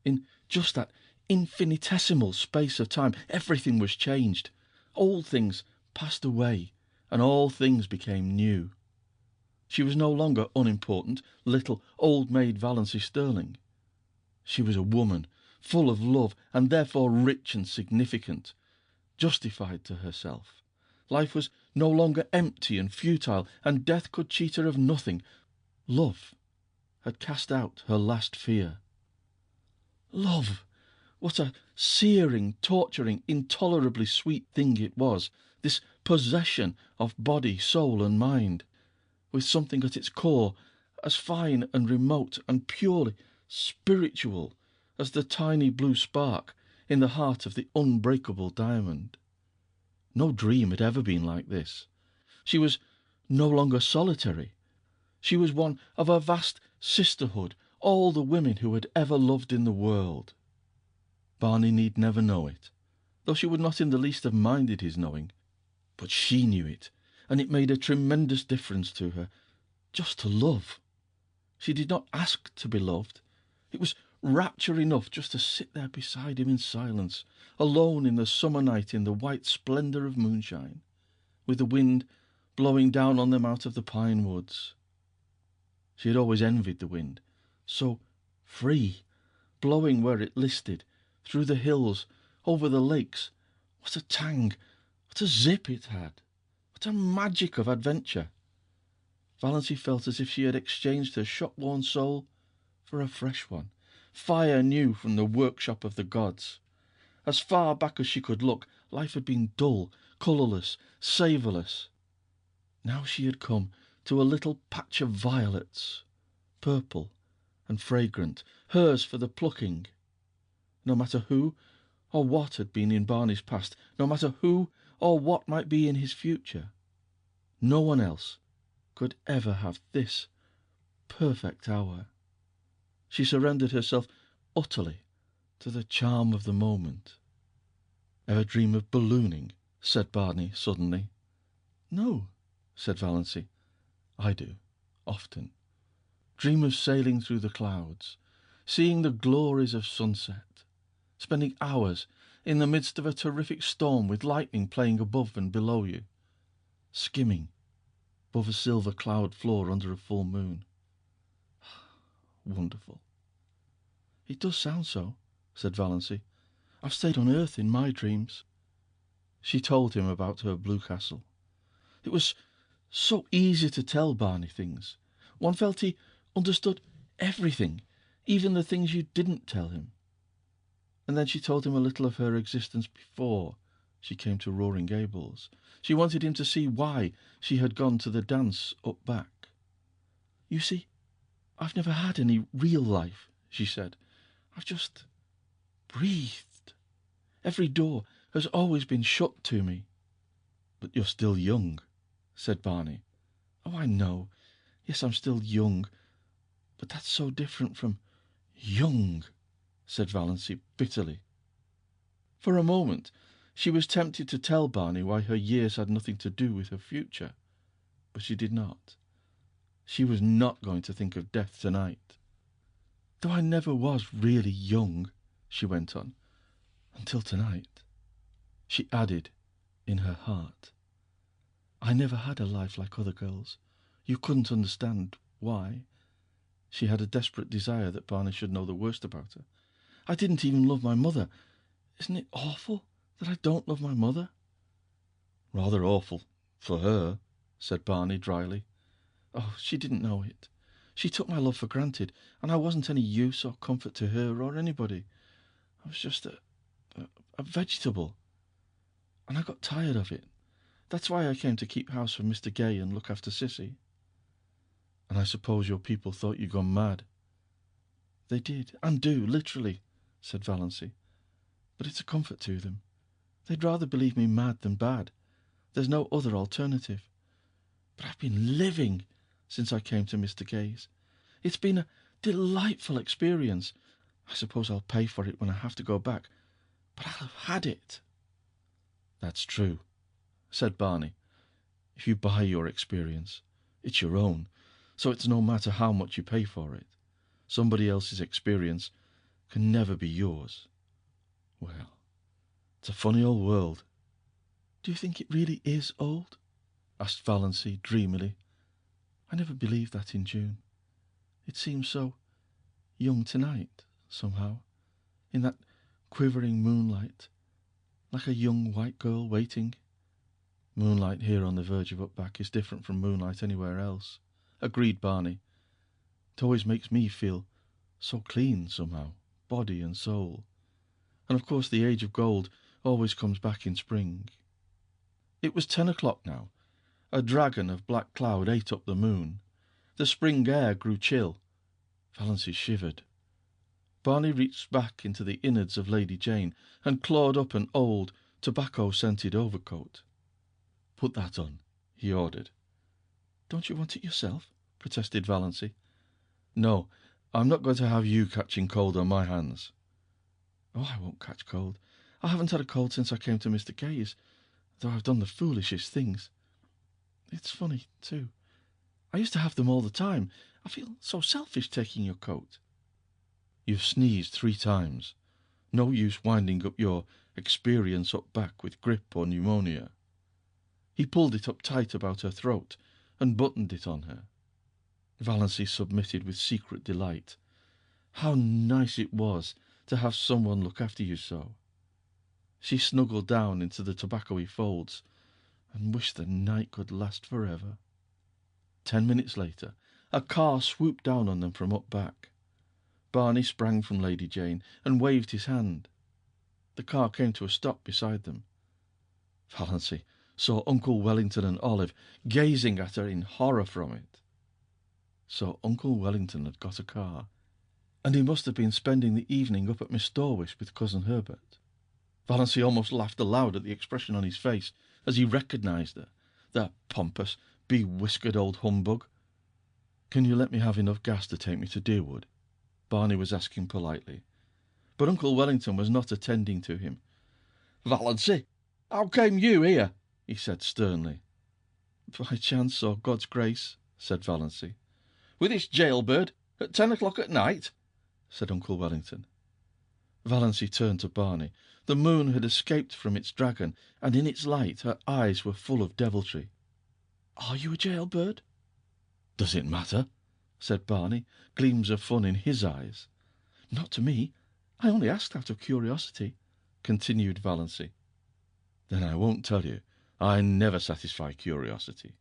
Speaker 2: In just that infinitesimal space of time, everything was changed. Old things passed away, and all things became new. She was no longer unimportant, little old-maid Valency Sterling. She was a woman, full of love, and therefore rich and significant, justified to herself. Life was no longer empty and futile, and death could cheat her of nothing. Love had cast out her last fear. Love! What a searing, torturing, intolerably sweet thing it was, this possession of body, soul, and mind, with something at its core as fine and remote and purely spiritual as the tiny blue spark in the heart of the unbreakable diamond. No dream had ever been like this. She was no longer solitary. She was one of a vast sisterhood, all the women who had ever loved in the world. Barney need never know it, though she would not in the least have minded his knowing. But she knew it, and it made a tremendous difference to her, just to love. She did not ask to be loved. It was rapture enough just to sit there beside him in silence, alone in the summer night in the white splendour of moonshine, with the wind blowing down on them out of the pine woods. She had always envied the wind, so free, blowing where it listed, through the hills, over the lakes. What a tang, what a zip it had, what a magic of adventure. Valency felt as if she had exchanged her shop-worn soul for a fresh one, fire new from the workshop of the gods. As far back as she could look, life had been dull, colourless, savourless. Now she had come to a little patch of violets, purple and fragrant, hers for the plucking. No matter who or what had been in Barney's past, no matter who or what might be in his future, no one else could ever have this perfect hour. She surrendered herself utterly to the charm of the moment. "Ever dream of ballooning?" said Barney suddenly. "No," said Valency. "I do, often. Dream of sailing through the clouds, seeing the glories of sunset, spending hours in the midst of a terrific storm with lightning playing above and below you, skimming above a silver cloud floor under a full moon. Wonderful. It does sound so, said Valancy. I've stayed on Earth in my dreams. She told him about her blue castle. It was so easy to tell Barney things. One felt he understood everything, even the things you didn't tell him. And then she told him a little of her existence before she came to Roaring Gables. She wanted him to see why she had gone to the dance up back. You see, I've never had any real life, she said. I've just breathed. Every door has always been shut to me. But you're still young, said Barney. Oh, I know. Yes, I'm still young. But that's so different from young, said Valancy bitterly. For a moment, she was tempted to tell Barney why her years had nothing to do with her future, but she did not. She was not going to think of death tonight. Though I never was really young, she went on, until tonight. She added, in her heart, I never had a life like other girls. You couldn't understand why. She had a desperate desire that Barney should know the worst about her. I didn't even love my mother. Isn't it awful that I don't love my mother? Rather awful for her, said Barney dryly. Oh, she didn't know it. She took my love for granted, and I wasn't any use or comfort to her or anybody. I was just a vegetable, and I got tired of it. That's why I came to keep house for Mr. Gay and look after Sissy. And I suppose your people thought you'd gone mad. They did, and do, literally, said Valancy. But it's a comfort to them. They'd rather believe me mad than bad. There's no other alternative. But I've been living since I came to Mr. Gay's. It's been a delightful experience. I suppose I'll pay for it when I have to go back, but I'll have had it. That's true, said Barney. If you buy your experience, it's your own, so it's no matter how much you pay for it. Somebody else's experience can never be yours. Well, it's a funny old world. Do you think it really is old? Asked Valancy dreamily. I never believed that in June. It seems so young tonight, somehow, in that quivering moonlight, like a young white girl waiting. Moonlight here on the verge of Upback is different from moonlight anywhere else, agreed Barney. It always makes me feel so clean somehow, body and soul. And of course the age of gold always comes back in spring. It was 10 o'clock now. A dragon of black cloud ate up the moon. The spring air grew chill. Valancy shivered. Barney reached back into the innards of Lady Jane and clawed up an old, tobacco-scented overcoat. Put that on, he ordered. Don't you want it yourself? Protested Valancy. No, I'm not going to have you catching cold on my hands. Oh, I won't catch cold. I haven't had a cold since I came to Mr. Gay's, though I've done the foolishest things. It's funny, too. I used to have them all the time. I feel so selfish taking your coat. You've sneezed 3 times. No use winding up your experience up back with grip or pneumonia. He pulled it up tight about her throat and buttoned it on her. Valancy submitted with secret delight. How nice it was to have someone look after you so. She snuggled down into the tobacco-y folds and wished the night could last forever. 10 minutes later, a car swooped down on them from up back. Barney sprang from Lady Jane and waved his hand. The car came to a stop beside them. Valancy saw Uncle Wellington and Olive gazing at her in horror from it. So Uncle Wellington had got a car, and he must have been spending the evening up at Miss Dorwish with Cousin Herbert. Valancy almost laughed aloud at the expression on his face as he recognised her, the pompous, be-whiskered old humbug. "Can you let me have enough gas to take me to Deerwood?" Barney was asking politely. But Uncle Wellington was not attending to him. "Valancy, how came you here?" he said sternly. "By chance or God's grace," said Valancy. "With this jailbird at 10 o'clock at night?" said Uncle Wellington. Valancy turned to Barney. The moon had escaped from its dragon, and in its light her eyes were full of deviltry. "Are you a jailbird?" "Does it matter?" said Barney, gleams of fun in his eyes. "Not to me. I only asked out of curiosity," continued Valancy. "Then I won't tell you. I never satisfy curiosity."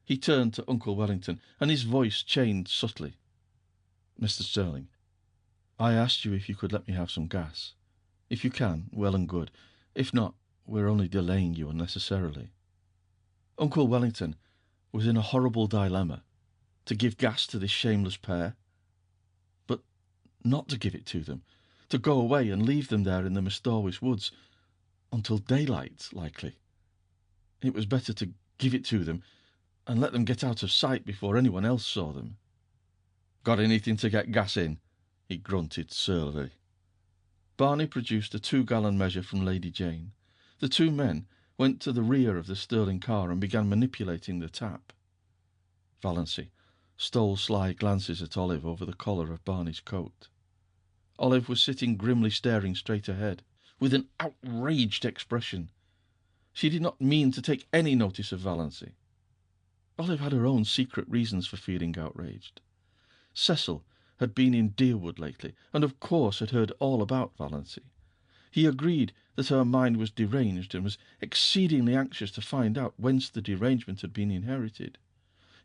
Speaker 2: He turned to Uncle Wellington, and his voice changed subtly. "Mr. Sterling, I asked you if you could let me have some gas. If you can, well and good. If not, we're only delaying you unnecessarily." Uncle Wellington was in a horrible dilemma. To give gas to this shameless pair, but not to give it to them. To go away and leave them there in the Mistorwis woods, until daylight, likely. It was better to give it to them and let them get out of sight before anyone else saw them. "Got anything to get gas in?" he grunted surlily. Barney produced a 2-gallon measure from Lady Jane. The two men went to the rear of the Sterling car and began manipulating the tap. Valancy stole sly glances at Olive over the collar of Barney's coat. Olive was sitting grimly staring straight ahead, with an outraged expression. She did not mean to take any notice of Valancy. Olive had her own secret reasons for feeling outraged. Cecil had been in Deerwood lately, and of course had heard all about Valancy. He agreed that her mind was deranged, and was exceedingly anxious to find out whence the derangement had been inherited.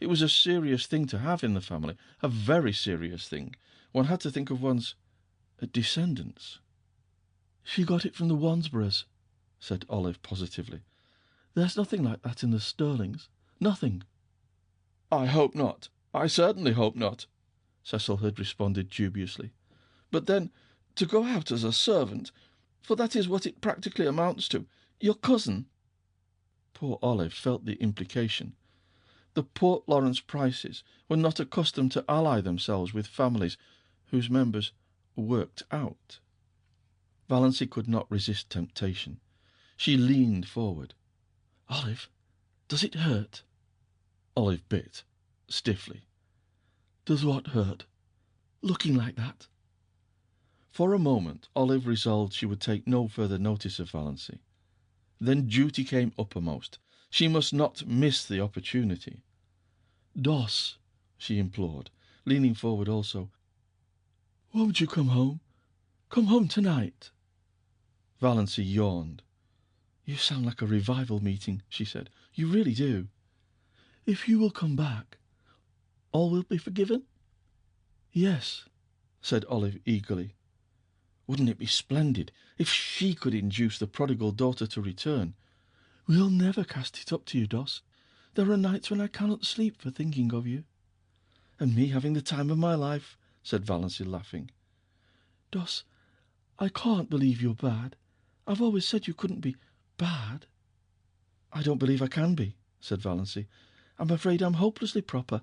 Speaker 2: It was a serious thing to have in the family, a very serious thing. One had to think of one's descendants. "She got it from the Wansboroughs," said Olive positively. "There's nothing like that in the Sterlings. Nothing." "I hope not. I certainly hope not," Cecil had responded dubiously. "But then, to go out as a servant, for that is what it practically amounts to, your cousin—" Poor Olive felt the implication. The Port Lawrence Prices were not accustomed to ally themselves with families whose members worked out. Valancy could not resist temptation. She leaned forward. "Olive, does it hurt?" Olive bit, stiffly. "Does what hurt? Looking like that?" For a moment Olive resolved she would take no further notice of Valancy. Then duty came uppermost. She must not miss the opportunity. "Doss," she implored, leaning forward also, "won't you come home? Come home tonight." Valancy yawned. "You sound like a revival meeting," she said. "You really do." "If you will come back, all will be forgiven?" "Yes," said Olive eagerly. Wouldn't it be splendid if she could induce the prodigal daughter to return? "We'll never cast it up to you, Doss. There are nights when I cannot sleep for thinking of you." "And me having the time of my life," said Valancy, laughing. "Doss, I can't believe you're bad. I've always said you couldn't be bad." "I don't believe I can be," said Valancy. "I'm afraid I'm hopelessly proper.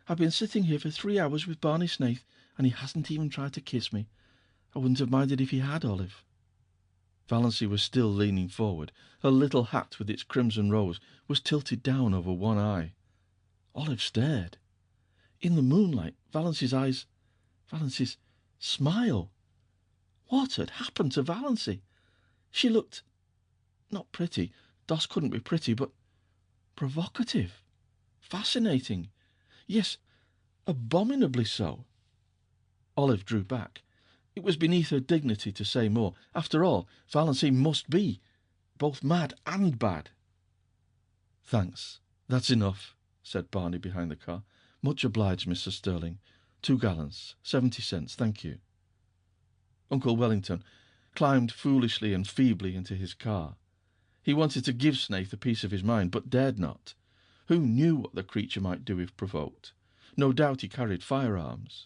Speaker 2: I've been sitting here for 3 hours with Barney Snaith, and he hasn't even tried to kiss me. I wouldn't have minded if he had, Olive." Valancy was still leaning forward. Her little hat with its crimson rose was tilted down over one eye. Olive stared. In the moonlight, Valancy's smile. What had happened to Valancy? She looked not pretty. Doss couldn't be pretty, but provocative, fascinating. Yes, abominably so. Olive drew back. It was beneath her dignity to say more. After all, Valancy must be both mad and bad. "Thanks, that's enough," said Barney behind the car. "Much obliged, Mr. Sterling. 2 gallons, 70 cents, thank you." Uncle Wellington climbed foolishly and feebly into his car. He wanted to give Snaith a piece of his mind, but dared not. Who knew what the creature might do if provoked? No doubt he carried firearms.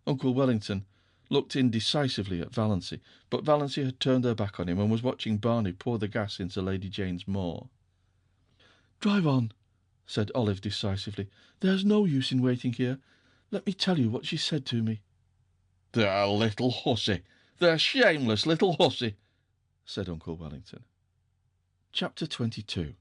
Speaker 2: Uncle Wellington looked indecisively at Valancy, but Valancy had turned her back on him and was watching Barney pour the gas into Lady Jane's maw. "Drive on," said Olive decisively. "There's no use in waiting here. Let me tell you what she said to me." "The little hussy, the shameless little hussy," said Uncle Wellington. Chapter 22.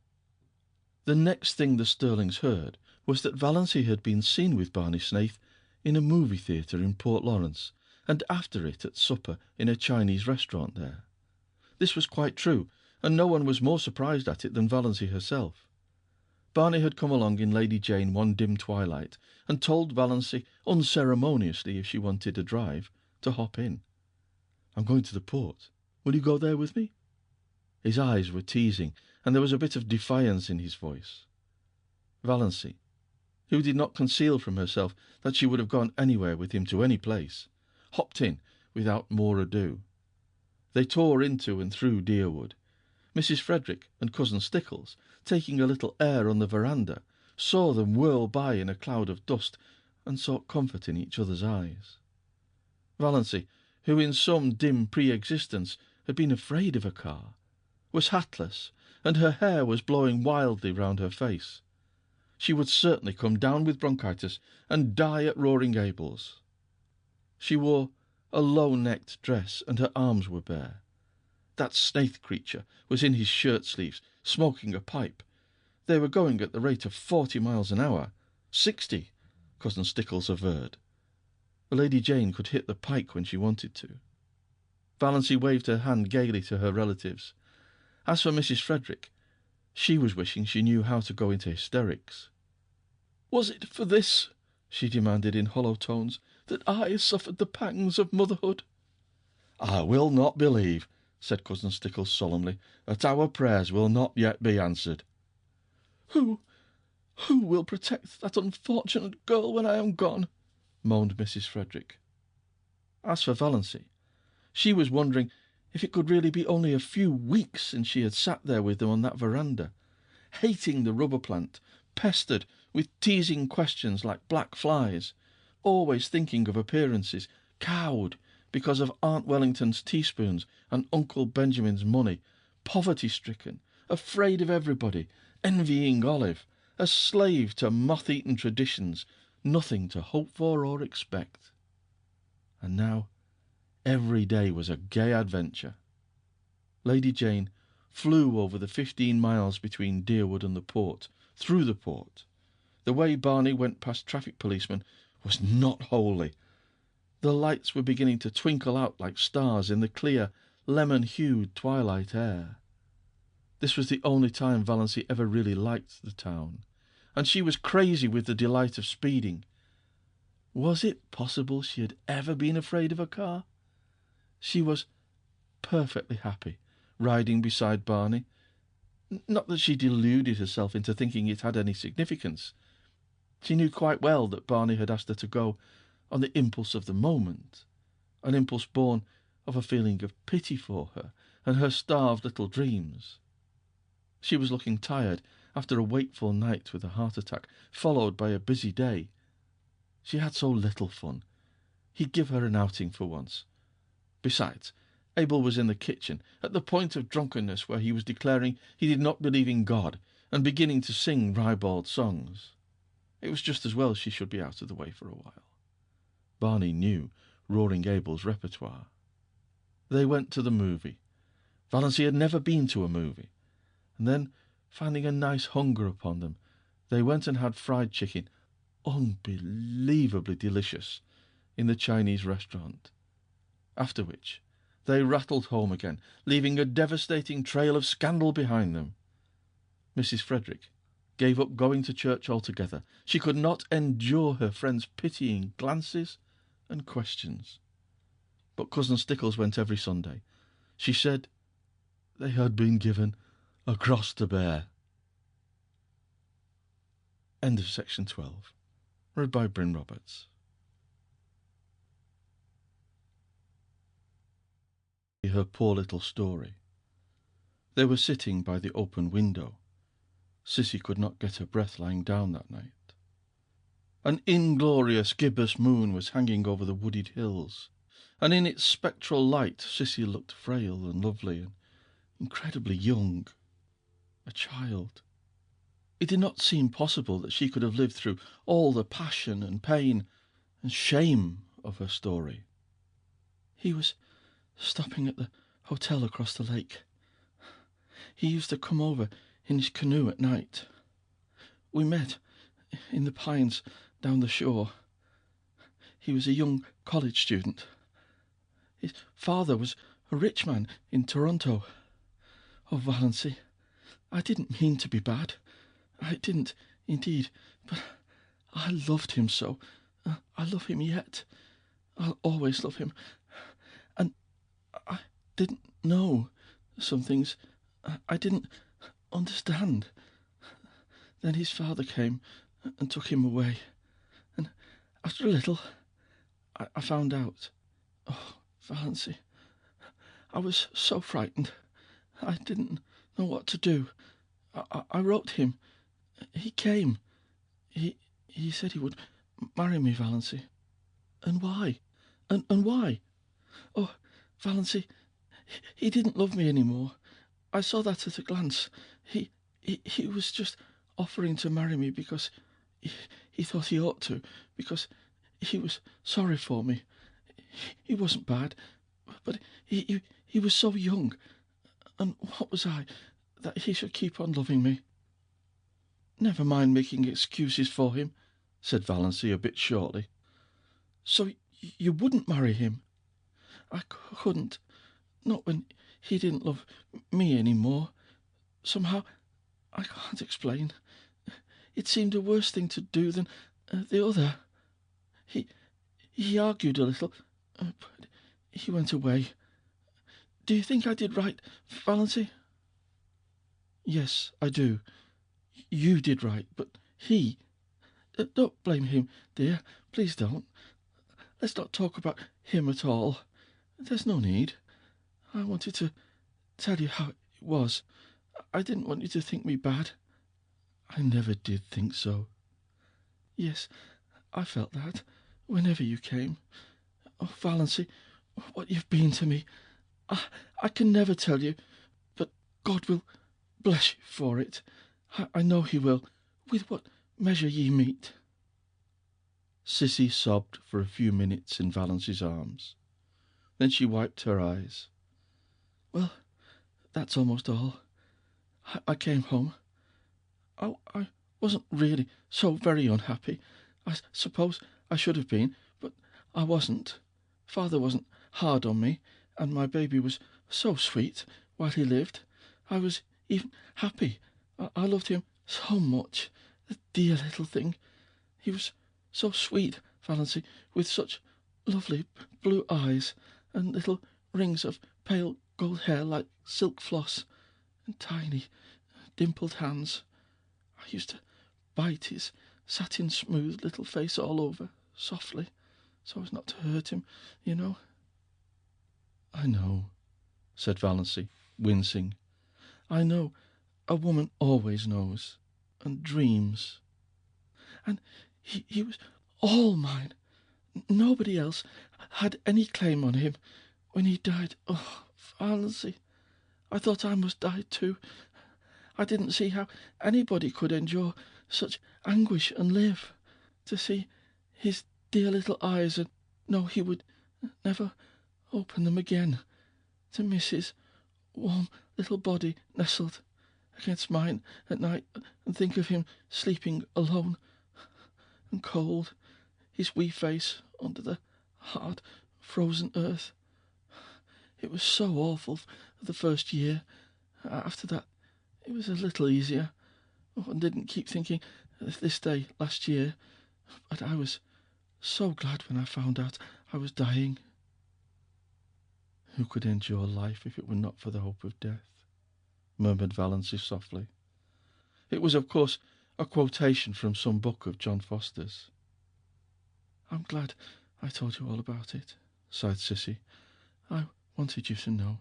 Speaker 2: The next thing the Sterlings heard was that Valancy had been seen with Barney Snaith in a movie theatre in Port Lawrence, and after it at supper in a Chinese restaurant there. This was quite true, and no one was more surprised at it than Valancy herself. Barney had come along in Lady Jane one dim twilight and told Valancy unceremoniously, if she wanted a drive, to hop in. "I'm going to the port. Will you go there with me?" His eyes were teasing, and there was a bit of defiance in his voice. Valancy, who did not conceal from herself that she would have gone anywhere with him to any place, hopped in without more ado. They tore into and through Deerwood. Mrs. Frederick and Cousin Stickles, taking a little air on the veranda, saw them whirl by in a cloud of dust, and sought comfort in each other's eyes. Valancy, who in some dim pre-existence had been afraid of a car, was hatless, and her hair was blowing wildly round her face. She would certainly come down with bronchitis and die at Roaring Abel's. She wore a low-necked dress, and her arms were bare. That Snaith creature was in his shirt-sleeves, smoking a pipe. They were going at the rate of 40 miles an hour. 60, Cousin Stickles averred. Lady Jane could hit the pike when she wanted to. Valancy waved her hand gaily to her relatives. As for Mrs. Frederick, she was wishing she knew how to go into hysterics. "Was it for this," she demanded in hollow tones, "that I suffered the pangs of motherhood?" "I will not believe," said Cousin Stickles solemnly, "that our prayers will not yet be answered." Who will protect that unfortunate girl when I am gone?" moaned Mrs. Frederick. As for Valancy, she was wondering if it could really be only a few weeks since she had sat there with them on that veranda, hating the rubber plant, pestered with teasing questions like black flies, always thinking of appearances, cowed because of Aunt Wellington's teaspoons and Uncle Benjamin's money, poverty-stricken, afraid of everybody, envying Olive, a slave to moth-eaten traditions, nothing to hope for or expect. And now every day was a gay adventure. Lady Jane flew over the 15 miles between Deerwood and the port, through the port. The way Barney went past traffic policemen was not holy. The lights were beginning to twinkle out like stars in the clear, lemon-hued twilight air. This was the only time Valancy ever really liked the town, and she was crazy with the delight of speeding. Was it possible she had ever been afraid of a car? She was perfectly happy riding beside Barney. Not that she deluded herself into thinking it had any significance. She knew quite well that Barney had asked her to go on the impulse of the moment, an impulse born of a feeling of pity for her and her starved little dreams. She was looking tired after a wakeful night with a heart attack, followed by a busy day. She had so little fun. He'd give her an outing for once. Besides, Abel was in the kitchen, at the point of drunkenness where he was declaring he did not believe in God and beginning to sing ribald songs. It was just as well she should be out of the way for a while. Barney knew Roaring Abel's repertoire. They went to the movie. Valancy had never been to a movie. And then, finding a nice hunger upon them, they went and had fried chicken, unbelievably delicious, in the Chinese restaurant. After which they rattled home again, leaving a devastating trail of scandal behind them. Mrs. Frederick gave up going to church altogether. She could not endure her friends' pitying glances and questions. But Cousin Stickles went every Sunday. She said they had been given a cross to bear. End of section 12. Read by Bryn Roberts. Her poor little story. They were sitting by the open window. Sissy could not get her breath lying down that night. An inglorious gibbous moon was hanging over the wooded hills, and in its spectral light Sissy looked frail and lovely and incredibly young. A child. It did not seem possible that she could have lived through all the passion and pain and shame of her story. He was stopping at the hotel across the lake. He used to come over in his canoe at night. We met in the pines down the shore. He was a young college student. His father was a rich man in Toronto. Oh, Valency, I didn't mean to be bad. I didn't, indeed, but I loved him so. I love him yet. I'll always love him. And I didn't know some things. I didn't understand. Then his father came and took him away. And after a little, I found out. Oh, Valency, I was so frightened. I didn't know what to do. I wrote him. He came. He said he would marry me, Valency. And why? And why? Oh, Valency, he didn't love me any more. I saw that at a glance. He was just offering to marry me because he thought he ought to, because he was sorry for me. He wasn't bad, but he was so young. And what was I, that he should keep on loving me? Never mind making excuses for him, said Valency a bit shortly. So you wouldn't marry him? I couldn't. Not when he didn't love me any more. Somehow, I can't explain. It seemed a worse thing to do than the other. He argued a little, but he went away. Do you think I did right, Valency? Yes, I do. You did right, but he... don't blame him, dear. Please don't. Let's not talk about him at all. There's no need. I wanted to tell you how it was. I didn't want you to think me bad. I never did think so. Yes, I felt that whenever you came. Oh, Valency, what you've been to me. I can never tell you, but God will bless you for it. I know he will, with what measure ye meet. Sissy sobbed for a few minutes in Valency's arms. Then she wiped her eyes. Well, that's almost all. I came home. I wasn't really so very unhappy. I suppose I should have been, but I wasn't. Father wasn't hard on me, and my baby was so sweet while he lived. I was even happy. I loved him so much, the dear little thing. He was so sweet, Valency, with such lovely blue eyes and little rings of pale gold hair like silk floss, and tiny dimpled hands. I used to bite his satin-smooth little face all over, softly, so as not to hurt him, you know. I know, said Valency, wincing. I know. A woman always knows, and dreams. And he was all mine. Nobody else had any claim on him. When he died, oh, Valency, I thought I must die too. I didn't see how anybody could endure such anguish and live. To see his dear little eyes and know he would never open them again. To miss his warm little body nestled against mine at night, and think of him sleeping alone and cold, his wee face under the hard, frozen earth. It was so awful the first year. After that, it was a little easier. I didn't keep thinking of this day last year, but I was so glad when I found out I was dying. Who could endure life if it were not for the hope of death? Murmured Valency softly. It was, of course, a quotation from some book of John Foster's. I'm glad I told you all about it, sighed Sissy. I wanted you to know.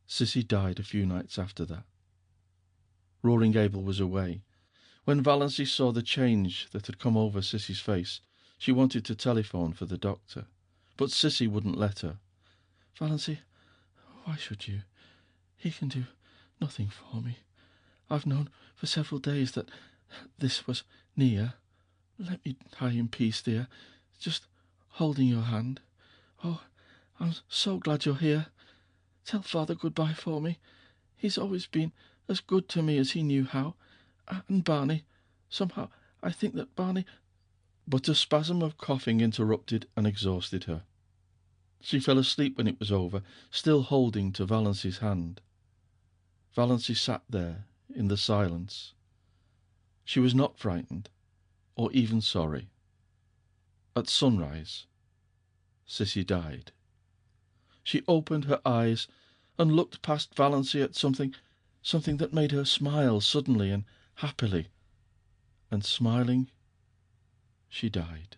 Speaker 2: Sissy died a few nights after that. Roaring Abel was away. When Valency saw the change that had come over Sissy's face, she wanted to telephone for the doctor, but Sissy wouldn't let her. Valency, why should you? He can do nothing for me. I've known for several days that this was near. Let me die in peace, dear, just holding your hand. Oh, I'm so glad you're here. Tell Father goodbye for me. He's always been as good to me as he knew how. And Barney. Somehow I think that Barney... But a spasm of coughing interrupted and exhausted her. She fell asleep when it was over, still holding to Valency's hand. Valency sat there in the silence. She was not frightened, or even sorry. At sunrise, Sissy died. She opened her eyes and looked past Valency at something that made her smile suddenly and happily, and smiling, she died.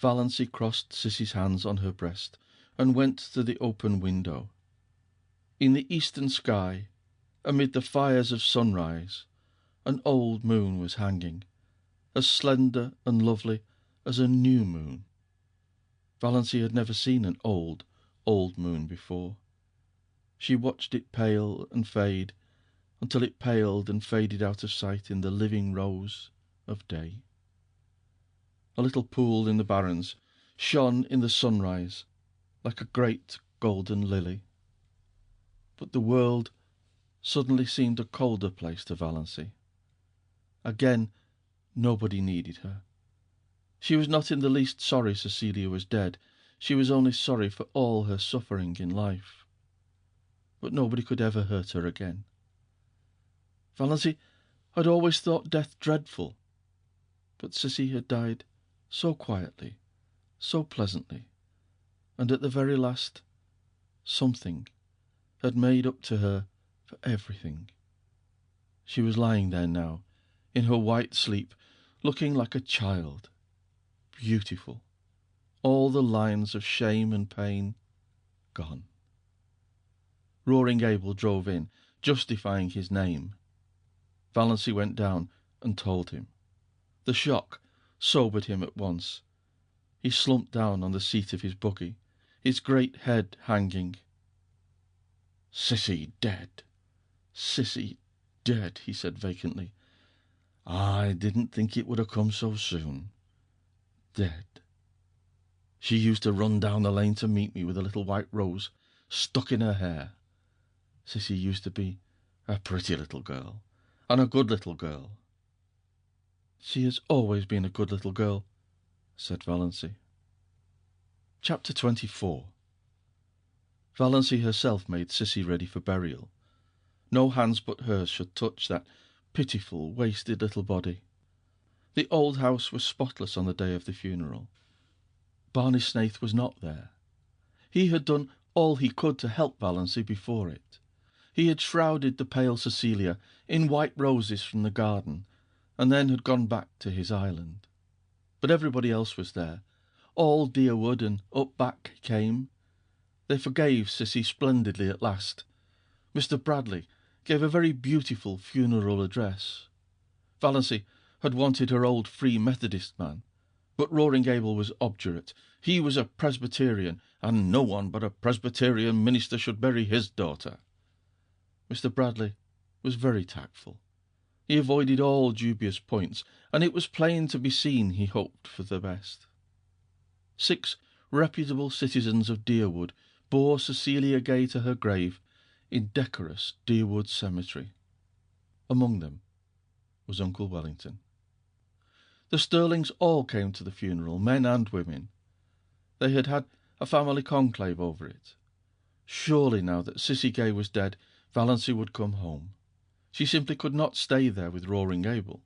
Speaker 2: Valency crossed Sissy's hands on her breast and went to the open window. In the eastern sky, amid the fires of sunrise, an old moon was hanging, as slender and lovely as a new moon. Valency had never seen an old moon before. She watched it pale and fade until it paled and faded out of sight in the living rose of day. A little pool in the barrens shone in the sunrise like a great golden lily. But the world suddenly seemed a colder place to Valency. Again, nobody needed her. She was not in the least sorry Cecilia was dead. She was only sorry for all her suffering in life. But nobody could ever hurt her again. Valency had always thought death dreadful, but Sissy had died so quietly, so pleasantly, and at the very last, something had made up to her for everything. She was lying there now, in her white sleep, looking like a child, beautiful, all the lines of shame and pain gone. Roaring Abel drove in, justifying his name. Valency went down and told him. The shock sobered him at once. He slumped down on the seat of his buggy, his great head hanging. "Sissy dead, Sissy dead," he said vacantly. "I didn't think it would have come so soon. Dead. She used to run down the lane to meet me with a little white rose stuck in her hair. Sissy used to be a pretty little girl, and a good little girl." "She has always been a good little girl," said Valency. Chapter 24. Valency herself made Sissy ready for burial. No hands but hers should touch that pitiful, wasted little body. The old house was spotless on the day of the funeral. Barney Snaith was not there. He had done all he could to help Valency before it. He had shrouded the pale Cecilia in white roses from the garden, and then had gone back to his island. But everybody else was there. All Deerwood and up back came. They forgave Sissy splendidly at last. Mr. Bradley gave a very beautiful funeral address. Valency had wanted her old Free Methodist man, but Roaring Abel was obdurate. He was a Presbyterian, and no one but a Presbyterian minister should bury his daughter. Mr. Bradley was very tactful. He avoided all dubious points, and it was plain to be seen he hoped for the best. 6 reputable citizens of Deerwood bore Cecilia Gay to her grave in decorous Deerwood Cemetery. Among them was Uncle Wellington. The Stirlings all came to the funeral, men and women. They had had a family conclave over it. Surely now that Sissy Gay was dead, Valency would come home. She simply could not stay there with Roaring Abel.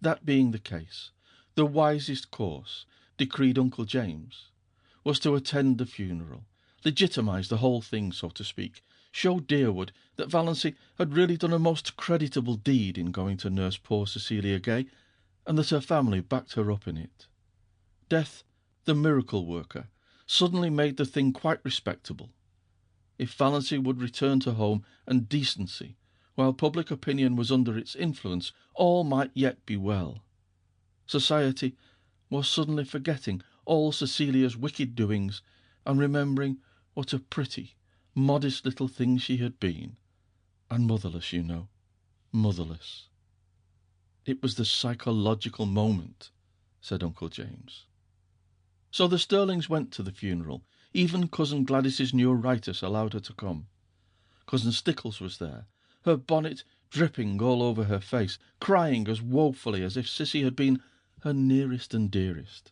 Speaker 2: That being the case, the wisest course, decreed Uncle James, was to attend the funeral, legitimise the whole thing, so to speak, show Deerwood that Valency had really done a most creditable deed in going to nurse poor Cecilia Gay, and that her family backed her up in it. Death, the miracle worker, suddenly made the thing quite respectable. If Valency would return to home and decency, while public opinion was under its influence, all might yet be well. Society was suddenly forgetting all Cecilia's wicked doings and remembering what a pretty, modest little thing she had been. And motherless, you know, motherless. It was the psychological moment, said Uncle James. So the Stirlings went to the funeral. Even Cousin Gladys's neuritis allowed her to come. Cousin Stickles was there, her bonnet dripping all over her face, crying as woefully as if Sissy had been her nearest and dearest.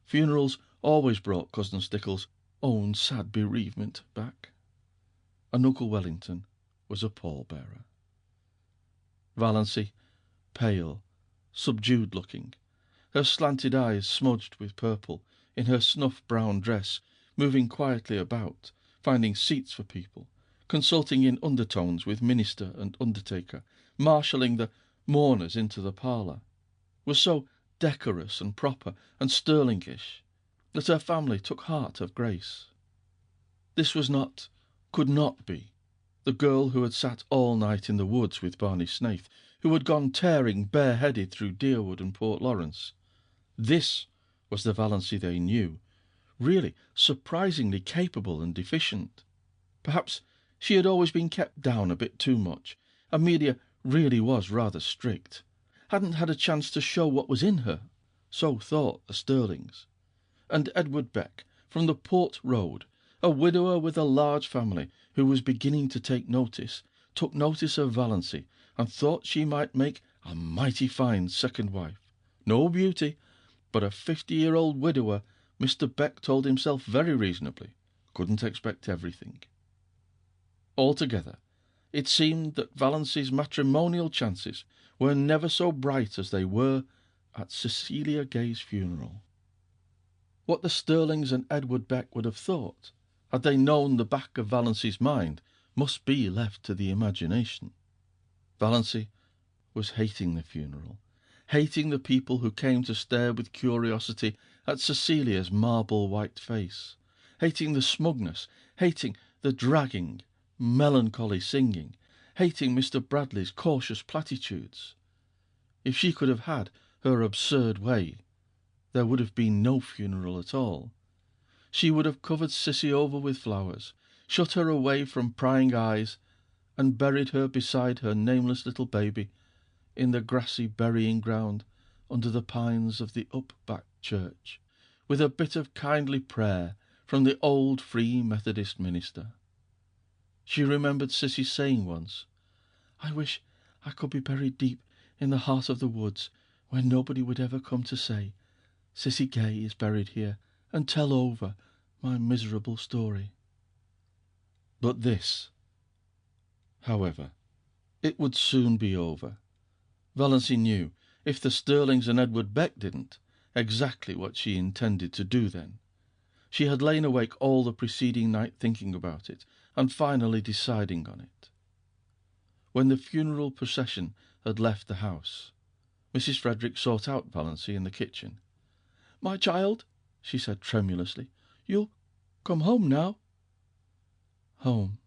Speaker 2: Funerals always brought Cousin Stickles' own sad bereavement back. And Uncle Wellington was a pallbearer. Valancy, pale, subdued-looking, her slanted eyes smudged with purple, in her snuff-brown dress, moving quietly about, finding seats for people, consulting in undertones with minister and undertaker, marshalling the mourners into the parlour, was so decorous and proper and Stirlingish that her family took heart of grace. This was not, could not be, the girl who had sat all night in the woods with Barney Snaith, who had gone tearing bareheaded through Deerwood and Port Lawrence. This was the Valancy they knew, really surprisingly capable and efficient. Perhaps she had always been kept down a bit too much. Amelia really was rather strict, hadn't had a chance to show what was in her, so thought the Stirlings. And Edward Beck, from the Port Road, a widower with a large family, who was beginning to take notice, took notice of Valancy, and thought she might make a mighty fine second wife. No beauty, but a 50-year-old widower, Mr. Beck told himself very reasonably, couldn't expect everything. Altogether, it seemed that Valancy's matrimonial chances were never so bright as they were at Cecilia Gay's funeral. What the Stirlings and Edward Beck would have thought, had they known the back of Valancy's mind, must be left to the imagination. Valancy was hating the funeral, hating the people who came to stare with curiosity at Cecilia's marble-white face, hating the smugness, hating the dragging, melancholy singing, hating Mr. Bradley's cautious platitudes. If she could have had her absurd way, there would have been no funeral at all. She would have covered Cissy over with flowers, shut her away from prying eyes, and buried her beside her nameless little baby in the grassy burying ground under the pines of the up-back church, with a bit of kindly prayer from the old Free Methodist minister. She remembered Cissy saying once, "I wish I could be buried deep in the heart of the woods, where nobody would ever come to say, 'Cissy Gay is buried here,' and tell over my miserable story." But this, however, it would soon be over. Valancy knew, if the Stirlings and Edward Beck didn't, exactly what she intended to do then. She had lain awake all the preceding night thinking about it, and finally deciding on it. When the funeral procession had left the house, Mrs. Frederick sought out Valancy in the kitchen. "My child," she said tremulously, "you'll come home now?" "Home,"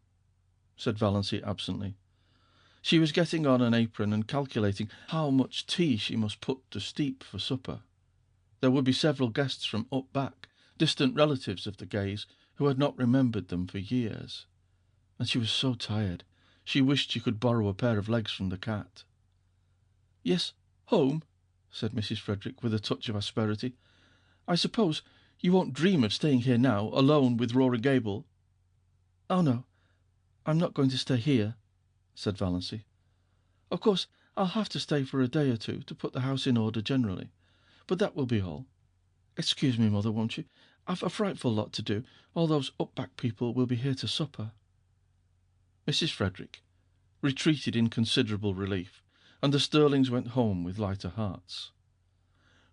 Speaker 2: said Valancy absently. She was getting on an apron and calculating how much tea she must put to steep for supper. There would be several guests from up back, distant relatives of the Gays, who had not remembered them for years. And she was so tired, she wished she could borrow a pair of legs from the cat. "Yes, home," said Mrs. Frederick, with a touch of asperity. "I suppose you won't dream of staying here now, alone with Roaring Gable?" "Oh, no, I'm not going to stay here," said Valancy. "Of course, I'll have to stay for a day or two to put the house in order generally, but that will be all. Excuse me, Mother, won't you? I've a frightful lot to do. All those up-back people will be here to supper." Mrs. Frederick retreated in considerable relief, and the Stirlings went home with lighter hearts.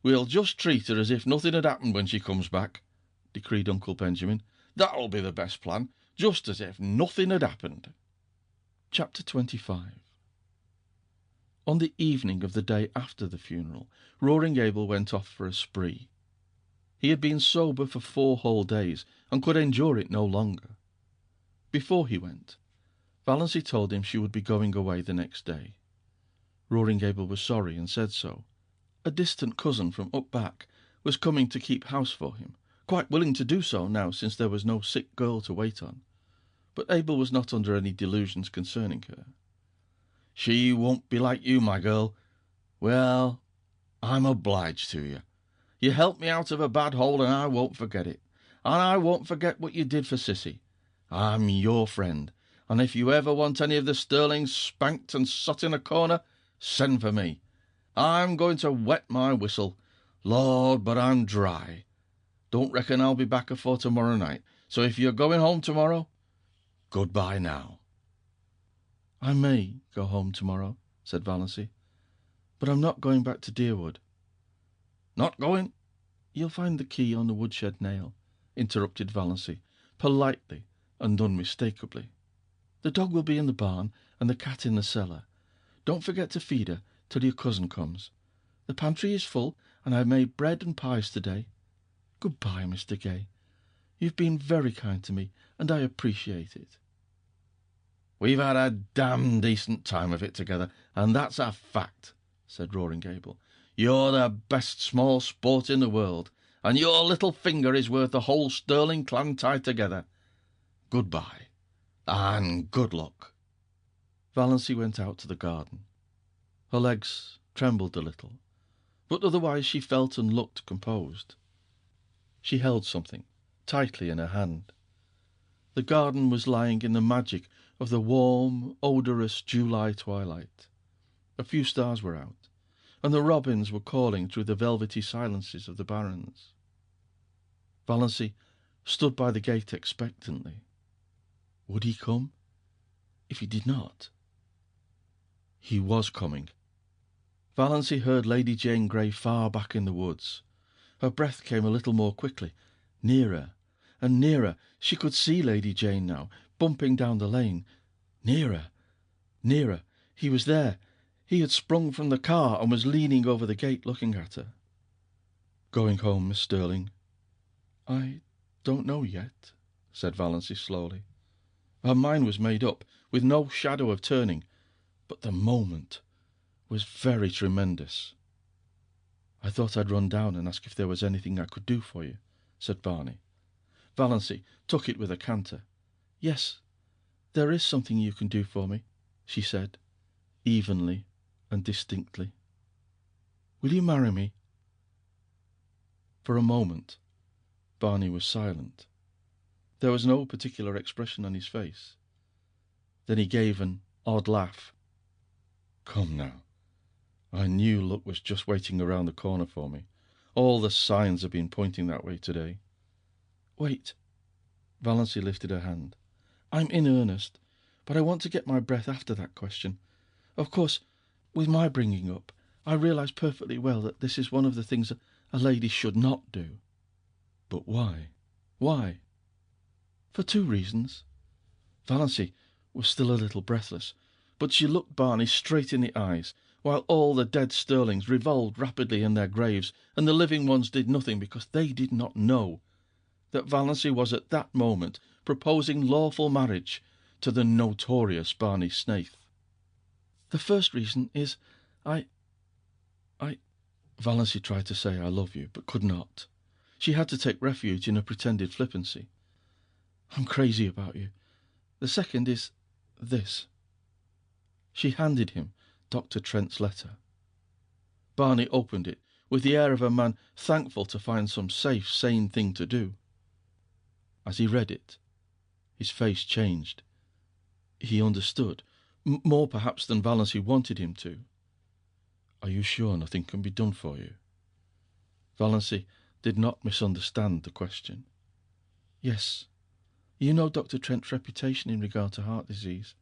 Speaker 2: "We'll just treat her as if nothing had happened when she comes back," decreed Uncle Benjamin. "That'll be the best plan, just as if nothing had happened." Chapter 25. On the evening of the day after the funeral, Roaring Gable went off for a spree. He had been sober for 4 whole days, and could endure it no longer. Before he went, Valancy told him she would be going away the next day. Roaring Gable was sorry, and said so. A distant cousin from up back was coming to keep house for him, quite willing to do so now since there was no sick girl to wait on. But Abel was not under any delusions concerning her. "She won't be like you, my girl. Well, I'm obliged to you. You helped me out of a bad hole, and I won't forget it. And I won't forget what you did for Cissy. I'm your friend, and if you ever want any of the Stirlings spanked and sot in a corner, send for me. I'm going to wet my whistle. Lord, but I'm dry. Don't reckon I'll be back afore tomorrow night, so if you're going home tomorrow, goodbye now." "I may go home tomorrow," said Valancy, "but I'm not going back to Deerwood." "Not going?" "You'll find the key on the woodshed nail," interrupted Valancy, politely and unmistakably. "The dog will be in the barn and the cat in the cellar. Don't forget to feed her till your cousin comes. The pantry is full, and I've made bread and pies today. Goodbye, Mr. Gay. You've been very kind to me, and I appreciate it." "We've had a damn decent time of it together, and that's a fact," said Roaring Gable. "You're the best small sport in the world, and your little finger is worth the whole Sterling clan tied together. Goodbye, and good luck." Valancy went out to the garden. Her legs trembled a little, but otherwise she felt and looked composed. She held something tightly in her hand. The garden was lying in the magic of the warm, odorous July twilight. A few stars were out, and the robins were calling through the velvety silences of the barrens. Valancy stood by the gate expectantly. Would he come? If he did not, he was coming. Valancy heard Lady Jane Grey far back in the woods. Her breath came a little more quickly. Nearer and nearer. She could see Lady Jane now, bumping down the lane. Nearer, nearer. He was there. He had sprung from the car and was leaning over the gate looking at her. "Going home, Miss Sterling?" "I don't know yet," said Valancy slowly. Her mind was made up, with no shadow of turning, but the moment was very tremendous. "I thought I'd run down and ask if there was anything I could do for you," said Barney. Valancy took it with a canter. "Yes, there is something you can do for me," she said, evenly and distinctly. "Will you marry me?" For a moment Barney was silent. There was no particular expression on his face. Then he gave an odd laugh. "Come now. I knew luck was just waiting around the corner for me. All the signs have been pointing that way today." "Wait." Valancy lifted her hand. "I'm in earnest, but I want to get my breath after that question. Of course, with my bringing up, I realise perfectly well that this is one of the things a lady should not do." "But why? Why?" "For 2 reasons." Valancy was still a little breathless, but she looked Barney straight in the eyes, while all the dead Sterlings revolved rapidly in their graves, and the living ones did nothing because they did not know that Valancy was at that moment proposing lawful marriage to the notorious Barney Snaith. "The first reason is I Valancy tried to say "I love you," but could not. She had to take refuge in a pretended flippancy. "I'm crazy about you. The second is this." She handed him Dr. Trent's letter. Barney opened it with the air of a man thankful to find some safe, sane thing to do. As he read it, his face changed. He understood, more perhaps than Valancy wanted him to. "Are you sure nothing can be done for you?" Valancy did not misunderstand the question. "Yes. You know Dr. Trent's reputation in regard to heart disease.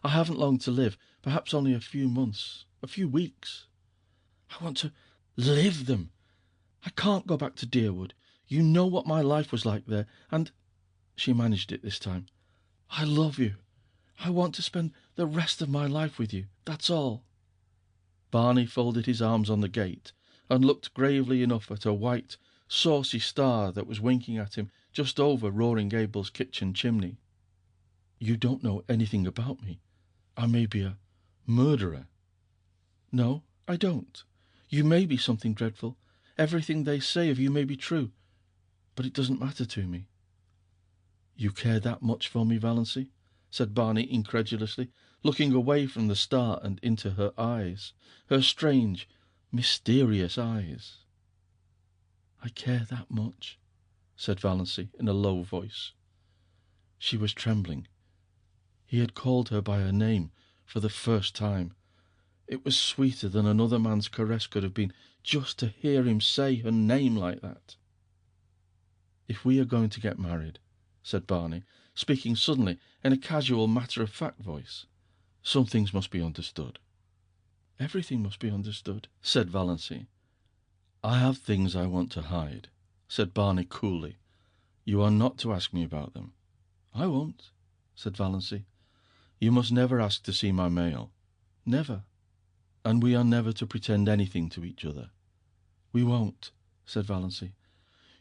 Speaker 2: I haven't long to live, perhaps only a few months, a few weeks. I want to live them. I can't go back to Deerwood. You know what my life was like there, and," she managed it this time, "I love you. I want to spend the rest of my life with you, that's all." Barney folded his arms on the gate and looked gravely enough at a white, saucy star that was winking at him just over Roaring Gable's kitchen chimney. "You don't know anything about me. I may be a murderer." "No, I don't. You may be something dreadful. Everything they say of you may be true, but it doesn't matter to me." "You care that much for me, Valancy?" said Barney incredulously, looking away from the star and into her eyes, her strange, mysterious eyes. "I care that much," said Valancy in a low voice. She was trembling. He had called her by her name for the first time. It was sweeter than another man's caress could have been, just to hear him say her name like that. If we are going to get married, said Barney, speaking suddenly in a casual, matter-of-fact voice, some things must be understood. Everything must be understood, said Valancy. I have things I want to hide, said Barney coolly. You are not to ask me about them. I won't, said Valancy. You must never ask to see my mail. Never. And we are never to pretend anything to each other. We won't, said Valancy.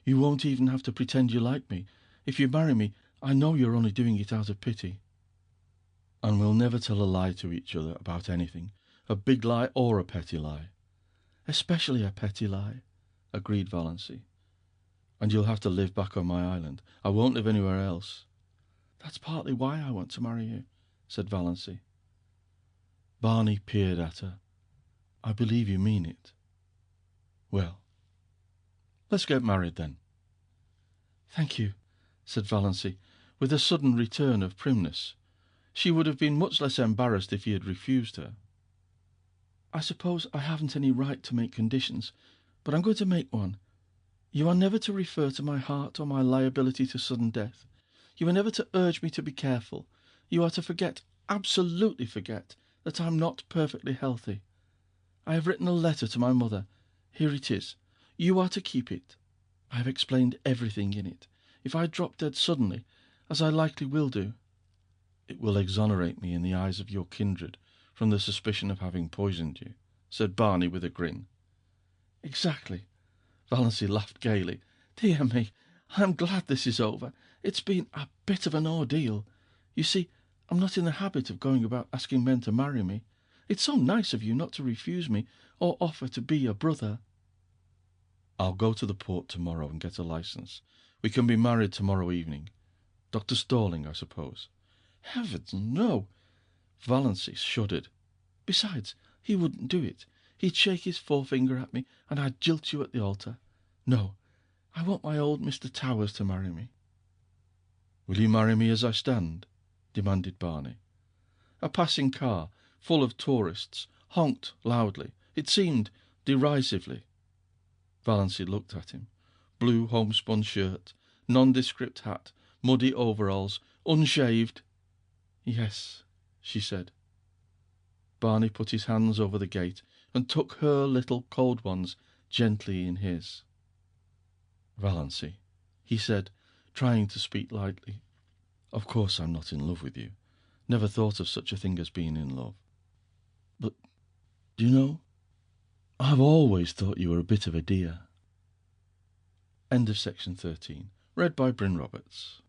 Speaker 2: You won't even have to pretend you like me. If you marry me, I know you're only doing it out of pity. And we'll never tell a lie to each other about anything, a big lie or a petty lie. Especially a petty lie, agreed Valancy. And you'll have to live back on my island. I won't live anywhere else. That's partly why I want to marry you, said Valancy. Barney peered at her. I believe you mean it. Well, let's get married then. Thank you, said Valancy, with a sudden return of primness. She would have been much less embarrassed if he had refused her. I suppose I haven't any right to make conditions, but I'm going to make one. You are never to refer to my heart or my liability to sudden death. You are never to urge me to be careful. You are to forget, absolutely forget, that I'm not perfectly healthy. I have written a letter to my mother. Here it is. You are to keep it. I have explained everything in it. If I drop dead suddenly, as I likely will do, it will exonerate me in the eyes of your kindred from the suspicion of having poisoned you, said Barney with a grin. Exactly. Valancy laughed gaily. Dear me, I'm glad this is over. It's been a bit of an ordeal. You see, I'm not in the habit of going about asking men to marry me. It's so nice of you not to refuse me or offer to be a brother. I'll go to the port tomorrow and get a license. We can be married tomorrow evening. Dr. Stalling, I suppose. Heavens, no! Valancy shuddered. Besides, he wouldn't do it. He'd shake his forefinger at me, and I'd jilt you at the altar. No, I want my old Mr. Towers to marry me. Will you marry me as I stand? Demanded Barney. A passing car, full of tourists, honked loudly. It seemed derisively. Valancy looked at him. Blue homespun shirt, nondescript hat, muddy overalls, unshaved. Yes, she said. Barney put his hands over the gate and took her little cold ones gently in his. Valancy, he said, trying to speak lightly. Of course I'm not in love with you. Never thought of such a thing as being in love. But, do you know, I've always thought you were a bit of a dear. End of section 13. Read by Bryn Roberts.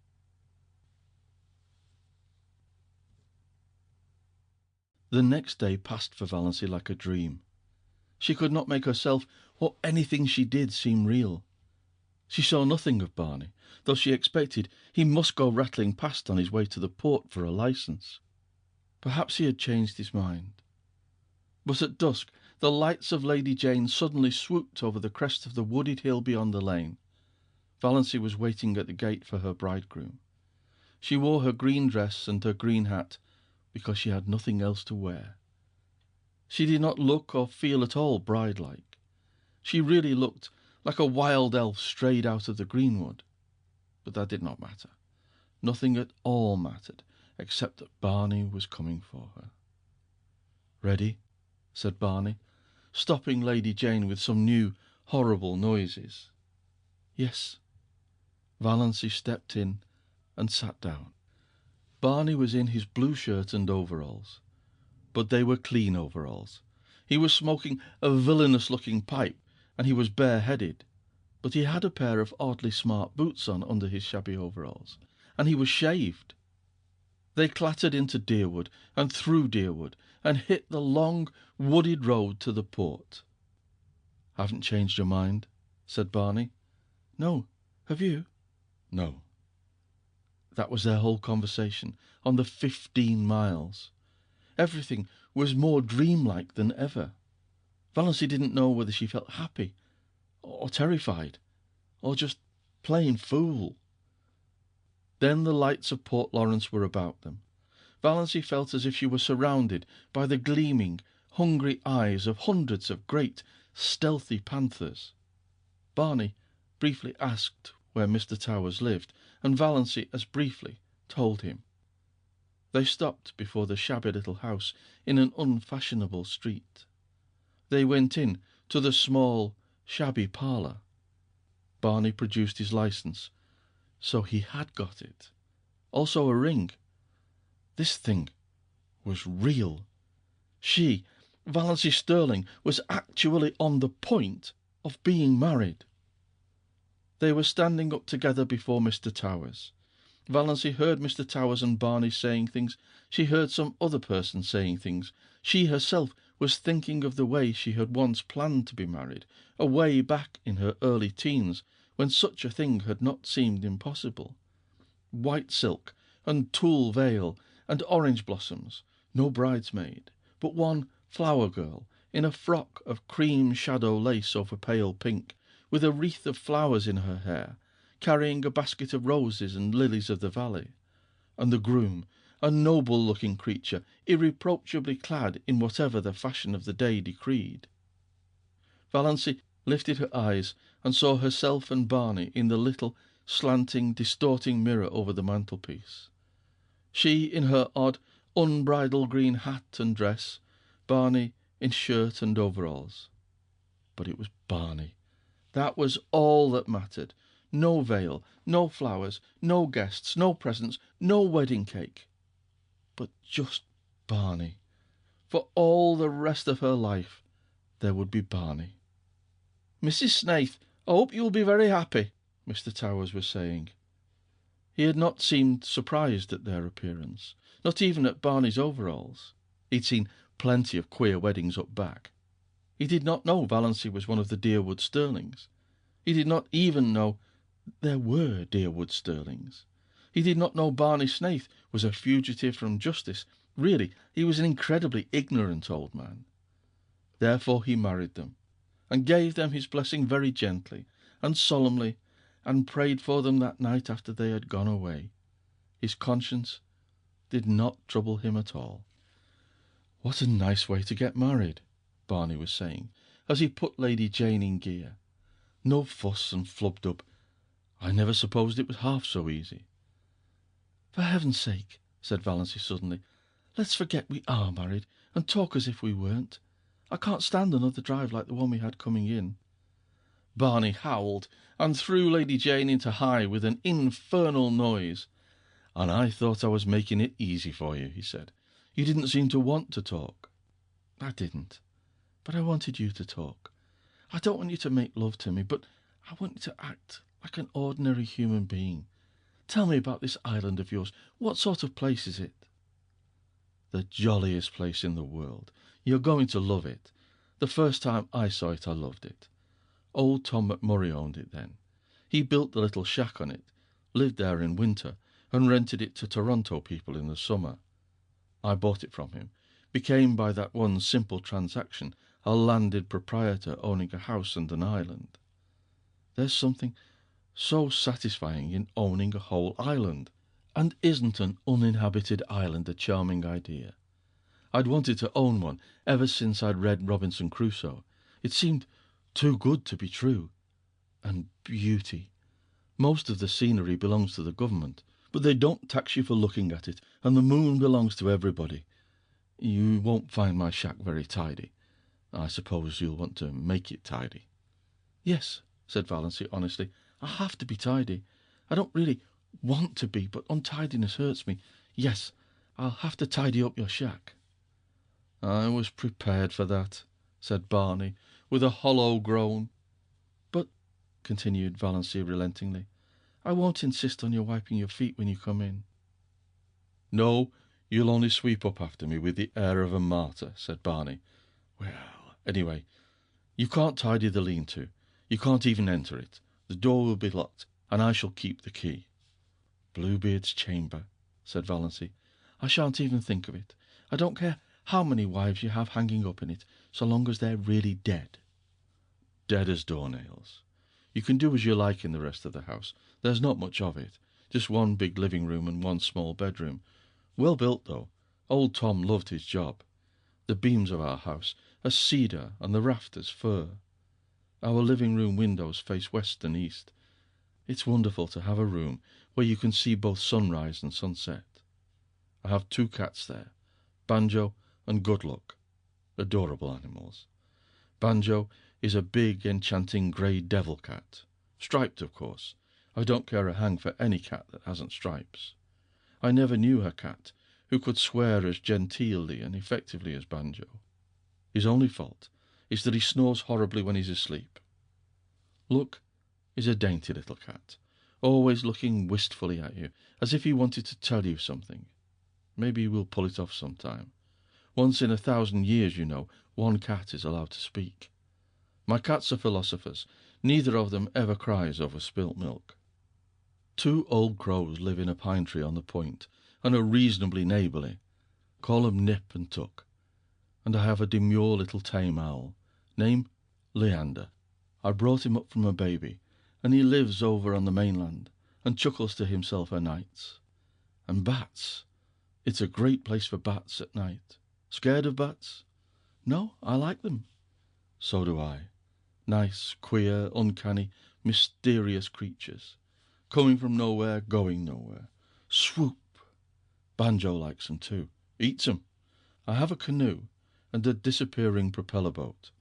Speaker 2: The next day passed for Valancy like a dream. She could not make herself or anything she did seem real. She saw nothing of Barney, though she expected he must go rattling past on his way to the port for a licence. Perhaps he had changed his mind. But at dusk the lights of Lady Jane suddenly swooped over the crest of the wooded hill beyond the lane. Valancy was waiting at the gate for her bridegroom. She wore her green dress and her green hat because she had nothing else to wear. She did not look or feel at all bride-like. She really looked like a wild elf strayed out of the greenwood. But that did not matter. Nothing at all mattered, except that Barney was coming for her. "Ready?" said Barney, stopping Lady Jane with some new, horrible noises. "Yes." Valancy stepped in and sat down. Barney was in his blue shirt and overalls, but they were clean overalls. He was smoking a villainous-looking pipe, and he was bareheaded, but he had a pair of oddly smart boots on under his shabby overalls, and he was shaved. They clattered into Deerwood and through Deerwood, and hit the long, wooded road to the port. "Haven't changed your mind?" said Barney. "No. Have you?" "No." That was their whole conversation on the 15 miles. Everything was more dreamlike than ever. Valancy didn't know whether she felt happy or terrified or just plain fool. Then the lights of Port Lawrence were about them. Valancy felt as if she were surrounded by the gleaming, hungry eyes of hundreds of great, stealthy panthers. Barney briefly asked where Mr. Towers lived, and Valancy as briefly told him. They stopped before the shabby little house in an unfashionable street. They went in to the small, shabby parlour. Barney produced his licence. So he had got it. Also a ring. This thing was real. She, Valancy Sterling, was actually on the point of being married. They were standing up together before Mr. Towers. Valancy heard Mr. Towers and Barney saying things. She heard some other person saying things. She herself was thinking of the way she had once planned to be married, away back in her early teens, when such a thing had not seemed impossible. White silk and tulle veil and orange blossoms, no bridesmaid, but one flower girl in a frock of cream shadow lace over pale pink, with a wreath of flowers in her hair, carrying a basket of roses and lilies of the valley, and the groom, a noble-looking creature, irreproachably clad in whatever the fashion of the day decreed. Valancy lifted her eyes and saw herself and Barney in the little, slanting, distorting mirror over the mantelpiece. She in her odd, unbridled green hat and dress, Barney in shirt and overalls. But it was Barney. That was all that mattered. No veil, no flowers, no guests, no presents, no wedding cake. But just Barney. For all the rest of her life there would be Barney. "Mrs. Snaith, I hope you will be very happy," Mr. Towers was saying. He had not seemed surprised at their appearance, not even at Barney's overalls. He'd seen plenty of queer weddings up back. He did not know Valancy was one of the Deerwood Sterlings. He did not even know there were Deerwood Sterlings. He did not know Barney Snaith was a fugitive from justice. Really, he was an incredibly ignorant old man. Therefore he married them, and gave them his blessing very gently and solemnly, and prayed for them that night after they had gone away. His conscience did not trouble him at all. "What a nice way to get married," Barney was saying, as he put Lady Jane in gear. "No fuss and flub-dub. I never supposed it was half so easy." "For heaven's sake," said Valancy suddenly, "let's forget we are married, and talk as if we weren't. I can't stand another drive like the one we had coming in." Barney howled and threw Lady Jane into high with an infernal noise. "And I thought I was making it easy for you," he said. "You didn't seem to want to talk." "I didn't, but I wanted you to talk. I don't want you to make love to me, but I want you to act like an ordinary human being. Tell me about this island of yours. What sort of place is it?" "The jolliest place in the world. You're going to love it. The first time I saw it I loved it. Old Tom McMurray owned it then. He built the little shack on it, lived there in winter, and rented it to Toronto people in the summer. I bought it from him, became by that one simple transaction a landed proprietor owning a house and an island. There's something so satisfying in owning a whole island. And isn't an uninhabited island a charming idea? I'd wanted to own one ever since I'd read Robinson Crusoe. It seemed too good to be true. And beauty. Most of the scenery belongs to the government, but they don't tax you for looking at it, and the moon belongs to everybody. You won't find my shack very tidy. I suppose you'll want to make it tidy." "Yes," said Valancy honestly, "I have to be tidy. I don't really want to be, but untidiness hurts me. Yes, I'll have to tidy up your shack." "I was prepared for that," said Barney, with a hollow groan. "But," continued Valancy relentingly, "I won't insist on your wiping your feet when you come in." "No, you'll only sweep up after me with the air of a martyr," said Barney. "Well, anyway, you can't tidy the lean-to. You can't even enter it. The door will be locked, and I shall keep the key." "Bluebeard's chamber," said Valancy. "I shan't even think of it. I don't care how many wives you have hanging up in it, so long as they're really dead." "Dead as doornails. You can do as you like in the rest of the house. There's not much of it. Just one big living room and one small bedroom. Well built, though. Old Tom loved his job. The beams of our house are cedar and the rafters fir. Our living room windows face west and east. It's wonderful to have a room where you can see both sunrise and sunset. I have 2 cats there, Banjo and Goodluck, adorable animals. Banjo is a big, enchanting grey devil cat, striped, of course. I don't care a hang for any cat that hasn't stripes. I never knew a cat who could swear as genteelly and effectively as Banjo. His only fault is that he snores horribly when he's asleep. Look is a dainty little cat, always looking wistfully at you, as if he wanted to tell you something. Maybe we'll pull it off sometime. Once in 1,000 years, you know, one cat is allowed to speak. My cats are philosophers. Neither of them ever cries over spilt milk. 2 old crows live in a pine tree on the point, and are reasonably neighbourly. Call 'em Nip and Tuck. And I have a demure little tame owl. Name Leander. I brought him up from a baby, and he lives over on the mainland, and chuckles to himself o' nights. And bats. It's a great place for bats at night. Scared of bats? No, I like them. So do I. Nice, queer, uncanny, mysterious creatures. Coming from nowhere, going nowhere. Swoop. Banjo likes 'em too. Eats 'em. I have a canoe and a disappearing propeller boat.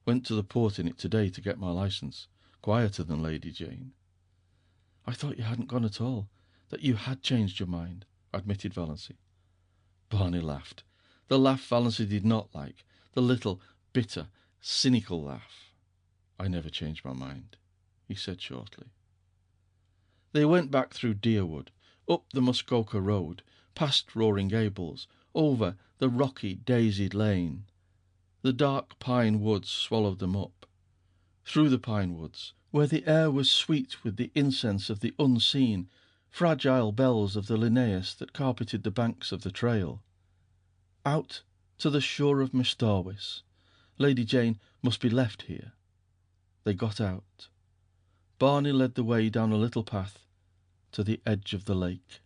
Speaker 2: Went to the port in it today to get my licence. Quieter than Lady Jane. I thought you hadn't gone at all, that you had changed your mind, admitted Valancy. Barney laughed. The laugh Valancy did not like, the little, bitter, cynical laugh. I never changed my mind, he said shortly. They went back through Deerwood, up the Muskoka Road, past Roaring Gables, over the rocky, daisied lane. The dark pine woods swallowed them up. Through the pine woods, where the air was sweet with the incense of the unseen, fragile bells of the linnaeus that carpeted the banks of the trail. Out to the shore of Mistarwis. Lady Jane must be left here. They got out. Barney led the way down a little path to the edge of the lake.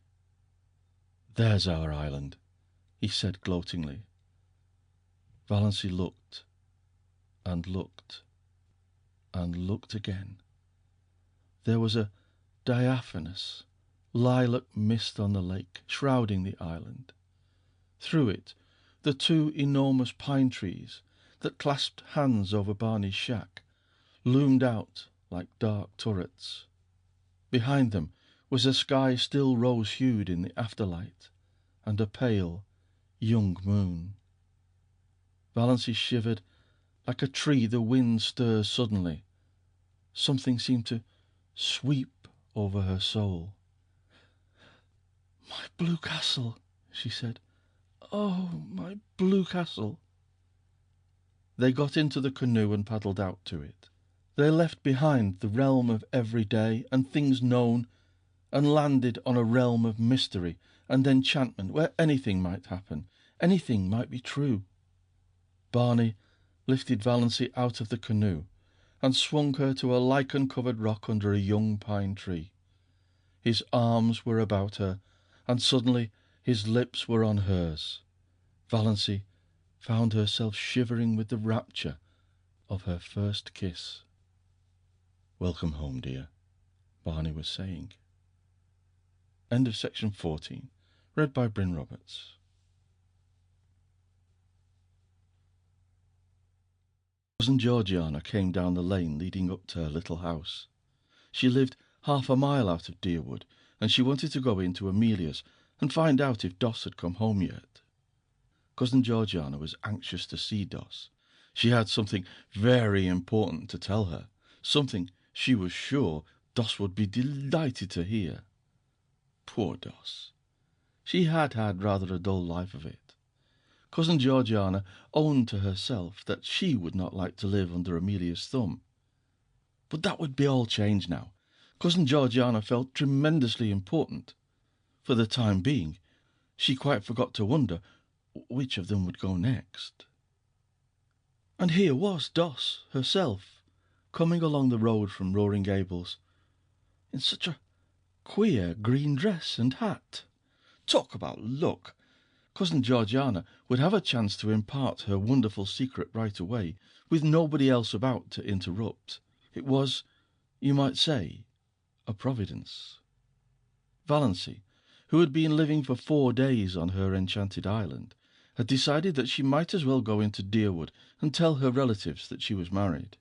Speaker 2: There's our island, he said gloatingly. Valancy looked, and looked, and looked again. There was a diaphanous, lilac mist on the lake, shrouding the island. Through it, the 2 enormous pine trees that clasped hands over Barney's shack loomed out like dark turrets. Behind them was a sky still rose-hued in the afterlight, and a pale, young moon. Valancy shivered like a tree the wind stirs suddenly. Something seemed to sweep over her soul. "My blue castle," she said. "Oh, my blue castle." They got into the canoe and paddled out to it. They left behind the realm of everyday and things known, and landed on a realm of mystery and enchantment where anything might happen, anything might be true. Barney lifted Valancy out of the canoe and swung her to a lichen-covered rock under a young pine tree. His arms were about her, and suddenly his lips were on hers. Valancy found herself shivering with the rapture of her first kiss. "Welcome home, dear," Barney was saying. End of section 14. Read by Bryn Roberts. Cousin Georgiana came down the lane leading up to her little house. She lived half a mile out of Deerwood, and she wanted to go into Amelia's and find out if Doss had come home yet. Cousin Georgiana was anxious to see Doss. She had something very important to tell her, something she was sure Doss would be delighted to hear. Poor Doss. She had had rather a dull life of it. Cousin Georgiana owned to herself that she would not like to live under Amelia's thumb. But that would be all changed now. Cousin Georgiana felt tremendously important. For the time being, she quite forgot to wonder which of them would go next. And here was Doss herself, coming along the road from Roaring Gables, in such a queer green dress and hat. Talk about luck! Cousin Georgiana would have a chance to impart her wonderful secret right away, with nobody else about to interrupt. It was, you might say, a providence. Valancy, who had been living for 4 days on her enchanted island, had decided that she might as well go into Deerwood and tell her relatives that she was married.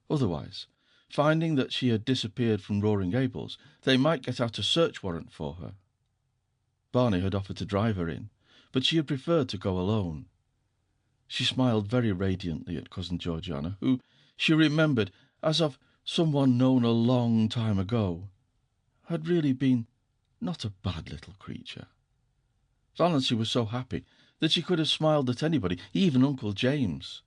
Speaker 2: Otherwise, finding that she had disappeared from Roaring Gables, they might get out a search warrant for her. Barney had offered to drive her in, but she had preferred to go alone. She smiled very radiantly at Cousin Georgiana, who she remembered as of someone known a long time ago, had really been not a bad little creature. Valancy was so happy that she could have smiled at anybody, even Uncle James.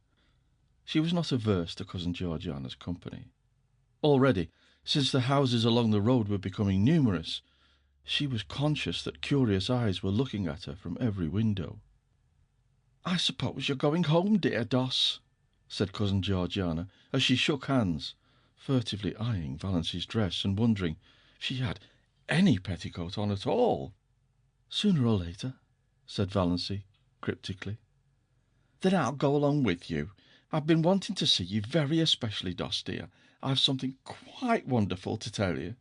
Speaker 2: She was not averse to Cousin Georgiana's company. Already, since the houses along the road were becoming numerous, she was conscious that curious eyes were looking at her from every window. "I suppose you're going home, dear Doss," said Cousin Georgiana, as she shook hands, furtively eyeing Valancy's dress and wondering if she had any petticoat on at all. "Sooner or later," said Valancy, cryptically. "Then I'll go along with you. I've been wanting to see you very especially, Doss, dear. I've something quite wonderful to tell you."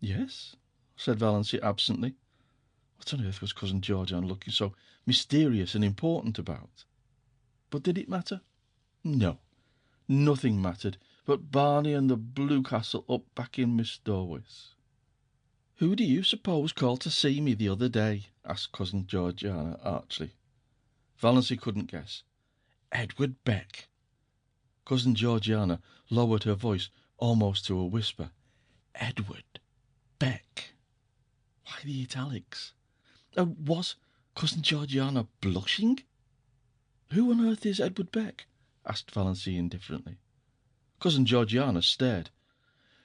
Speaker 2: "Yes?" said Valancy absently. What on earth was Cousin Georgiana looking so mysterious and important about? But did it matter? No, nothing mattered but Barney and the Blue Castle up back in Miss Dorwith's. "Who do you suppose called to see me the other day?" asked Cousin Georgiana archly. Valancy couldn't guess. "Edward Beck." Cousin Georgiana lowered her voice almost to a whisper. "Edward Beck." Why the italics? Was Cousin Georgiana blushing? "Who on earth is Edward Beck?" asked Valancy indifferently. Cousin Georgiana stared.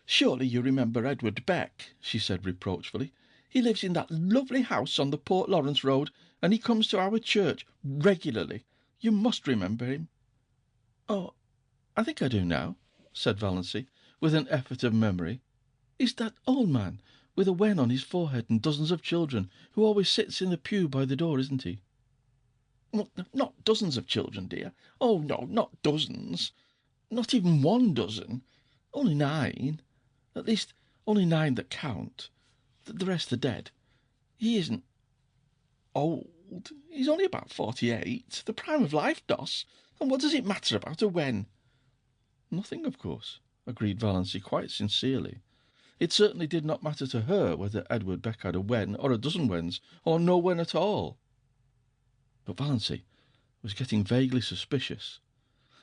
Speaker 2: "Surely you remember Edward Beck," she said reproachfully. "He lives in that lovely house on the Port Lawrence road, and he comes to our church regularly. You must remember him." "Oh, I think I do now," said Valancy, with an effort of memory. "He's that old man with a wen on his forehead and dozens of children, who always sits in the pew by the door, isn't he?" "Well, not dozens of children, dear. Oh, no, not dozens. Not even 1 dozen. Only 9. At least, only 9 that count. The rest are dead. He isn't old. He's only about 48. The prime of life, Doss. And what does it matter about a wen?" "Nothing, of course," agreed Valancy quite sincerely. It certainly did not matter to her whether Edward Beck had a wen or a dozen wens, or no wen at all. But Valancy was getting vaguely suspicious.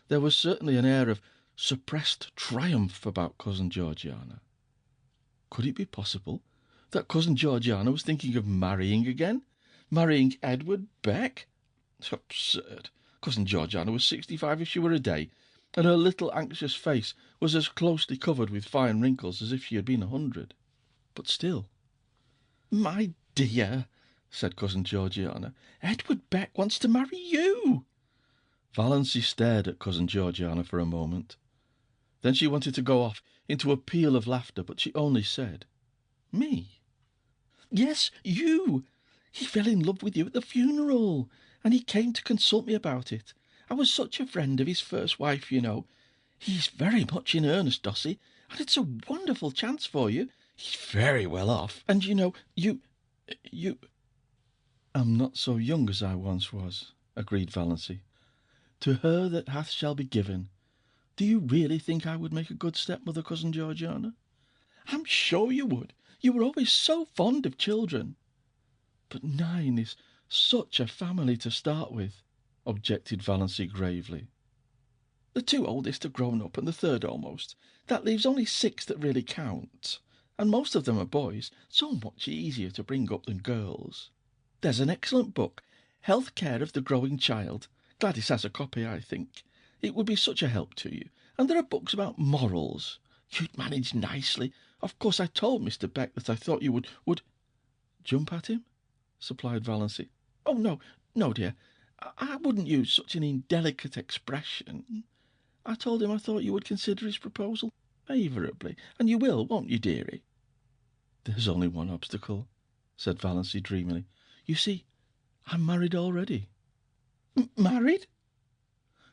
Speaker 2: There was certainly an air of suppressed triumph about Cousin Georgiana. Could it be possible that Cousin Georgiana was thinking of marrying again? Marrying Edward Beck? Absurd. Cousin Georgiana was 65 if she were a day, and her little anxious face was as closely covered with fine wrinkles as if she had been 100. But still. "My dear," said Cousin Georgiana, "Edward Beck wants to marry you." Valancy stared at Cousin Georgiana for a moment. Then she wanted to go off into a peal of laughter, but she only said, "Me?" "Yes, you. He fell in love with you at the funeral, and he came to consult me about it. I was such a friend of his first wife, you know. He's very much in earnest, Dossie, and it's a wonderful chance for you. He's very well off, and you know, you... "I'm not so young as I once was," agreed Valancy. "To her that hath shall be given. Do you really think I would make a good stepmother, Cousin Georgiana?" "I'm sure you would. You were always so fond of children." "But 9 is such a family to start with," objected Valancy gravely. "The 2 oldest are grown up, and the 3rd almost. That leaves only 6 that really count, and most of them are boys, so much easier to bring up than girls. There's an excellent book, Health Care of the Growing Child. Gladys has a copy, I think. It would be such a help to you. And there are books about morals. You'd manage nicely. Of course, I told Mr. Beck that I thought you would... "Jump at him?" supplied Valancy. "Oh, no, dear. I wouldn't use such an indelicate expression. I told him I thought you would consider his proposal favourably, and you will, won't you, dearie?" "There's only one obstacle," said Valancy dreamily. "You see, I'm married already." "Married?"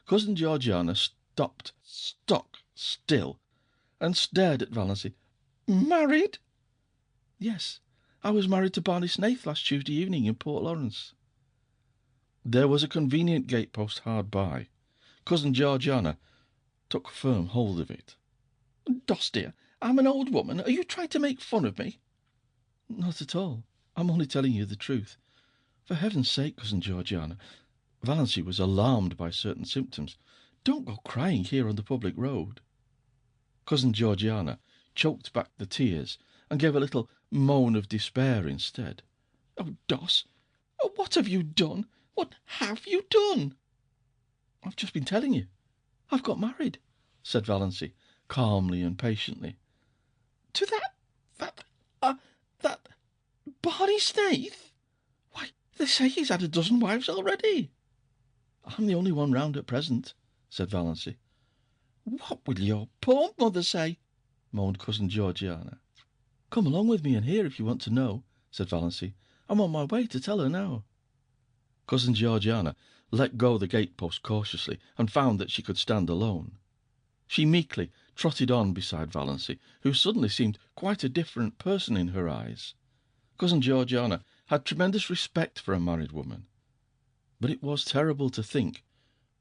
Speaker 2: Cousin Georgiana stopped stock still and stared at Valancy. Married? Yes, I was married to Barney Snaith last Tuesday evening in Port Lawrence.
Speaker 1: There was a convenient gatepost hard by. Cousin Georgiana took firm hold of it.
Speaker 2: Doss, dear, I'm an old woman. Are you trying to make fun of me? Not at all. I'm only telling you the truth. For heaven's sake, Cousin Georgiana.
Speaker 1: Valancy was alarmed by certain symptoms.
Speaker 2: Don't go crying here on the public road.
Speaker 1: Cousin Georgiana choked back the tears and gave a little moan of despair instead.
Speaker 2: Oh, Doss, what have you done? What have you done?
Speaker 1: I've just been telling you.
Speaker 2: I've got married,
Speaker 1: said Valancy, calmly and patiently.
Speaker 2: To that Barney Snaith? Why, they say he's had a dozen wives already.
Speaker 1: I'm the only one round at present, said Valancy.
Speaker 2: What will your poor mother say?
Speaker 1: Moaned Cousin Georgiana.
Speaker 2: Come along with me and hear if you want to know, said Valancy. I'm on my way to tell her now.
Speaker 1: Cousin Georgiana let go the gatepost cautiously and found that she could stand alone. She meekly trotted on beside Valancy, who suddenly seemed quite a different person in her eyes. Cousin Georgiana had tremendous respect for a married woman, but it was terrible to think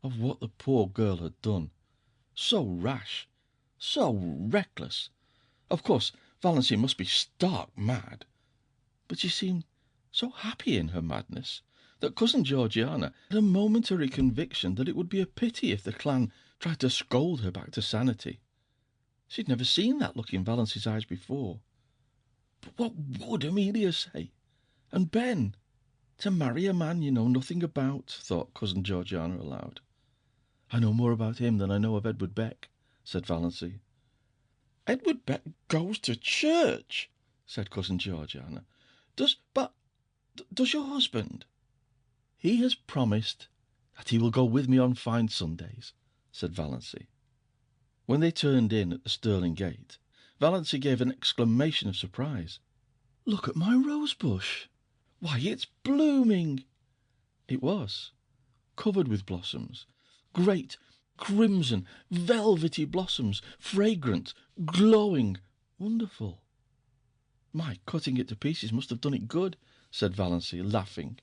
Speaker 1: of what the poor girl had done. So rash, so reckless. Of course, Valancy must be stark mad, but she seemed so happy in her madness that Cousin Georgiana had a momentary conviction that it would be a pity if the clan tried to scold her back to sanity. She'd never seen that look in Valancy's eyes before. But what would Amelia say? And Ben? To marry a man you know nothing about, thought Cousin Georgiana aloud. I know more about him than I know of Edward Beck, said Valancy.
Speaker 2: Edward Beck goes to church,
Speaker 1: said Cousin Georgiana.
Speaker 2: Does your husband?
Speaker 1: He has promised that he will go with me on fine Sundays, said Valancy. When they turned in at the Stirling gate, Valancy gave an exclamation of surprise.
Speaker 2: Look at my rose bush. Why, it's blooming.
Speaker 1: It was, covered with blossoms, great crimson, velvety blossoms, fragrant, glowing, wonderful. My cutting it to pieces must have done it good, said Valancy, laughing.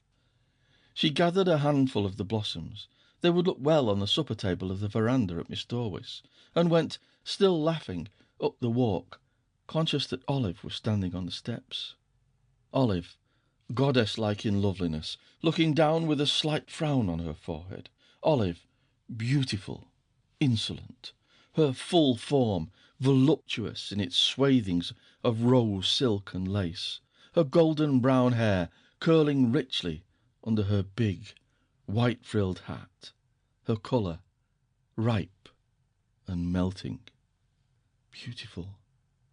Speaker 1: She gathered a handful of the blossoms. They would look well on the supper table of the veranda at Miss Dorwis, and went, still laughing, up the walk, conscious that Olive was standing on the steps. Olive, goddess-like in loveliness, looking down with a slight frown on her forehead. Olive, beautiful, insolent, her full form voluptuous in its swathings of rose silk and lace, her golden brown hair curling richly under her big, white-frilled hat, her colour ripe and melting. Beautiful,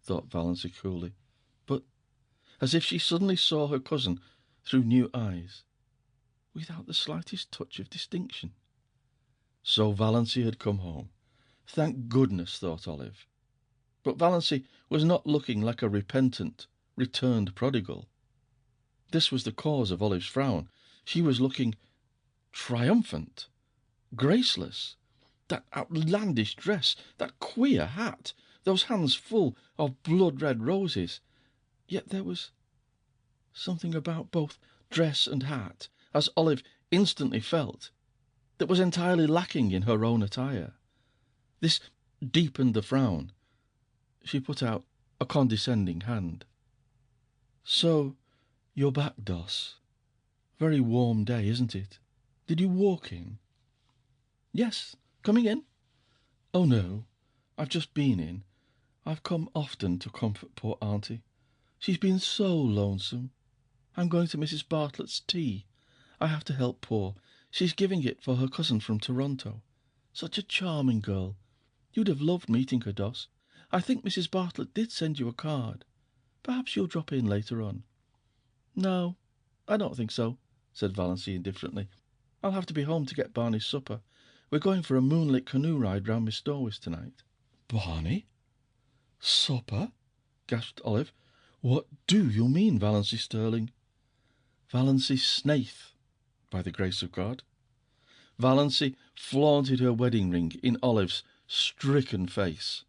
Speaker 1: thought Valancy coolly, but as if she suddenly saw her cousin through new eyes, without the slightest touch of distinction. So Valancy had come home. Thank goodness, thought Olive. But Valancy was not looking like a repentant, returned prodigal. This was the cause of Olive's frown. She was looking triumphant, graceless. That outlandish dress, that queer hat, those hands full of blood-red roses. Yet there was something about both dress and hat, as Olive instantly felt, that was entirely lacking in her own attire. This deepened the frown. She put out a condescending hand. So, you're back, Doss. Very warm day, isn't it? Did you walk in?
Speaker 2: Yes, coming in.
Speaker 1: Oh, no, I've just been in. I've come often to comfort poor auntie. She's been so lonesome. I'm going to Mrs. Bartlett's tea. I have to help poor. She's giving it for her cousin from Toronto. Such a charming girl. You'd have loved meeting her, Doss. I think Mrs. Bartlett did send you a card. Perhaps you'll drop in later on. No, I don't think so, said Valancy indifferently. I'll have to be home to get Barney's supper. We're going for a moonlit canoe ride round Miss Dorwis tonight.
Speaker 2: Barney?
Speaker 1: Supper? Gasped Olive. What do you mean, Valancy Stirling? Valancy Snaith, by the grace of God. Valancy flaunted her wedding ring in Olive's stricken face.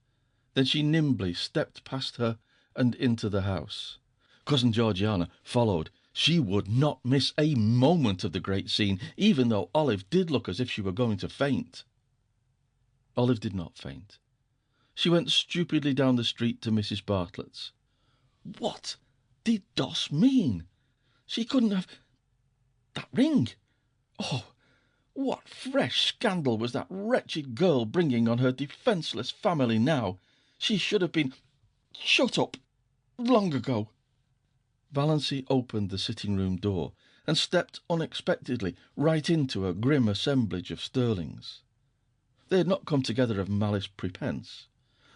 Speaker 1: Then she nimbly stepped past her
Speaker 2: and into the house. Cousin Georgiana followed. She would not miss a moment of the great scene, even though Olive did look as if she were going to faint. Olive did not faint. She went stupidly down the street to Mrs. Bartlett's. What did Doss mean? She couldn't have... That ring! Oh, what fresh scandal was that wretched girl bringing on her defenceless family now? She should have been shut up long ago. Valancy opened the sitting-room door and stepped unexpectedly right into a grim assemblage of Sterlings. They had not come together of malice prepense.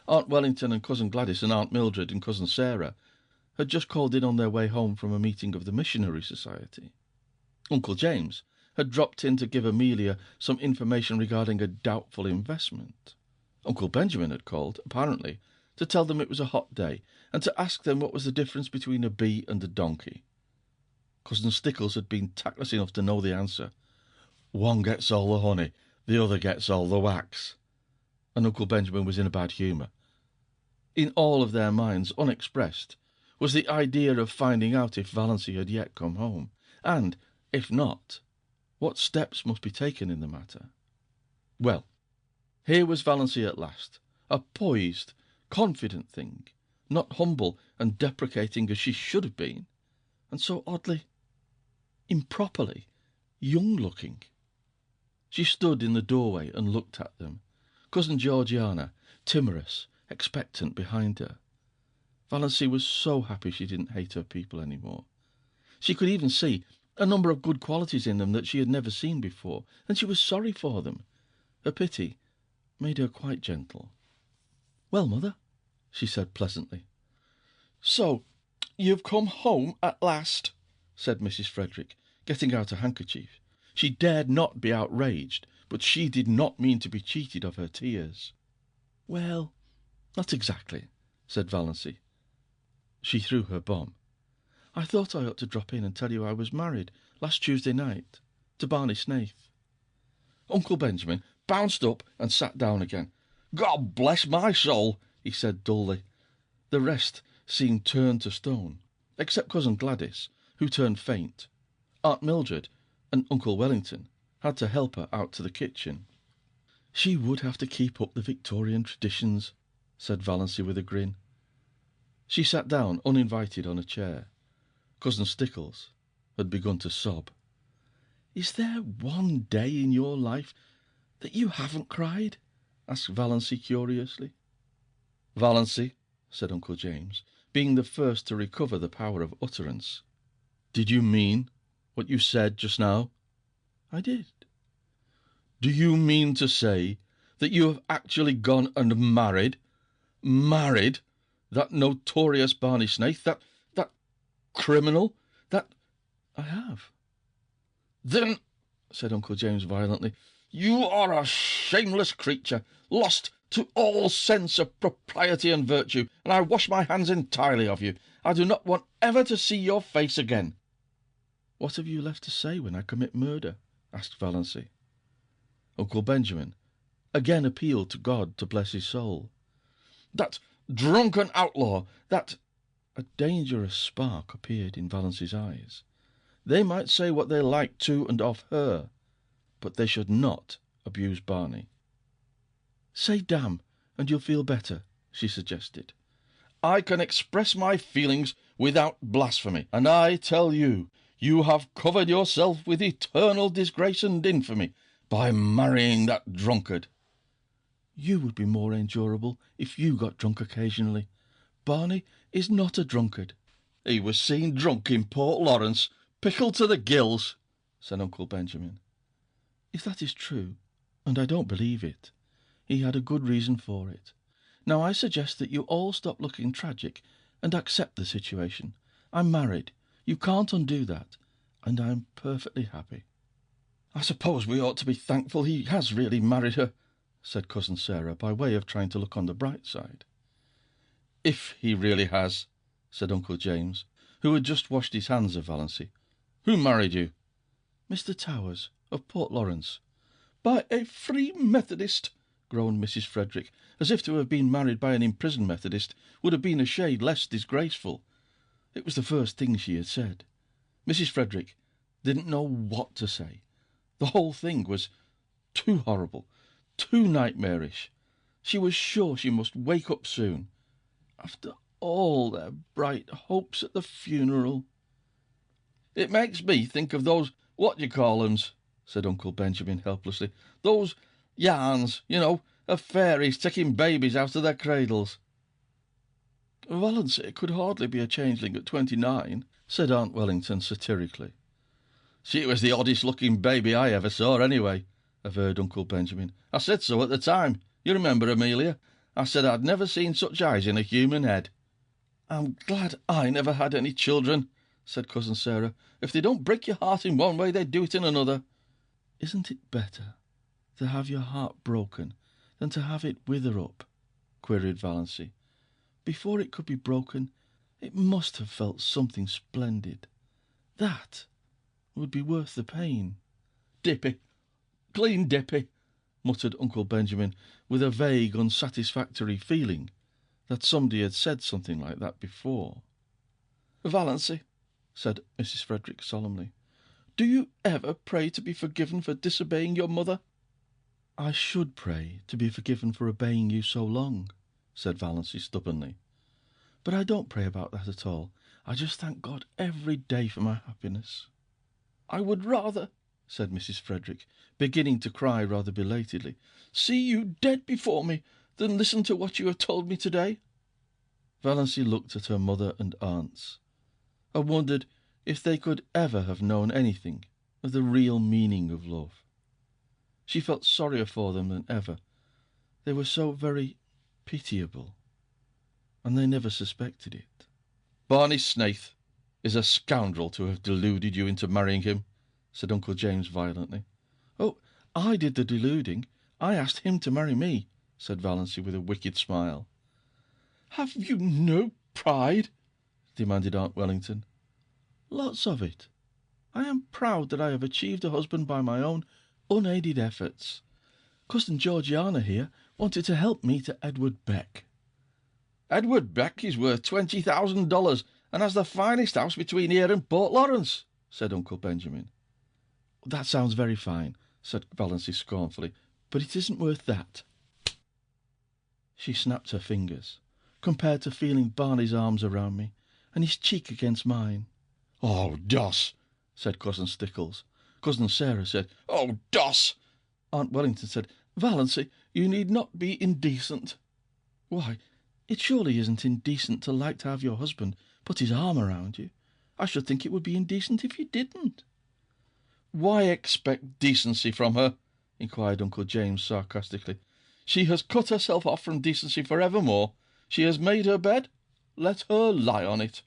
Speaker 2: Aunt Wellington and Cousin Gladys and Aunt Mildred and Cousin Sarah had just called in on their way home from a meeting of the Missionary Society. Uncle James had dropped in to give Amelia some information regarding a doubtful investment. Uncle Benjamin had called, apparently, to tell them it was a hot day, and to ask them what was the difference between a bee and a donkey. Cousin Stickles had been tactless enough to know the answer. One gets all the honey, the other gets all the wax. And Uncle Benjamin was in a bad humour. In all of their minds, unexpressed, was the idea of finding out if Valancy had yet come home, and, if not, what steps must be taken in the matter. Well, here was Valancy at last, a poised, confident thing, not humble and deprecating as she should have been, and so oddly, improperly, young-looking. She stood in the doorway and looked at them, Cousin Georgiana, timorous, expectant behind her. Valancy was so happy she didn't hate her people any more. She could even see a number of good qualities in them that she had never seen before, and she was sorry for them. Her pity made her quite gentle. "Well, mother," she said pleasantly. "So, you've come home at last," said Mrs. Frederick, getting out a handkerchief. She dared not be outraged, but she did not mean to be cheated of her tears. "Well, not exactly," said Valancy. She threw her bomb. "I thought I ought to drop in and tell you I was married last Tuesday night to Barney Snaith." Uncle Benjamin bounced up and sat down again. "God bless my soul," he said dully. The rest seemed turned to stone, except Cousin Gladys, who turned faint. Aunt Mildred and Uncle Wellington had to help her out to the kitchen. "She would have to keep up the Victorian traditions," said Valancy with a grin. She sat down uninvited on a chair. Cousin Stickles had begun to sob. "Is there one day in your life that you haven't cried?" asked Valancy curiously. "Valancy," said Uncle James, being the first to recover the power of utterance, "did you mean what you said just now?" "I did." "Do you mean to say that you have actually gone and married that notorious Barney Snaith, that criminal, that—" "I have." "Then," said Uncle James violently, "you are a shameless creature, lost to all sense of propriety and virtue, and I wash my hands entirely of you. I do not want ever to see your face again." "What have you left to say when I commit murder?" asked Valancy. Uncle Benjamin again appealed to God to bless his soul. "That drunken outlaw, that—" A dangerous spark appeared in Valancy's eyes. They might say what they liked to and of her, but they should not abuse Barney. "Say damn, and you'll feel better," she suggested. "I can express my feelings without blasphemy, and I tell you, you have covered yourself with eternal disgrace and infamy by marrying that drunkard." "You would be more endurable if you got drunk occasionally. Barney is not a drunkard." "He was seen drunk in Port Lawrence, pickled to the gills," said Uncle Benjamin. "If that is true, and I don't believe it, he had a good reason for it. Now I suggest that you all stop looking tragic and accept the situation. I'm married. You can't undo that, and I'm perfectly happy." "I suppose we ought to be thankful he has really married her," said Cousin Sarah, by way of trying to look on the bright side. "If he really has," said Uncle James, who had just washed his hands of Valancy. "Who married you?" "Mr. Towers, of Port Lawrence." "By a Free Methodist," groaned Mrs. Frederick, as if to have been married by an imprisoned Methodist would have been a shade less disgraceful. It was the first thing she had said. Mrs. Frederick didn't know what to say. The whole thing was too horrible, too nightmarish. She was sure she must wake up soon. After all their bright hopes at the funeral. "It makes me think of those what-you-call-ems," said Uncle Benjamin helplessly. "Those yarns, of fairies taking babies out of their cradles." "Valency could hardly be a changeling at 29, said Aunt Wellington satirically. "She was the oddest-looking baby I ever saw, anyway," averred Uncle Benjamin. "I said so at the time. You remember, Amelia? I said I'd never seen such eyes in a human head." "I'm glad I never had any children," said Cousin Sarah. "If they don't break your heart in one way, they do it in another." "Isn't it better to have your heart broken than to have it wither up?" queried Valency. "Before it could be broken, it must have felt something splendid. That would be worth the pain." "Dippy, clean dippy," muttered Uncle Benjamin, with a vague, unsatisfactory feeling that somebody had said something like that before. "Valency," said Mrs. Frederick solemnly, "do you ever pray to be forgiven for disobeying your mother?" "I should pray to be forgiven for obeying you so long," said Valency stubbornly. "But I don't pray about that at all. I just thank God every day for my happiness." "I would rather," said Mrs. Frederick, beginning to cry rather belatedly, "see you dead before me than listen to what you have told me today." Valency looked at her mother and aunts, and wondered if they could ever have known anything of the real meaning of love. She felt sorrier for them than ever. They were so very pitiable, and they never suspected it. "Barney Snaith is a scoundrel to have deluded you into marrying him," said Uncle James violently. "Oh, I did the deluding. I asked him to marry me," said Valency with a wicked smile. "Have you no pride?" demanded Aunt Wellington. "Lots of it. I am proud that I have achieved a husband by my own unaided efforts. Cousin Georgiana here wanted to help me to Edward Beck." "Edward Beck is worth $20,000 and has the finest house between here and Port Lawrence," said Uncle Benjamin. "That sounds very fine," said Valency scornfully, "but it isn't worth that." She snapped her fingers, compared to feeling Barney's arms around me and his cheek against mine. "Oh, Doss!" said Cousin Stickles. Cousin Sarah said, "Oh, Doss!" Aunt Wellington said, "Valency, you need not be indecent." "Why, it surely isn't indecent to like to have your husband put his arm around you. I should think it would be indecent if you didn't." "Why expect decency from her?" inquired Uncle James sarcastically. "She has cut herself off from decency for evermore. She has made her bed. Let her lie on it."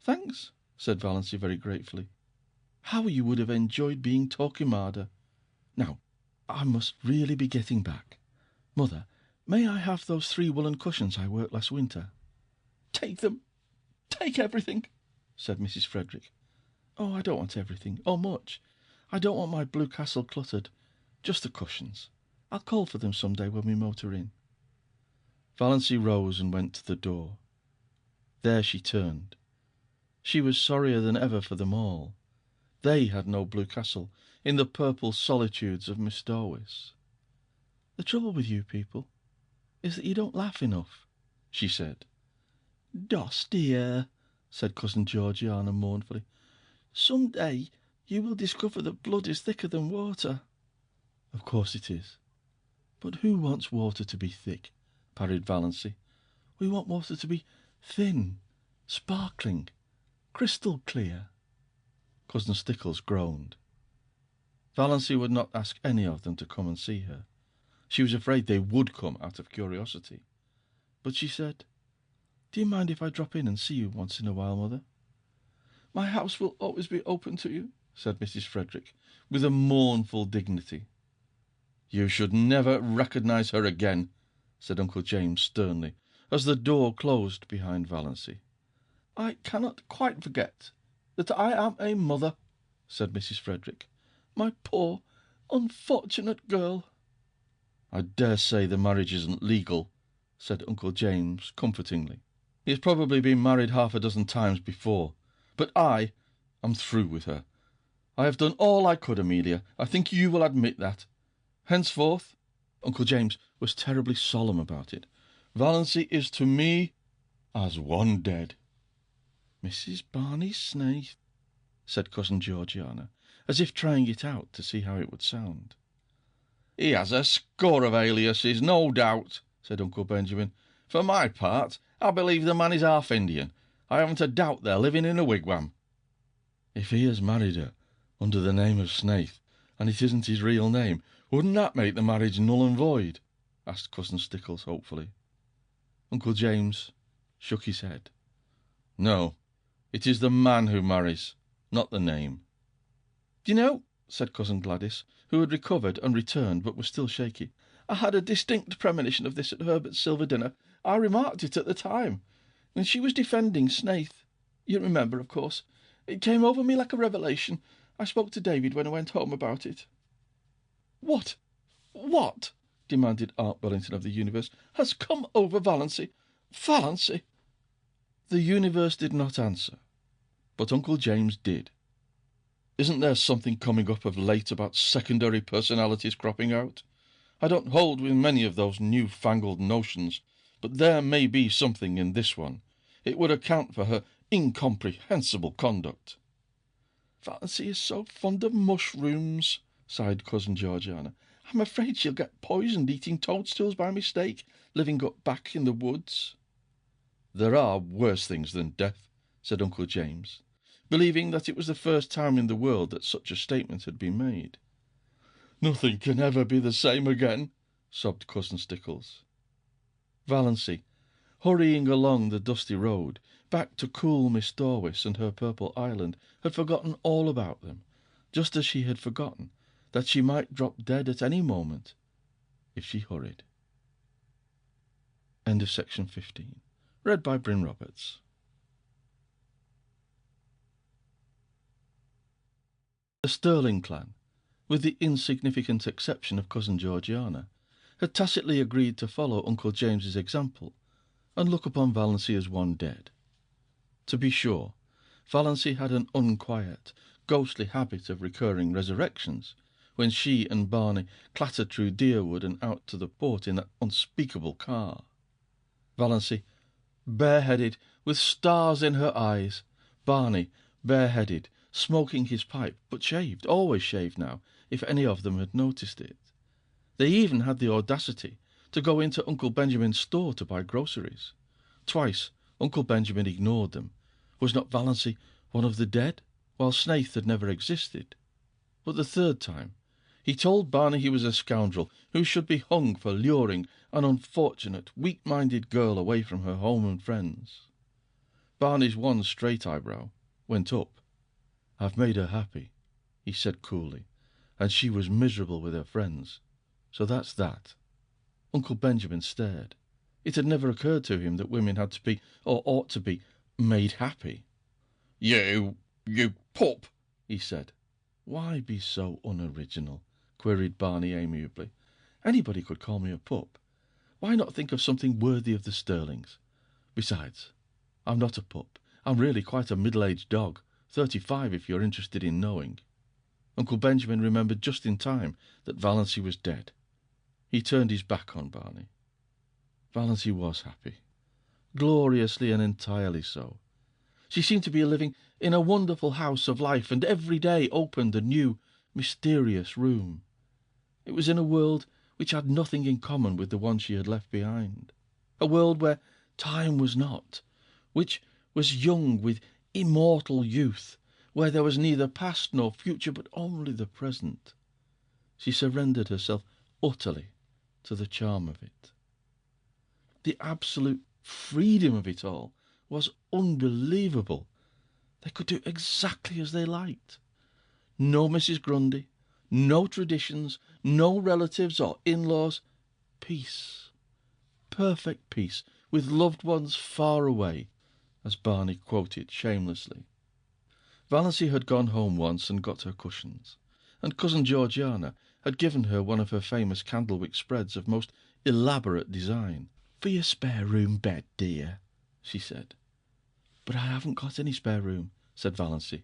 Speaker 2: "Thanks," said Valency very gratefully. "How you would have enjoyed being Torquemada. Now, I must really be getting back. Mother, may I have those 3 woolen cushions I worked last winter?" "Take them. Take everything," said Mrs. Frederick. "Oh, I don't want everything, or much. I don't want my blue castle cluttered. Just the cushions. I'll call for them some day when we motor in." Valency rose and went to the door. There she turned. She was sorrier than ever for them all. They had no blue castle in the purple solitudes of Miss Dorwis. "The trouble with you people is that you don't laugh enough," she said. "Doss, dear," said Cousin Georgiana mournfully, "some day you will discover that blood is thicker than water." "Of course it is. But who wants water to be thick?" parried Valency. "We want water to be thin, sparkling, crystal clear." Cousin Stickles groaned. Valency would not ask any of them to come and see her. She was afraid they would come out of curiosity. But she said, "Do you mind if I drop in and see you once in a while, Mother?" "My house will always be open to you," said Mrs. Frederick, with a mournful dignity. "You should never recognise her again," said Uncle James sternly, as the door closed behind Valency. "I cannot quite forget that I am a mother," said Mrs. Frederick. "My poor, unfortunate girl." "I dare say the marriage isn't legal," said Uncle James comfortingly. "He has probably been married half a dozen times before. But I'm through with her. I have done all I could, Amelia. I think you will admit that. Henceforth," Uncle James was terribly solemn about it, "Valency is to me as one dead." "Mrs. Barney Snaith," said Cousin Georgiana, as if trying it out to see how it would sound. "He has a score of aliases, no doubt," said Uncle Benjamin. "For my part, I believe the man is half Indian. I haven't a doubt they're living in a wigwam." "If he has married her under the name of Snaith, and it isn't his real name, wouldn't that make the marriage null and void?" asked Cousin Stickles hopefully. Uncle James shook his head. "No, it is the man who marries, not the name." "Do you know," said Cousin Gladys, who had recovered and returned but was still shaky, "I had a distinct premonition of this at Herbert's silver dinner. I remarked it at the time. When she was defending Snaith, you remember, of course, it came over me like a revelation. I spoke to David when I went home about it." What, demanded Aunt Wellington of the universe, "has come over Valency? Valency?" The universe did not answer, but Uncle James did. "Isn't there something coming up of late about secondary personalities cropping out? I don't hold with many of those new-fangled notions, but there may be something in this one. It would account for her incomprehensible conduct." "Valency is so fond of mushrooms," sighed Cousin Georgiana. "I'm afraid she'll get poisoned eating toadstools by mistake, living up back in the woods." "There are worse things than death," said Uncle James, believing that it was the first time in the world that such a statement had been made. "Nothing can ever be the same again," sobbed Cousin Stickles. Valency, hurrying along the dusty road, back to cool Miss Dorwis and her purple island, had forgotten all about them, just as she had forgotten that she might drop dead at any moment if she hurried. End of section 15. Read by Bryn Roberts. The Sterling clan, with the insignificant exception of Cousin Georgiana, had tacitly agreed to follow Uncle James's example and look upon Valency as one dead. To be sure, Valency had an unquiet, ghostly habit of recurring resurrections, when she and Barney clattered through Deerwood and out to the port in that unspeakable car. Valency, bareheaded, with stars in her eyes. Barney, bareheaded, smoking his pipe, but shaved, always shaved now, if any of them had noticed it. They even had the audacity to go into Uncle Benjamin's store to buy groceries. Twice Uncle Benjamin ignored them. Was not Valency one of the dead, while Snaith had never existed? But the third time he told Barney he was a scoundrel who should be hung for luring an unfortunate, weak-minded girl away from her home and friends. Barney's one straight eyebrow went up. "I've made her happy," he said coolly, "and she was miserable with her friends. So that's that." Uncle Benjamin stared. It had never occurred to him that women had to be, or ought to be, made happy. You pup," he said. "Why be so unoriginal?" queried Barney amiably. "Anybody could call me a pup. Why not think of something worthy of the Sterlings? Besides, I'm not a pup. I'm really quite a middle-aged dog, 35 if you're interested in knowing." Uncle Benjamin remembered just in time that Valency was dead. He turned his back on Barney. Valency was happy, gloriously and entirely so. She seemed to be living in a wonderful house of life, and every day opened a new, mysterious room. It was in a world which had nothing in common with the one she had left behind, a world where time was not, which was young with immortal youth, where there was neither past nor future, but only the present. She surrendered herself utterly to the charm of it. The absolute freedom of it all was unbelievable. They could do exactly as they liked. No Mrs. Grundy, no traditions, no relatives or in-laws. Peace, perfect peace, with loved ones far away, as Barney quoted shamelessly. Valency had gone home once and got her cushions, and Cousin Georgiana had given her one of her famous candlewick spreads of most elaborate design. "For your spare room bed, dear," she said. "But I haven't got any spare room," said Valancy.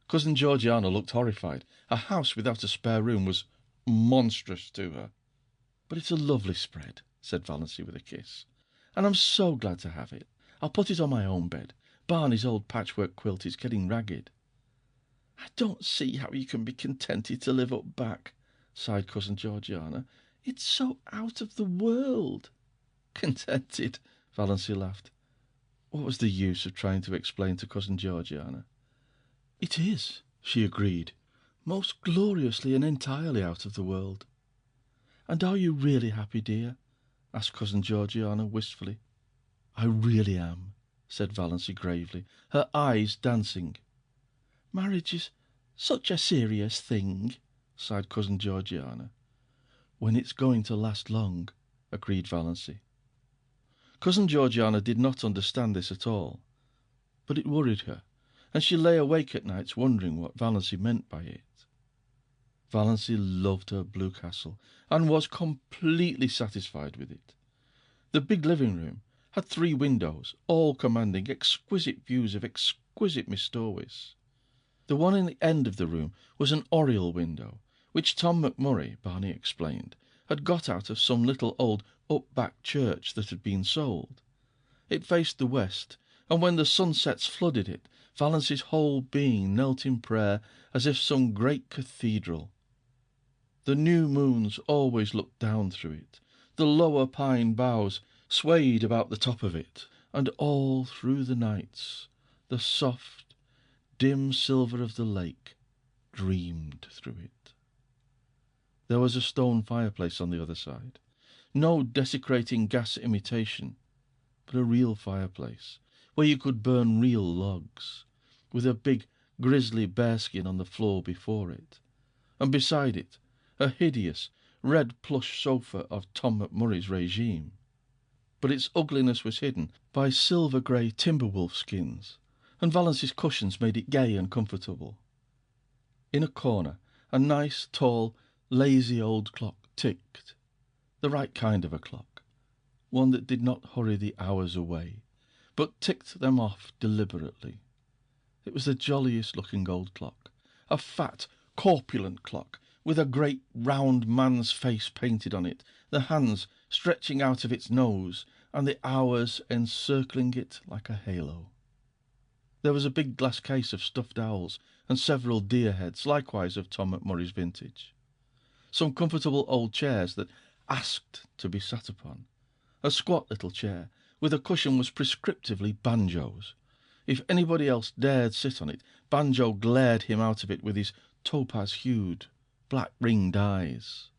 Speaker 2: Cousin Georgiana looked horrified. A house without a spare room was monstrous to her. "But it's a lovely spread," said Valancy with a kiss, "and I'm so glad to have it. I'll put it on my own bed. Barney's old patchwork quilt is getting ragged." "I don't see how you can be contented to live up back," sighed Cousin Georgiana. "It's so out of the world." "Contented?" Valancy laughed. What was the use of trying to explain to Cousin Georgiana? "It is," she agreed, "most gloriously and entirely out of the world." "And are you really happy, dear?" asked Cousin Georgiana wistfully. "I really am," said Valancy gravely, her eyes dancing. "Marriage is such a serious thing," sighed Cousin Georgiana. "When it's going to last long," agreed Valancy. Cousin Georgiana did not understand this at all, but it worried her, and she lay awake at nights wondering what Valancy meant by it. Valancy loved her blue castle, and was completely satisfied with it. The big living room had 3 windows, all commanding exquisite views of exquisite Miss Storwis. The one in the end of the room was an oriel window, which Tom Montgomery, Barney explained, had got out of some little old up-back church that had been sold. It faced the west, and when the sunsets flooded it, Valancy's whole being knelt in prayer as if some great cathedral. The new moons always looked down through it. The lower pine boughs swayed about the top of it, and all through the nights the soft, dim silver of the lake dreamed through it. There was a stone fireplace on the other side. No desecrating gas imitation, but a real fireplace, where you could burn real logs, with a big grizzly bearskin on the floor before it, and beside it a hideous red plush sofa of Tom Montgomery's regime. But its ugliness was hidden by silver-grey timber-wolf skins, and Valancy's cushions made it gay and comfortable. In a corner a nice, tall, lazy old clock ticked, the right kind of a clock, one that did not hurry the hours away, but ticked them off deliberately. It was the jolliest-looking old clock, a fat, corpulent clock, with a great round man's face painted on it, the hands stretching out of its nose, and the hours encircling it like a halo. There was a big glass case of stuffed owls, and several deer heads, likewise of Tom Montgomery's vintage. Some comfortable old chairs that asked to be sat upon. A squat little chair, with a cushion, was prescriptively Banjo's. If anybody else dared sit on it, Banjo glared him out of it with his topaz-hued, black-ringed eyes.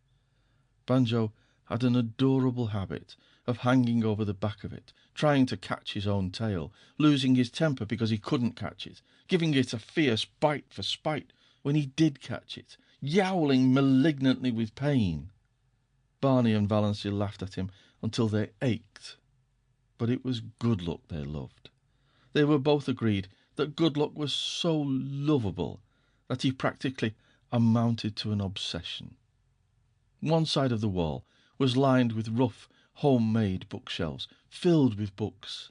Speaker 2: Banjo had an adorable habit of hanging over the back of it, trying to catch his own tail, losing his temper because he couldn't catch it, giving it a fierce bite for spite when he did catch it, yowling malignantly with pain. Barney and Valancy laughed at him until they ached, but it was Good Luck they loved. They were both agreed that Good Luck was so lovable that he practically amounted to an obsession. One side of the wall was lined with rough, home-made bookshelves, filled with books,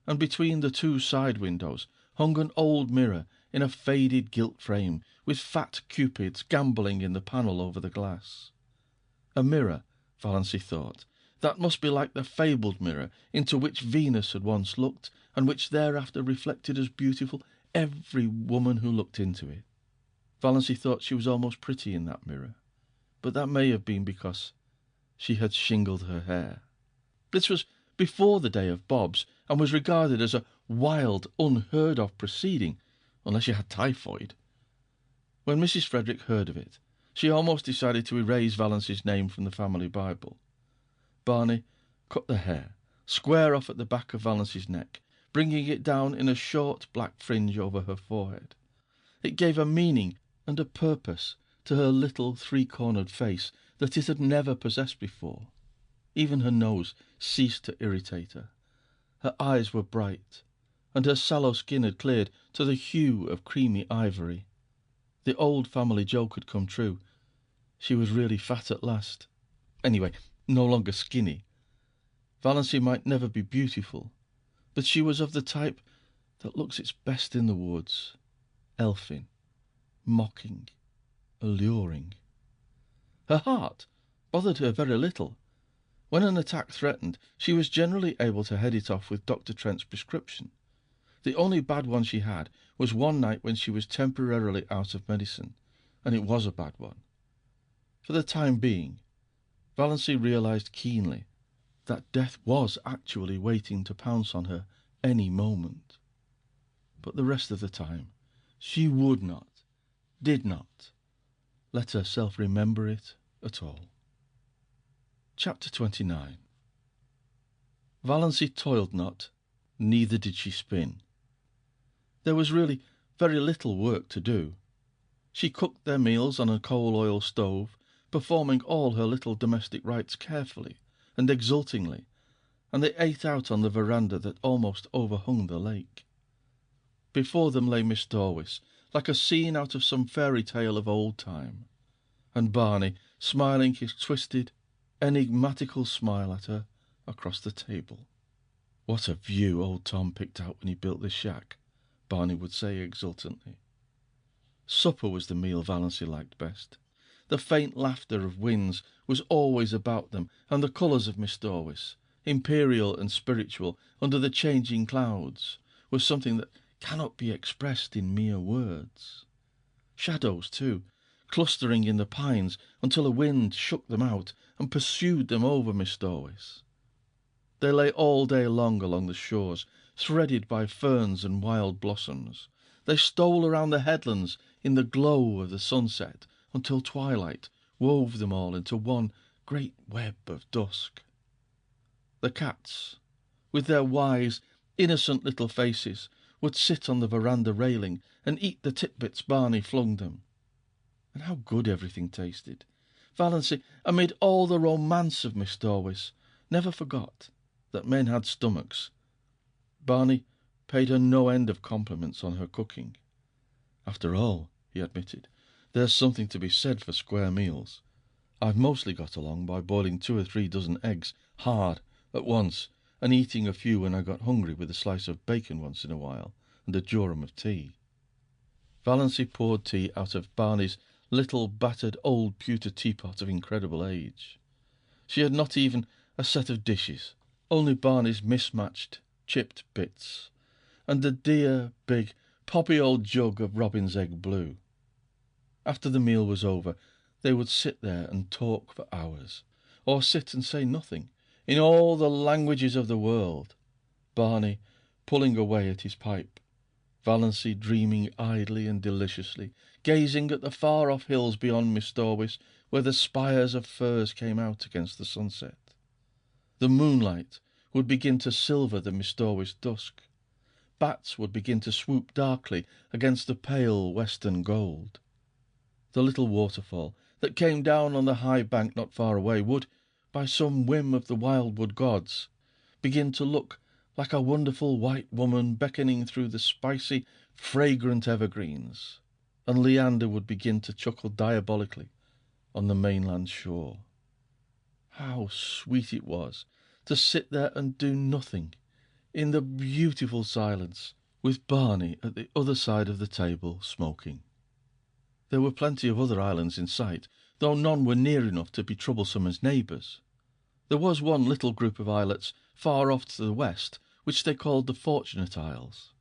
Speaker 2: and between the 2 side windows hung an old mirror in a faded gilt frame, with fat cupids gambolling in the panel over the glass. A mirror, Valancy thought, that must be like the fabled mirror into which Venus had once looked, and which thereafter reflected as beautiful every woman who looked into it. Valancy thought she was almost pretty in that mirror, but that may have been because she had shingled her hair. This was before the day of bobs, and was regarded as a wild, unheard-of proceeding, unless you had typhoid. When Mrs. Frederick heard of it, she almost decided to erase Valancy's name from the family Bible. Barney cut the hair square off at the back of Valancy's neck, bringing it down in a short black fringe over her forehead. It gave a meaning and a purpose to her little 3-cornered face that it had never possessed before. Even her nose ceased to irritate her. Her eyes were bright, and her sallow skin had cleared to the hue of creamy ivory. The old family joke had come true. She was really fat at last. Anyway, no longer skinny. Valency might never be beautiful, but she was of the type that looks its best in the woods, elfin, mocking, alluring. Her heart bothered her very little. When an attack threatened, she was generally able to head it off with Dr. Trent's prescription. The only bad one she had was one night when she was temporarily out of medicine, and it was a bad one. For the time being, Valency realized keenly that death was actually waiting to pounce on her any moment. But the rest of the time, she would not, did not, let herself remember it at all. Chapter 29. Valency toiled not, neither did she spin. There was really very little work to do. She cooked their meals on a coal-oil stove, performing all her little domestic rites carefully and exultingly, and they ate out on the veranda that almost overhung the lake. Before them lay Miss Dorwis, like a scene out of some fairy tale of old time, and Barney smiling his twisted, enigmatical smile at her across the table. "What a view old Tom picked out when he built this shack," Barney would say exultantly. Supper was the meal Valency liked best. The faint laughter of winds was always about them, and the colours of Miss Dorwis, imperial and spiritual under the changing clouds, was something that cannot be expressed in mere words. Shadows, too, clustering in the pines until a wind shook them out and pursued them over Miss Dorwis. They lay all day long along the shores, threaded by ferns and wild blossoms. They stole around the headlands in the glow of the sunset until twilight wove them all into one great web of dusk. The cats, with their wise, innocent little faces, would sit on the veranda railing and eat the titbits Barney flung them. And how good everything tasted! Valency, amid all the romance of Miss Dorwis, never forgot that men had stomachs. Barney paid her no end of compliments on her cooking. "After all," he admitted, "there's something to be said for square meals. I've mostly got along by boiling 2 or 3 dozen eggs hard at once, and eating a few when I got hungry with a slice of bacon once in a while, and a jorum of tea." Valency poured tea out of Barney's little battered old pewter teapot of incredible age. She had not even a set of dishes, only Barney's mismatched, chipped bits, and the dear, big, poppy old jug of robin's egg blue. After the meal was over, they would sit there and talk for hours, or sit and say nothing, in all the languages of the world, Barney pulling away at his pipe, Valency dreaming idly and deliciously, gazing at the far-off hills beyond Miss Dorwis, where the spires of firs came out against the sunset. The moonlight would begin to silver the Miss Dorwis dusk. Bats would begin to swoop darkly against the pale western gold. The little waterfall that came down on the high bank not far away would, by some whim of the wildwood gods, begin to look like a wonderful white woman beckoning through the spicy, fragrant evergreens, and Leander would begin to chuckle diabolically on the mainland shore. How sweet it was to sit there and do nothing, in the beautiful silence, with Barney at the other side of the table smoking. There were plenty of other islands in sight, though none were near enough to be troublesome as neighbours. There was one little group of islets far off to the west, which they called the Fortunate Isles.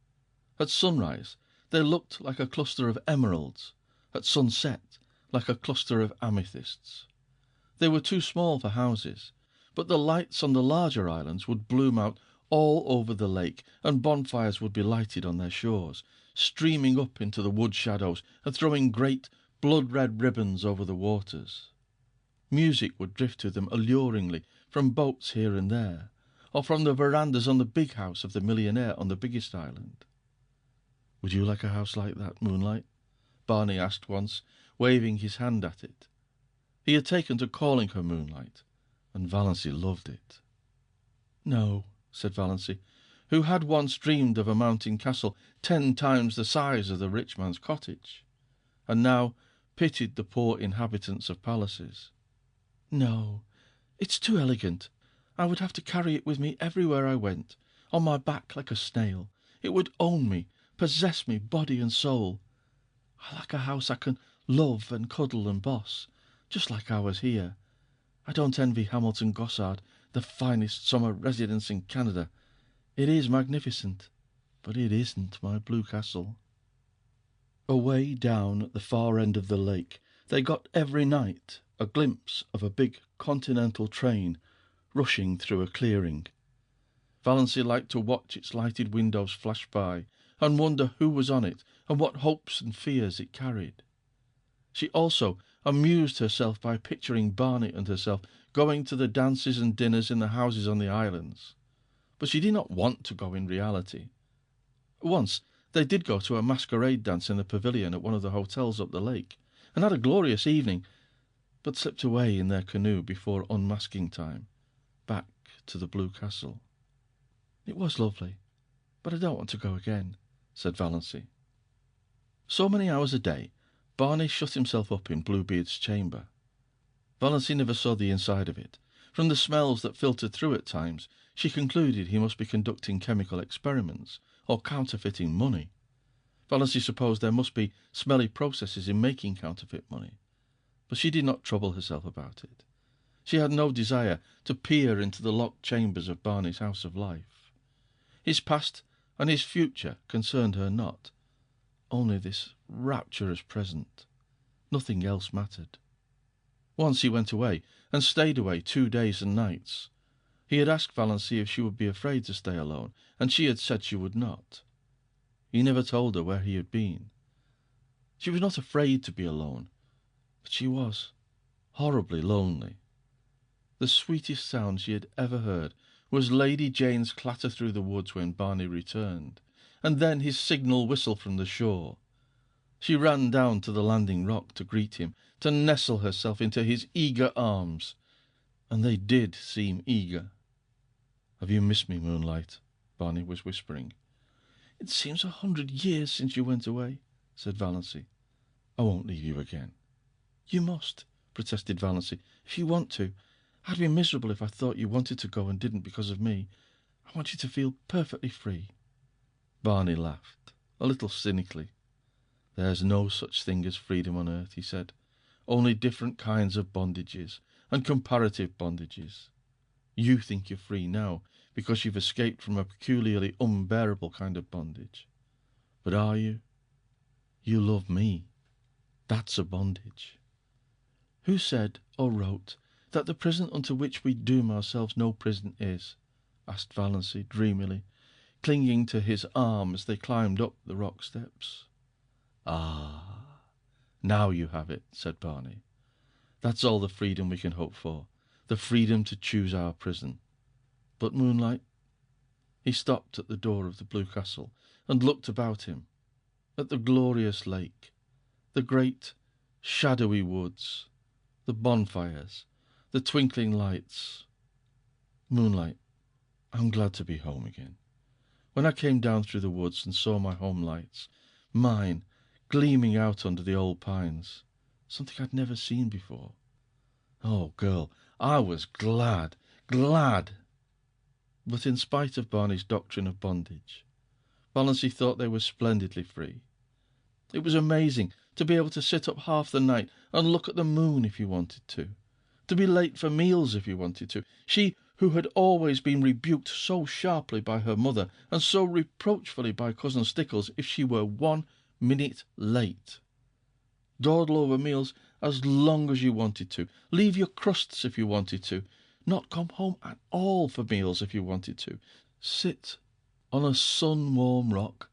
Speaker 2: At sunrise they looked like a cluster of emeralds, at sunset like a cluster of amethysts. They were too small for houses, but the lights on the larger islands would bloom out all over the lake, and bonfires would be lighted on their shores, streaming up into the wood shadows and throwing great blood-red ribbons over the waters. Music would drift to them alluringly from boats here and there, or from the verandas on the big house of the millionaire on the biggest island. "Would you like a house like that, Moonlight?" Barney asked once, waving his hand at it. He had taken to calling her Moonlight, and Valency loved it. "No," said Valency, who had once dreamed of a mountain castle 10 times the size of the rich man's cottage, and now pitied the poor inhabitants of palaces. "No, it's too elegant. I would have to carry it with me everywhere I went, on my back like a snail. It would own me, possess me body and soul. I like a house I can love and cuddle and boss, just like ours here. I don't envy Hamilton Gossard, the finest summer residence in Canada. It is magnificent, but it isn't my blue castle." Away down at the far end of the lake, they got every night a glimpse of a big continental train rushing through a clearing. Valancy liked to watch its lighted windows flash by and wonder who was on it and what hopes and fears it carried. She also amused herself by picturing Barney and herself going to the dances and dinners in the houses on the islands. But she did not want to go in reality. Once they did go to a masquerade dance in the pavilion at one of the hotels up the lake, and had a glorious evening, but slipped away in their canoe before unmasking time, back to the Blue Castle. "It was lovely, but I don't want to go again," said Valancy. So many hours a day, Barney shut himself up in Bluebeard's chamber. Valancy never saw the inside of it. From the smells that filtered through at times, she concluded he must be conducting chemical experiments, or counterfeiting money. Valancy supposed there must be smelly processes in making counterfeit money, but she did not trouble herself about it. She had no desire to peer into the locked chambers of Barney's house of life. His past and his future concerned her not. Only this rapturous present. Nothing else mattered. Once he went away, and stayed away 2 days and nights. He had asked Valancy if she would be afraid to stay alone, and she had said she would not. He never told her where he had been. She was not afraid to be alone, but she was horribly lonely. The sweetest sound she had ever heard was Lady Jane's clatter through the woods when Barney returned, and then his signal whistle from the shore. She ran down to the landing rock to greet him, to nestle herself into his eager arms, and they did seem eager. "Have you missed me, Moonlight?" Barney was whispering. "It seems 100 years since you went away," said Valancy. "I won't leave you again." "You must," protested Valancy, "if you want to. I'd be miserable if I thought you wanted to go and didn't because of me. I want you to feel perfectly free." Barney laughed, a little cynically. "There's no such thing as freedom on earth," he said. "Only different kinds of bondages, and comparative bondages. You think you're free now, because you've escaped from a peculiarly unbearable kind of bondage. But are you? You love me. That's a bondage." "Who said or wrote that the prison unto which we doom ourselves no prison is?" asked Valancy dreamily, clinging to his arm as they climbed up the rock steps. "Ah, now you have it," said Barney. "That's all the freedom we can hope for, the freedom to choose our prison. But Moonlight—" He stopped at the door of the Blue Castle and looked about him, at the glorious lake, the great shadowy woods, the bonfires, the twinkling lights. "Moonlight, I'm glad to be home again. When I came down through the woods and saw my home lights, mine, gleaming out under the old pines, something I'd never seen before. Oh, girl, I was glad, glad." But in spite of Barney's doctrine of bondage, Valancy thought they were splendidly free. It was amazing to be able to sit up half the night and look at the moon if you wanted to be late for meals if you wanted to. She who had always been rebuked so sharply by her mother and so reproachfully by Cousin Stickles if she were 1 minute late. Dawdle over meals as long as you wanted to. Leave your crusts if you wanted to. Not come home at all for meals if you wanted to. Sit on a sun-warm rock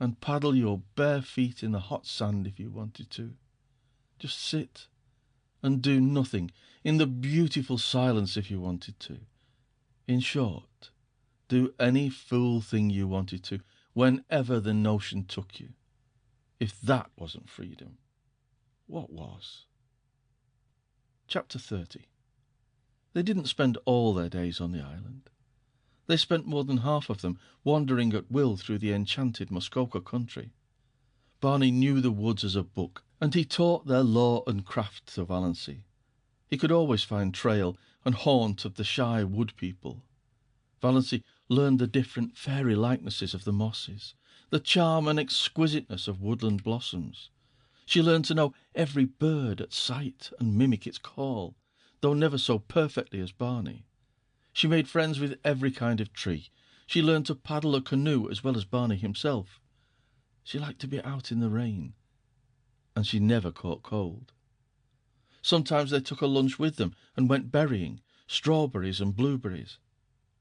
Speaker 2: and paddle your bare feet in the hot sand if you wanted to. Just sit and do nothing in the beautiful silence if you wanted to. In short, do any fool thing you wanted to, whenever the notion took you. If that wasn't freedom, what was? Chapter 30. They didn't spend all their days on the island. They spent more than half of them wandering at will through the enchanted Muskoka country. Barney knew the woods as a book, and he taught their lore and craft to Valancy. He could always find trail and haunt of the shy wood people. Valancy learned the different fairy likenesses of the mosses, the charm and exquisiteness of woodland blossoms. She learned to know every bird at sight and mimic its call, though never so perfectly as Barney. She made friends with every kind of tree. She learned to paddle a canoe as well as Barney himself. She liked to be out in the rain, and she never caught cold. Sometimes they took a lunch with them and went berrying, strawberries and blueberries.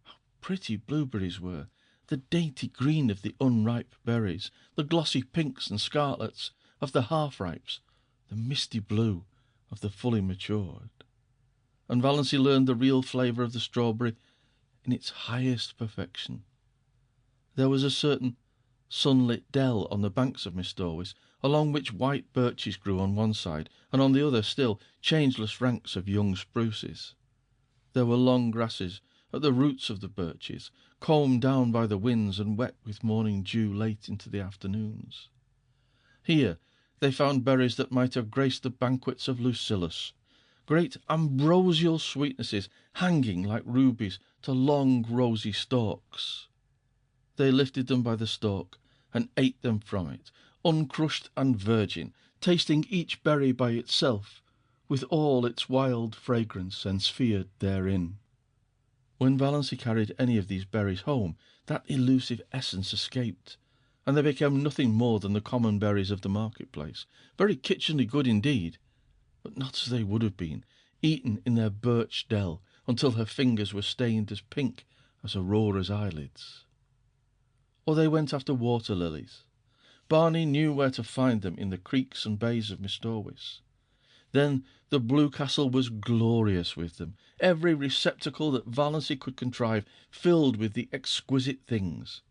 Speaker 2: How pretty blueberries were, the dainty green of the unripe berries, the glossy pinks and scarlets of the half-ripes, the misty blue of the fully matured. And Valancy learned the real flavour of the strawberry in its highest perfection. There was a certain sunlit dell on the banks of Mistorwis, along which white birches grew on one side, and on the other still changeless ranks of young spruces. There were long grasses at the roots of the birches, combed down by the winds and wet with morning dew late into the afternoons. Here they found berries that might have graced the banquets of Lucilius, great ambrosial sweetnesses hanging like rubies to long rosy stalks. They lifted them by the stalk and ate them from it, uncrushed and virgin, tasting each berry by itself, with all its wild fragrance ensphered therein. When Valancy carried any of these berries home, that elusive essence escaped, and they became nothing more than the common berries of the marketplace, very kitchenly good indeed, but not as they would have been, eaten in their birch dell, until her fingers were stained as pink as Aurora's eyelids. Or they went after water lilies. Barney knew where to find them in the creeks and bays of Mistorwis. Then the Blue Castle was glorious with them, every receptacle that Valancy could contrive filled with the exquisite things.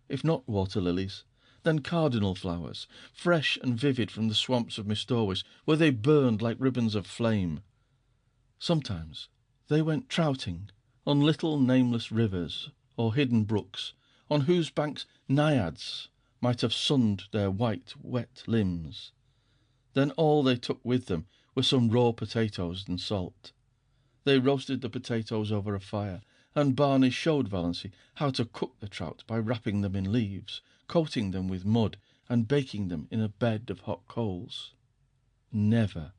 Speaker 2: If not water lilies, then cardinal flowers, fresh and vivid from the swamps of Mistorwis, where they burned like ribbons of flame. Sometimes they went trouting on little nameless rivers or hidden brooks, on whose banks naiads might have sunned their white, wet limbs. Then all they took with them were some raw potatoes and salt. They roasted the potatoes over a fire, and Barney showed Valancy how to cook the trout by wrapping them in leaves, coating them with mud, and baking them in a bed of hot coals. Never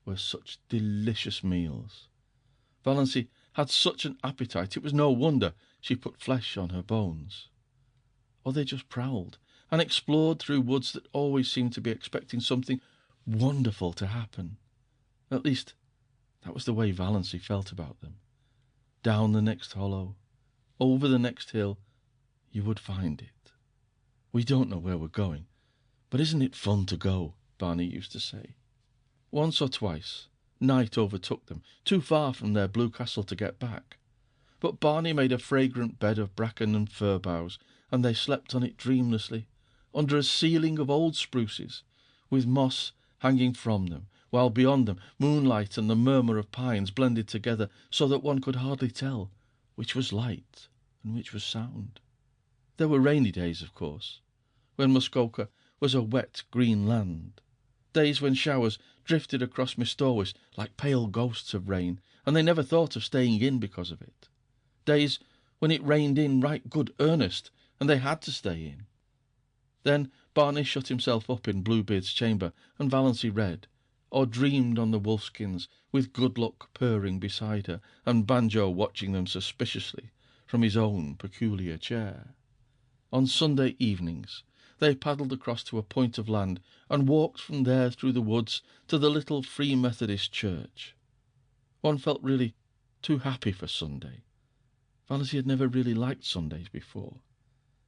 Speaker 2: were such delicious meals. Valancy had such an appetite it was no wonder she put flesh on her bones. Or they just prowled and explored through woods that always seemed to be expecting something wonderful to happen. At least, that was the way Valancy felt about them. Down the next hollow, over the next hill, you would find it. We don't know where we're going, but isn't it fun to go? Barney used to say. Once or twice, night overtook them, too far from their Blue Castle to get back. But Barney made a fragrant bed of bracken and fir boughs, and they slept on it dreamlessly, under a ceiling of old spruces, with moss hanging from them, while beyond them moonlight and the murmur of pines blended together so that one could hardly tell which was light and which was sound. There were rainy days, of course, when Muskoka was a wet green land, days when showers drifted across Mistorwis like pale ghosts of rain, and they never thought of staying in because of it, days when it rained in right good earnest, and they had to stay in. Then Barney shut himself up in Bluebeard's chamber, and Valancy read, or dreamed on the wolfskins, with Good Luck purring beside her, and Banjo watching them suspiciously from his own peculiar chair. On Sunday evenings they paddled across to a point of land, and walked from there through the woods to the little Free Methodist church. One felt really too happy for Sunday. Valancy had never really liked Sundays before.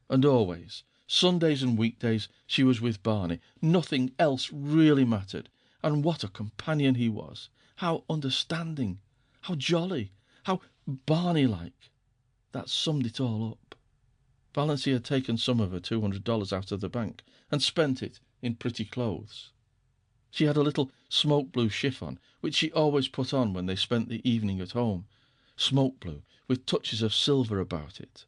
Speaker 2: And always, Sundays and weekdays, she was with Barney. Nothing else really mattered. And what a companion he was! How understanding! How jolly! How Barney-like! That summed it all up. Valancy had taken some of her $200 out of the bank and spent it in pretty clothes. She had a little smoke blue chiffon, which she always put on when they spent the evening at home, smoke blue with touches of silver about it.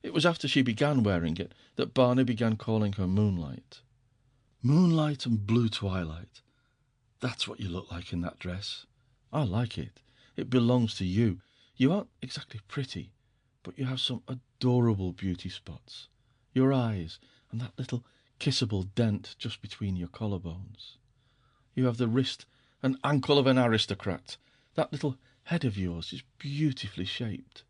Speaker 2: It was after she began wearing it that Barney began calling her Moonlight. Moonlight and blue twilight. That's what you look like in that dress. I like it. It belongs to you. You aren't exactly pretty, but you have some adorable beauty spots. Your eyes and that little kissable dent just between your collarbones. You have the wrist and ankle of an aristocrat. That little head of yours is beautifully shaped.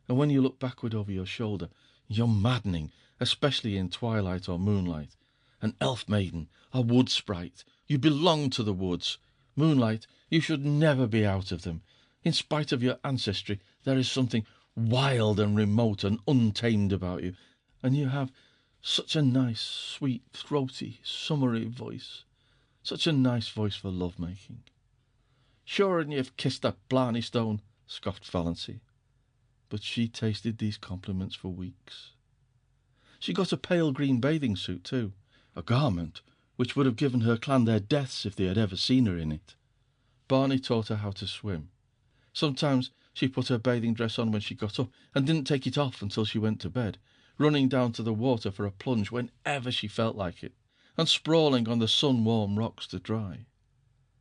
Speaker 2: And when you look backward over your shoulder, you're maddening, especially in twilight or moonlight. An elf maiden, a wood sprite. You belong to the woods. Moonlight, you should never be out of them. In spite of your ancestry, there is something wild and remote and untamed about you. And you have such a nice, sweet, throaty, summery voice. Such a nice voice for love-making. Sure, and you've kissed that Blarney Stone, scoffed Valancy. But she tasted these compliments for weeks. She got a pale green bathing suit too, a garment which would have given her clan their deaths if they had ever seen her in it. Barney taught her how to swim. Sometimes she put her bathing dress on when she got up and didn't take it off until she went to bed, running down to the water for a plunge whenever she felt like it, and sprawling on the sun-warm rocks to dry.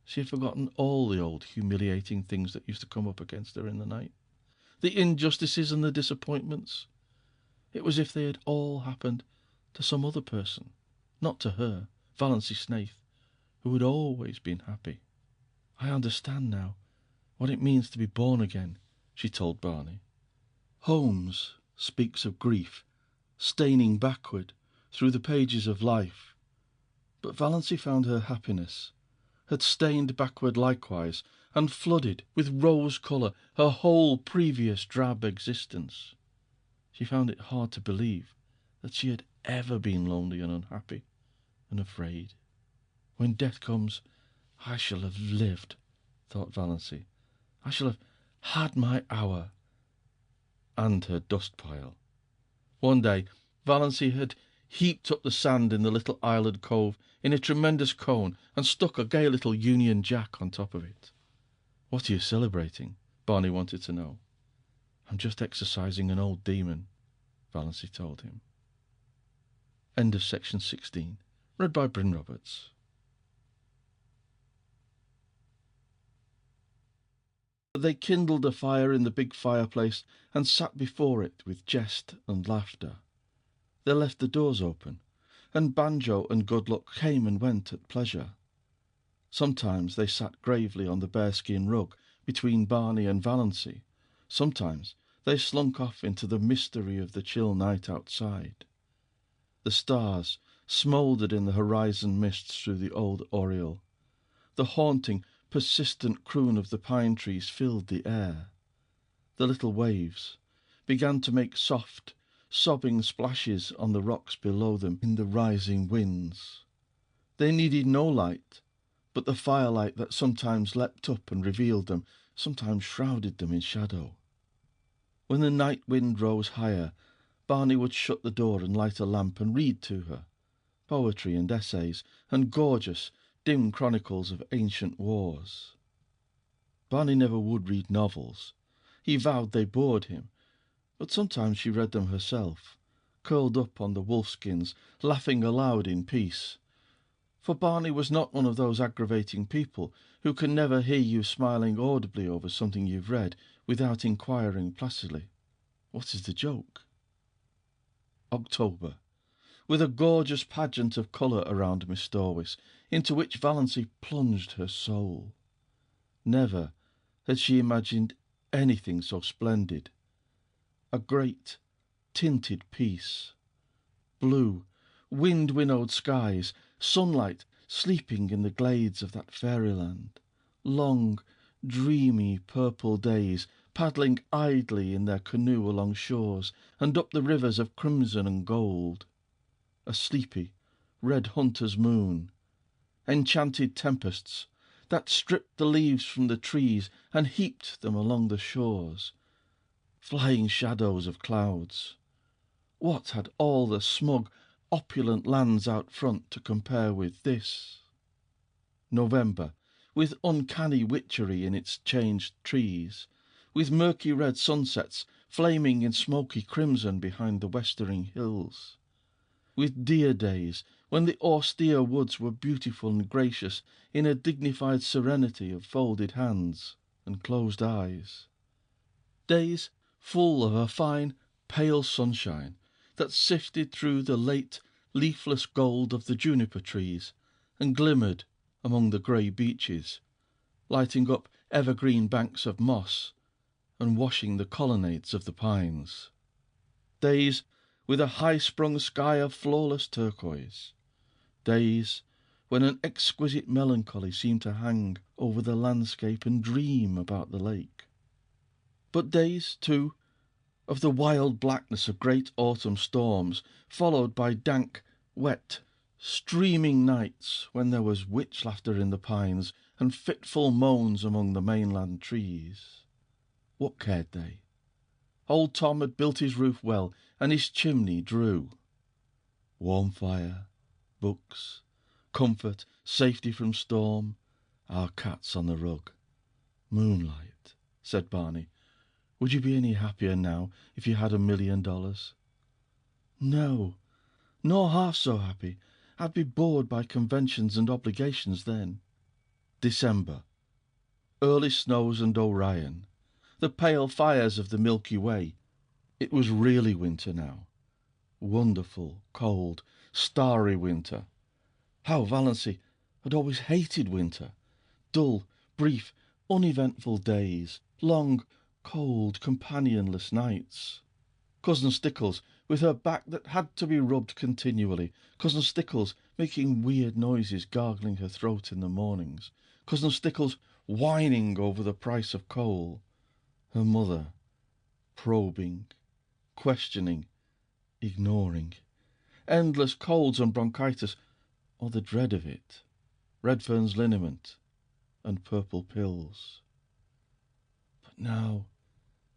Speaker 2: She had forgotten all the old humiliating things that used to come up against her in the night, the injustices and the disappointments. It was as if they had all happened to some other person, not to her, Valancy Snaith, who had always been happy. I understand now what it means to be born again, she told Barney. Holmes speaks of grief staining backward through the pages of life, but Valancy found her happiness had stained backward likewise and flooded with rose colour her whole previous drab existence. She found it hard to believe that she had ever been lonely and unhappy and afraid. When death comes, I shall have lived, thought Valancy. I shall have had my hour and her dust pile. One day Valancy had heaped up the sand in the little island cove in a tremendous cone and stuck a gay little Union Jack on top of it. What are you celebrating? Barney wanted to know. I'm just exercising an old demon, Valancy told him. End of section 16. Read by Bryn Roberts. They kindled a fire in the big fireplace and sat before it with jest and laughter. They left the doors open, and Banjo and Goodluck came and went at pleasure. Sometimes they sat gravely on the bearskin rug between Barney and Valancy. Sometimes they slunk off into the mystery of the chill night outside. The stars smouldered in the horizon mists through the old oriel. The haunting, persistent croon of the pine trees filled the air. The little waves began to make soft, sobbing splashes on the rocks below them in the rising winds. They needed no light, but the firelight that sometimes leapt up and revealed them, sometimes shrouded them in shadow. When the night wind rose higher, Barney would shut the door and light a lamp and read to her, poetry and essays, and gorgeous, dim chronicles of ancient wars. Barney never would read novels. He vowed they bored him, but sometimes she read them herself, curled up on the wolfskins, laughing aloud in peace. For Barney was not one of those aggravating people who can never hear you smiling audibly over something you've read without inquiring placidly, "What is the joke?" October, with a gorgeous pageant of colour around Miss Storwis, into which Valancy plunged her soul. Never had she imagined anything so splendid. A great, tinted peace. Blue, wind-winnowed skies, sunlight sleeping in the glades of that fairyland. Long, dreamy, purple days, paddling idly in their canoe along shores and up the rivers of crimson and gold. A sleepy, red hunter's moon. Enchanted tempests that stripped the leaves from the trees and heaped them along the shores. Flying shadows of clouds. What had all the smug, opulent lands out front to compare with this? November, with uncanny witchery in its changed trees, with murky red sunsets flaming in smoky crimson behind the westering hills. with dear days when the austere woods were beautiful and gracious in a dignified serenity of folded hands and closed eyes. Days full of a fine, pale sunshine that sifted through the late leafless gold of the juniper trees and glimmered among the grey beeches, lighting up evergreen banks of moss and washing the colonnades of the pines. Days with a high-sprung sky of flawless turquoise. Days when an exquisite melancholy seemed to hang over the landscape and dream about the lake. But days, too, of the wild blackness of great autumn storms, followed by dank, wet, streaming nights when there was witch laughter in the pines and fitful moans among the mainland trees. What cared they? Old Tom had built his roof well, and his chimney drew. Warm fire, books, comfort, safety from storm, our cats on the rug. Moonlight, said Barney. Would you be any happier now if you had $1 million? No, nor half so happy. I'd be bored by conventions and obligations then. December. Early snows and Orion. The pale fires of the Milky Way. It was really winter now. Wonderful, cold, starry winter. How Valency had always hated winter. Dull, brief, uneventful days. Long, cold, companionless nights. Cousin Stickles, with her back that had to be rubbed continually. Cousin Stickles making weird noises, gargling her throat in the mornings. Cousin Stickles whining over the price of coal. Her mother probing, questioning, ignoring. Endless colds and bronchitis, or the dread of it. Redfern's liniment and purple pills. But now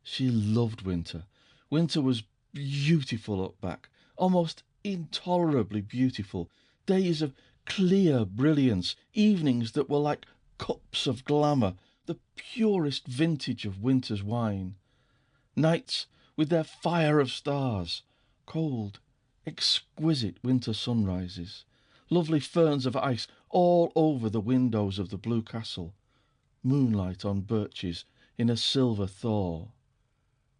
Speaker 2: she loved winter. Winter was beautiful up back, almost intolerably beautiful. Days of clear brilliance, evenings that were like cups of glamour, the purest vintage of winter's wine. Nights with their fire of stars, cold, exquisite winter sunrises, lovely ferns of ice all over the windows of the blue castle, moonlight on birches in a silver thaw,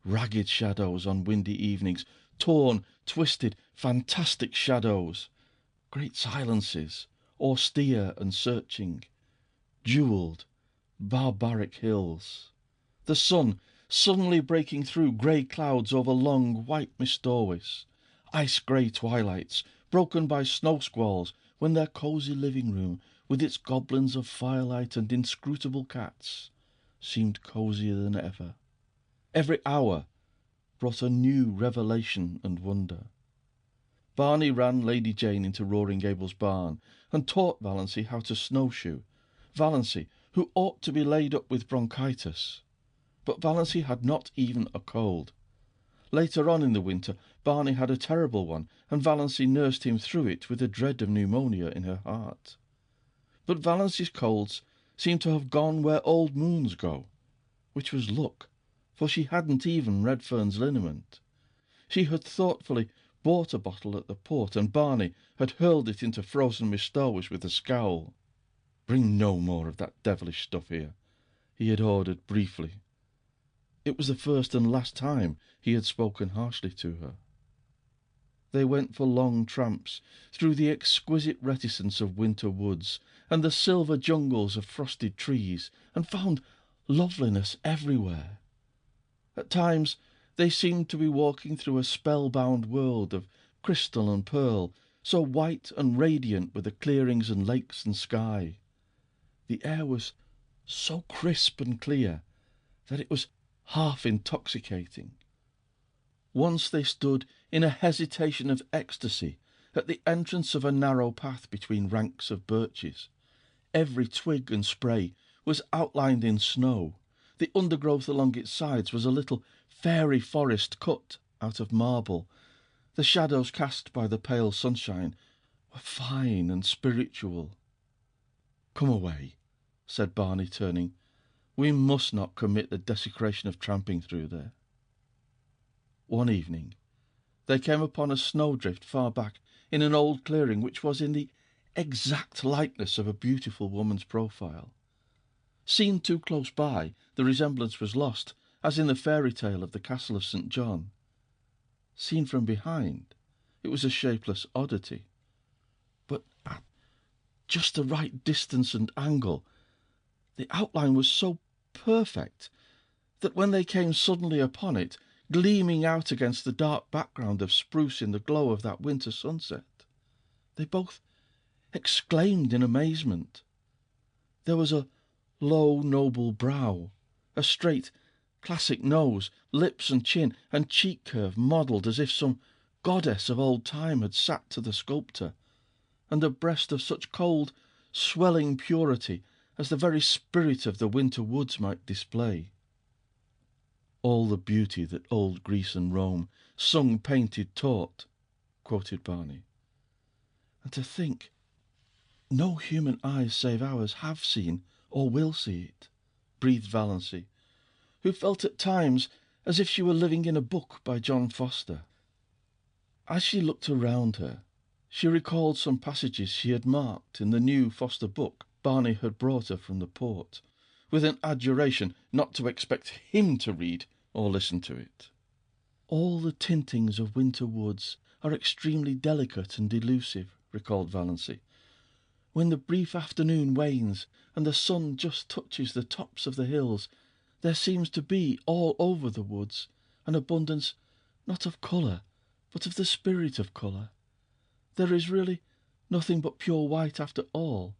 Speaker 2: ragged shadows on windy evenings, torn, twisted, fantastic shadows, great silences, austere and searching, jewelled, barbaric hills. The sun suddenly breaking through grey clouds over long white Mistorwis, ice-grey twilights broken by snow squalls when their cosy living room, with its goblins of firelight and inscrutable cats, seemed cosier than ever. Every hour brought a new revelation and wonder. Barney ran Lady Jane into Roaring Gable's barn and taught Valency how to snowshoe. Valency, who ought to be laid up with bronchitis. But Valency had not even a cold. Later on in the winter, Barney had a terrible one, and Valency nursed him through it with a dread of pneumonia in her heart. But Valency's colds seemed to have gone where old moons go, which was luck, for she hadn't even Redfern's liniment. She had thoughtfully bought a bottle at the port, and Barney had hurled it into frozen Mistorwis with a scowl. "Bring no more of that devilish stuff here," he had ordered briefly. It was the first and last time he had spoken harshly to her. They went for long tramps through the exquisite reticence of winter woods and the silver jungles of frosted trees, and found loveliness everywhere. At times they seemed to be walking through a spellbound world of crystal and pearl, so white and radiant were the clearings and lakes and sky. The air was so crisp and clear that it was half intoxicating. Once they stood in a hesitation of ecstasy at the entrance of a narrow path between ranks of birches. Every twig and spray was outlined in snow. The undergrowth along its sides was a little fairy forest cut out of marble. The shadows cast by the pale sunshine were fine and spiritual. "Come away," said Barney, turning. "We must not commit the desecration of tramping through there." One evening they came upon a snowdrift far back in an old clearing which was in the exact likeness of a beautiful woman's profile. Seen too close by, the resemblance was lost, as in the fairy tale of the castle of St. John. Seen from behind, it was a shapeless oddity. But at just the right distance and angle, the outline was so perfect that when they came suddenly upon it, gleaming out against the dark background of spruce in the glow of that winter sunset, they both exclaimed in amazement. There was a low, noble brow, a straight, classic nose, lips and chin and cheek curve modelled as if some goddess of old time had sat to the sculptor, and a breast of such cold, swelling purity as the very spirit of the winter woods might display. All the beauty that old Greece and Rome, sung, painted, taught, quoted Barney. And to think, no human eyes save ours have seen or will see it, breathed Valancy, who felt at times as if she were living in a book by John Foster. As she looked around her, she recalled some passages she had marked in the new Foster book Barney had brought her from the port, with an adjuration not to expect him to read or listen to it. All the tintings of winter woods are extremely delicate and elusive, recalled Valancy. When the brief afternoon wanes and the sun just touches the tops of the hills, there seems to be all over the woods an abundance not of colour, but of the spirit of colour. There is really nothing but pure white after all,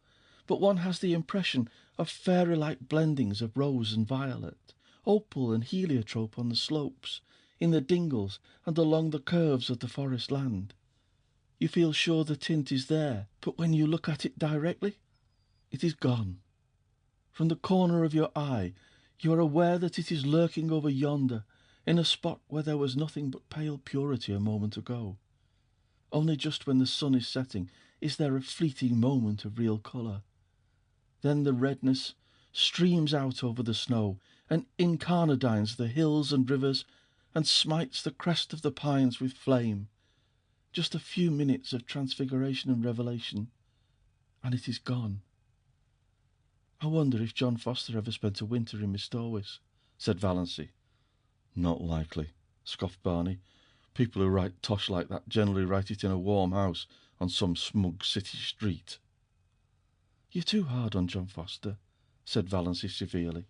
Speaker 2: but one has the impression of fairy-like blendings of rose and violet, opal and heliotrope on the slopes, in the dingles and along the curves of the forest land. You feel sure the tint is there, but when you look at it directly, it is gone. From the corner of your eye, you are aware that it is lurking over yonder, in a spot where there was nothing but pale purity a moment ago. Only just when the sun is setting is there a fleeting moment of real colour. Then the redness streams out over the snow and incarnadines the hills and rivers and smites the crest of the pines with flame. Just a few minutes of transfiguration and revelation, and it is gone. I wonder if John Foster ever spent a winter in Mistorwis, said Valancy. Not likely, scoffed Barney. People who write tosh like that generally write it in a warm house on some smug city street. You're too hard on John Foster, said Valancy severely.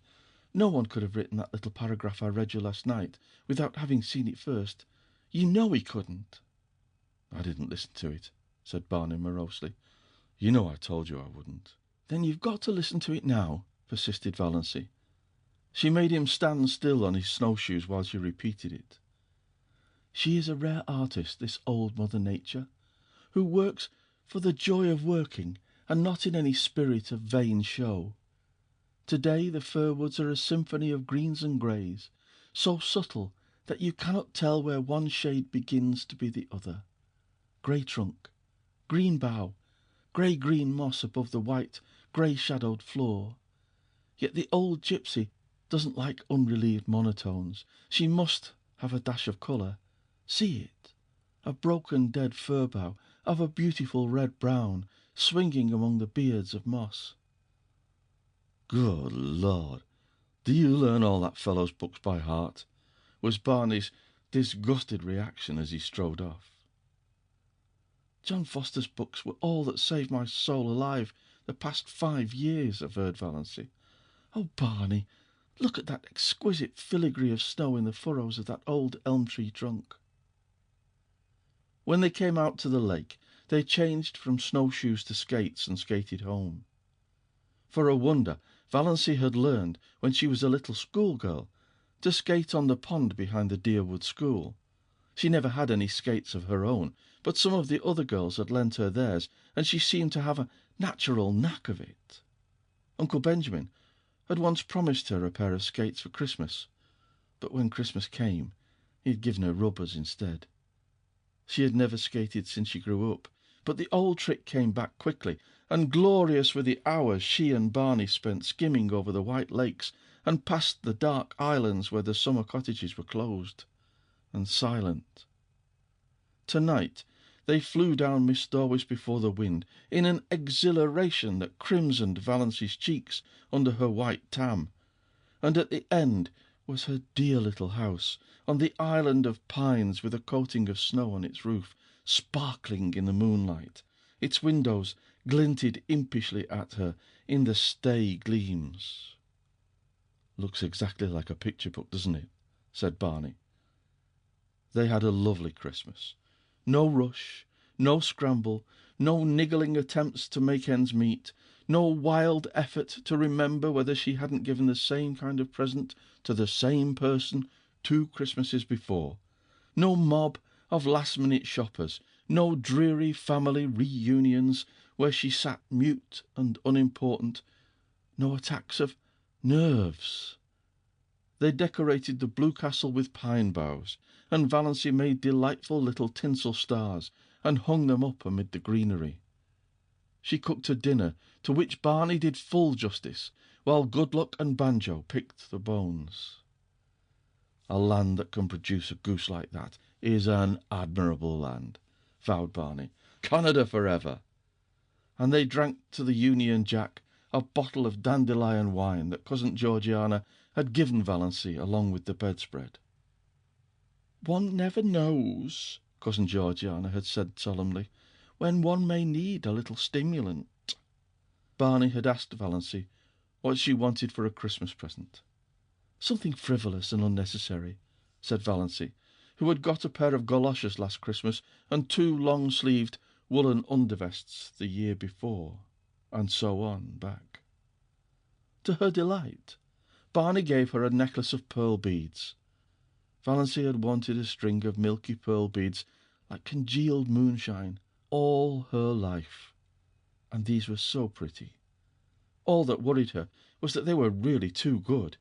Speaker 2: No one could have written that little paragraph I read you last night without having seen it first. You know he couldn't. I didn't listen to it, said Barney morosely. You know I told you I wouldn't. Then you've got to listen to it now, persisted Valancy. She made him stand still on his snowshoes while she repeated it. She is a rare artist, this old Mother Nature, who works for the joy of working and not in any spirit of vain show. Today the fir woods are a symphony of greens and greys, so subtle that you cannot tell where one shade begins to be the other. Grey trunk, green bough, grey-green moss above the white, grey-shadowed floor. Yet the old gypsy doesn't like unrelieved monotones. She must have a dash of colour. See it, a broken dead fir bough of a beautiful red-brown, swinging among the beards of moss. Good Lord, do you learn all that fellow's books by heart? Was Barney's disgusted reaction as he strode off. John Foster's books were all that saved my soul alive the past 5 years, averred Valancy. Oh, Barney, look at that exquisite filigree of snow in the furrows of that old elm tree trunk. When they came out to the lake, they changed from snowshoes to skates and skated home. For a wonder, Valancy had learned, when she was a little schoolgirl, to skate on the pond behind the Deerwood School. She never had any skates of her own, but some of the other girls had lent her theirs, and she seemed to have a natural knack of it. Uncle Benjamin had once promised her a pair of skates for Christmas, but when Christmas came, he had given her rubbers instead. She had never skated since she grew up, but the old trick came back quickly, and glorious were the hours she and Barney spent skimming over the white lakes and past the dark islands where the summer cottages were closed and silent. Tonight They flew down Miss Storwis before the wind, in an exhilaration that crimsoned Valency's cheeks under her white tam, and at the end was her dear little house, on the island of pines with a coating of snow on its roof, sparkling in the moonlight. Its windows glinted impishly at her in the stay gleams. "Looks exactly like a picture book, doesn't it?" said Barney. They had a lovely Christmas. No rush, no scramble, no niggling attempts to make ends meet, no wild effort to remember whether she hadn't given the same kind of present to the same person 2 Christmases before, no mob of last-minute shoppers, no dreary family reunions where she sat mute and unimportant, no attacks of nerves. They decorated the Blue Castle with pine boughs, and Valency made delightful little tinsel stars and hung them up amid the greenery. She cooked a dinner to which Barney did full justice, while Goodluck and Banjo picked the bones. A land that can produce a goose like that is an admirable land, vowed Barney. Canada forever. And they drank to the Union Jack a bottle of dandelion wine that Cousin Georgiana had given Valency along with the bedspread. "One never knows," Cousin Georgiana had said solemnly, "when one may need a little stimulant." Barney had asked Valency what she wanted for a Christmas present. "Something frivolous and unnecessary," said Valency, who had got a pair of goloshes last Christmas and 2 long-sleeved woolen undervests the year before, and so on back. To her delight, Barney gave her a necklace of pearl beads. Valency had wanted a string of milky pearl beads like congealed moonshine all her life, and these were so pretty. All that worried her was that they were really too good.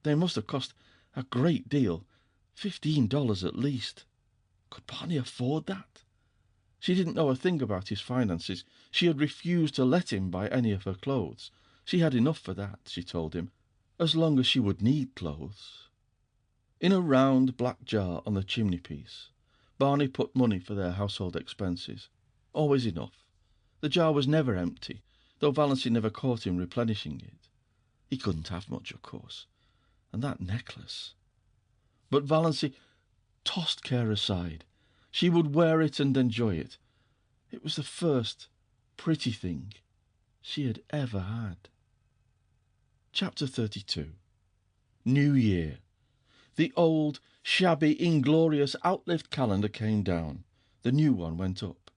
Speaker 2: They must have cost a great deal, $15 at least. Could Barney afford that? She didn't know a thing about his finances. She had refused to let him buy any of her clothes. She had enough for that, she told him, as long as she would need clothes. In a round black jar on the chimney-piece, Barney put money for their household expenses. Always enough. The jar was never empty, though Valency never caught him replenishing it. He couldn't have much, of course. And that necklace. But Valency tossed care aside. She would wear it and enjoy it. It was the first pretty thing she had ever had. Chapter 32. New Year. The old, shabby, inglorious, outlived calendar came down. The new one went up.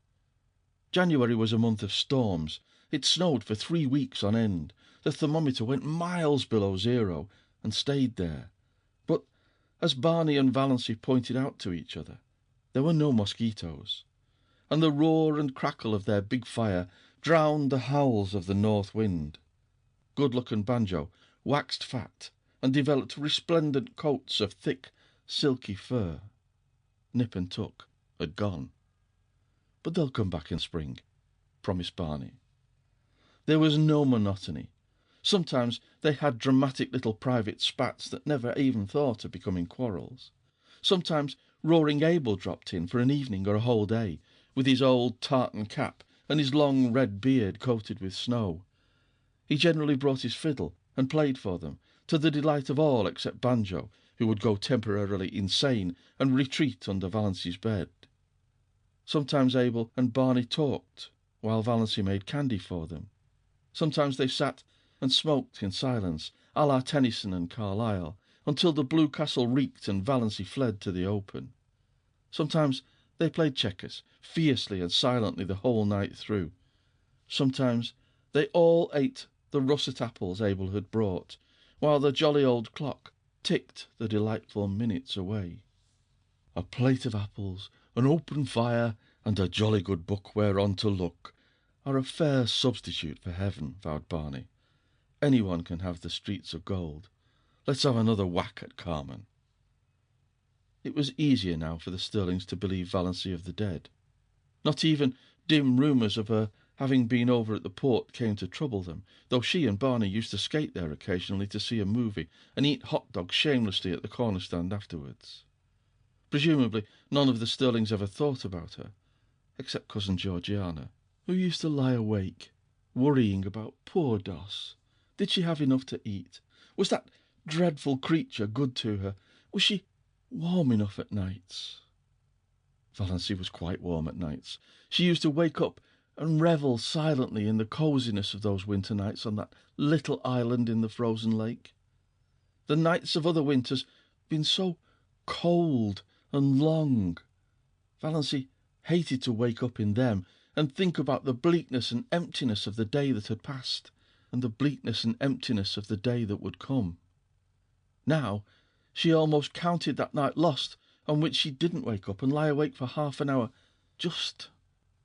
Speaker 2: January was a month of storms. It snowed for 3 weeks on end. The thermometer went miles below zero and stayed there. But, as Barney and Valency pointed out to each other, there were no mosquitoes, and the roar and crackle of their big fire drowned the howls of the north wind. Goodluck and Banjo waxed fat and developed resplendent coats of thick, silky fur. Nip and Tuck had gone. But they'll come back in spring, promised Barney. There was no monotony. Sometimes they had dramatic little private spats that never even thought of becoming quarrels. Sometimes Roaring Abel dropped in for an evening or a whole day, with his old tartan cap and his long red beard coated with snow. He generally brought his fiddle and played for them, to the delight of all except Banjo, who would go temporarily insane and retreat under Valency's bed. Sometimes Abel and Barney talked, while Valency made candy for them. Sometimes they sat and smoked in silence, à la Tennyson and Carlyle, until the Blue Castle reeked and Valency fled to the open. Sometimes they played checkers, fiercely and silently the whole night through. Sometimes they all ate the russet apples Abel had brought, while the jolly old clock ticked the delightful minutes away. A plate of apples, an open fire, and a jolly good book whereon to look are a fair substitute for heaven, vowed Barney. Anyone can have the streets of gold. Let's have another whack at Carmen. It was easier now for the Stirlings to believe Valency of the dead. Not even dim rumours of her having been over at the port came to trouble them, though she and Barney used to skate there occasionally to see a movie and eat hot dogs shamelessly at the corner stand afterwards. Presumably none of the Stirlings ever thought about her. except cousin Georgiana, who used to lie awake, worrying about poor Doss. Did she have enough to eat? Was that dreadful creature good to her? Was she warm enough at nights? Valancy was quite warm at nights. She used to wake up and revel silently in the coziness of those winter nights on that little island in the frozen lake. The nights of other winters had been so cold and long. Valancy hated to wake up in them and think about the bleakness and emptiness of the day that had passed, and the bleakness and emptiness of the day that would come. Now she almost counted that night lost on which she didn't wake up and lie awake for half an hour, just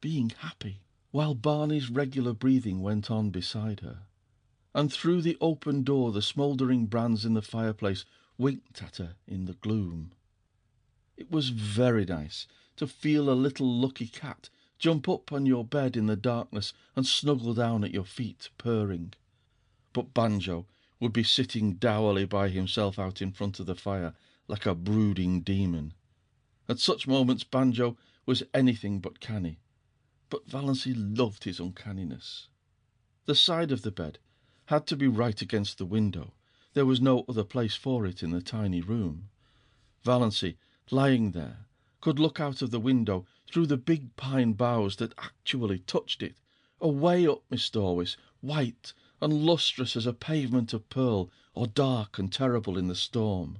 Speaker 2: being happy, while Barney's regular breathing went on beside her. And through the open door the smouldering brands in the fireplace winked at her in the gloom. It was very nice to feel a little lucky cat jump up on your bed in the darkness and snuggle down at your feet, purring. But Banjo would be sitting dourly by himself out in front of the fire, like a brooding demon. At such moments Banjo was anything but canny, but Valancy loved his uncanniness. The side of the bed had to be right against the window. There was no other place for it in the tiny room. Valancy, lying there, could look out of the window through the big pine boughs that actually touched it, away up Mistorwis, white and lustrous as a pavement of pearl, or dark and terrible in the storm.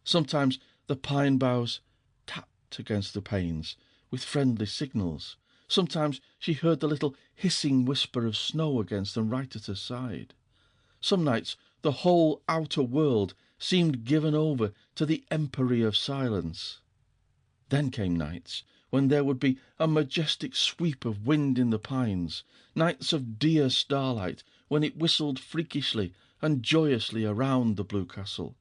Speaker 2: Sometimes the pine boughs tapped against the panes with friendly signals. Sometimes she heard the little hissing whisper of snow against them right at her side. Some nights the whole outer world seemed given over to the empery of silence. Then came nights when there would be a majestic sweep of wind in the pines, nights of dear starlight when it whistled freakishly and joyously around the blue castle,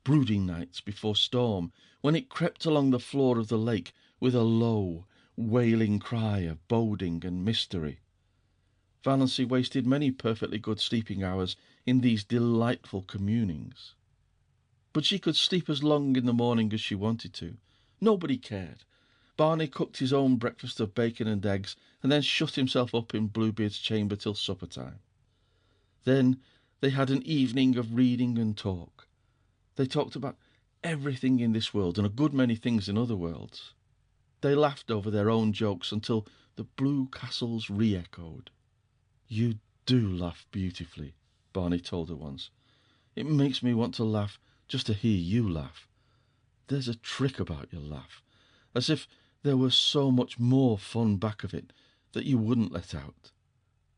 Speaker 2: brooding nights before storm when it crept along the floor of the lake with a low, wailing cry of boding and mystery. Valancy wasted many perfectly good sleeping hours in these delightful communings. But she could sleep as long in the morning as she wanted to. Nobody cared. Barney cooked his own breakfast of bacon and eggs, and then shut himself up in Bluebeard's chamber till supper time. Then they had an evening of reading and talk. They talked about everything in this world and a good many things in other worlds. They laughed over their own jokes until the blue castles re-echoed. "You do laugh beautifully," Barney told her once. "It makes me want to laugh just to hear you laugh. There's a trick about your laugh, as if there was so much more fun back of it that you wouldn't let out.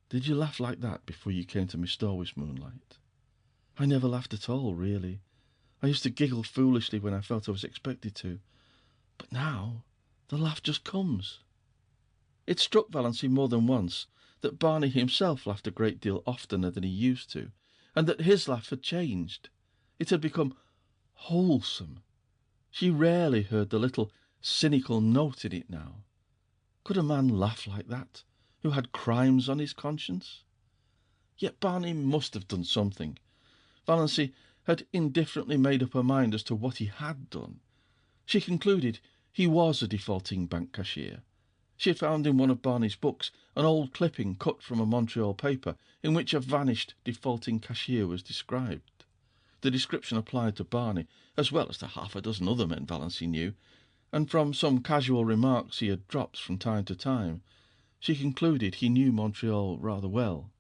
Speaker 2: Did you laugh like that before you came to Mistorwis, Moonlight?" "I never laughed at all, really. I used to giggle foolishly when I felt I was expected to. But now the laugh just comes." It struck Valancy more than once that Barney himself laughed a great deal oftener than he used to, and that his laugh had changed. It had become wholesome. She rarely heard the little cynical note in it now. Could a man laugh like that, who had crimes on his conscience? Yet Barney must have done something. Valancy had indifferently made up her mind as to what he had done. She concluded he was a defaulting bank cashier. She had found in one of Barney's books an old clipping cut from a Montreal paper in which a vanished defaulting cashier was described. The description applied to Barney, as well as to half a dozen other men Valancy knew, and from some casual remarks he had dropped from time to time, she concluded he knew Montreal rather well.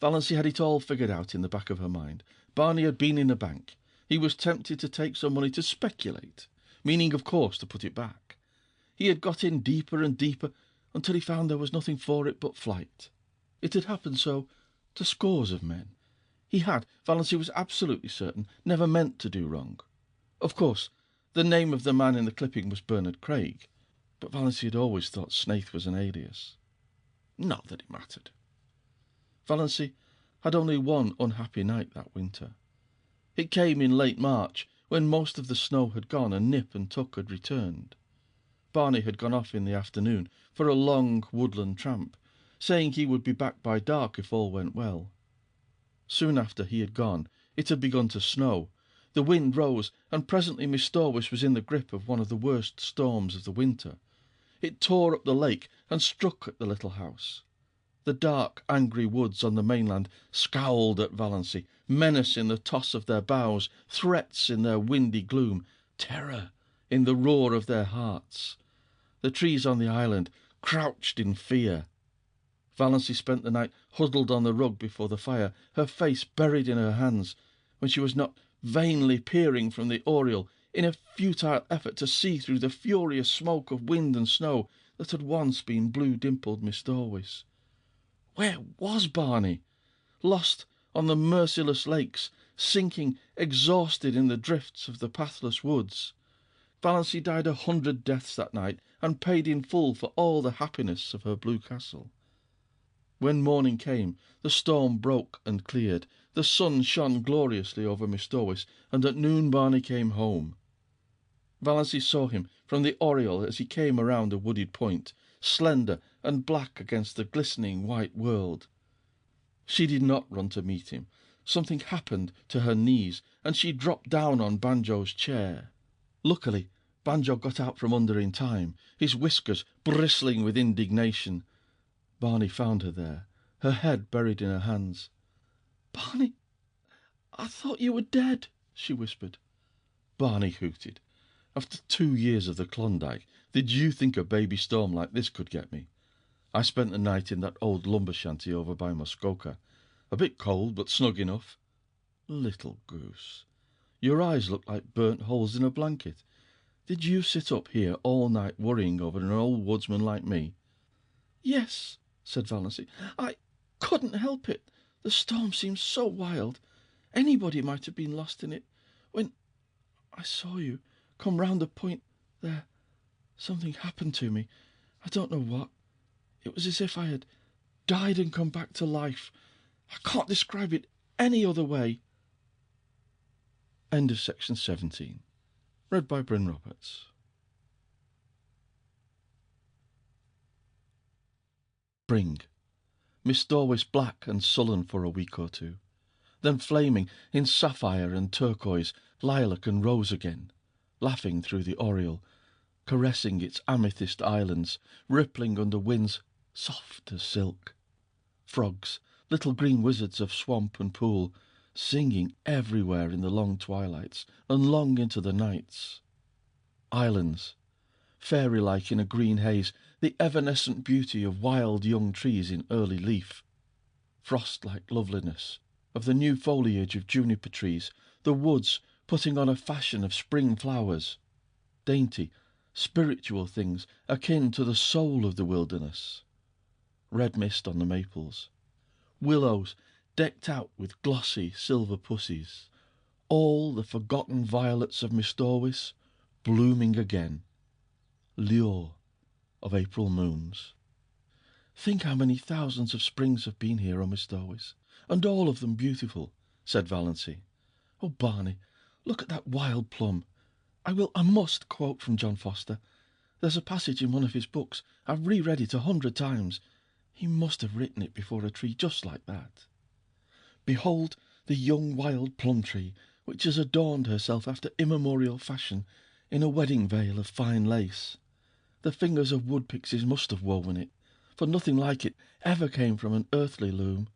Speaker 2: Valancy had it all figured out in the back of her mind. Barney had been in a bank. He was tempted to take some money to speculate, meaning, of course, to put it back. He had got in deeper and deeper until he found there was nothing for it but flight. It had happened so to scores of men. He had, Valancy was absolutely certain, never meant to do wrong. Of course, the name of the man in the clipping was Bernard Craig, but Valancy had always thought Snaith was an alias. Not that it mattered. Valancy had only one unhappy night that winter. It came in late March, when most of the snow had gone and Nip and Tuck had returned. Barney had gone off in the afternoon for a long woodland tramp, saying he would be back by dark if all went well. Soon after he had gone, it had begun to snow. The wind rose, and presently Mistorwis was in the grip of one of the worst storms of the winter. It tore up the lake and struck at the little house. The dark, angry woods on the mainland scowled at Valency, menace in the toss of their boughs, threats in their windy gloom, terror in the roar of their hearts. The trees on the island crouched in fear. Valency spent the night huddled on the rug before the fire, her face buried in her hands, when she was not vainly peering from the oriel in a futile effort to see through the furious smoke of wind and snow that had once been blue-dimpled Miss Dorwis. Where was Barney? Lost on the merciless lakes, sinking exhausted in the drifts of the pathless woods. Valency died 100 deaths that night, and paid in full for all the happiness of her blue castle. When morning came, the storm broke and cleared. The sun shone gloriously over Miss Dorwis, and at noon Barney came home. Valency saw him from the oriel as he came around a wooded point, slender and black against the glistening white world. She did not run to meet him. Something happened to her knees, and she dropped down on Banjo's chair. Luckily, Banjo got out from under in time, his whiskers bristling with indignation. Barney found her there, her head buried in her hands. "Barney, I thought you were dead," she whispered. Barney hooted. "After 2 years of the Klondike, did you think a baby storm like this could get me? I spent the night in that old lumber shanty over by Muskoka. A bit cold, but snug enough." "Little goose, your eyes look like burnt holes in a blanket. Did you sit up here all night worrying over an old woodsman like me?" "Yes," said Valency. "I couldn't help it. The storm seemed so wild. Anybody might have been lost in it. When I saw you come round the point there, something happened to me. I don't know what. It was as if I had died and come back to life. I can't describe it any other way." End of section 17. Read by Bryn Roberts. Spring. Miss Dorwis black and sullen for a week or two, then flaming in sapphire and turquoise, lilac and rose again, laughing through the oriel, caressing its amethyst islands, rippling under winds soft as silk. Frogs, little green wizards of swamp and pool, singing everywhere in the long twilights and long into the nights. Islands, fairy-like in a green haze, the evanescent beauty of wild young trees in early leaf. Frost-like loveliness of the new foliage of juniper trees, the woods putting on a fashion of spring flowers. Dainty, spiritual things akin to the soul of the wilderness. Red mist on the maples. Willows decked out with glossy silver pussies. All the forgotten violets of Miss Dorwis blooming again. Lure of April moons. "Think how many thousands of springs have been here, oh Miss Dorwis, and all of them beautiful," said Valency. "Oh, Barney, look at that wild plum. I must quote from John Foster. There's a passage in one of his books. I've reread it 100 times. He must have written it before a tree just like that. Behold the young wild plum tree, which has adorned herself after immemorial fashion in a wedding veil of fine lace. The fingers of wood pixies must have woven it, for nothing like it ever came from an earthly loom.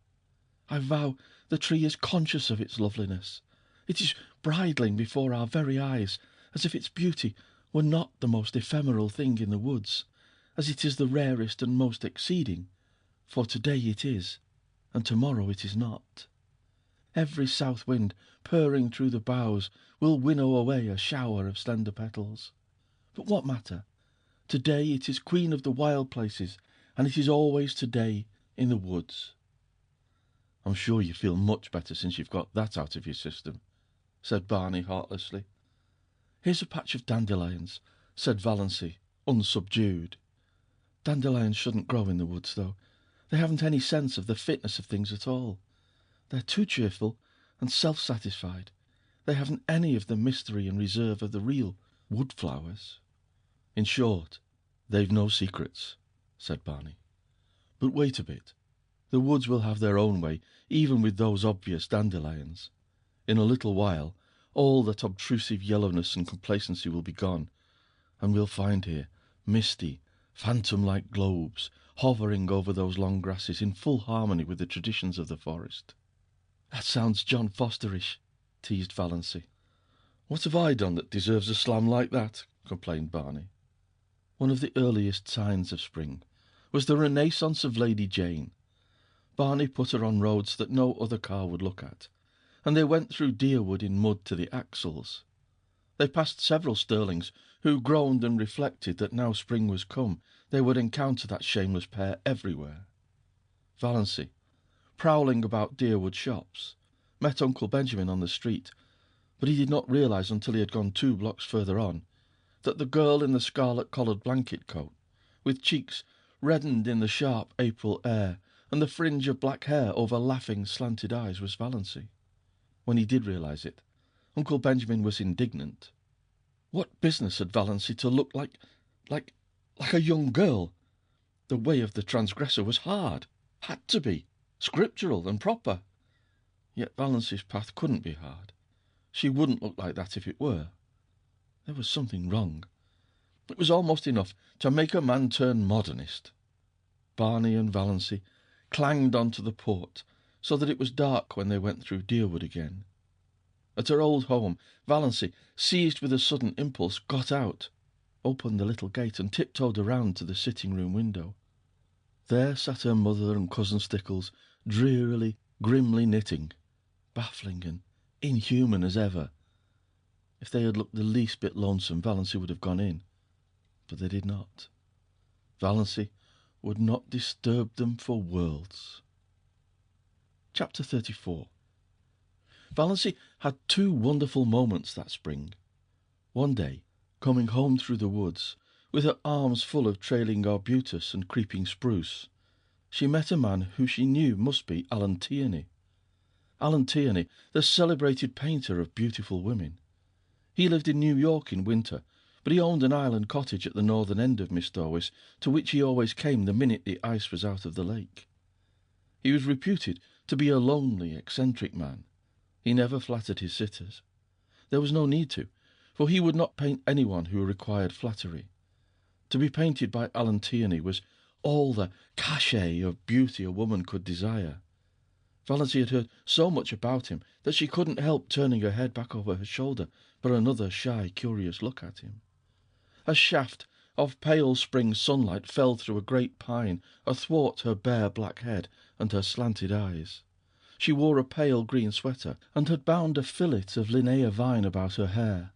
Speaker 2: I vow the tree is conscious of its loveliness. It is bridling before our very eyes, as if its beauty were not the most ephemeral thing in the woods, as it is the rarest and most exceeding, for today it is, and tomorrow it is not. Every south wind, purring through the boughs, will winnow away a shower of slender petals. But what matter? Today it is queen of the wild places, and it is always today in the woods." "I'm sure you feel much better since you've got that out of your system," said Barney heartlessly. "Here's a patch of dandelions," said Valency, unsubdued. "Dandelions shouldn't grow in the woods, though. They haven't any sense of the fitness of things at all. They're too cheerful and self-satisfied. They haven't any of the mystery and reserve of the real wood flowers. In short, they've no secrets," said Barney. "But wait a bit. The woods will have their own way, even with those obvious dandelions. In a little while, all that obtrusive yellowness and complacency will be gone, and we'll find here misty, phantom-like globes hovering over those long grasses in full harmony with the traditions of the forest. "That sounds John Fosterish," teased Valancy. "What have I done that deserves a slam like that?" complained Barney. One of the earliest signs of spring was the renaissance of Lady Jane. Barney put her on roads that no other car would look at, and they went through Deerwood in mud to the axles. They passed several Sterlings, who groaned and reflected that now spring was come, they would encounter that shameless pair everywhere. Valancy, prowling about Deerwood shops, met Uncle Benjamin on the street, but he did not realise until he had gone 2 blocks further on that the girl in the scarlet-collared blanket coat, with cheeks reddened in the sharp April air and the fringe of black hair over laughing, slanted eyes, was Valancy. When he did realise it, Uncle Benjamin was indignant. What business had Valancy to look like a young girl? The way of the transgressor was hard, had to be, scriptural and proper. Yet Valancy's path couldn't be hard. She wouldn't look like that if it were. There was something wrong. It was almost enough to make a man turn modernist. Barney and Valancy clanged onto the port, so that it was dark when they went through Deerwood again. At her old home, Valancy, seized with a sudden impulse, got out, opened the little gate, and tiptoed around to the sitting-room window. There sat her mother and cousin Stickles, drearily, grimly knitting, baffling and inhuman as ever. If they had looked the least bit lonesome, Valancy would have gone in, but they did not. Valancy would not disturb them for worlds. Chapter 34. Valancy had 2 wonderful moments that spring. One day, coming home through the woods, with her arms full of trailing arbutus and creeping spruce, she met a man who she knew must be Alan Tierney. Alan Tierney, the celebrated painter of beautiful women. He lived in New York in winter, but he owned an island cottage at the northern end of Miss Dorwis, to which he always came the minute the ice was out of the lake. He was reputed to be a lonely, eccentric man. He never flattered his sitters. There was no need to, for he would not paint anyone who required flattery. To be painted by Alan Tierney was all the cachet of beauty a woman could desire. Valancy had heard so much about him that she couldn't help turning her head back over her shoulder for another shy, curious look at him. A shaft of pale spring sunlight fell through a great pine athwart her bare black head and her slanted eyes. She wore a pale green sweater and had bound a fillet of linnea vine about her hair.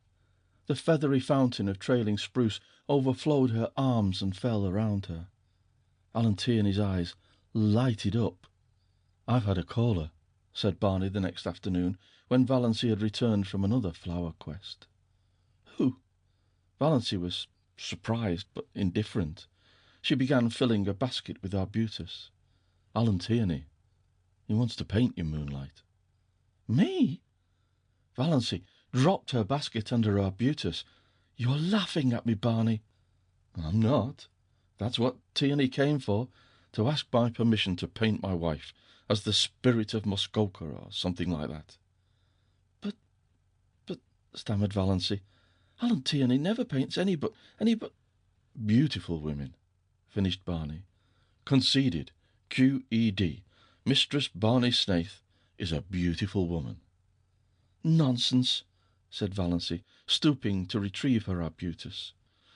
Speaker 2: The feathery fountain of trailing spruce overflowed her arms and fell around her. Alan Tierney's eyes lighted up. "I've had a caller," said Barney the next afternoon, when Valancy had returned from another flower quest. "Who?" Valancy was surprised but indifferent. She began filling a basket with arbutus. "Alan Tierney. He wants to paint you, Moonlight." "Me?" Valancy dropped her basket and her arbutus. "You're laughing at me, Barney." "I'm not. That's what Tierney came for, to ask my permission to paint my wife as the spirit of Muskoka or something like that." But, stammered Valancy, "Alan Tierney never paints any but... "Beautiful women," finished Barney. "Conceded. Q.E.D. Mistress Barney Snaith is a beautiful woman." "Nonsense," said Valancy, stooping to retrieve her arbutus.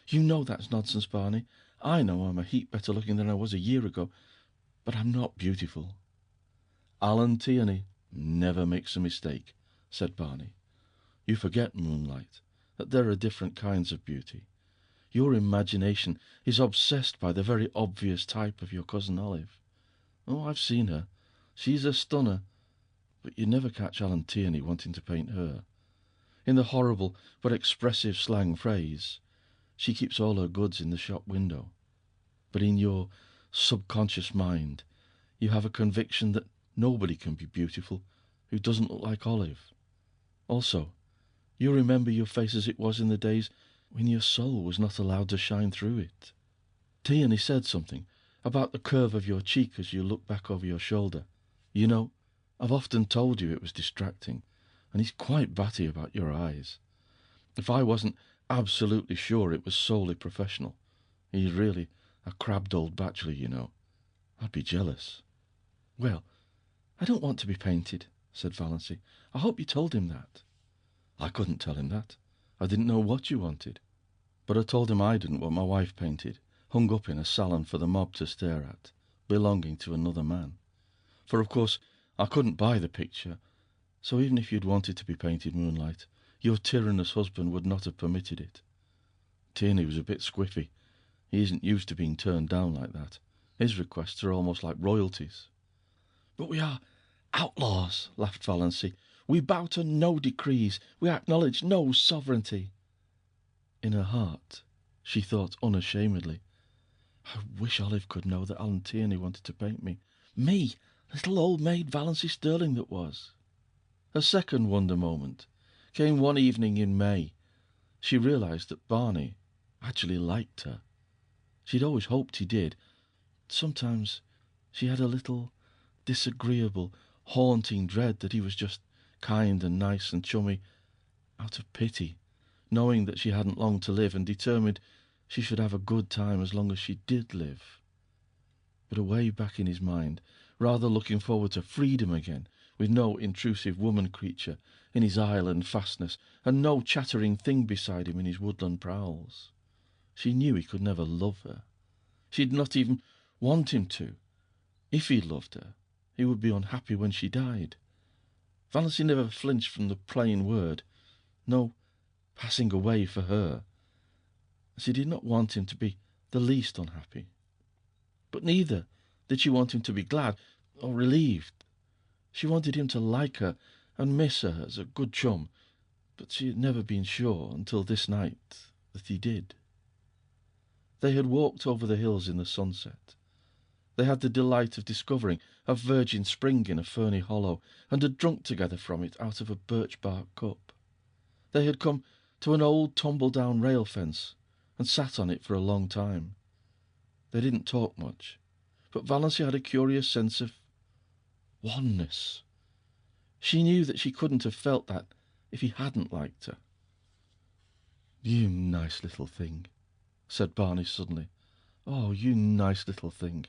Speaker 2: "You know that's nonsense, Barney. I know I'm a heap better looking than I was a year ago, but I'm not beautiful." "Alan Tierney never makes a mistake," said Barney. "You forget, Moonlight, that there are different kinds of beauty. Your imagination is obsessed by the very obvious type of your cousin Olive. Oh, I've seen her. She's a stunner, but you'd never catch Alan Tierney wanting to paint her. In the horrible but expressive slang phrase, she keeps all her goods in the shop window. But in your subconscious mind, you have a conviction that nobody can be beautiful who doesn't look like Olive. Also, you remember your face as it was in the days when your soul was not allowed to shine through it. Tierney said something about the curve of your cheek as you looked back over your shoulder. You know, I've often told you it was distracting, and he's quite batty about your eyes. If I wasn't absolutely sure it was solely professional, he's really
Speaker 1: A crabbed old bachelor, you know. I'd be jealous.
Speaker 2: Well, I don't want to be painted, said Valancy. I hope you told him that.
Speaker 1: I couldn't tell him that. I didn't know what you wanted. But I told him I didn't want my wife painted, hung up in a salon for the mob to stare at, belonging to another man. For, of course, I couldn't buy the picture, so even if you'd wanted to be painted Moonlight, your tyrannous husband would not have permitted it. Tierney was a bit squiffy. He isn't used to being turned down like that. His requests are almost like royalties.
Speaker 2: But we are outlaws, laughed Valancy. We bow to no decrees. We acknowledge no sovereignty.
Speaker 1: In her heart, she thought unashamedly,
Speaker 2: I wish Olive could know that Alan Tierney wanted to paint me. Me, little old maid Valancy Sterling that was.
Speaker 1: Her second wonder moment came one evening in May. She realised that Barney actually liked her. She'd always hoped he did. Sometimes she had a little disagreeable, haunting dread that he was just kind and nice and chummy, out of pity, knowing that she hadn't long to live and determined she should have a good time as long as she did live. But away back in his mind, rather looking forward to freedom again, with no intrusive woman creature in his island fastness, and no chattering thing beside him in his woodland prowls. She knew he could never love her. She'd not even want him to. If he loved her, he would be unhappy when she died. Valancy never flinched from the plain word. No passing away for her. She did not want him to be the least unhappy. But neither did she want him to be glad or relieved. She wanted him to like her and miss her as a good chum, but she had never been sure until this night that he did. They had walked over the hills in the sunset. They had the delight of discovering a virgin spring in a ferny hollow, and had drunk together from it out of a birch-bark cup. They had come to an old tumble-down rail fence, and sat on it for a long time. They didn't talk much, but Valancy had a curious sense of oneness. She knew that she couldn't have felt that if he hadn't liked her.
Speaker 2: You nice little thing, said Barney suddenly. Oh, you nice little thing.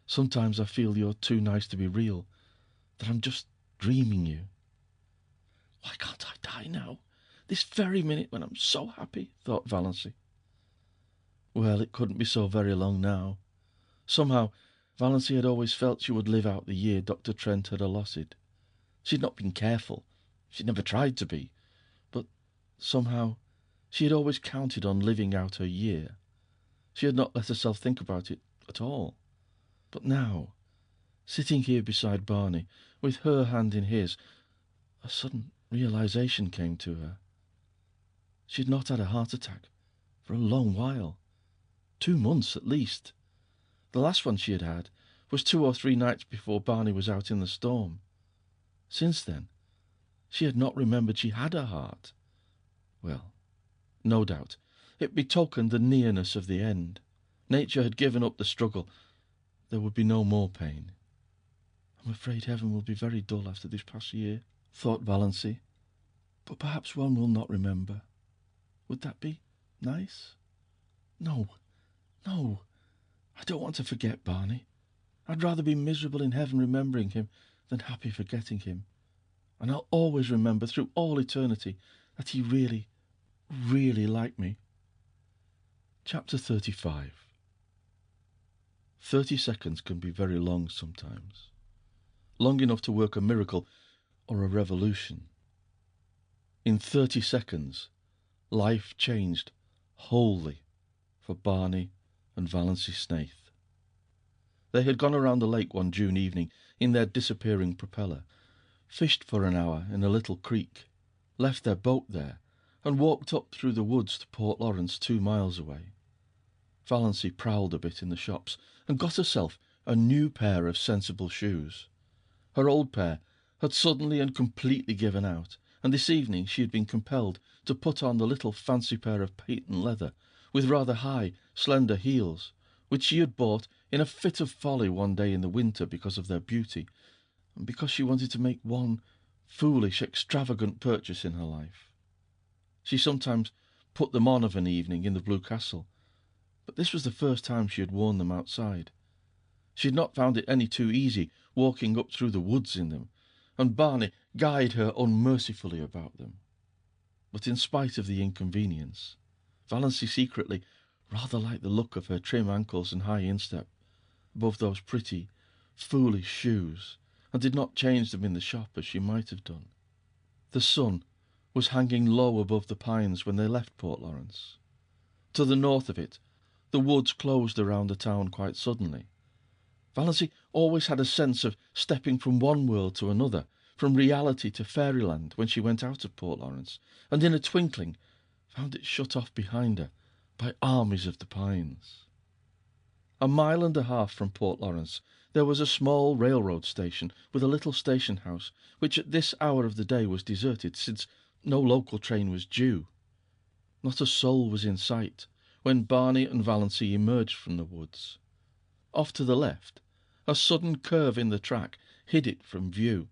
Speaker 2: Sometimes I feel you're too nice to be real, that I'm just dreaming you. Why can't I die now, this very minute when I'm so happy, thought Valancy.
Speaker 1: Well, it couldn't be so very long now. Somehow, Valancy had always felt she would live out the year Dr. Trent had allotted. She'd not been careful. She'd never tried to be. But somehow she had always counted on living out her year. She had not let herself think about it at all. But now, sitting here beside Barney, with her hand in his, a sudden realization came to her. She had not had a heart attack for a long while. 2 months at least. The last one she had had was 2 or 3 nights before Barney was out in the storm. Since then, she had not remembered she had a heart. Well, no doubt, it betokened the nearness of the end. Nature had given up the struggle. There would be no more pain. I'm afraid heaven will be very dull after this past year, thought Valancy. But perhaps one will not remember. Would that be nice? No, no, I don't want to forget Barney. I'd rather be miserable in heaven remembering him than happy forgetting him. And I'll always remember through all eternity that he really, really liked me. Chapter 35. 30 seconds can be very long sometimes. Long enough to work a miracle or a revolution. In 30 seconds, life changed wholly for Barney and Valancy Snaith. They had gone around the lake one June evening in their disappearing propeller, fished for an hour in a little creek, left their boat there, and walked up through the woods to Port Lawrence 2 miles away. Valancy prowled a bit in the shops and got herself a new pair of sensible shoes. Her old pair had suddenly and completely given out, and this evening she had been compelled to put on the little fancy pair of patent leather with rather high, slender heels, which she had bought in a fit of folly one day in the winter because of their beauty, and because she wanted to make one foolish, extravagant purchase in her life. She sometimes put them on of an evening in the Blue Castle,
Speaker 2: but this was the first time she had worn them outside. She had not found it any too easy walking up through the woods in them, and Barney guyed her unmercifully about them. But in spite of the inconvenience, Valancy secretly rather liked the look of her trim ankles and high instep above those pretty, foolish shoes, and did not change them in the shop as she might have done. The sun was hanging low above the pines when they left Port Lawrence. To the north of it, the woods closed around the town quite suddenly. Valancy always had a sense of stepping from one world to another, from reality to fairyland, when she went out of Port Lawrence, and in a twinkling found it shut off behind her by armies of the pines. 1.5 miles from Port Lawrence there was a small railroad station with a little station house, which at this hour of the day was deserted, since no local train was due. Not a soul was in sight when Barney and Valancy emerged from the woods. Off to the left, a sudden curve in the track hid it from view,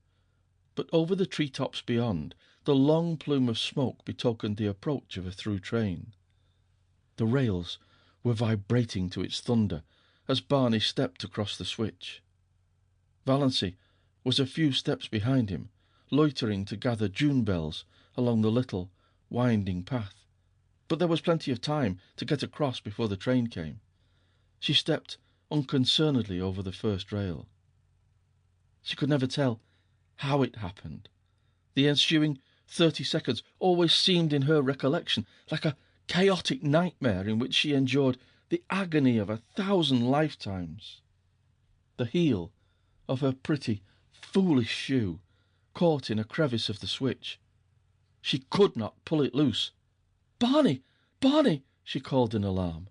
Speaker 2: but over the tree-tops beyond, the long plume of smoke betokened the approach of a through train. The rails were vibrating to its thunder as Barney stepped across the switch. Valancy was a few steps behind him, loitering to gather June bells along the little, winding path, but there was plenty of time to get across before the train came. She stepped unconcernedly over the first rail. She could never tell how it happened. The ensuing 30 seconds always seemed in her recollection like a chaotic nightmare in which she endured the agony of 1,000 lifetimes. The heel of her pretty, foolish shoe caught in a crevice of the switch. She could not pull it loose. "Barney! Barney!" she called in alarm.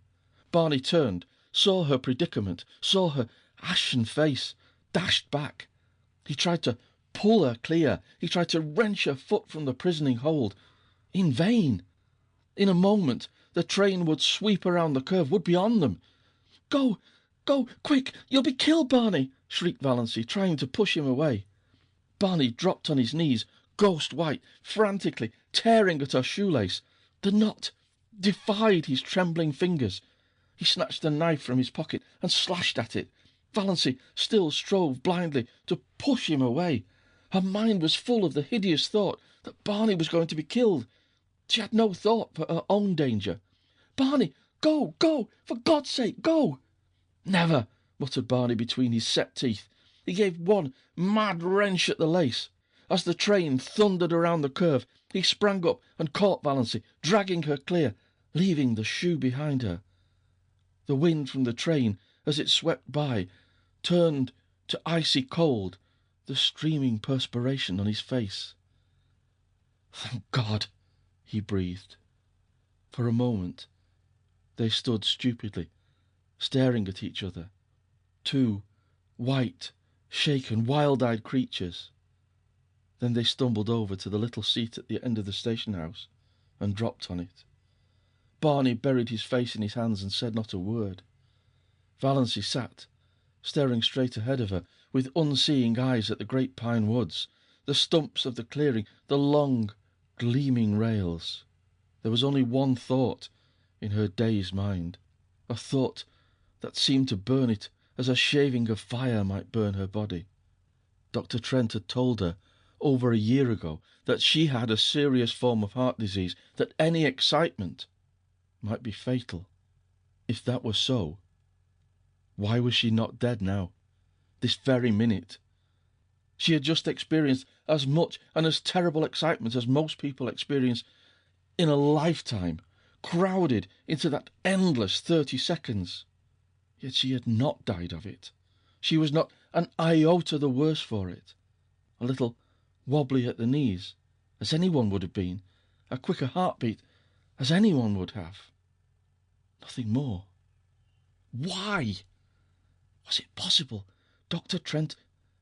Speaker 2: Barney turned, saw her predicament, saw her ashen face, dashed back. He tried to pull her clear. He tried to wrench her foot from the prisoning hold. In vain. In a moment the train would sweep around the curve, would be on them. "Go! Go! Quick! You'll be killed, Barney!" shrieked Valancy, trying to push him away. Barney dropped on his knees, ghost white, frantically tearing at her shoelace. The knot defied his trembling fingers. He snatched a knife from his pocket and slashed at it. Valancy still strove blindly to push him away. Her mind was full of the hideous thought that Barney was going to be killed. She had no thought for her own danger. "Barney, go, go! For God's sake, go!" "Never!" muttered Barney between his set teeth. He gave one mad wrench at the lace. As the train thundered around the curve, he sprang up and caught Valancy, dragging her clear, leaving the shoe behind her. The wind from the train, as it swept by, turned to icy cold the streaming perspiration on his face. "Thank God!" he breathed. For a moment they stood stupidly, staring at each other, two white, shaken, wild-eyed creatures. Then they stumbled over to the little seat at the end of the station house and dropped on it. Barney buried his face in his hands and said not a word. Valancy sat, staring straight ahead of her, with unseeing eyes at the great pine woods, the stumps of the clearing, the long, gleaming rails. There was only one thought in her dazed mind, a thought that seemed to burn it as a shaving of fire might burn her body. Dr. Trent had told her over a year ago that she had a serious form of heart disease, that any excitement might be fatal. If that were so, why was she not dead now, this very minute? She had just experienced as much and as terrible excitement as most people experience in a lifetime, crowded into that endless 30 seconds. Yet she had not died of it. She was not an iota the worse for it. A little wobbly at the knees, as anyone would have been, a quicker heartbeat, as anyone would have. Nothing more. Why? Was it possible Dr. Trent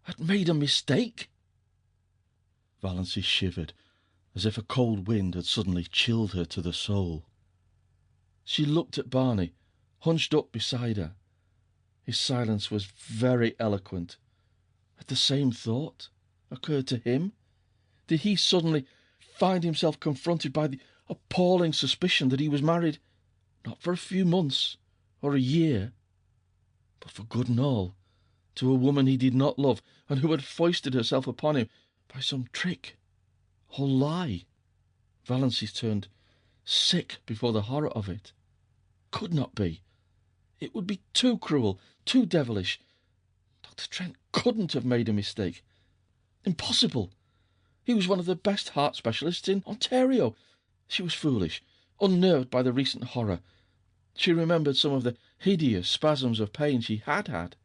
Speaker 2: had made a mistake? Valancy shivered, as if a cold wind had suddenly chilled her to the soul. She looked at Barney, hunched up beside her. His silence was very eloquent. Had the same thought occurred to him? Did he suddenly find himself confronted by the appalling suspicion that he was married, not for a few months or a year. But for good and all, to a woman he did not love, and who had foisted herself upon him by some trick or lie. Valancy turned sick before the horror of it. Could not be. It would be too cruel, too devilish. Dr. Trent couldn't have made a mistake. Impossible. He was one of the best heart specialists in Ontario. She was foolish, unnerved by the recent horror. She remembered some of the hideous spasms of pain she had had.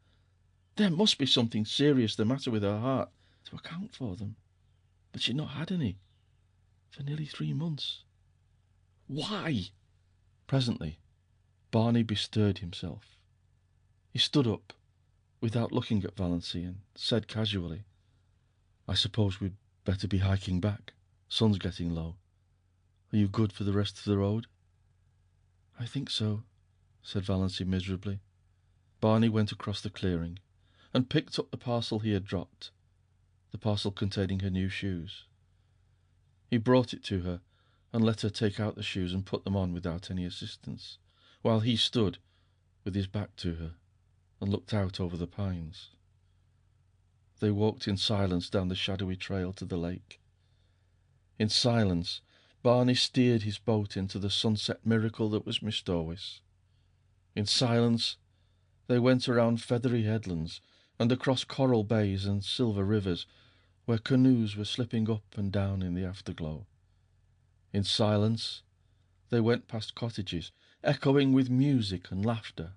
Speaker 2: There must be something serious the matter with her heart to account for them. But she had not had any for nearly 3 months. Why? Presently, Barney bestirred himself. He stood up, without looking at Valancy, and said casually, "I suppose we'd better be hiking back. Sun's getting low. Are you good for the rest of the road?" "I think so," said Valancy miserably. Barney went across the clearing and picked up the parcel he had dropped, the parcel containing her new shoes. He brought it to her and let her take out the shoes and put them on without any assistance, while he stood with his back to her and looked out over the pines. They walked in silence down the shadowy trail to the lake. In silence, Barney steered his boat into the sunset miracle that was Mistorwis. In silence, they went around feathery headlands and across coral bays and silver rivers, where canoes were slipping up and down in the afterglow. In silence, they went past cottages, echoing with music and laughter.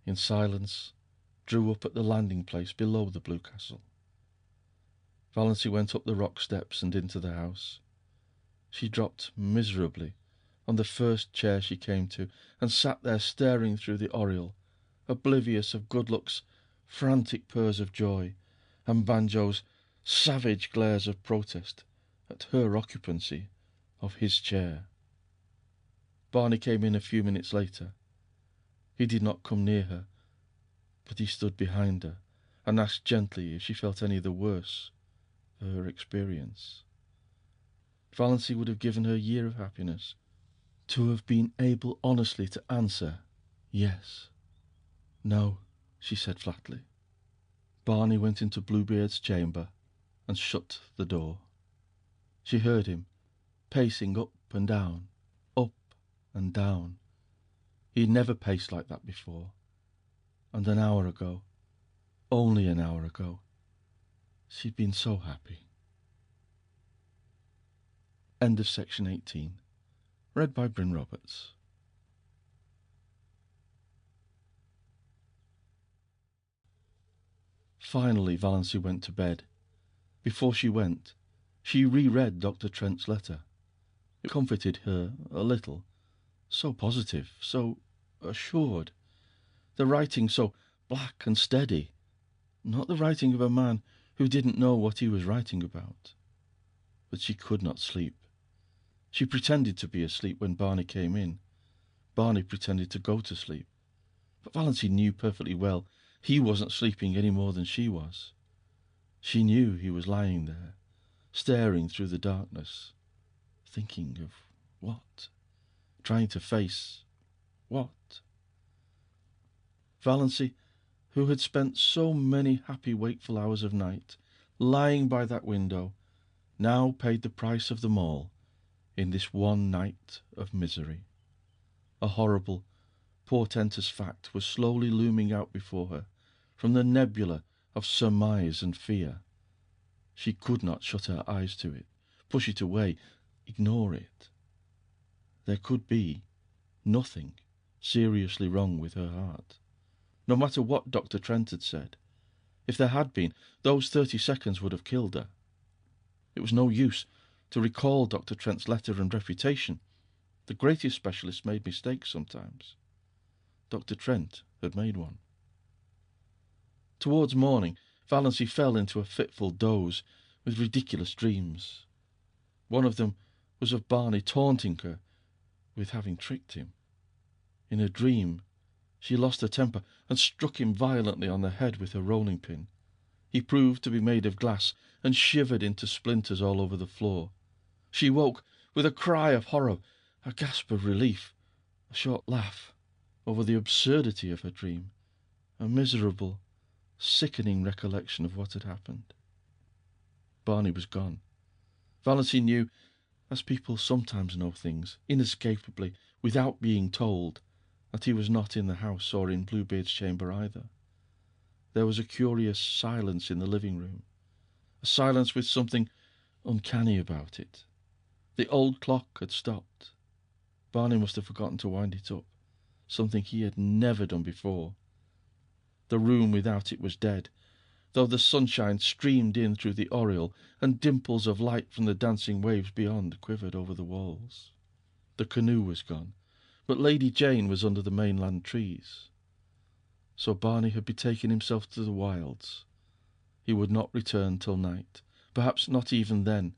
Speaker 2: In silence, drew up at the landing place below the Blue Castle. Valancy went up the rock steps and into the house. She dropped miserably on the first chair she came to, and sat there staring through the oriel, oblivious of Goodluck's frantic purrs of joy, and Banjo's savage glares of protest at her occupancy of his chair. Barney came in a few minutes later. He did not come near her, but he stood behind her and asked gently if she felt any the worse for her experience. Valancy would have given her a year of happiness to have been able honestly to answer yes. "No," she said flatly. Barney went into Bluebeard's chamber and shut the door. She heard him pacing up and down, up and down. He had never paced like that before. And an hour ago, only an hour ago, she'd been so happy. End of section 18. Read by Bryn Roberts. Finally, Valancy went to bed. Before she went, she reread Dr. Trent's letter. It comforted her a little. So positive, so assured. The writing so black and steady. Not the writing of a man who didn't know what he was writing about. But she could not sleep. She pretended to be asleep when Barney came in. Barney pretended to go to sleep. But Valancy knew perfectly well he wasn't sleeping any more than she was. She knew he was lying there, staring through the darkness, thinking of what? Trying to face what? Valancy, who had spent so many happy wakeful hours of night lying by that window, now paid the price of them all in this one night of misery. A horrible, portentous fact was slowly looming out before her from the nebula of surmise and fear. She could not shut her eyes to it, push it away, ignore it. There could be nothing seriously wrong with her heart, no matter what Dr. Trent had said. If there had been, those 30 seconds would have killed her. It was no use to recall Dr. Trent's letter and reputation. The greatest specialists made mistakes sometimes. Dr. Trent had made one. Towards morning, Valancy fell into a fitful doze with ridiculous dreams. One of them was of Barney taunting her with having tricked him. In a dream, she lost her temper and struck him violently on the head with her rolling pin. He proved to be made of glass and shivered into splinters all over the floor. She woke with a cry of horror, a gasp of relief, a short laugh, over the absurdity of her dream, a miserable, sickening recollection of what had happened. Barney was gone. Valency knew, as people sometimes know things, inescapably, without being told, that he was not in the house or in Bluebeard's chamber either. There was a curious silence in the living room, a silence with something uncanny about it. The old clock had stopped. Barney must have forgotten to wind it up, something he had never done before. The room without it was dead, though the sunshine streamed in through the oriel, and dimples of light from the dancing waves beyond quivered over the walls. The canoe was gone, but Lady Jane was under the mainland trees. So Barney had betaken himself to the wilds. He would not return till night, perhaps not even then.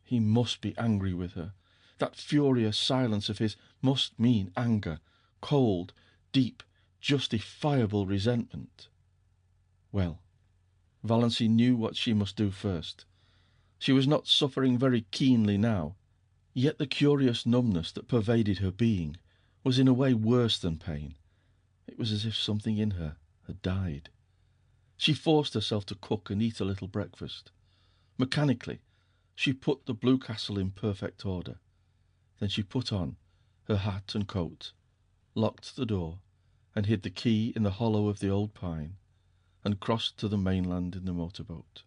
Speaker 2: He must be angry with her. That furious silence of his must mean anger, cold, deep, justifiable resentment. Well, Valency knew what she must do first. She was not suffering very keenly now, yet the curious numbness that pervaded her being was in a way worse than pain. It was as if something in her had died. She forced herself to cook and eat a little breakfast. Mechanically, she put the Blue Castle in perfect order. Then she put on her hat and coat, locked the door, and hid the key in the hollow of the old pine, and crossed to the mainland in the motorboat.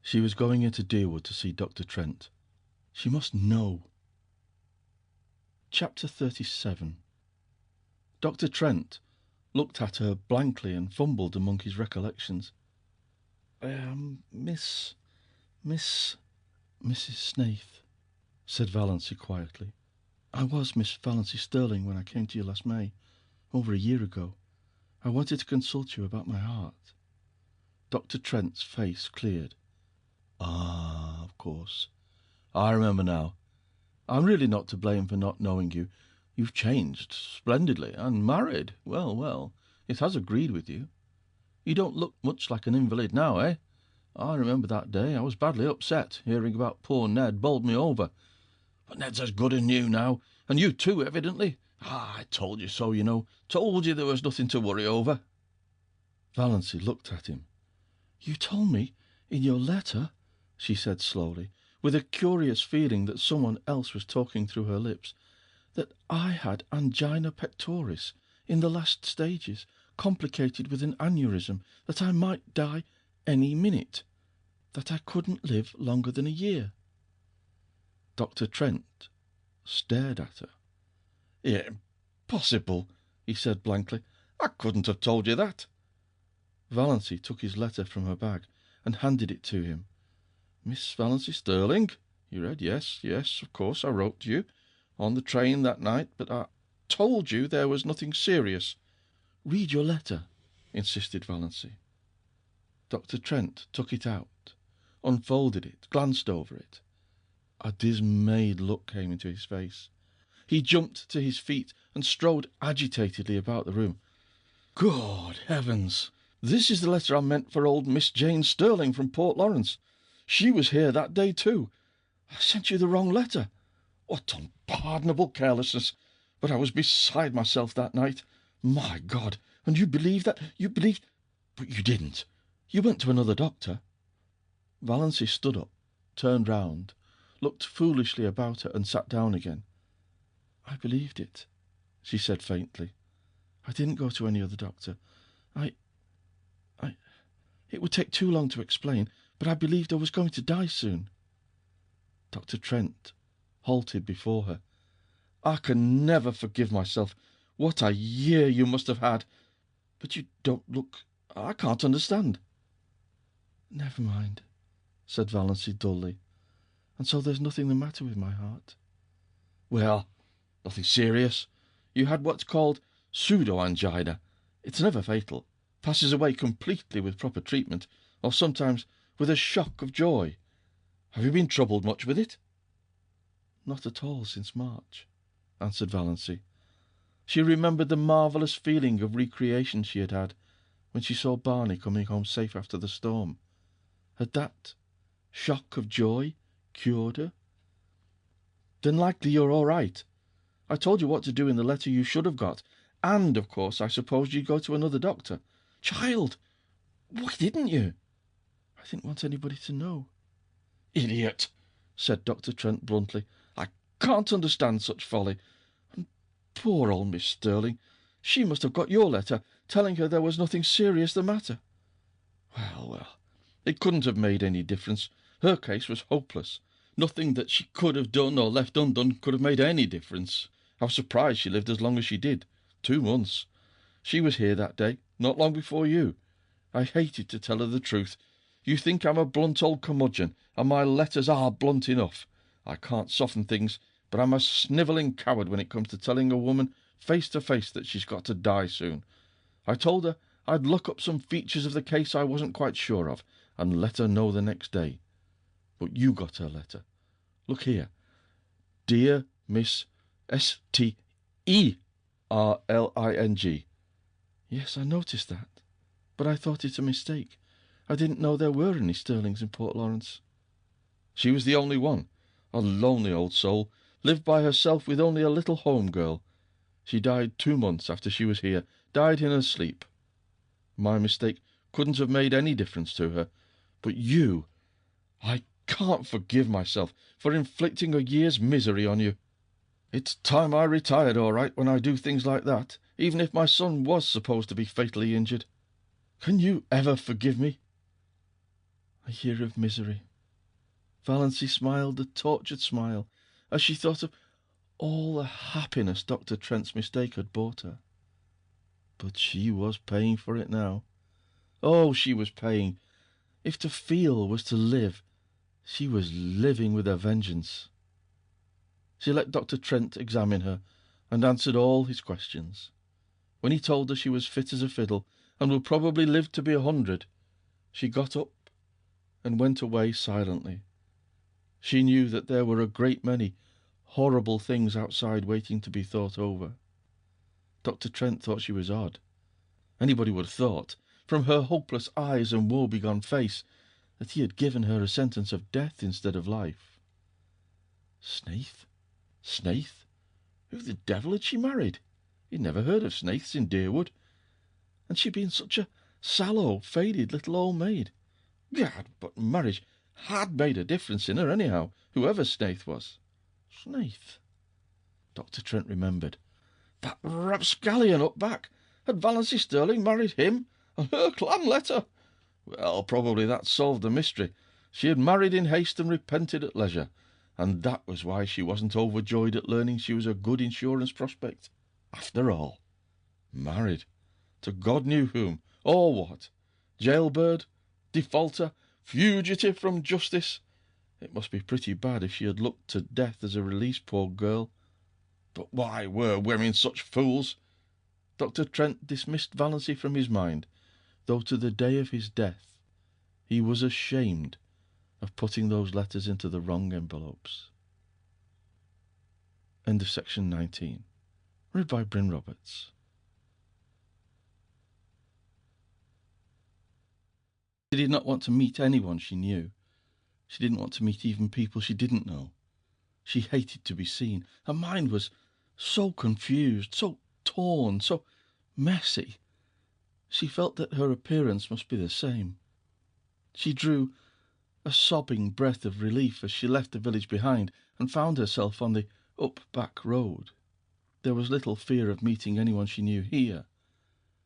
Speaker 2: She was going into Deerwood to see Dr. Trent. She must know. Chapter 37. Dr. Trent looked at her blankly and fumbled among his recollections. Mrs. Snaith, said Valency quietly. I was Miss Valency Sterling when I came to you last May, over a year ago. I wanted to consult you about my heart. Dr. Trent's face cleared. Ah, of course. I remember now. I'm really not to blame for not knowing you. You've changed splendidly, and married. Well, well, it has agreed with you. You don't look much like an invalid now, eh? I remember that day. I was badly upset. Hearing about poor Ned bowled me over. But Ned's as good as new now, and you too, evidently. I told you so, you know. Told you there was nothing to worry over. Valency looked at him. You told me in your letter, she said slowly, with a curious feeling that someone else was talking through her lips, that I had angina pectoris in the last stages, complicated with an aneurysm, that I might die any minute, that I couldn't live longer than a year. Dr. Trent stared at her. Impossible, he said blankly. I couldn't have told you that. Valency took his letter from her bag and handed it to him. Miss Valency Sterling, he read. Yes, of course, I wrote to you on the train that night, but I told you there was nothing serious. Read your letter, insisted Valency. Dr. Trent took it out, unfolded it, glanced over it. A dismayed look came into his face. He jumped to his feet and strode agitatedly about the room. Good heavens! This is the letter I meant for old Miss Jane Sterling from Port Lawrence. She was here that day too. I sent you the wrong letter. What unpardonable carelessness! But I was beside myself that night. My God! And you believed that? You believed... But you didn't. You went to another doctor. Valency stood up, turned round, looked foolishly about her and sat down again. I believed it, she said faintly. I didn't go to any other doctor. It would take too long to explain, but I believed I was going to die soon. Dr. Trent halted before her. I can never forgive myself. What a year you must have had. But you don't look... I can't understand. Never mind, said Valency dully. And so there's nothing the matter with my heart? Well, nothing serious. You had what's called pseudo-angina. It's never fatal. Passes away completely with proper treatment, or sometimes with a shock of joy. Have you been troubled much with it? Not at all since March, answered Valency. She remembered the marvellous feeling of recreation she had had when she saw Barney coming home safe after the storm. Had that shock of joy cured her? Then likely you're all right. I told you what to do in the letter you should have got, And, of course, I supposed you'd go to another doctor. Child, why didn't you? I didn't want anybody to know. Idiot, said Dr. Trent bluntly. I can't understand such folly. And poor old Miss Sterling. She must have got your letter, telling her there was nothing serious the matter. Well, it couldn't have made any difference. Her case was hopeless. Nothing that she could have done or left undone could have made any difference. I was surprised she lived as long as she did. 2 months. She was here that day, not long before you. I hated to tell her the truth. You think I'm a blunt old curmudgeon, and my letters are blunt enough. I can't soften things, but I'm a snivelling coward when it comes to telling a woman face to face that she's got to die soon. I told her I'd look up some features of the case I wasn't quite sure of, and let her know the next day. But you got her letter. Look here. Dear Miss Sterling. Yes, I noticed that, but I thought it a mistake. I didn't know there were any Sterlings in Port Lawrence. She was the only one. A lonely old soul, lived by herself with only a little home girl. She died 2 months after she was here, died in her sleep. My mistake couldn't have made any difference to her. But you, I can't forgive myself for inflicting a year's misery on you. It's time I retired, all right, when I do things like that, even if my son was supposed to be fatally injured. Can you ever forgive me? A year of misery. Valancy smiled a tortured smile as she thought of all the happiness Dr. Trent's mistake had brought her. But she was paying for it now. Oh, she was paying. If to feel was to live, she was living with a vengeance. She let Dr. Trent examine her and answered all his questions. When he told her she was fit as a fiddle and would probably live to be 100, she got up and went away silently. She knew that there were a great many horrible things outside waiting to be thought over. Dr. Trent thought she was odd. Anybody would have thought, from her hopeless eyes and woe-begone face, that he had given her a sentence of death instead of life. Snaith? Snaith? Who the devil had she married? He'd never heard of Snaiths in Deerwood. And she'd been such a sallow, faded little old maid. Gad, but marriage had made a difference in her anyhow, whoever Snaith was. Snaith? Dr. Trent remembered. That rapscallion up back. Had Valancy Sterling married him? And her clan letter? Well, probably that solved the mystery. She had married in haste and repented at leisure, and that was why she wasn't overjoyed at learning she was a good insurance prospect. After all, married. To God knew whom, or what. Jailbird, defaulter, fugitive from justice. It must be pretty bad if she had looked to death as a release, poor girl. But why were women such fools? Dr. Trent dismissed Valancy from his mind, though to the day of his death he was ashamed of putting those letters into the wrong envelopes. End of section 19. Read by Bryn Roberts. She did not want to meet anyone she knew. She didn't want to meet even people she didn't know. She hated to be seen. Her mind was so confused, so torn, so messy. She felt that her appearance must be the same. She drew a sobbing breath of relief as she left the village behind and found herself on the up-back road. There was little fear of meeting anyone she knew here.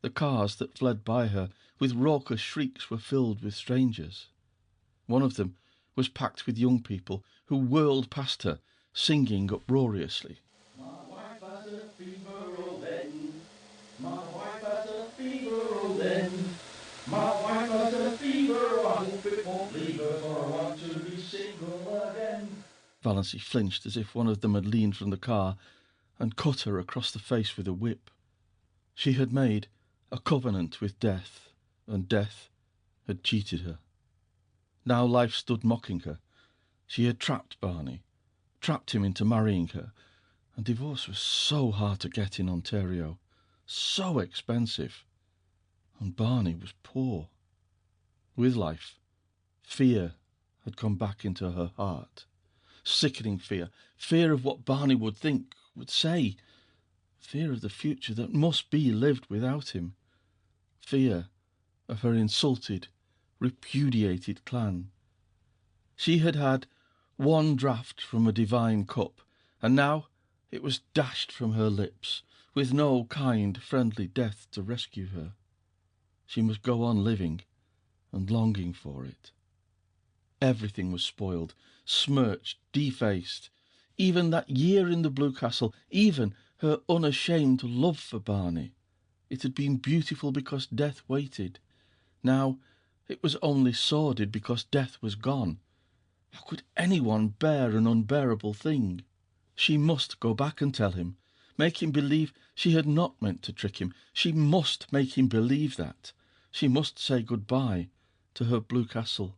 Speaker 2: The cars that fled by her with raucous shrieks were filled with strangers. One of them was packed with young people who whirled past her, singing uproariously. My wife has a fever, oh then. My wife has a fever, oh then. My wife has a fever, I hope it won't leave her, for I want to be single again. Valancy flinched as if one of them had leaned from the car and cut her across the face with a whip. She had made a covenant with death, and death had cheated her. Now life stood mocking her. She had trapped Barney, trapped him into marrying her, and divorce was so hard to get in Ontario, so expensive, and Barney was poor. With life, fear had come back into her heart. Sickening fear, fear of what Barney would think, would say, Fear of the future that must be lived without him. Fear of her insulted, repudiated clan. She had had one draught from a divine cup, and now it was dashed from her lips, with no kind, friendly death to rescue her. She must go on living and longing for it. Everything was spoiled, smirched, defaced. Even that year in the Blue Castle, even her unashamed love for Barney. It had been beautiful because death waited. Now it was only sordid because death was gone. How could anyone bear an unbearable thing? She must go back and tell him, make him believe she had not meant to trick him. She must make him believe that. She must say goodbye to her Blue Castle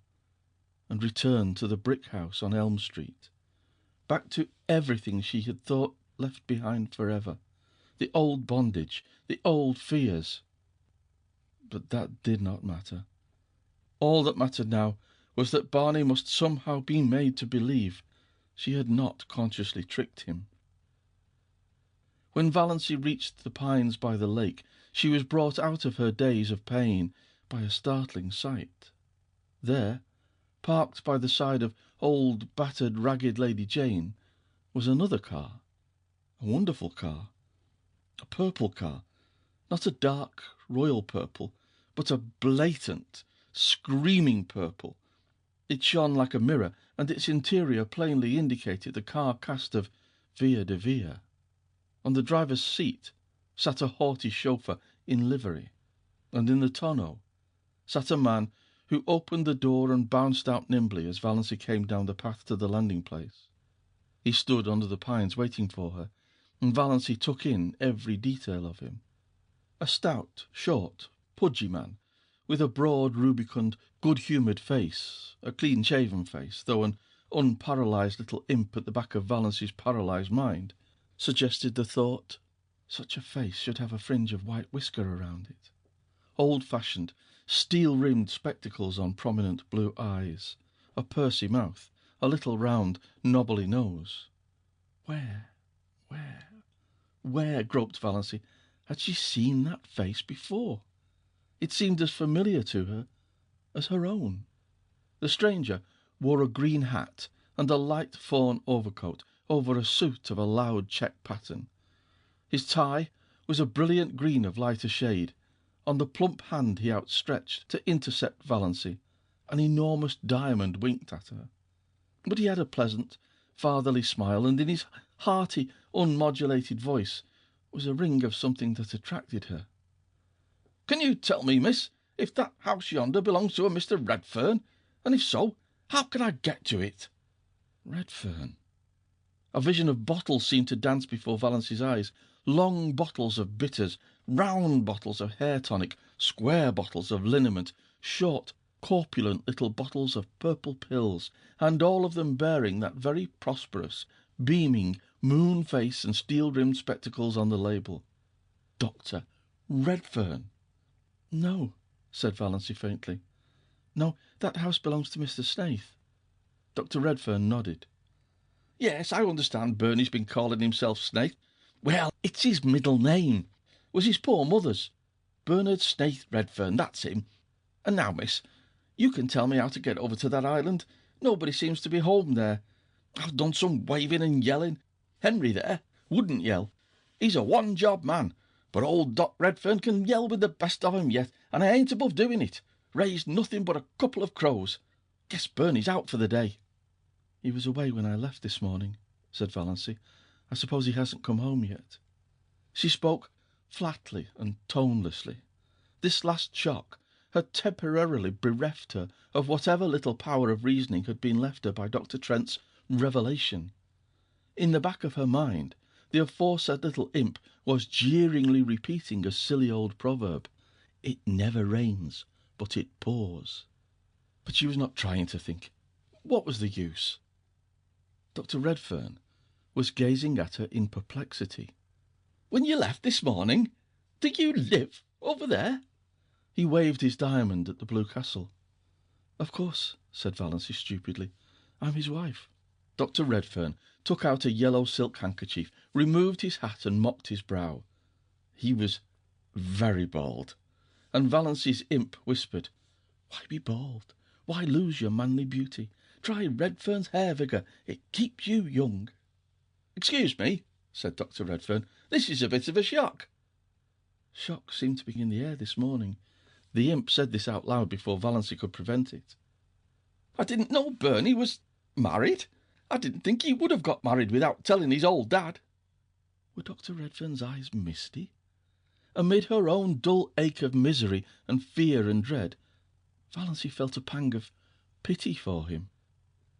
Speaker 2: and return to the brick house on Elm Street. Back to everything she had thought left behind forever. The old bondage, the old fears. But that did not matter. All that mattered now was that Barney must somehow be made to believe she had not consciously tricked him. When Valancy reached the pines by the lake, she was brought out of her daze of pain by a startling sight. There, parked by the side of old, battered, ragged Lady Jane, was another car. A wonderful car. A purple car. Not a dark, royal purple, but a blatant, screaming purple. It shone like a mirror, and its interior plainly indicated the car cast of Vere de Vere. On the driver's seat sat a haughty chauffeur in livery, and in the tonneau sat a man who opened the door and bounced out nimbly as Valancy came down the path to the landing place. He stood under the pines waiting for her, and Valancy took in every detail of him. A stout, short, pudgy man, with a broad, rubicund, good-humoured face, a clean-shaven face, though an unparalysed little imp at the back of Valancy's paralysed mind suggested the thought, such a face should have a fringe of white whisker around it. Old-fashioned, steel-rimmed spectacles on prominent blue eyes, a pursy mouth, a little round, knobbly nose. Where, groped Valancy, had she seen that face before? It seemed as familiar to her as her own. The stranger wore a green hat and a light fawn overcoat over a suit of a loud check pattern. His tie was a brilliant green of lighter shade. On the plump hand he outstretched to intercept Valancy, an enormous diamond winked at her. But he had a pleasant, fatherly smile, and in his hearty, unmodulated voice was a ring of something that attracted her. "Can you tell me, miss, if that house yonder belongs to a Mr. Redfern? And if so, how can I get to it?" Redfern. A vision of bottles seemed to dance before Valancy's eyes. Long bottles of bitters, round bottles of hair tonic, square bottles of liniment, short, corpulent little bottles of purple pills, and all of them bearing that very prosperous, beaming, moon face and steel-rimmed spectacles on the label. Dr. Redfern. "No," said Valancy faintly. "No, that house belongs to Mr. Snaith." Dr. Redfern nodded. "Yes, I understand Bernie's been calling himself Snaith. Well, it's his middle name. Was his poor mother's. Bernard Snaith Redfern, that's him. And now, miss, you can tell me how to get over to that island. Nobody seems to be home there. I've done some waving and yelling. Henry there wouldn't yell. He's a one-job man. But old Doc Redfern can yell with the best of 'em yet, and I ain't above doing it. Raised nothing but a couple of crows. Guess Bernie's out for the day." "He was away when I left this morning," said Valancy. "I suppose he hasn't come home yet." She spoke flatly and tonelessly. This last shock had temporarily bereft her of whatever little power of reasoning had been left her by Dr. Trent's revelation. In the back of her mind, the aforesaid little imp was jeeringly repeating a silly old proverb, "It never rains, but it pours." But she was not trying to think. What was the use? Dr. Redfern was gazing at her in perplexity. "When you left this morning? Do you live over there?" He waved his diamond at the Blue Castle. "Of course," said Valancy stupidly. "I'm his wife." Dr. Redfern took out a yellow silk handkerchief, removed his hat and mopped his brow. He was very bald, and Valency's imp whispered, "Why be bald? Why lose your manly beauty? Try Redfern's hair vigour. It keeps you young." "Excuse me," said Dr. Redfern, "this is a bit of a shock." Shock seemed to be in the air this morning. The imp said this out loud before Valency could prevent it. "I didn't know Bernie was married. I didn't think he would have got married without telling his old dad." Were Dr. Redfern's eyes misty? Amid her own dull ache of misery and fear and dread, Valency felt a pang of pity for him.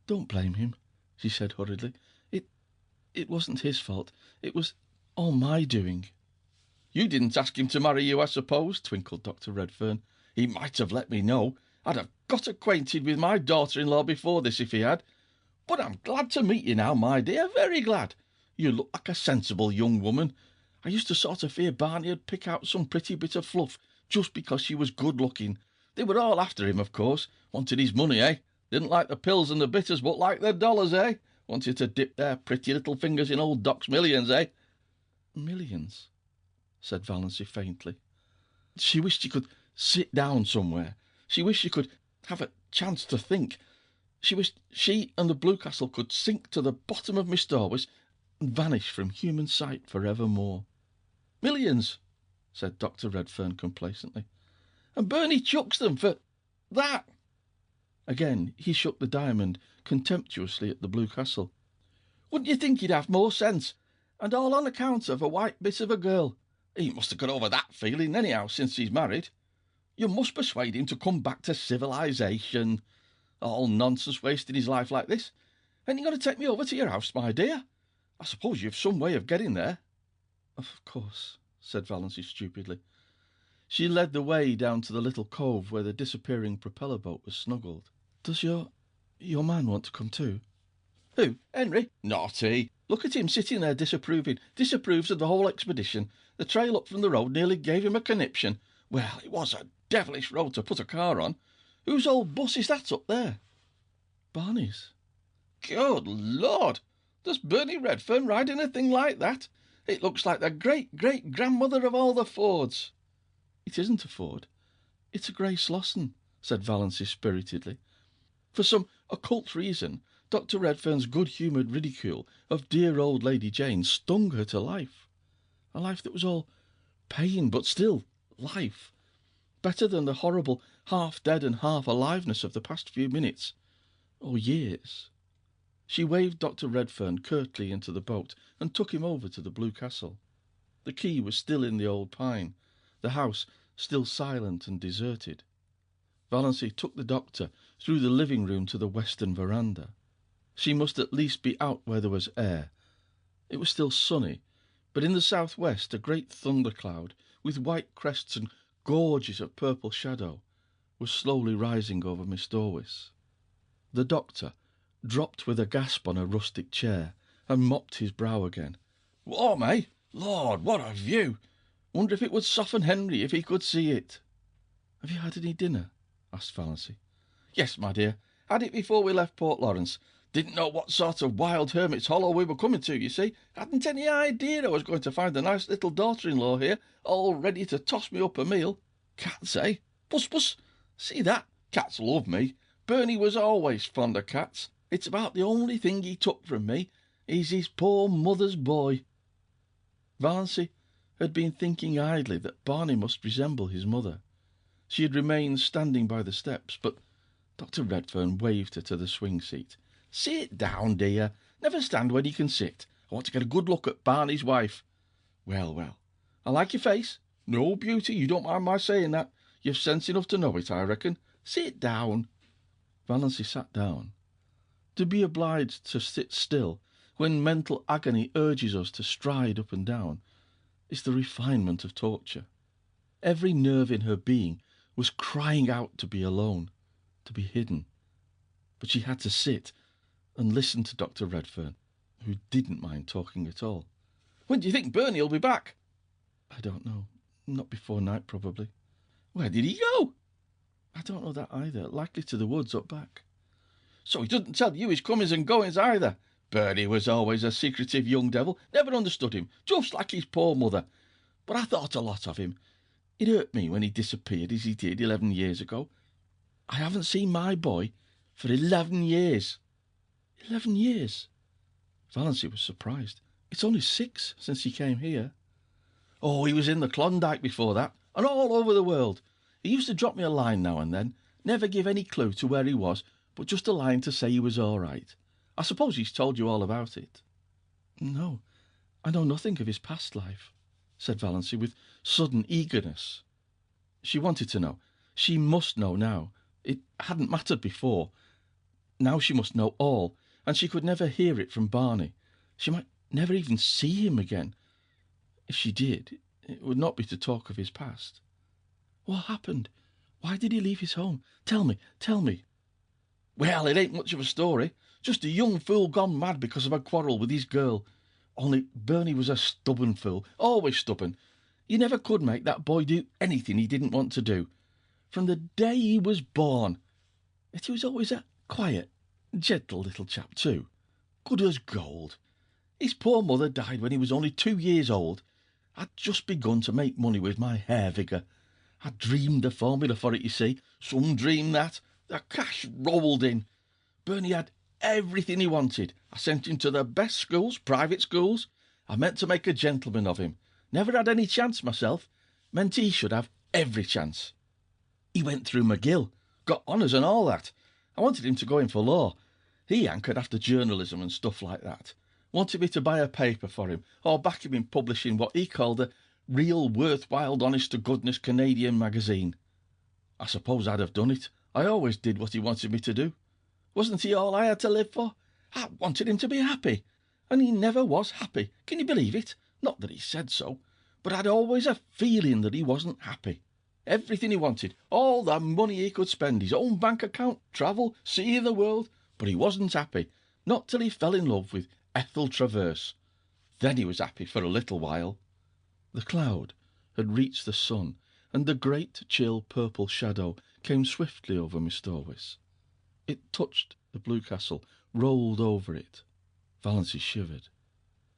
Speaker 2: "Don't blame him," she said hurriedly. It wasn't his fault. It was all my doing." "You didn't ask him to marry you, I suppose," twinkled Dr. Redfern. "He might have let me know. I'd have got acquainted with my daughter-in-law before this if he had. But I'm glad to meet you now, my dear, very glad. You look like a sensible young woman. I used to sort of fear Barney'd pick out some pretty bit of fluff just because she was good-looking. They were all after him, of course. Wanted his money, eh? Didn't like the pills and the bitters, but liked their dollars, eh? Wanted to dip their pretty little fingers in old Doc's millions, eh?" "Millions?" said Valency faintly. She wished she could sit down somewhere. She wished she could have a chance to think. She wished she and the Blue Castle could sink to the bottom of Miss Dorwis and vanish from human sight for evermore. "Millions," said Dr. Redfern complacently. "And Bernie chucks them for that." Again he shook the diamond contemptuously at the Blue Castle. "Wouldn't you think he'd have more sense? And all on account of a white bit of a girl. He must have got over that feeling anyhow since he's married. You must persuade him to come back to civilization. All nonsense wasting his life like this. Ain't you going to take me over to your house, my dear? I suppose you've some way of getting there." "Of course," said Valency stupidly. She led the way down to the little cove where the disappearing propeller boat was snuggled. "Does your man want to come too?" "Who, Henry? Naughty. Look at him sitting there disapproving. Disapproves of the whole expedition. The trail up from the road nearly gave him a conniption. Well, it was a devilish road to put a car on. Whose old bus is that up there?" "Barney's." "Good Lord! Does Bernie Redfern ride in a thing like that? It looks like the great-great-grandmother of all the Fords." "It isn't a Ford. It's a grey Slosson," said Valency spiritedly. For some occult reason, Dr. Redfern's good-humoured ridicule of dear old Lady Jane stung her to life. A life that was all pain, but still life. Better than the horrible half-dead and half-aliveness of the past few minutes, or years. She waved Dr. Redfern curtly into the boat and took him over to the Blue Castle. The key was still in the old pine, the house still silent and deserted. Valency took the doctor through the living room to the western veranda. She must at least be out where there was air. It was still sunny, but in the southwest a great thundercloud, with white crests and gorges of purple shadow, was slowly rising over Miss Dorwis. The doctor dropped with a gasp on a rustic chair and mopped his brow again. "Warm, eh? Lord, what a view! Wonder if it would soften Henry if he could see it." "Have you had any dinner?" asked Valency. "Yes, my dear. Had it before we left Port Lawrence. Didn't know what sort of wild hermit's hollow we were coming to, you see. Hadn't any idea I was going to find a nice little daughter-in-law here, all ready to toss me up a meal. Cats, eh? Puss, puss. See that? Cats love me. Bernie was always fond of cats. It's about the only thing he took from me. He's his poor mother's boy." Valency had been thinking idly that Barney must resemble his mother. She had remained standing by the steps, but Dr. Redfern waved her to the swing seat. "Sit down, dear. Never stand when you can sit. I want to get a good look at Barney's wife. Well, well, I like your face. No beauty, you don't mind my saying that. You've sense enough to know it, I reckon. Sit down." Valency sat down. To be obliged to sit still when mental agony urges us to stride up and down is the refinement of torture. Every nerve in her being was crying out to be alone, to be hidden. But she had to sit and listen to Dr. Redfern, who didn't mind talking at all. "When do you think Bernie will be back?" "I don't know. Not before night, probably." "Where did he go?" "I don't know that either. Likely to the woods up back." So he doesn't tell you his comings and goings either. Bernie was always a secretive young devil, never understood him, just like his poor mother. But I thought a lot of him. It hurt me when he disappeared as he did 11 years ago. I haven't seen my boy for 11 years. 11 years? Valancy was surprised. It's only 6 since he came here. Oh, he was in the Klondike before that, and all over the world. He used to drop me a line now and then, never give any clue to where he was, but just a line to say he was all right. I suppose he's told you all about it. No, I know nothing of his past life, said Valancy with sudden eagerness. She wanted to know. She must know now. It hadn't mattered before. Now she must know all, and she could never hear it from Barney. She might never even see him again. If she did, it would not be to talk of his past. What happened? Why did he leave his home? Tell me, tell me. Well, it ain't much of a story. Just a young fool gone mad because of a quarrel with his girl. Only Bernie was a stubborn fool, always stubborn. You never could make that boy do anything he didn't want to do. From the day he was born. Yet he was always a quiet, gentle little chap too. Good as gold. His poor mother died when he was only 2 years old. I'd just begun to make money with my hair vigour. I dreamed the formula for it, you see. Some dream that. The cash rolled in. Bernie had everything he wanted. I sent him to the best schools, private schools. I meant to make a gentleman of him. Never had any chance myself. Meant he should have every chance. He went through McGill, got honours and all that. I wanted him to go in for law. He hankered after journalism and stuff like that. Wanted me to buy a paper for him, or back him in publishing what he called a real worthwhile honest-to-goodness Canadian magazine. I suppose I'd have done it. I always did what he wanted me to do. Wasn't he all I had to live for? I wanted him to be happy, and he never was happy. Can you believe it? Not that he said so, but I'd always a feeling that he wasn't happy. Everything he wanted, all the money he could spend, his own bank account, travel, see the world, but he wasn't happy, not till he fell in love with Ethel Traverse. Then he was happy for a little while. The cloud had reached the sun, and the great chill purple shadow came swiftly over Miss Dorwis. It touched the blue castle, rolled over it. Valancy shivered.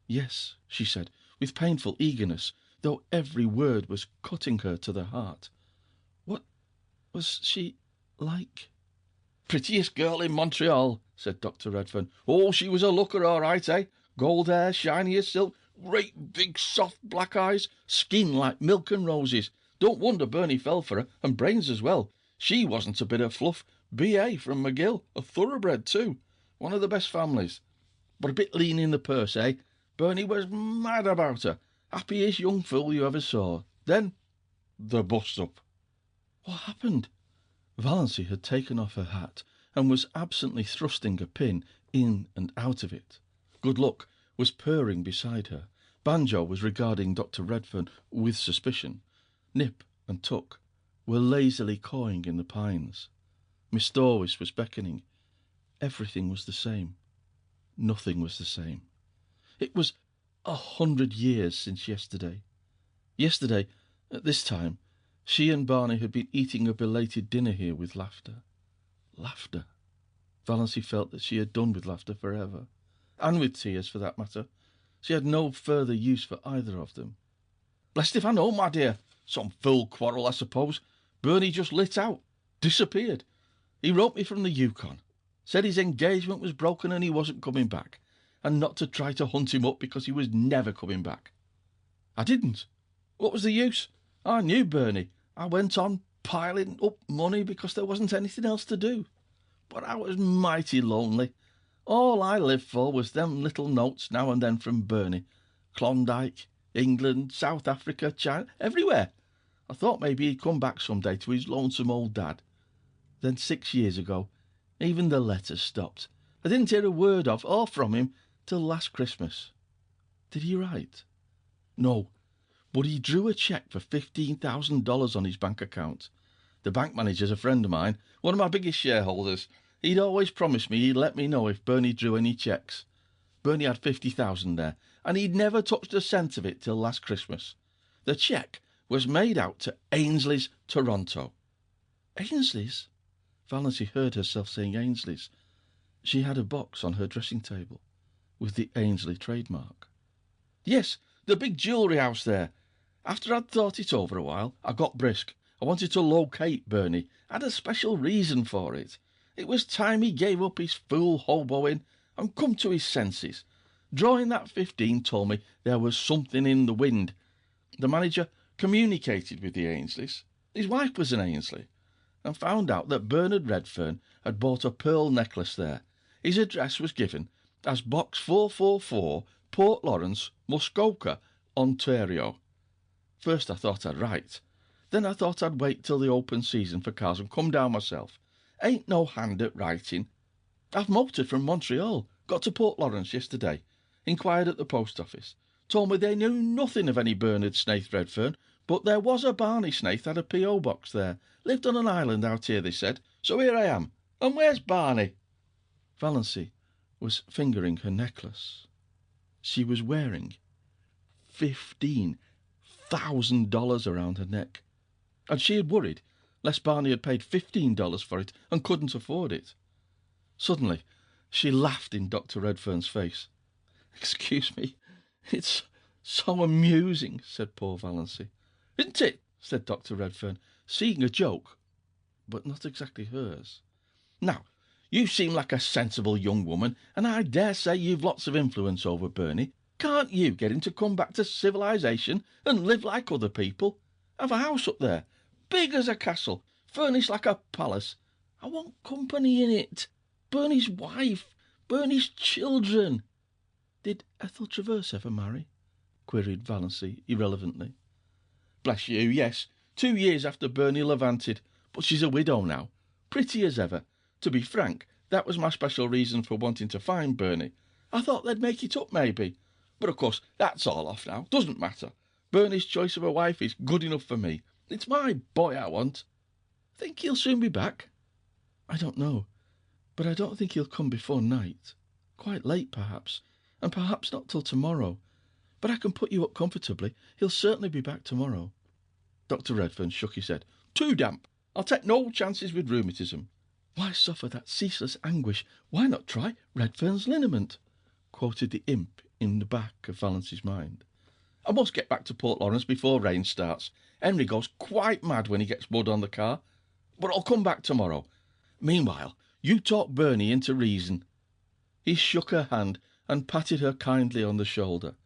Speaker 2: Yes, she said, with painful eagerness, though every word was cutting her to the heart. What was she like? Prettiest girl in Montreal, said Dr. Redfern. Oh, she was a looker, all right, eh? Gold hair, shiny as silk, great big soft black eyes, skin like milk and roses. Don't wonder Bernie fell for her, and brains as well. She wasn't a bit of fluff. B.A. from McGill, a thoroughbred too. One of the best families. But a bit lean in the purse, eh? Bernie was mad about her. Happiest young fool you ever saw. Then, the bust-up. What happened? Valancy had taken off her hat and was absently thrusting a pin in and out of it. Good Luck was purring beside her. Banjo was regarding Dr. Redfern with suspicion. Nip and Tuck were lazily cawing in the pines. Miss Dorwis was beckoning. Everything was the same. Nothing was the same. It was 100 years since yesterday. Yesterday, at this time, she and Barney had been eating a belated dinner here with laughter. Laughter. Valancy felt that she had done with laughter forever, and with tears, for that matter. She had no further use for either of them. Blessed if I know, my dear. Some fool quarrel, I suppose. Bernie just lit out. Disappeared. He wrote me from the Yukon. Said his engagement was broken and he wasn't coming back, and not to try to hunt him up because he was never coming back. I didn't. What was the use? I knew Bernie. I went on piling up money because there wasn't anything else to do. But I was mighty lonely. All I lived for was them little notes now and then from Bernie. Klondike, England, South Africa, China, everywhere. I thought maybe he'd come back some day to his lonesome old dad. Then 6 years ago, even the letters stopped. I didn't hear a word of or from him till last Christmas. Did he write? No, but he drew a cheque for $15,000 on his bank account. The bank manager's a friend of mine, one of my biggest shareholders. He'd always promised me he'd let me know if Bernie drew any cheques. Bernie had 50,000 there, and he'd never touched a cent of it till last Christmas. The cheque was made out to Ainsley's, Toronto. Ainsley's? Valancy heard herself saying Ainsley's. She had a box on her dressing table with the Ainsley trademark. "Yes, the big jewellery house there. After I'd thought it over a while, I got brisk. I wanted to locate Bernie. I had a special reason for it. It was time he gave up his fool hoboing and come to his senses. Drawing that 15 told me there was something in the wind. The manager communicated with the Ainsleys. His wife was an Ainsley, and found out that Bernard Redfern had bought a pearl necklace there. His address was given as Box 444, Port Lawrence, Muskoka, Ontario. First I thought I'd write. Then I thought I'd wait till the open season for cars and come down myself. Ain't no hand at writing. I've motored from Montreal, got to Port Lawrence yesterday, inquired at the post office, told me they knew nothing of any Bernard Snaith Redfern, but there was a Barney Snaith had a P.O. box there, lived on an island out here, they said, so here I am. And where's Barney?" Valancy was fingering her necklace. She was wearing $15,000 around her neck, and she had worried lest Barney had paid $15 for it and couldn't afford it. Suddenly, she laughed in Dr. Redfern's face. "Excuse me, it's so amusing," said poor Valancy. "Isn't it?" said Dr. Redfern, seeing a joke, but not exactly hers. "Now, you seem like a sensible young woman, and I dare say you've lots of influence over Bernie. Can't you get him to come back to civilization and live like other people? Have a house up there, big as a castle, furnished like a palace. I want company in it. Bernie's wife, Bernie's children." "Did Ethel Traverse ever marry?" queried Valancy irrelevantly. "Bless you, yes. 2 years after Bernie levanted, but she's a widow now, pretty as ever. To be frank, that was my special reason for wanting to find Bernie. I thought they'd make it up, maybe. But of course, that's all off now. Doesn't matter. Bernie's choice of a wife is good enough for me. It's my boy I want." "Think he'll soon be back?" "I don't know, but I don't think he'll come before night. Quite late, perhaps, and perhaps not till tomorrow. But I can put you up comfortably. He'll certainly be back tomorrow." Dr. Redfern shook his head. "Too damp. I'll take no chances with rheumatism." "Why suffer that ceaseless anguish? Why not try Redfern's liniment?" quoted the imp in the back of Valancy's mind. "I must get back to Port Lawrence before rain starts. Henry goes quite mad when he gets mud on the car. But I'll come back tomorrow. Meanwhile, you talk Bernie into reason." He shook her hand and patted her kindly on the shoulder.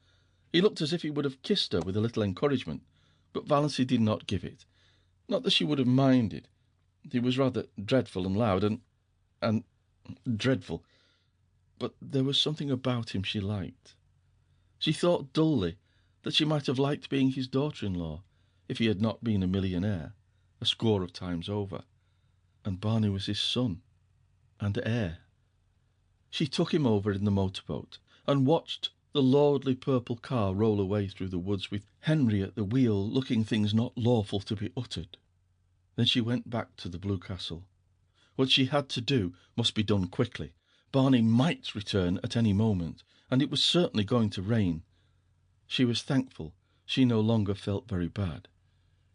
Speaker 2: He looked as if he would have kissed her with a little encouragement, but Valancy did not give it. Not that she would have minded. He was rather dreadful and loud and dreadful, but there was something about him she liked. She thought dully that she might have liked being his daughter-in-law if he had not been a millionaire, a score of times over, and Barney was his son and heir. She took him over in the motorboat and watched the lordly purple car roll away through the woods with Henry at the wheel, looking things not lawful to be uttered. Then she went back to the Blue Castle. What she had to do must be done quickly. Barney might return at any moment, and it was certainly going to rain. She was thankful she no longer felt very bad.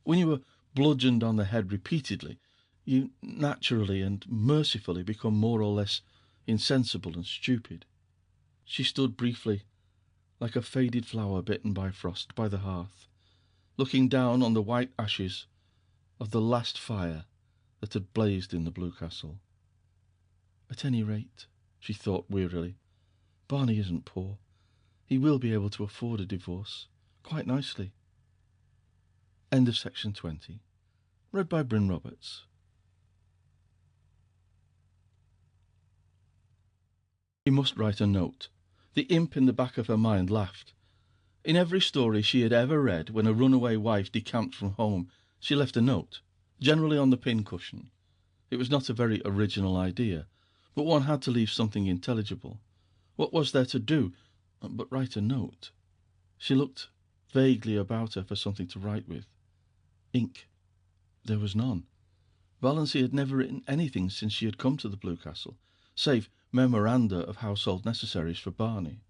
Speaker 2: When you are bludgeoned on the head repeatedly, you naturally and mercifully become more or less insensible and stupid. She stood briefly, like a faded flower bitten by frost, by the hearth, looking down on the white ashes of the last fire that had blazed in the Blue Castle. At any rate, she thought wearily, Barney isn't poor. He will be able to afford a divorce quite nicely. End of section 20. Read by Bryn Roberts. She must write a note. The imp in the back of her mind laughed. In every story she had ever read, when a runaway wife decamped from home, she left a note, generally on the pincushion. It was not a very original idea, but one had to leave something intelligible. What was there to do but write a note? She looked vaguely about her for something to write with. Ink. There was none. Valancy had never written anything since she had come to the Blue Castle, save memoranda of household necessaries for Barney.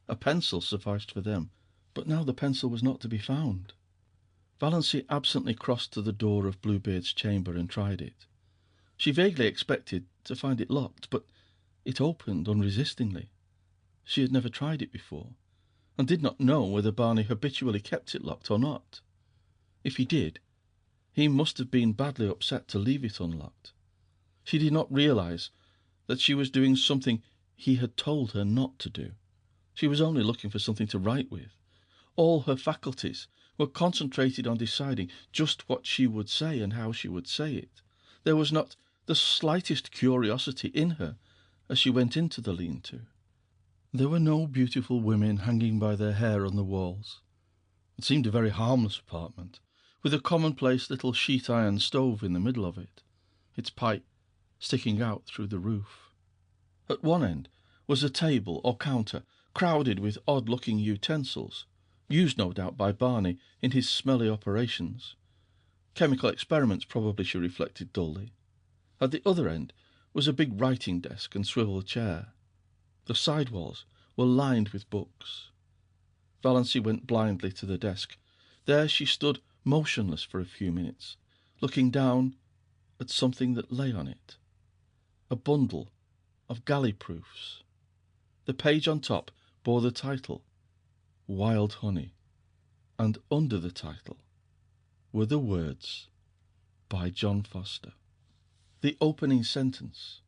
Speaker 2: A pencil sufficed for them, but now the pencil was not to be found. Valancy absently crossed to the door of Bluebeard's chamber and tried it. She vaguely expected to find it locked, but It opened unresistingly. She had never tried it before, and did not know whether Barney habitually kept it locked or not. If he did, he must have been badly upset to leave it unlocked. She did not realize that she was doing something he had told her not to do. She was only looking for something to write with. All her faculties were concentrated on deciding just what she would say and how she would say it. There was not the slightest curiosity in her as she went into the lean-to. There were no beautiful women hanging by their hair on the walls. It seemed a very harmless apartment, with a commonplace little sheet-iron stove in the middle of it, its pipe sticking out through the roof. At one end was a table or counter crowded with odd-looking utensils, used no doubt by Barney in his smelly operations. Chemical experiments probably, she reflected dully. At the other end was a big writing desk and swivel chair. The side walls were lined with books. Valancy went blindly to the desk. There she stood motionless for a few minutes, looking down at something that lay on it. A bundle of galley proofs. The page on top bore the title, Wild Honey, and under the title were the words, by John Foster. The opening sentence,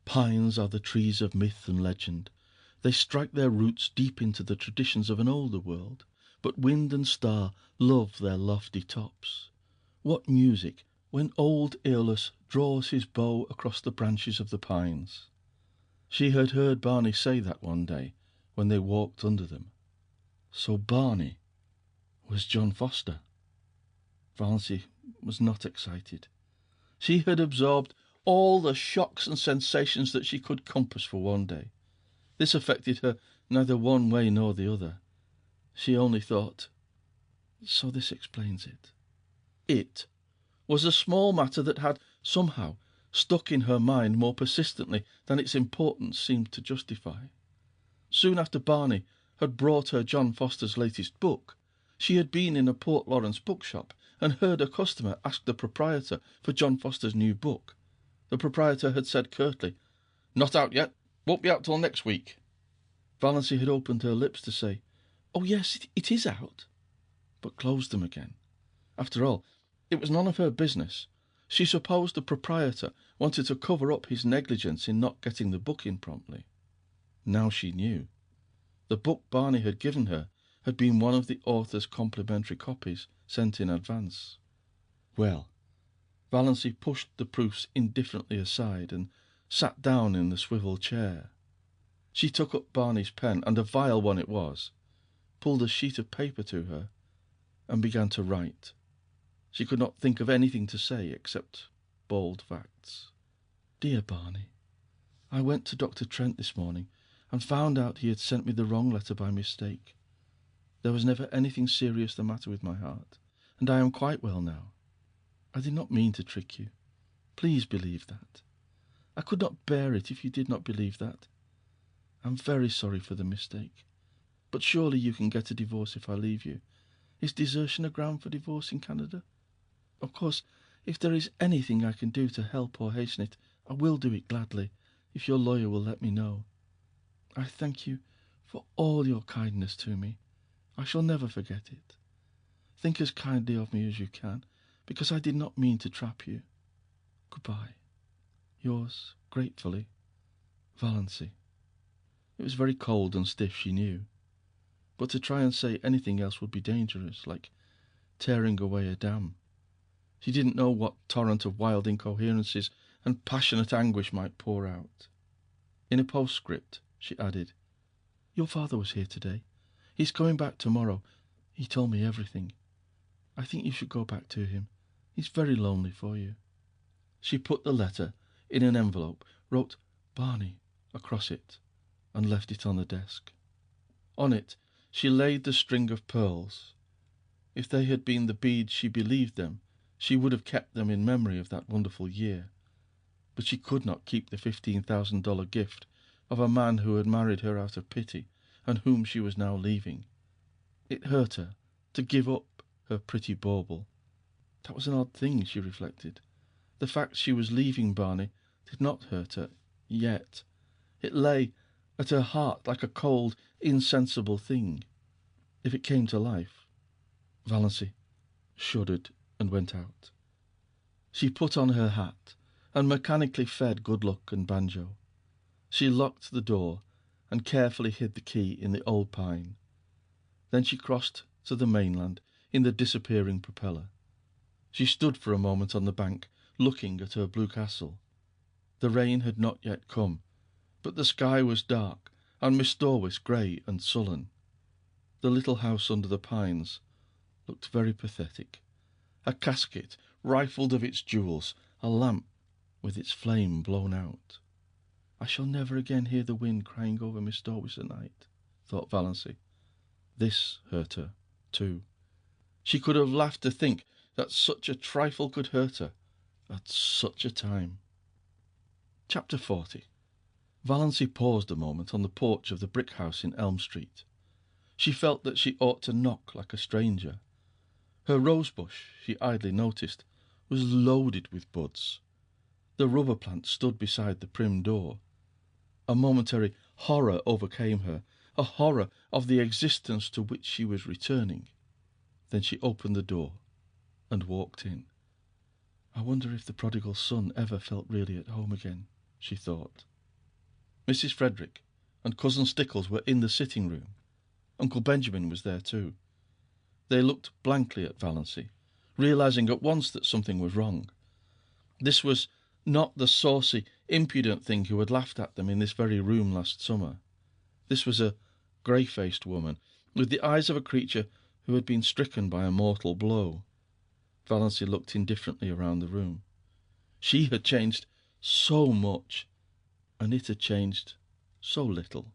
Speaker 2: "Pines are the trees of myth and legend. They strike their roots deep into the traditions of an older world, but wind and star love their lofty tops. What music when old Aeolus draws his bow across the branches of the pines." She had heard Barney say that one day when they walked under them. So Barney was John Foster. Valancy was not excited. She had absorbed all the shocks and sensations that she could compass for one day. This affected her neither one way nor the other. She only thought, so this explains it. It was a small matter that had somehow stuck in her mind more persistently than its importance seemed to justify. Soon after Barney had brought her John Foster's latest book, she had been in a Port Lawrence bookshop and heard a customer ask the proprietor for John Foster's new book. The proprietor had said curtly, "Not out yet. Won't be out till next week." Valancy had opened her lips to say, "Oh yes, it is out," but closed them again. After all, it was none of her business. She supposed the proprietor wanted to cover up his negligence in not getting the book in promptly. Now she knew. The book Barney had given her had been one of the author's complimentary copies sent in advance. Well, Valancy pushed the proofs indifferently aside and sat down in the swivel chair. She took up Barney's pen, and a vile one it was, pulled a sheet of paper to her, and began to write. She could not think of anything to say except bald facts. "Dear Barney, I went to Dr. Trent this morning and found out he had sent me the wrong letter by mistake. There was never anything serious the matter with my heart, and I am quite well now. I did not mean to trick you. Please believe that. I could not bear it if you did not believe that. I am very sorry for the mistake. But surely you can get a divorce if I leave you. Is desertion a ground for divorce in Canada? Of course, if there is anything I can do to help or hasten it, I will do it gladly, if your lawyer will let me know. I thank you for all your kindness to me. I shall never forget it. Think as kindly of me as you can, because I did not mean to trap you. Goodbye. Yours gratefully, Valancy." It was very cold and stiff, she knew, but to try and say anything else would be dangerous, like tearing away a dam. She didn't know what torrent of wild incoherences and passionate anguish might pour out. In a postscript, she added, "Your father was here today. He's coming back tomorrow. He told me everything. I think you should go back to him. He's very lonely for you." She put the letter in an envelope, wrote "Barney" across it, and left it on the desk. On it she laid the string of pearls. If they had been the beads she believed them, she would have kept them in memory of that wonderful year. But she could not keep the $15,000 gift of a man who had married her out of pity, and whom she was now leaving. It hurt her to give up her pretty bauble. That was an odd thing, she reflected. The fact she was leaving Barney did not hurt her, yet. It lay at her heart like a cold, insensible thing. If it came to life. Valancy shuddered and went out. She put on her hat and mechanically fed Good Luck and Banjo. She locked the door and carefully hid the key in the old pine. Then she crossed to the mainland in the disappearing propeller. She stood for a moment on the bank, looking at her blue castle. The rain had not yet come, but the sky was dark and Miss Dorwis grey and sullen. The little house under the pines looked very pathetic. A casket rifled of its jewels, a lamp with its flame blown out. I shall never again hear the wind crying over Miss Dorwis at night, thought Valancy. This hurt her, too. She could have laughed to think that such a trifle could hurt her at such a time. Chapter 40. Valancy paused a moment on the porch of the brick house in Elm Street. She felt that she ought to knock like a stranger. Her rosebush, she idly noticed, was loaded with buds. The rubber plant stood beside the prim door. A momentary horror overcame her, a horror of the existence to which she was returning. Then she opened the door and walked in. I wonder if the prodigal son ever felt really at home again, she thought. Mrs. Frederick and Cousin Stickles were in the sitting room. Uncle Benjamin was there too. They looked blankly at Valancy, realizing at once that something was wrong. This was not the saucy, impudent thing who had laughed at them in this very room last summer. This was a grey-faced woman, with the eyes of a creature who had been stricken by a mortal blow. Valancy looked indifferently around the room. She had changed so much, and it had changed so little.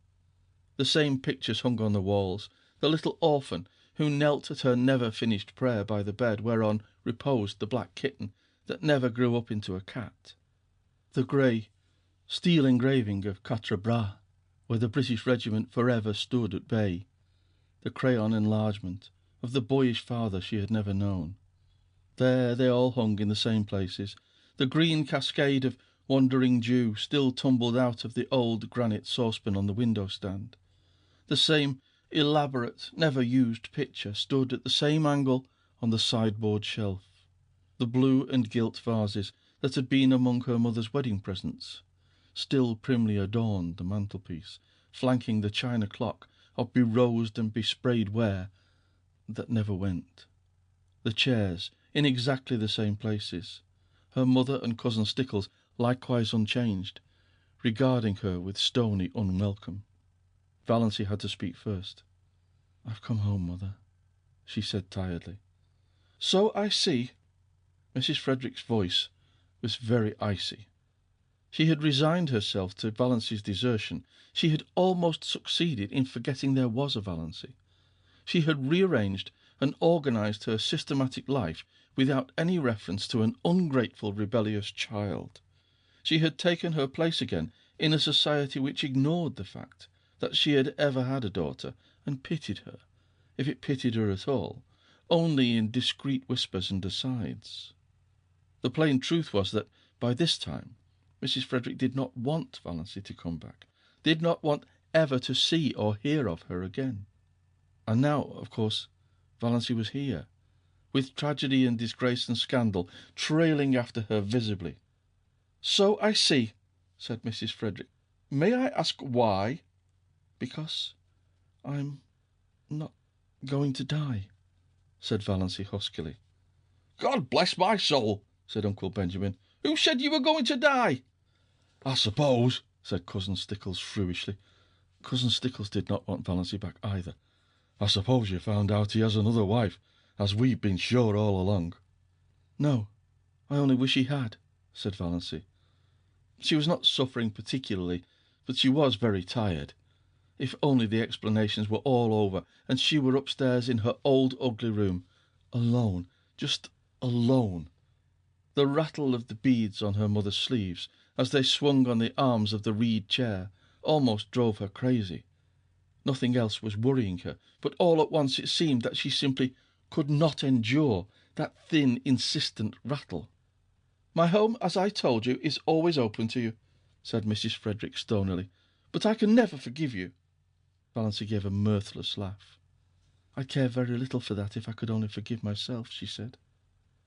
Speaker 2: The same pictures hung on the walls, the little orphan who knelt at her never-finished prayer by the bed whereon reposed the black kitten that never grew up into a cat. The grey steel engraving of Quatre Bras, where the British regiment forever stood at bay. The crayon enlargement of the boyish father she had never known. There they all hung in the same places. The green cascade of wandering dew still tumbled out of the old granite saucepan on the window-stand. The same elaborate, never-used picture stood at the same angle on the sideboard shelf. The blue and gilt vases that had been among her mother's wedding presents still primly adorned the mantelpiece, flanking the china clock of be-rosed and besprayed ware that never went. The chairs in exactly the same places, her mother and Cousin Stickles likewise unchanged, regarding her with stony unwelcome. Valancy had to speak first. "I've come home, Mother," she said tiredly. "So I see." Mrs. Frederick's voice was very icy. She had resigned herself to Valancy's desertion. She had almost succeeded in forgetting there was a Valancy. She had rearranged and organized her systematic life without any reference to an ungrateful, rebellious child. She had taken her place again in a society which ignored the fact that she had ever had a daughter, and pitied her, if it pitied her at all, only in discreet whispers and asides. The plain truth was that, by this time, Mrs. Frederick did not want Valancy to come back, did not want ever to see or hear of her again. And now, of course, Valancy was here, with tragedy and disgrace and scandal trailing after her visibly. "So I see," said Mrs. Frederick. "May I ask why?" "Because I'm not going to die," said Valancy huskily. "God bless my soul," said Uncle Benjamin. "Who said you were going to die?" "I suppose," said Cousin Stickles shrewishly. Cousin Stickles did not want Valancy back either. "I suppose you found out he has another wife, as we've been sure all along." "No, I only wish he had," said Valancy. She was not suffering particularly, but she was very tired. If only the explanations were all over, and she were upstairs in her old ugly room, alone, just alone. The rattle of the beads on her mother's sleeves, as they swung on the arms of the reed chair, almost drove her crazy. Nothing else was worrying her, but all at once it seemed that she simply could not endure that thin, insistent rattle. "My home, as I told you, is always open to you," said Mrs. Frederick stonily. but I can never forgive you." Valancy gave a mirthless laugh. "I'd care very little for that if I could only forgive myself," she said.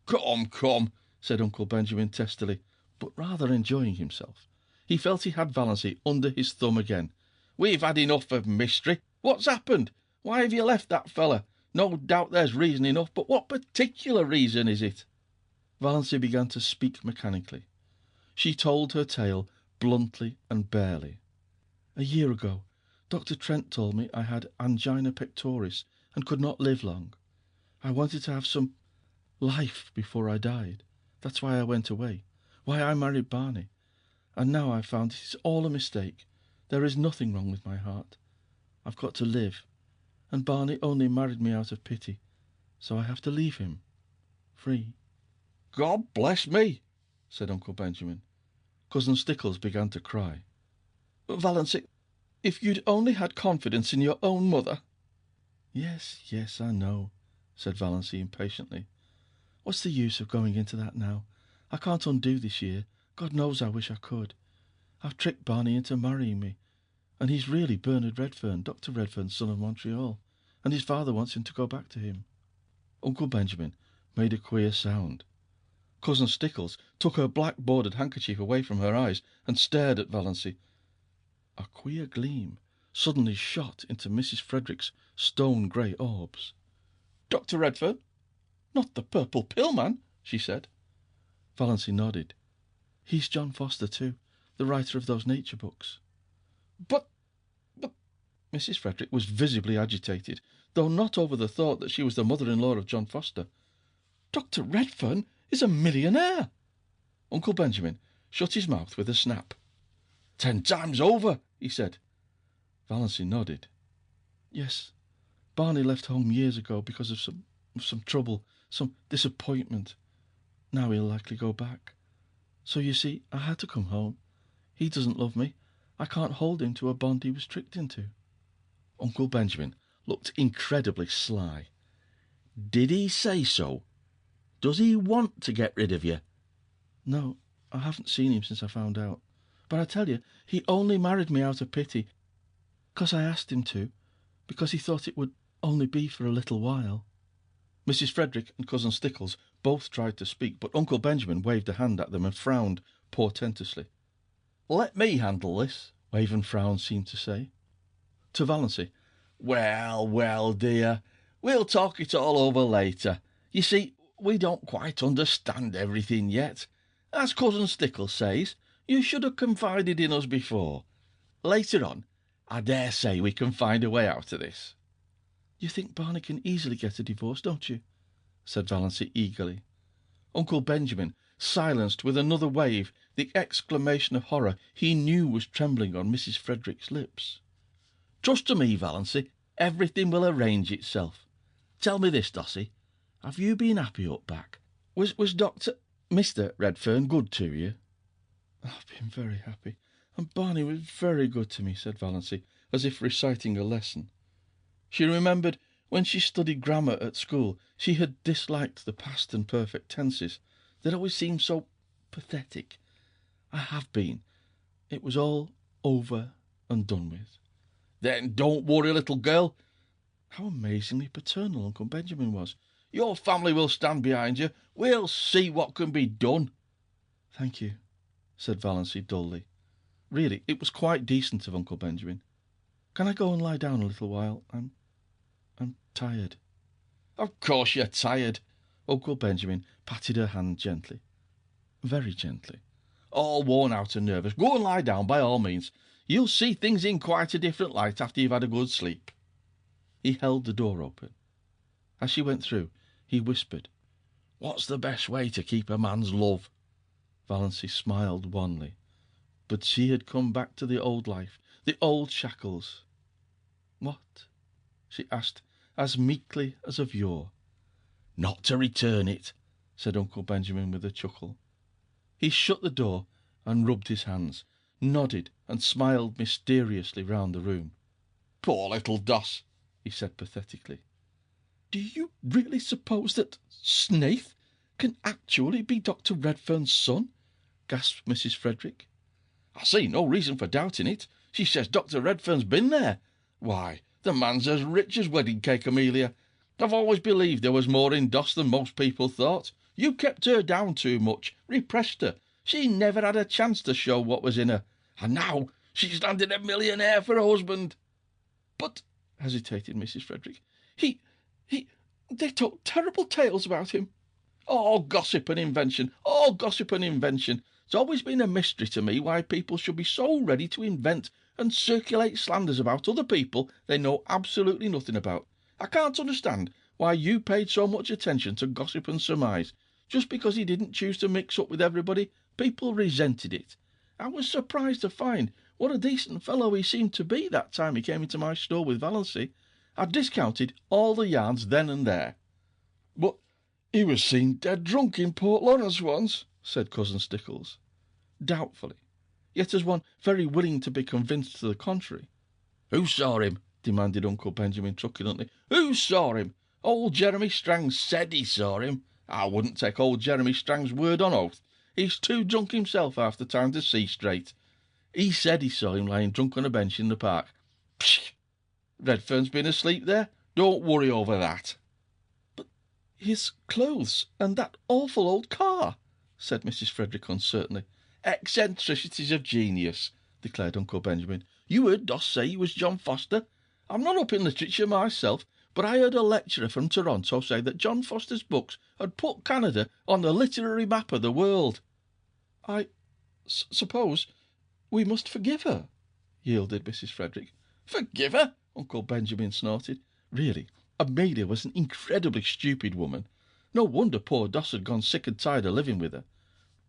Speaker 1: "Come, come,"
Speaker 2: said Uncle Benjamin testily, but rather enjoying himself. He felt he had Valancy under his thumb again.
Speaker 1: "We've had enough of mystery. What's happened? Why have you left that fella? No doubt there's reason enough, but what particular reason is it?"
Speaker 2: Valancy began to speak mechanically. She told her tale bluntly and barely. "A year ago, Dr. Trent told me I had angina pectoris and could not live long. I wanted to have some life before I died. That's why I went away, why I married Barney. And now I've found it is all a mistake. There is nothing wrong with my heart. I've got to live, and Barney only married me out of pity, so I have to leave him, free."
Speaker 1: "God bless me,"
Speaker 2: said Uncle Benjamin. Cousin Stickles began to cry. "Valancy, if you'd only had confidence in your own mother—" "Yes, yes, I know," said Valancy impatiently. "What's the use of going into that now? I can't undo this year. God knows I wish I could. I've tricked Barney into marrying me, and he's really Bernard Redfern, Dr. Redfern's son of Montreal, and his father wants him to go back to him." Uncle Benjamin made a queer sound. Cousin Stickles took her black bordered handkerchief away from her eyes and stared at Valancy. A queer gleam suddenly shot into Mrs. Frederick's stone-grey orbs. "Dr. Redfern? Not the purple pill man?" she said. Valancy nodded. "He's John Foster too, the writer of those nature books." But Mrs. Frederick was visibly agitated, though not over the thought that she was the mother-in-law of John Foster. "Dr. Redfern is a millionaire." Uncle Benjamin shut his mouth with a snap.
Speaker 1: 10 times over," he said.
Speaker 2: Valancy nodded. "Yes, Barney left home years ago because of some trouble, some disappointment. Now he'll likely go back. So you see, I had to come home. He doesn't love me. I can't hold him to a bond he was tricked into."
Speaker 1: Uncle Benjamin looked incredibly sly. "Did he say so? Does he want to get rid of you?"
Speaker 2: "No, I haven't seen him since I found out. But I tell you, he only married me out of pity, 'cause I asked him to, because he thought it would only be for a little while." Mrs. Frederick and Cousin Stickles both tried to speak, but Uncle Benjamin waved a hand at them and frowned portentously.
Speaker 1: "Let me handle this,"
Speaker 2: wave and frown seemed to say. To Valancy,
Speaker 1: Well, well, dear, we'll talk it all over later. You see, we don't quite understand everything yet. As Cousin Stickles says, you should have confided in us before. Later on, I dare say we can find a way out of this."
Speaker 2: "You think Barney can easily get a divorce, don't you?" said Valancy eagerly. Uncle Benjamin silenced with another wave the exclamation of horror he knew was trembling on Mrs. Frederick's lips.
Speaker 1: "Trust to me, Valancy. Everything will arrange itself. Tell me this, Dossie. Have you been happy up back?
Speaker 2: Was Mr. Redfern good to you?" "I've been very happy, and Barney was very good to me," said Valancy, as if reciting a lesson. She remembered when she studied grammar at school, she had disliked the past and perfect tenses. They always seemed so pathetic. "I have been. It was all over and done with."
Speaker 1: "Then don't worry, little girl."
Speaker 2: How amazingly paternal Uncle Benjamin was.
Speaker 1: "Your family will stand behind you. We'll see what can be done."
Speaker 2: "Thank you," said Valancy dully. Really, it was quite decent of Uncle Benjamin. "Can I go and lie down a little while? I'm tired."
Speaker 1: "Of course you're tired."
Speaker 2: Uncle Benjamin patted her hand gently. Very gently.
Speaker 1: "All worn out and nervous. Go and lie down by all means. You'll see things in quite a different light after you've had a good sleep."
Speaker 2: He held the door open. As she went through, he whispered,
Speaker 1: "What's the best way to keep a man's love?"
Speaker 2: Valancy smiled wanly. But she had come back to the old life, the old shackles. "What?" she asked, as meekly as of yore.
Speaker 1: "Not to return it,"
Speaker 2: said Uncle Benjamin with a chuckle. He shut the door and rubbed his hands, nodded and smiled mysteriously round the room.
Speaker 1: "Poor little Doss,"
Speaker 2: he said pathetically. "Do you really suppose that Snaith can actually be Dr. Redfern's son?" gasped Mrs. Frederick.
Speaker 1: "I see no reason for doubting it.
Speaker 2: She says Dr. Redfern's been there. Why, the man's as rich as wedding cake, Amelia. I've always believed there was more in Doss than most people thought. You kept her down too much, repressed her. She never had a chance to show what was in her. And now she's landed a millionaire for a husband." "But," hesitated Mrs. Frederick, they told terrible tales about him." "All gossip and invention, all gossip and invention. It's always been a mystery to me why people should be so ready to invent and circulate slanders about other people they know absolutely nothing about. I can't understand why you paid so much attention to gossip and surmise. Just because he didn't choose to mix up with everybody, people resented it. I was surprised to find what a decent fellow he seemed to be that time he came into my store with Valency. I discounted all the yarns then and there." "But he was seen dead drunk in Port Lawrence once," said Cousin Stickles, doubtfully, yet as one very willing to be convinced to the contrary. "Who saw him?" demanded Uncle Benjamin truculently. "Who saw him? Old Jeremy Strang said he saw him. I wouldn't take old Jeremy Strang's word on oath. He's too drunk himself half the time to see straight. He said he saw him lying drunk on a bench in the park. Psh! Redfern's been asleep there. Don't worry over that." "But his clothes and that awful old car," said Mrs. Frederick uncertainly. "Eccentricities of genius," declared Uncle Benjamin. "You heard Doss say he was John Foster? I'm not up in literature myself, but I heard a lecturer from Toronto say that John Foster's books had put Canada on the literary map of the world." "I suppose we must forgive her," yielded Mrs. Frederick. "Forgive her?" Uncle Benjamin snorted. Really, Amelia was an incredibly stupid woman. No wonder poor Doss had gone sick and tired of living with her.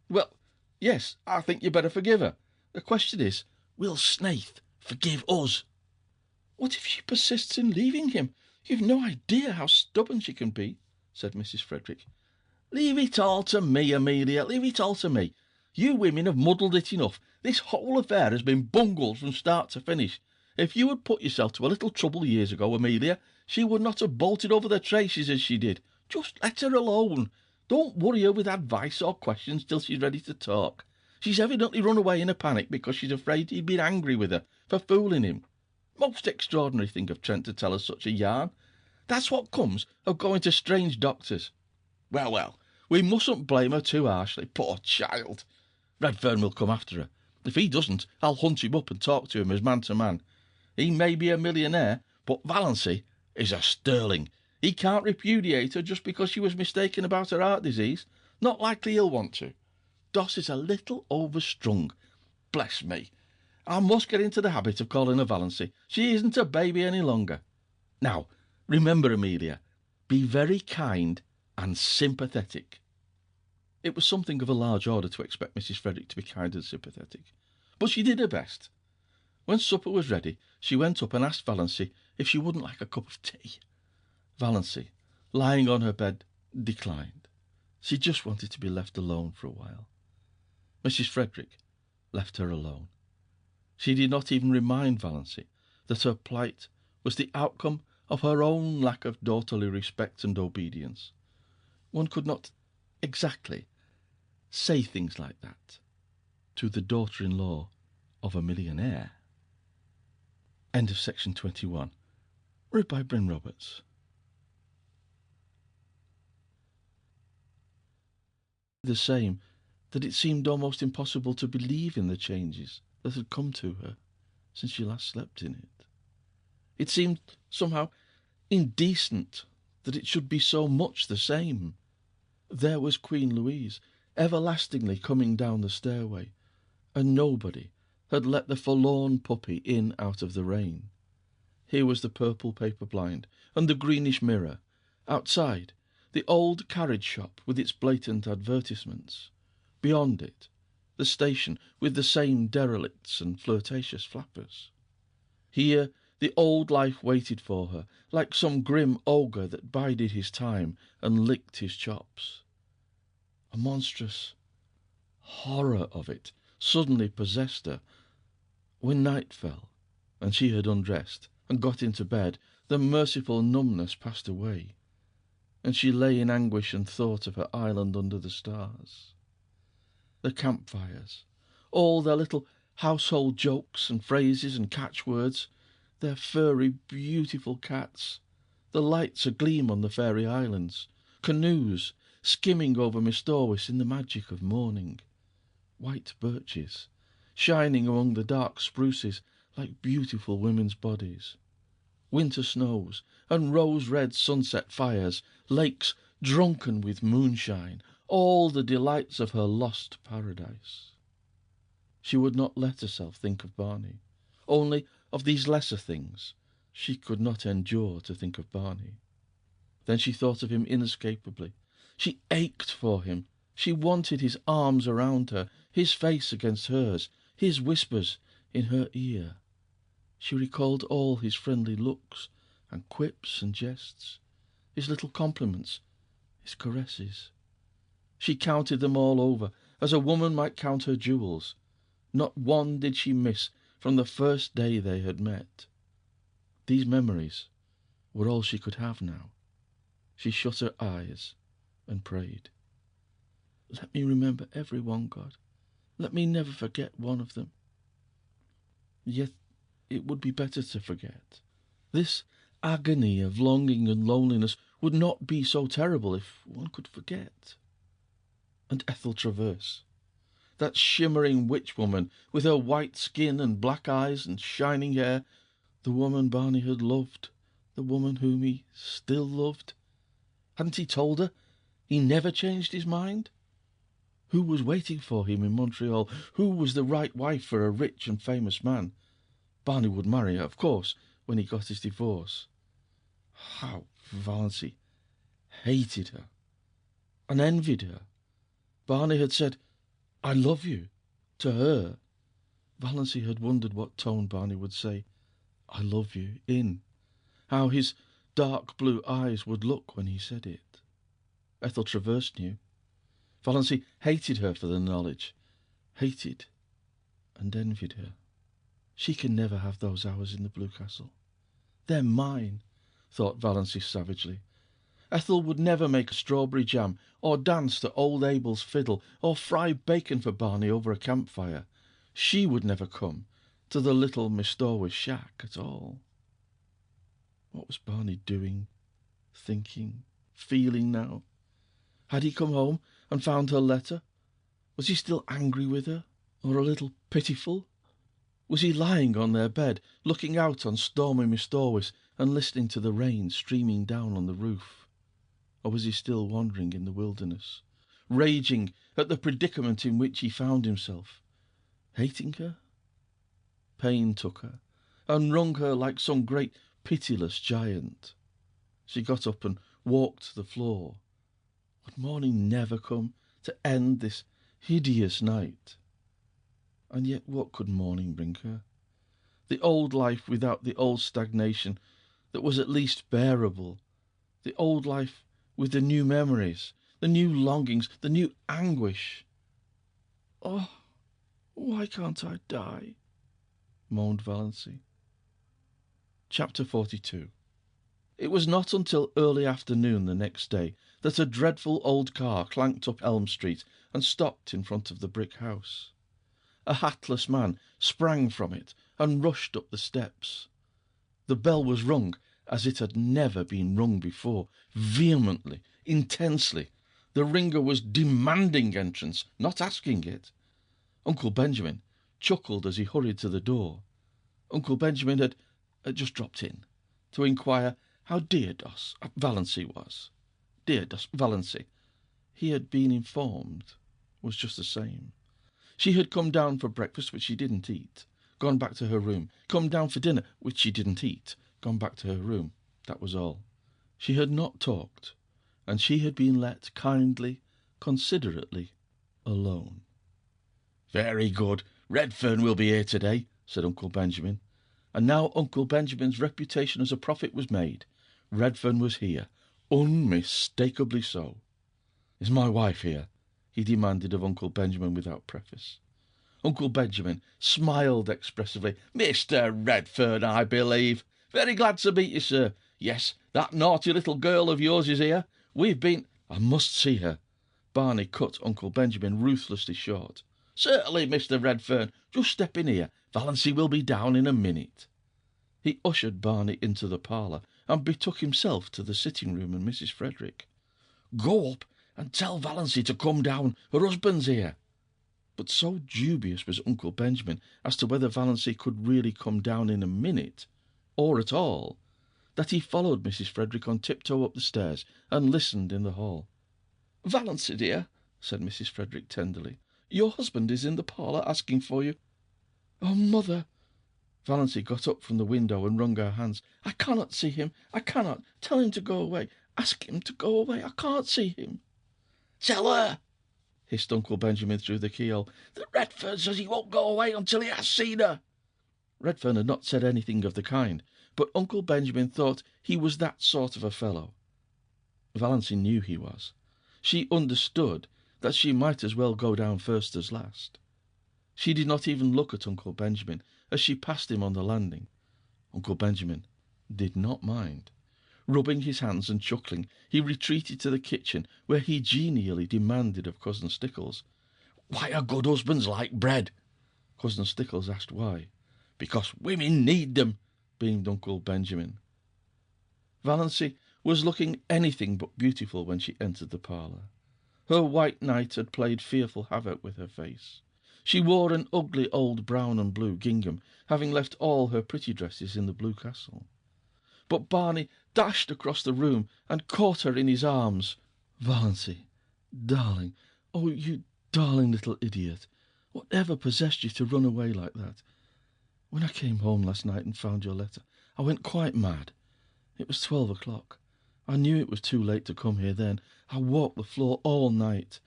Speaker 2: "Well, yes, I think you better forgive her. The question is, will Snaith forgive us?" "What if she persists in leaving him? You've no idea how stubborn she can be," said Mrs. Frederick. "Leave it all to me, Amelia, leave it all to me. You women have muddled it enough. This whole affair has been bungled from start to finish. If you had put yourself to a little trouble years ago, Amelia, she would not have bolted over the traces as she did. Just let her alone. Don't worry her with advice or questions till she's ready to talk. She's evidently run away in a panic because she's afraid he'd been angry with her for fooling him. Most extraordinary thing of Trent to tell us such a yarn. That's what comes of going to strange doctors. Well, we mustn't blame her too harshly. Poor child. Redfern will come after her. If he doesn't, I'll hunt him up and talk to him as man to man. He may be a millionaire, but Valency is a sterling. He can't repudiate her just because she was mistaken about her heart disease. Not likely he'll want to. Doss is a little overstrung. Bless me. I must get into the habit of calling her Valency. She isn't a baby any longer. Now, remember, Amelia, be very kind and sympathetic." It was something of a large order to expect Mrs. Frederick to be kind and sympathetic, but she did her best. When supper was ready, she went up and asked Valency if she wouldn't like a cup of tea. Valency, lying on her bed, declined. She just wanted to be left alone for a while. Mrs. Frederick left her alone. She did not even remind Valency that her plight was the outcome of her own lack of daughterly respect and obedience. One could not exactly say things like that to the daughter-in-law of a millionaire. End of section 21. Read by Bryn Roberts. The same that it seemed almost impossible to believe in the changes that had come to her since she last slept in it. It seemed somehow indecent that it should be so much the same. There was Queen Louise, everlastingly coming down the stairway, and nobody had let the forlorn puppy in out of the rain. Here was the purple paper blind and the greenish mirror. Outside, the old carriage shop with its blatant advertisements. Beyond it, the station with the same derelicts and flirtatious flappers. Here the old life waited for her, like some grim ogre that bided his time and licked his chops. A monstrous horror of it suddenly possessed her. When night fell, and she had undressed and got into bed, the merciful numbness passed away, and she lay in anguish and thought of her island under the stars. The campfires, all their little household jokes and phrases and catchwords, their furry, beautiful cats, the lights agleam on the fairy islands, canoes skimming over Mistorwis in the magic of morning, white birches shining among the dark spruces like beautiful women's bodies, winter snows and rose-red sunset fires, lakes drunken with moonshine, all the delights of her lost paradise. She would not let herself think of Barney, only of these lesser things. She could not endure to think of Barney. Then she thought of him inescapably. She ached for him. She wanted his arms around her, his face against hers, his whispers in her ear. She recalled all his friendly looks and quips and jests, his little compliments, his caresses. She counted them all over, as a woman might count her jewels. Not one did she miss from the first day they had met. These memories were all she could have now. She shut her eyes and prayed. Let me remember every one, God. Let me never forget one of them. Yet it would be better to forget. This agony of longing and loneliness would not be so terrible if one could forget. And Ethel Traverse, that shimmering witch-woman with her white skin and black eyes and shining hair, the woman Barney had loved, the woman whom he still loved. Hadn't he told her he never changed his mind? Who was waiting for him in Montreal? Who was the right wife for a rich and famous man? Barney would marry her, of course, when he got his divorce. How Valency hated her and envied her. Barney had said, "I love you," to her. Valency had wondered what tone Barney would say, "I love you," in, how his dark blue eyes would look when he said it. Ethel Traverse knew. Valency hated her for the knowledge, hated and envied her. She can never have those hours in the Blue Castle. They're mine, thought Valency savagely. Ethel would never make a strawberry jam, or dance to old Abel's fiddle, or fry bacon for Barney over a campfire. She would never come to the little Mistorwis shack at all. What was Barney doing, thinking, feeling now? Had he come home and found her letter? Was he still angry with her, or a little pitiful? Was he lying on their bed, looking out on stormy Mistorwis and listening to the rain streaming down on the roof? Or was he still wandering in the wilderness, raging at the predicament in which he found himself? Hating her? Pain took her and wrung her like some great pitiless giant. She got up and walked to the floor. Would morning never come to end this hideous night? And yet what could morning bring her? The old life without the old stagnation that was at least bearable. The old life with the new memories, the new longings, the new anguish. "Oh, why can't I die?" moaned Valency. Chapter 42. It was not until early afternoon the next day that a dreadful old car clanked up Elm Street and stopped in front of the brick house. A hatless man sprang from it and rushed up the steps. The bell was rung as it had never been rung before, vehemently, intensely. The ringer was demanding entrance, not asking it. Uncle Benjamin chuckled as he hurried to the door. Uncle Benjamin had just dropped in to inquire how Deardos Valency was. Deardos Valency, he had been informed, was just the same. She had come down for breakfast, which she didn't eat, gone back to her room, come down for dinner, which she didn't eat, gone back to her room. That was all. She had not talked, and she had been let kindly, considerately, alone. "Very good. Redfern will be here today," said Uncle Benjamin. And now Uncle Benjamin's reputation as a prophet was made. Redfern was here, unmistakably so. "Is my wife here?" he demanded of Uncle Benjamin without preface. Uncle Benjamin smiled expressively. "Mr. Redfern, I believe. Very glad to meet you, sir. Yes, that naughty little girl of yours is here. We've been—" "I must see her." Barney cut Uncle Benjamin ruthlessly short. "Certainly, Mr. Redfern. Just step in here. Valency will be down in a minute." He ushered Barney into the parlour and betook himself to the sitting-room and Mrs. Frederick. "Go up and tell Valency to come down. Her husband's here." But so dubious was Uncle Benjamin as to whether Valency could really come down in a minute, or at all, that he followed Mrs. Frederick on tiptoe up the stairs and listened in the hall. "Valency, dear," said Mrs. Frederick tenderly, "your husband is in the parlour asking for you." "Oh, mother!" Valency got up from the window and wrung her hands. "I cannot see him. I cannot. Tell him to go away. Ask him to go away. I can't see him." "Tell her," hissed Uncle Benjamin through the keyhole, "that Redfern says he won't go away until he has seen her." Redfern had not said anything of the kind, but Uncle Benjamin thought he was that sort of a fellow. Valency knew he was. She understood that she might as well go down first as last. She did not even look at Uncle Benjamin as she passed him on the landing. Uncle Benjamin did not mind. Rubbing his hands and chuckling, he retreated to the kitchen, where he genially demanded of Cousin Stickles, "Why are good husbands like bread?" Cousin Stickles asked why. "Because women need them," beamed Uncle Benjamin. Valency was looking anything but beautiful when she entered the parlour. Her white night had played fearful havoc with her face. She wore an ugly old brown and blue gingham, having left all her pretty dresses in the Blue Castle. But Barney dashed across the room and caught her in his arms. "Valency, darling, oh, you darling little idiot, whatever possessed you to run away like that? When I came home last night and found your letter, I went quite mad. It was 12 o'clock. I knew it was too late to come here then. I walked the floor all night.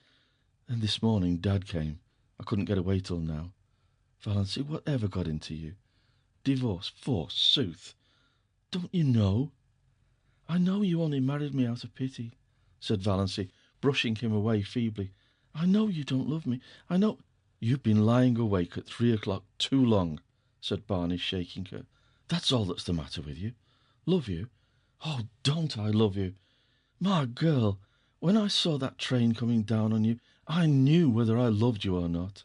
Speaker 2: Then this morning Dad came. I couldn't get away till now. Valency, whatever got into you? Divorce, forsooth. Don't you know?" "I know you only married me out of pity," said Valency, brushing him away feebly. "I know you don't love me. I know—" "You've been lying awake at 3 o'clock too long," said Barney, shaking her. "That's all that's the matter with you. Love you? Oh, don't I love you? My girl, when I saw that train coming down on you, I knew whether I loved you or not."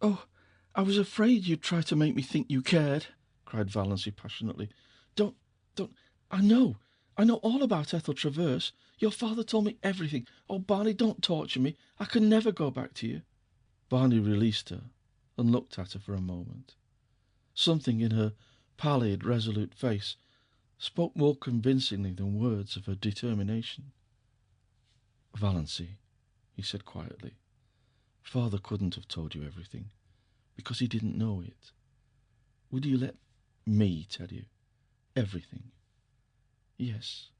Speaker 2: "Oh, I was afraid you'd try to make me think you cared," cried Valency passionately. Don't, I know all about Ethel Traverse. Your father told me everything. Oh, Barney, don't torture me. I can never go back to you." Barney released her and looked at her for a moment. Something in her pallid, resolute face spoke more convincingly than words of her determination. "Valency," he said quietly, "Father couldn't have told you everything, because he didn't know it. Would you let me tell you everything?" "Yes,"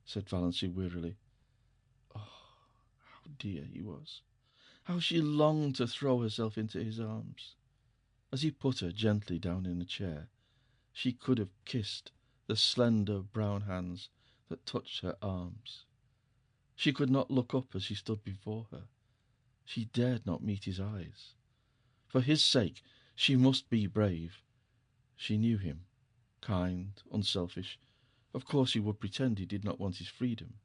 Speaker 2: said Valency wearily. Oh, how dear he was! How she longed to throw herself into his arms! As he put her gently down in a chair, she could have kissed the slender brown hands that touched her arms. She could not look up as he stood before her. She dared not meet his eyes. For his sake she must be brave. She knew him, kind, unselfish. Of course he would pretend he did not want his freedom.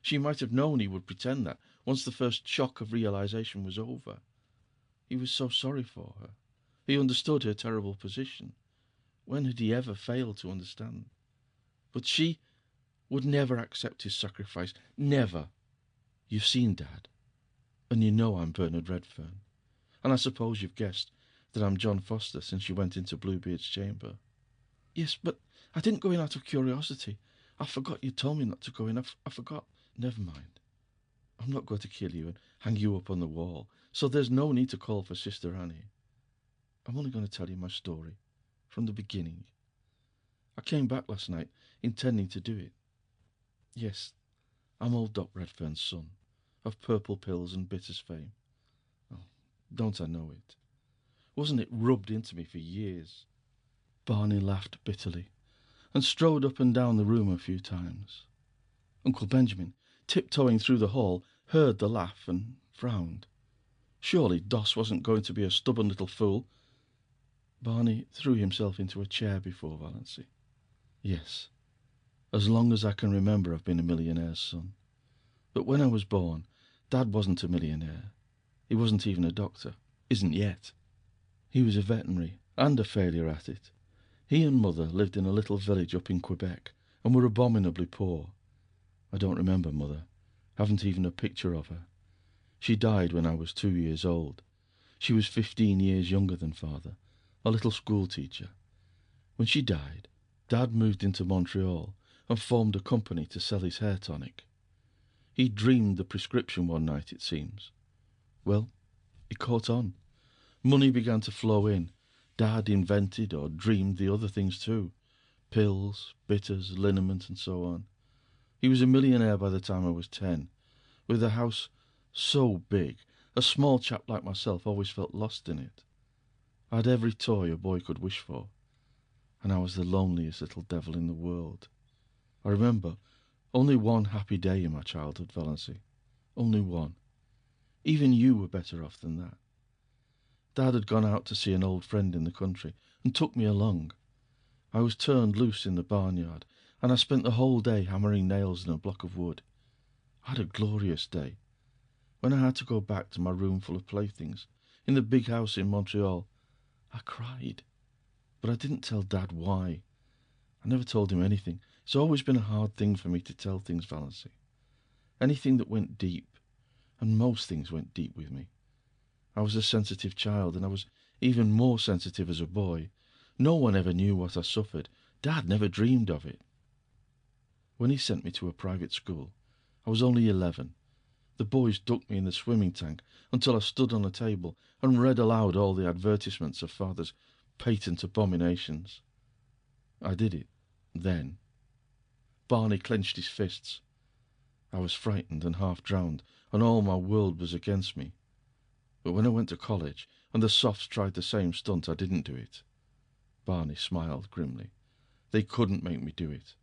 Speaker 2: She might have known he would pretend that, once the first shock of realization was over. He was so sorry for her. He understood her terrible position. When had he ever failed to understand? But she would never accept his sacrifice. Never. "You've seen Dad, and you know I'm Bernard Redfern. And I suppose you've guessed that I'm John Foster since you went into Bluebeard's chamber." "Yes, but I didn't go in out of curiosity. I forgot you told me not to go in. I forgot." "Never mind. I'm not going to kill you and hang you up on the wall, so there's no need to call for Sister Annie. I'm only going to tell you my story, from the beginning. I came back last night, intending to do it. Yes, I'm old Doc Redfern's son, of purple pills and bitters fame. Oh, don't I know it? Wasn't it rubbed into me for years?" Barney laughed bitterly and strode up and down the room a few times. Uncle Benjamin, tiptoeing through the hall, heard the laugh and frowned. Surely Doss wasn't going to be a stubborn little fool. Barney threw himself into a chair before Valency. "Yes, as long as I can remember I've been a millionaire's son. But when I was born, Dad wasn't a millionaire. He wasn't even a doctor. Isn't yet." He was a veterinary, and a failure at it. He and Mother lived in a little village up in Quebec, and were abominably poor. I don't remember Mother, haven't even a picture of her. She died when I was 2 years old. She was 15 years younger than Father, a little school teacher. When she died, Dad moved into Montreal and formed a company to sell his hair tonic. He dreamed the prescription one night, it seems. Well, it caught on. Money began to flow in. Dad invented or dreamed the other things too. Pills, bitters, liniment, and so on. He was a millionaire by the time I was 10, with a house so big, a small chap like myself always felt lost in it. I had every toy a boy could wish for, and I was the loneliest little devil in the world. I remember only one happy day in my childhood, Valency. Only one. Even you were better off than that. Dad had gone out to see an old friend in the country and took me along. I was turned loose in the barnyard, and I spent the whole day hammering nails in a block of wood. I had a glorious day. When I had to go back to my room full of playthings, in the big house in Montreal, I cried. But I didn't tell Dad why. I never told him anything. It's always been a hard thing for me to tell things, Valency. Anything that went deep, and most things went deep with me. I was a sensitive child, and I was even more sensitive as a boy. No one ever knew what I suffered. Dad never dreamed of it. When he sent me to a private school, I was only 11. The boys ducked me in the swimming tank until I stood on a table and read aloud all the advertisements of Father's patent abominations. I did it, then. Barney clenched his fists. I was frightened and half drowned, and all my world was against me. But when I went to college, and the softs tried the same stunt, I didn't do it. Barney smiled grimly. They couldn't make me do it.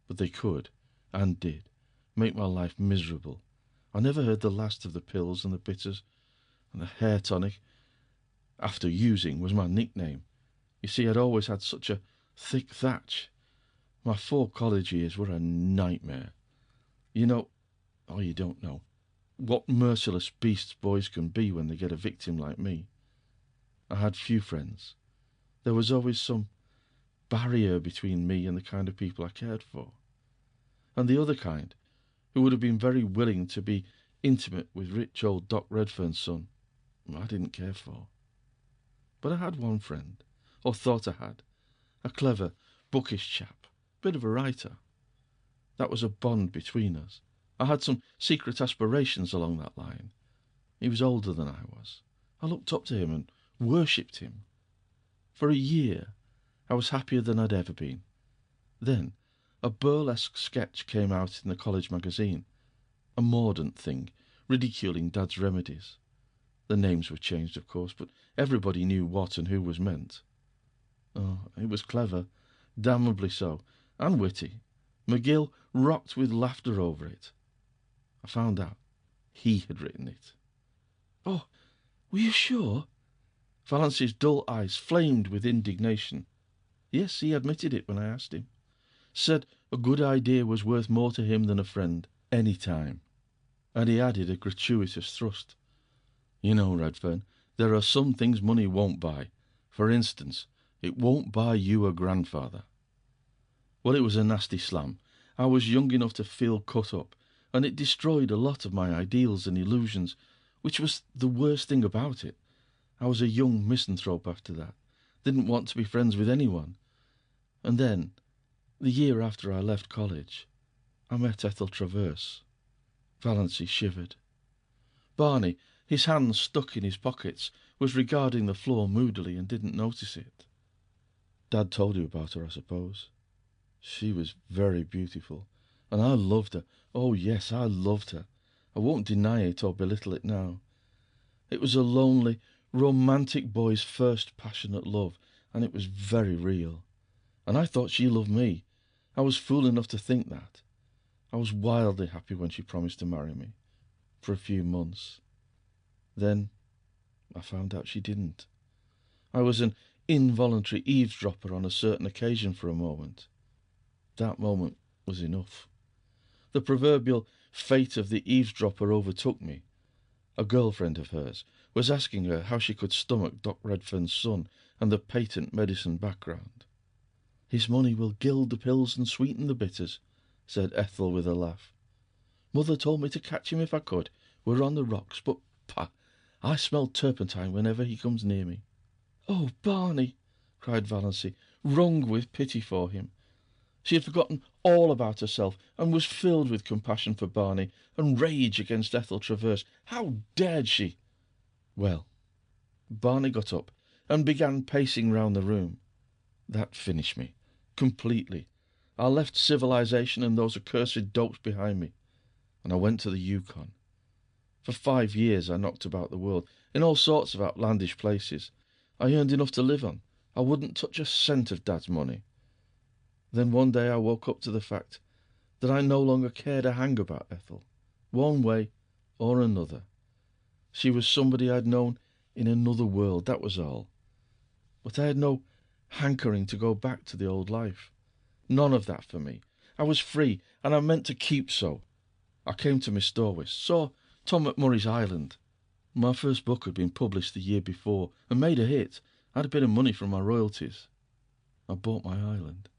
Speaker 2: But they could, and did, make my life miserable. I never heard the last of the pills and the bitters, and the hair tonic, after using, was my nickname. You see, I'd always had such a thick thatch. My 4 college years were a nightmare. You know, or you don't know, what merciless beasts boys can be when they get a victim like me. I had few friends. There was always some barrier between me and the kind of people I cared for. And the other kind, who would have been very willing to be intimate with rich old Doc Redfern's son, I didn't care for. But I had one friend, or thought I had, a clever, bookish chap, bit of a writer. That was a bond between us. I had some secret aspirations along that line. He was older than I was. I looked up to him and worshipped him. For a year, I was happier than I'd ever been. Then, a burlesque sketch came out in the college magazine, a mordant thing, ridiculing Dad's remedies. The names were changed, of course, but everybody knew what and who was meant. Oh, it was clever, damnably so, and witty. McGill rocked with laughter over it. I found out he had written it. Oh, were you sure? Valency's dull eyes flamed with indignation. Yes, he admitted it when I asked him. Said a good idea was worth more to him than a friend, any time. And he added a gratuitous thrust. You know, Redfern, there are some things money won't buy. For instance, it won't buy you a grandfather. Well, it was a nasty slam. I was young enough to feel cut up, and it destroyed a lot of my ideals and illusions, which was the worst thing about it. I was a young misanthrope after that, didn't want to be friends with anyone. And then, the year after I left college, I met Ethel Traverse. Valency shivered. Barney, his hands stuck in his pockets, was regarding the floor moodily and didn't notice it. Dad told you about her, I suppose. She was very beautiful, and I loved her. Oh, yes, I loved her. I won't deny it or belittle it now. It was a lonely, romantic boy's first passionate love, and it was very real. And I thought she loved me. I was fool enough to think that. I was wildly happy when she promised to marry me, for a few months. Then I found out she didn't. I was an involuntary eavesdropper on a certain occasion for a moment. That moment was enough. The proverbial fate of the eavesdropper overtook me. A girlfriend of hers, was asking her how she could stomach Doc Redfern's son and the patent medicine background. "His money will gild the pills and sweeten the bitters," said Ethel with a laugh. "Mother told me to catch him if I could. We're on the rocks, but, pah, I smell turpentine whenever he comes near me." "Oh, Barney!" cried Valancy, wrung with pity for him. She had forgotten all about herself and was filled with compassion for Barney and rage against Ethel Traverse. How dared she? Well, Barney got up and began pacing round the room. That finished me, completely. I left civilization and those accursed dopes behind me, and I went to the Yukon. For 5 years I knocked about the world, in all sorts of outlandish places. I earned enough to live on. I wouldn't touch a cent of Dad's money. Then one day I woke up to the fact that I no longer cared a hang about Ethel, one way or another. She was somebody I'd known in another world, that was all. But I had no hankering to go back to the old life. None of that for me. I was free, and I meant to keep so. I came to Miss Dorwis, saw Tom McMurray's Island. My first book had been published the year before and made a hit. I had a bit of money from my royalties. I bought my island.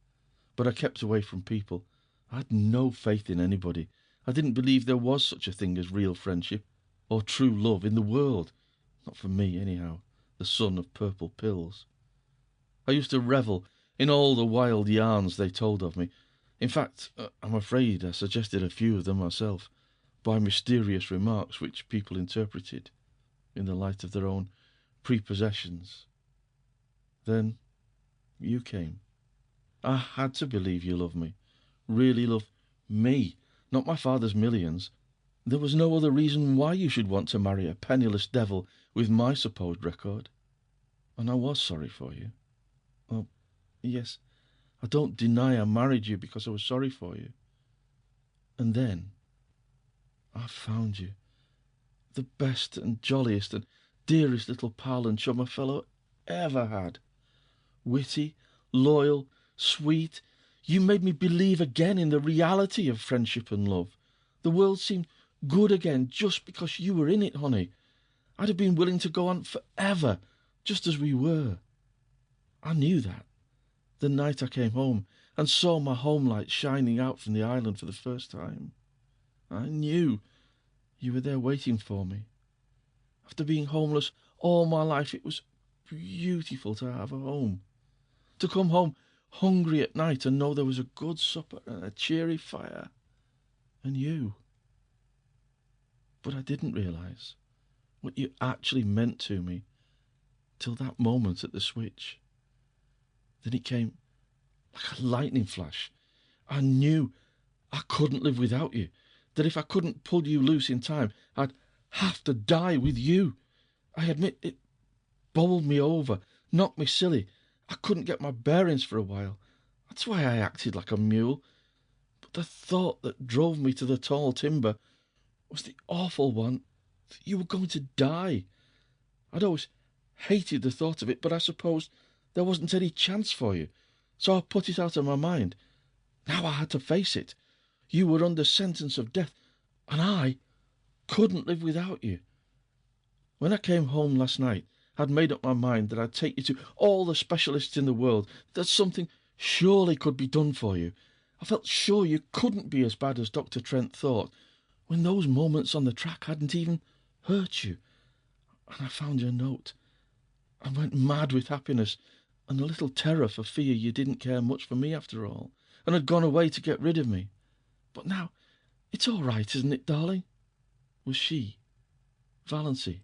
Speaker 2: But I kept away from people. I had no faith in anybody. I didn't believe there was such a thing as real friendship or true love in the world. Not for me, anyhow, the son of purple pills. I used to revel in all the wild yarns they told of me. In fact, I'm afraid I suggested a few of them myself, by mysterious remarks which people interpreted in the light of their own prepossessions. Then you came. I had to believe you loved me, really loved me, not my father's millions. There was no other reason why you should want to marry a penniless devil with my supposed record. And I was sorry for you. Oh, yes, I don't deny I married you because I was sorry for you. And then I found you, the best and jolliest and dearest little pal and chum a fellow ever had. Witty, loyal, sweet, you made me believe again in the reality of friendship and love. The world seemed good again just because you were in it, honey. I'd have been willing to go on forever, just as we were. I knew that the night I came home and saw my home light shining out from the island for the first time. I knew you were there waiting for me. After being homeless all my life, it was beautiful to have a home. To come home hungry at night and know there was a good supper and a cheery fire. And you. But I didn't realise what you actually meant to me till that moment at the switch. Then it came like a lightning flash. I knew I couldn't live without you, that if I couldn't pull you loose in time, I'd have to die with you. I admit it bowled me over, knocked me silly. I couldn't get my bearings for a while. That's why I acted like a mule. But the thought that drove me to the tall timber was the awful one that you were going to die. I'd always hated the thought of it, but I supposed there wasn't any chance for you, so I put it out of my mind. Now I had to face it. You were under sentence of death, and I couldn't live without you. When I came home last night, I'd made up my mind that I'd take you to all the specialists in the world, that something surely could be done for you. I felt sure you couldn't be as bad as Dr. Trent thought, when those moments on the track hadn't even hurt you. And I found your note. I went mad with happiness and a little terror for fear you didn't care much for me after all, and had gone away to get rid of me. But now it's all right, isn't it, darling? Was she, Valancy,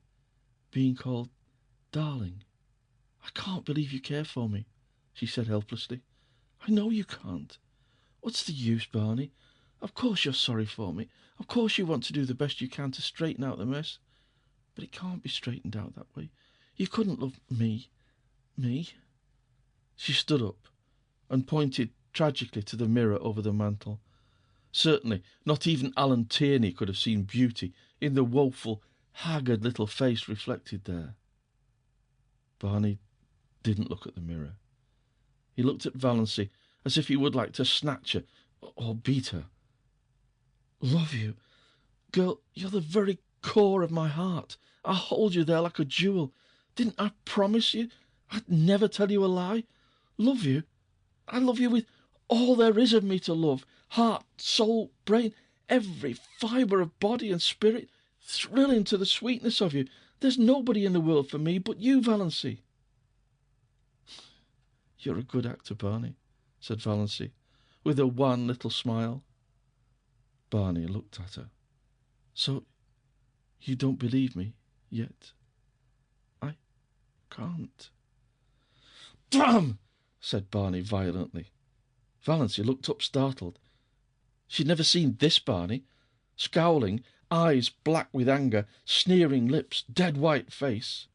Speaker 2: being called darling? I can't believe you care for me, she said helplessly. I know you can't. What's the use, Barney? Of course you're sorry for me. Of course you want to do the best you can to straighten out the mess. But it can't be straightened out that way. You couldn't love me. Me? She stood up and pointed tragically to the mirror over the mantel. Certainly not even Alan Tierney could have seen beauty in the woeful, haggard little face reflected there. Barney didn't look at the mirror. He looked at Valancy as if he would like to snatch her or beat her. Love you? Girl, you're the very core of my heart. I hold you there like a jewel. Didn't I promise you I'd never tell you a lie? Love you? I love you with all there is of me to love. Heart, soul, brain, every fibre of body and spirit, thrilling to the sweetness of you. There's nobody in the world for me but you, Valancy. You're a good actor, Barney, said Valancy, with a wan little smile. Barney looked at her. So, you don't believe me yet? I can't. Damn! Said Barney violently. Valancy looked up startled. She'd never seen this Barney. Scowling, eyes black with anger, sneering lips, dead white face.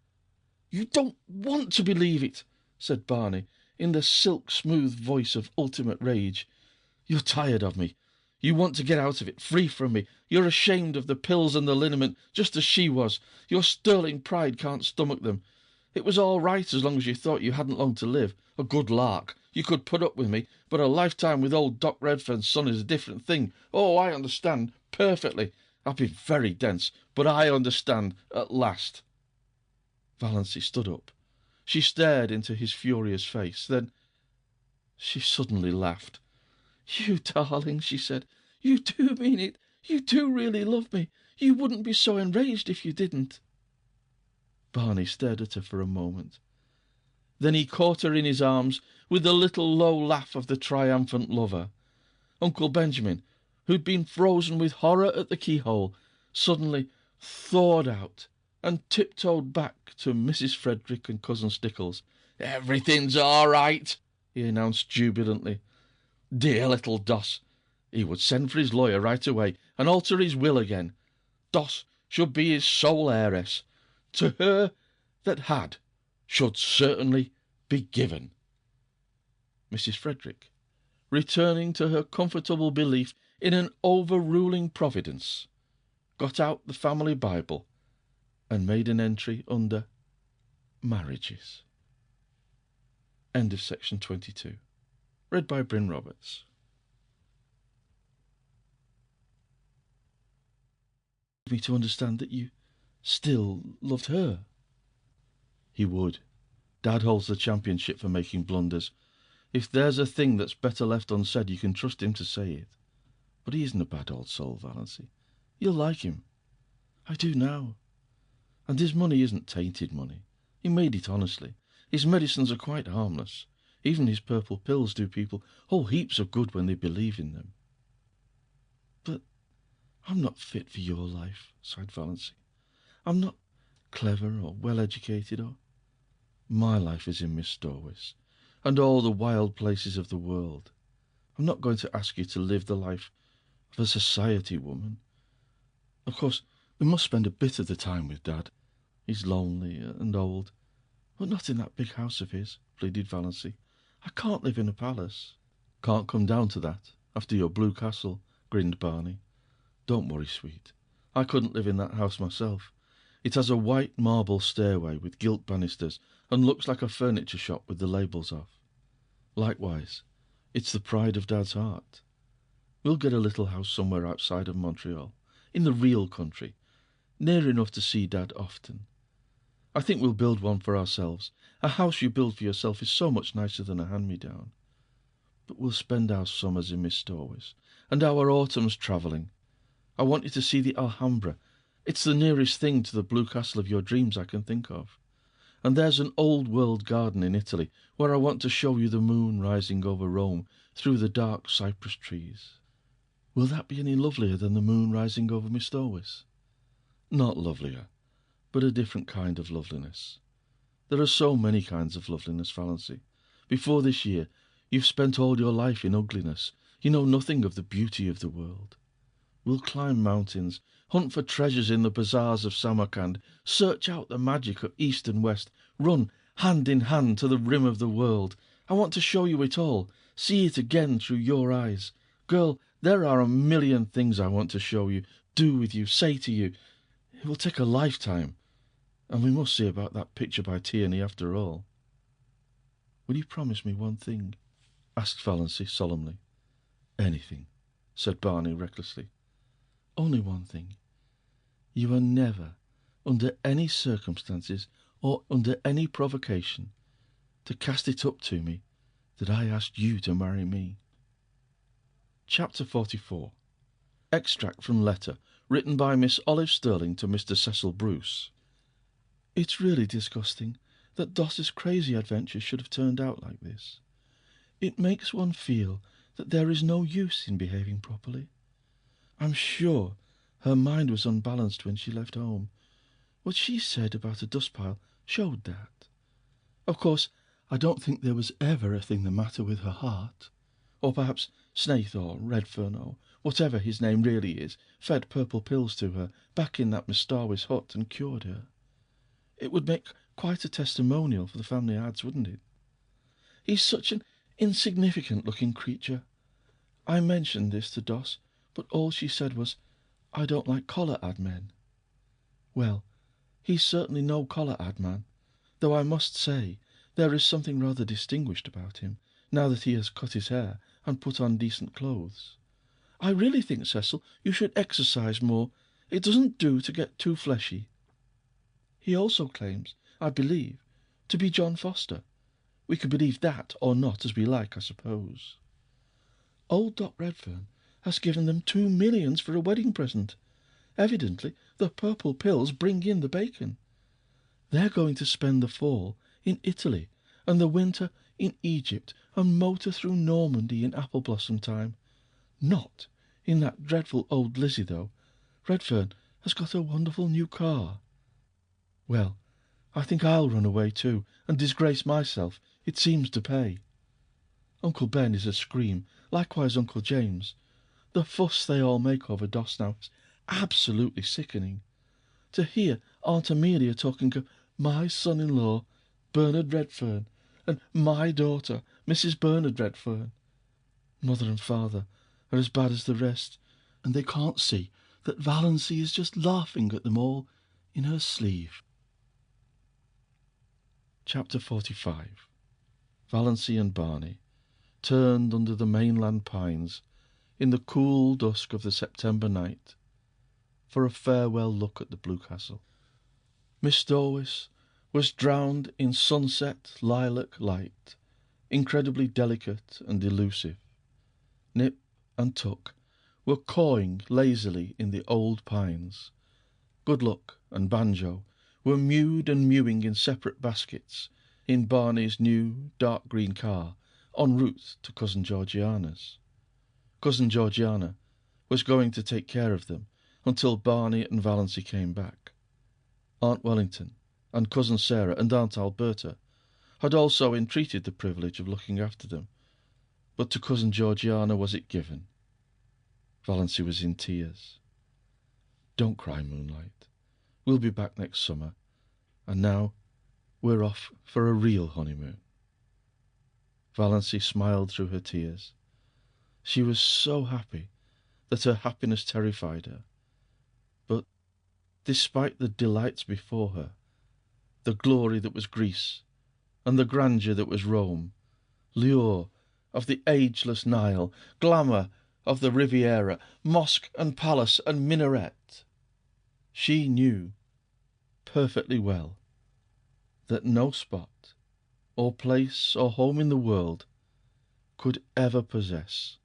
Speaker 2: You don't want to believe it, said Barney, in the silk-smooth voice of ultimate rage. You're tired of me. You want to get out of it, free from me. You're ashamed of the pills and the liniment, just as she was. Your sterling pride can't stomach them. It was all right as long as you thought you hadn't long to live. A good lark. You could put up with me, but a lifetime with old Doc Redfern's son is a different thing. Oh, I understand perfectly. I've been very dense, but I understand at last. Valancy stood up. She stared into his furious face. Then she suddenly laughed. You darling, she said. You do mean it. You do really love me. You wouldn't be so enraged if you didn't. Barney stared at her for a moment. Then he caught her in his arms with the little low laugh of the triumphant lover. Uncle Benjamin, who'd been frozen with horror at the keyhole, suddenly thawed out and tiptoed back to Mrs. Frederick and Cousin Stickles. Everything's all right, he announced jubilantly. Dear little Doss. He would send for his lawyer right away and alter his will again. Doss should be his sole heiress. To her that had should certainly be given. Mrs. Frederick, returning to her comfortable belief in an overruling providence, got out the family Bible and made an entry under marriages. End of section 22. Read by Bryn Roberts. Me to understand that you still loved her. He would. Dad holds the championship for making blunders. If there's a thing that's better left unsaid, you can trust him to say it. But he isn't a bad old soul, Valancy. You'll like him. I do now. And his money isn't tainted money. He made it honestly. His medicines are quite harmless. Even his purple pills do people whole heaps of good when they believe in them. But I'm not fit for your life, sighed Valancy. I'm not clever or well-educated or... My life is in Miss Storwis, and all the wild places of the world. I'm not going to ask you to live the life of a society woman. Of course, we must spend a bit of the time with Dad. He's lonely and old, but not in that big house of his, pleaded Valancy. I can't live in a palace. Can't come down to that, after your blue castle, grinned Barney. Don't worry, sweet. I couldn't live in that house myself. It has a white marble stairway with gilt banisters and looks like a furniture shop with the labels off. Likewise, it's the pride of Dad's heart. We'll get a little house somewhere outside of Montreal, in the real country, near enough to see Dad often. I think we'll build one for ourselves. A house you build for yourself is so much nicer than a hand-me-down. But we'll spend our summers in Miss Storwis, and our autumns travelling. I want you to see the Alhambra. It's the nearest thing to the blue castle of your dreams I can think of. And there's an old-world garden in Italy, where I want to show you the moon rising over Rome through the dark cypress trees. Will that be any lovelier than the moon rising over Miss Storwis? Not lovelier, but a different kind of loveliness. There are so many kinds of loveliness, Valancy. Before this year, you've spent all your life in ugliness. You know nothing of the beauty of the world. We'll climb mountains, hunt for treasures in the bazaars of Samarkand, search out the magic of East and West, run hand in hand to the rim of the world. I want to show you it all, see it again through your eyes. Girl, there are a million things I want to show you, do with you, say to you. It will take a lifetime, and we must see about that picture by Tierney after all. Will you promise me one thing? Asked Valancy solemnly. Anything, said Barney recklessly. Only one thing. You are never, under any circumstances or under any provocation, to cast it up to me that I asked you to marry me. Chapter 44. Extract from letter written by Miss Olive Sterling to Mr. Cecil Bruce. It's really disgusting that Doss's crazy adventures should have turned out like this. It makes one feel that there is no use in behaving properly. I'm sure her mind was unbalanced when she left home. What she said about a dust pile showed that. Of course, I don't think there was ever a thing the matter with her heart. Or perhaps Snaith or Redfern or whatever his name really is fed purple pills to her back in that Mistawis hut and cured her. It would make quite a testimonial for the family ads, wouldn't it? He's such an insignificant-looking creature. I mentioned this to Doss, but all she said was, "I don't like collar-ad men." Well, he's certainly no collar-ad man, though I must say there is something rather distinguished about him, now that he has cut his hair and put on decent clothes. I really think, Cecil, you should exercise more. It doesn't do to get too fleshy. He also claims, I believe, to be John Foster. We can believe that or not as we like, I suppose. Old Doc Redfern has given them $2 million for a wedding present. Evidently the purple pills bring in the bacon. They're going to spend the fall in Italy and the winter in Egypt and motor through Normandy in apple blossom time. Not in that dreadful old Lizzie, though. Redfern has got a wonderful new car. Well, I think I'll run away too and disgrace myself. It seems to pay. Uncle Ben is a scream, likewise Uncle James. The fuss they all make over Doss now is absolutely sickening. To hear Aunt Amelia talking of my son-in-law, Bernard Redfern, and my daughter, Mrs. Bernard Redfern. Mother and father are as bad as the rest, and they can't see that Valency is just laughing at them all in her sleeve. Chapter 45. Valency and Barney turned under the mainland pines in the cool dusk of the September night for a farewell look at the Blue Castle. Miss Dorwis was drowned in sunset lilac light, incredibly delicate and elusive. Nip and Tuck were cawing lazily in the old pines. Good Luck and Banjo were mewed and mewing in separate baskets in Barney's new dark green car en route to Cousin Georgiana's. Cousin Georgiana was going to take care of them until Barney and Valency came back. Aunt Wellington and Cousin Sarah and Aunt Alberta had also entreated the privilege of looking after them, but to Cousin Georgiana was it given. Valency was in tears. "Don't cry, Moonlight. We'll be back next summer, and now we're off for a real honeymoon." Valency smiled through her tears. She was so happy that her happiness terrified her. But despite the delights before her, the glory that was Greece, and the grandeur that was Rome, lure of the ageless Nile, glamour of the Riviera, mosque and palace and minaret, she knew perfectly well that no spot or place or home in the world could ever possess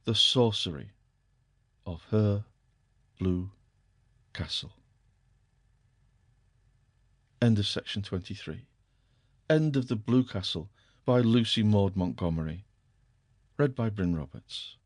Speaker 2: the sorcery of her Blue Castle. End of section 23. End of The Blue Castle by Lucy Maud Montgomery. Read by Bryn Roberts.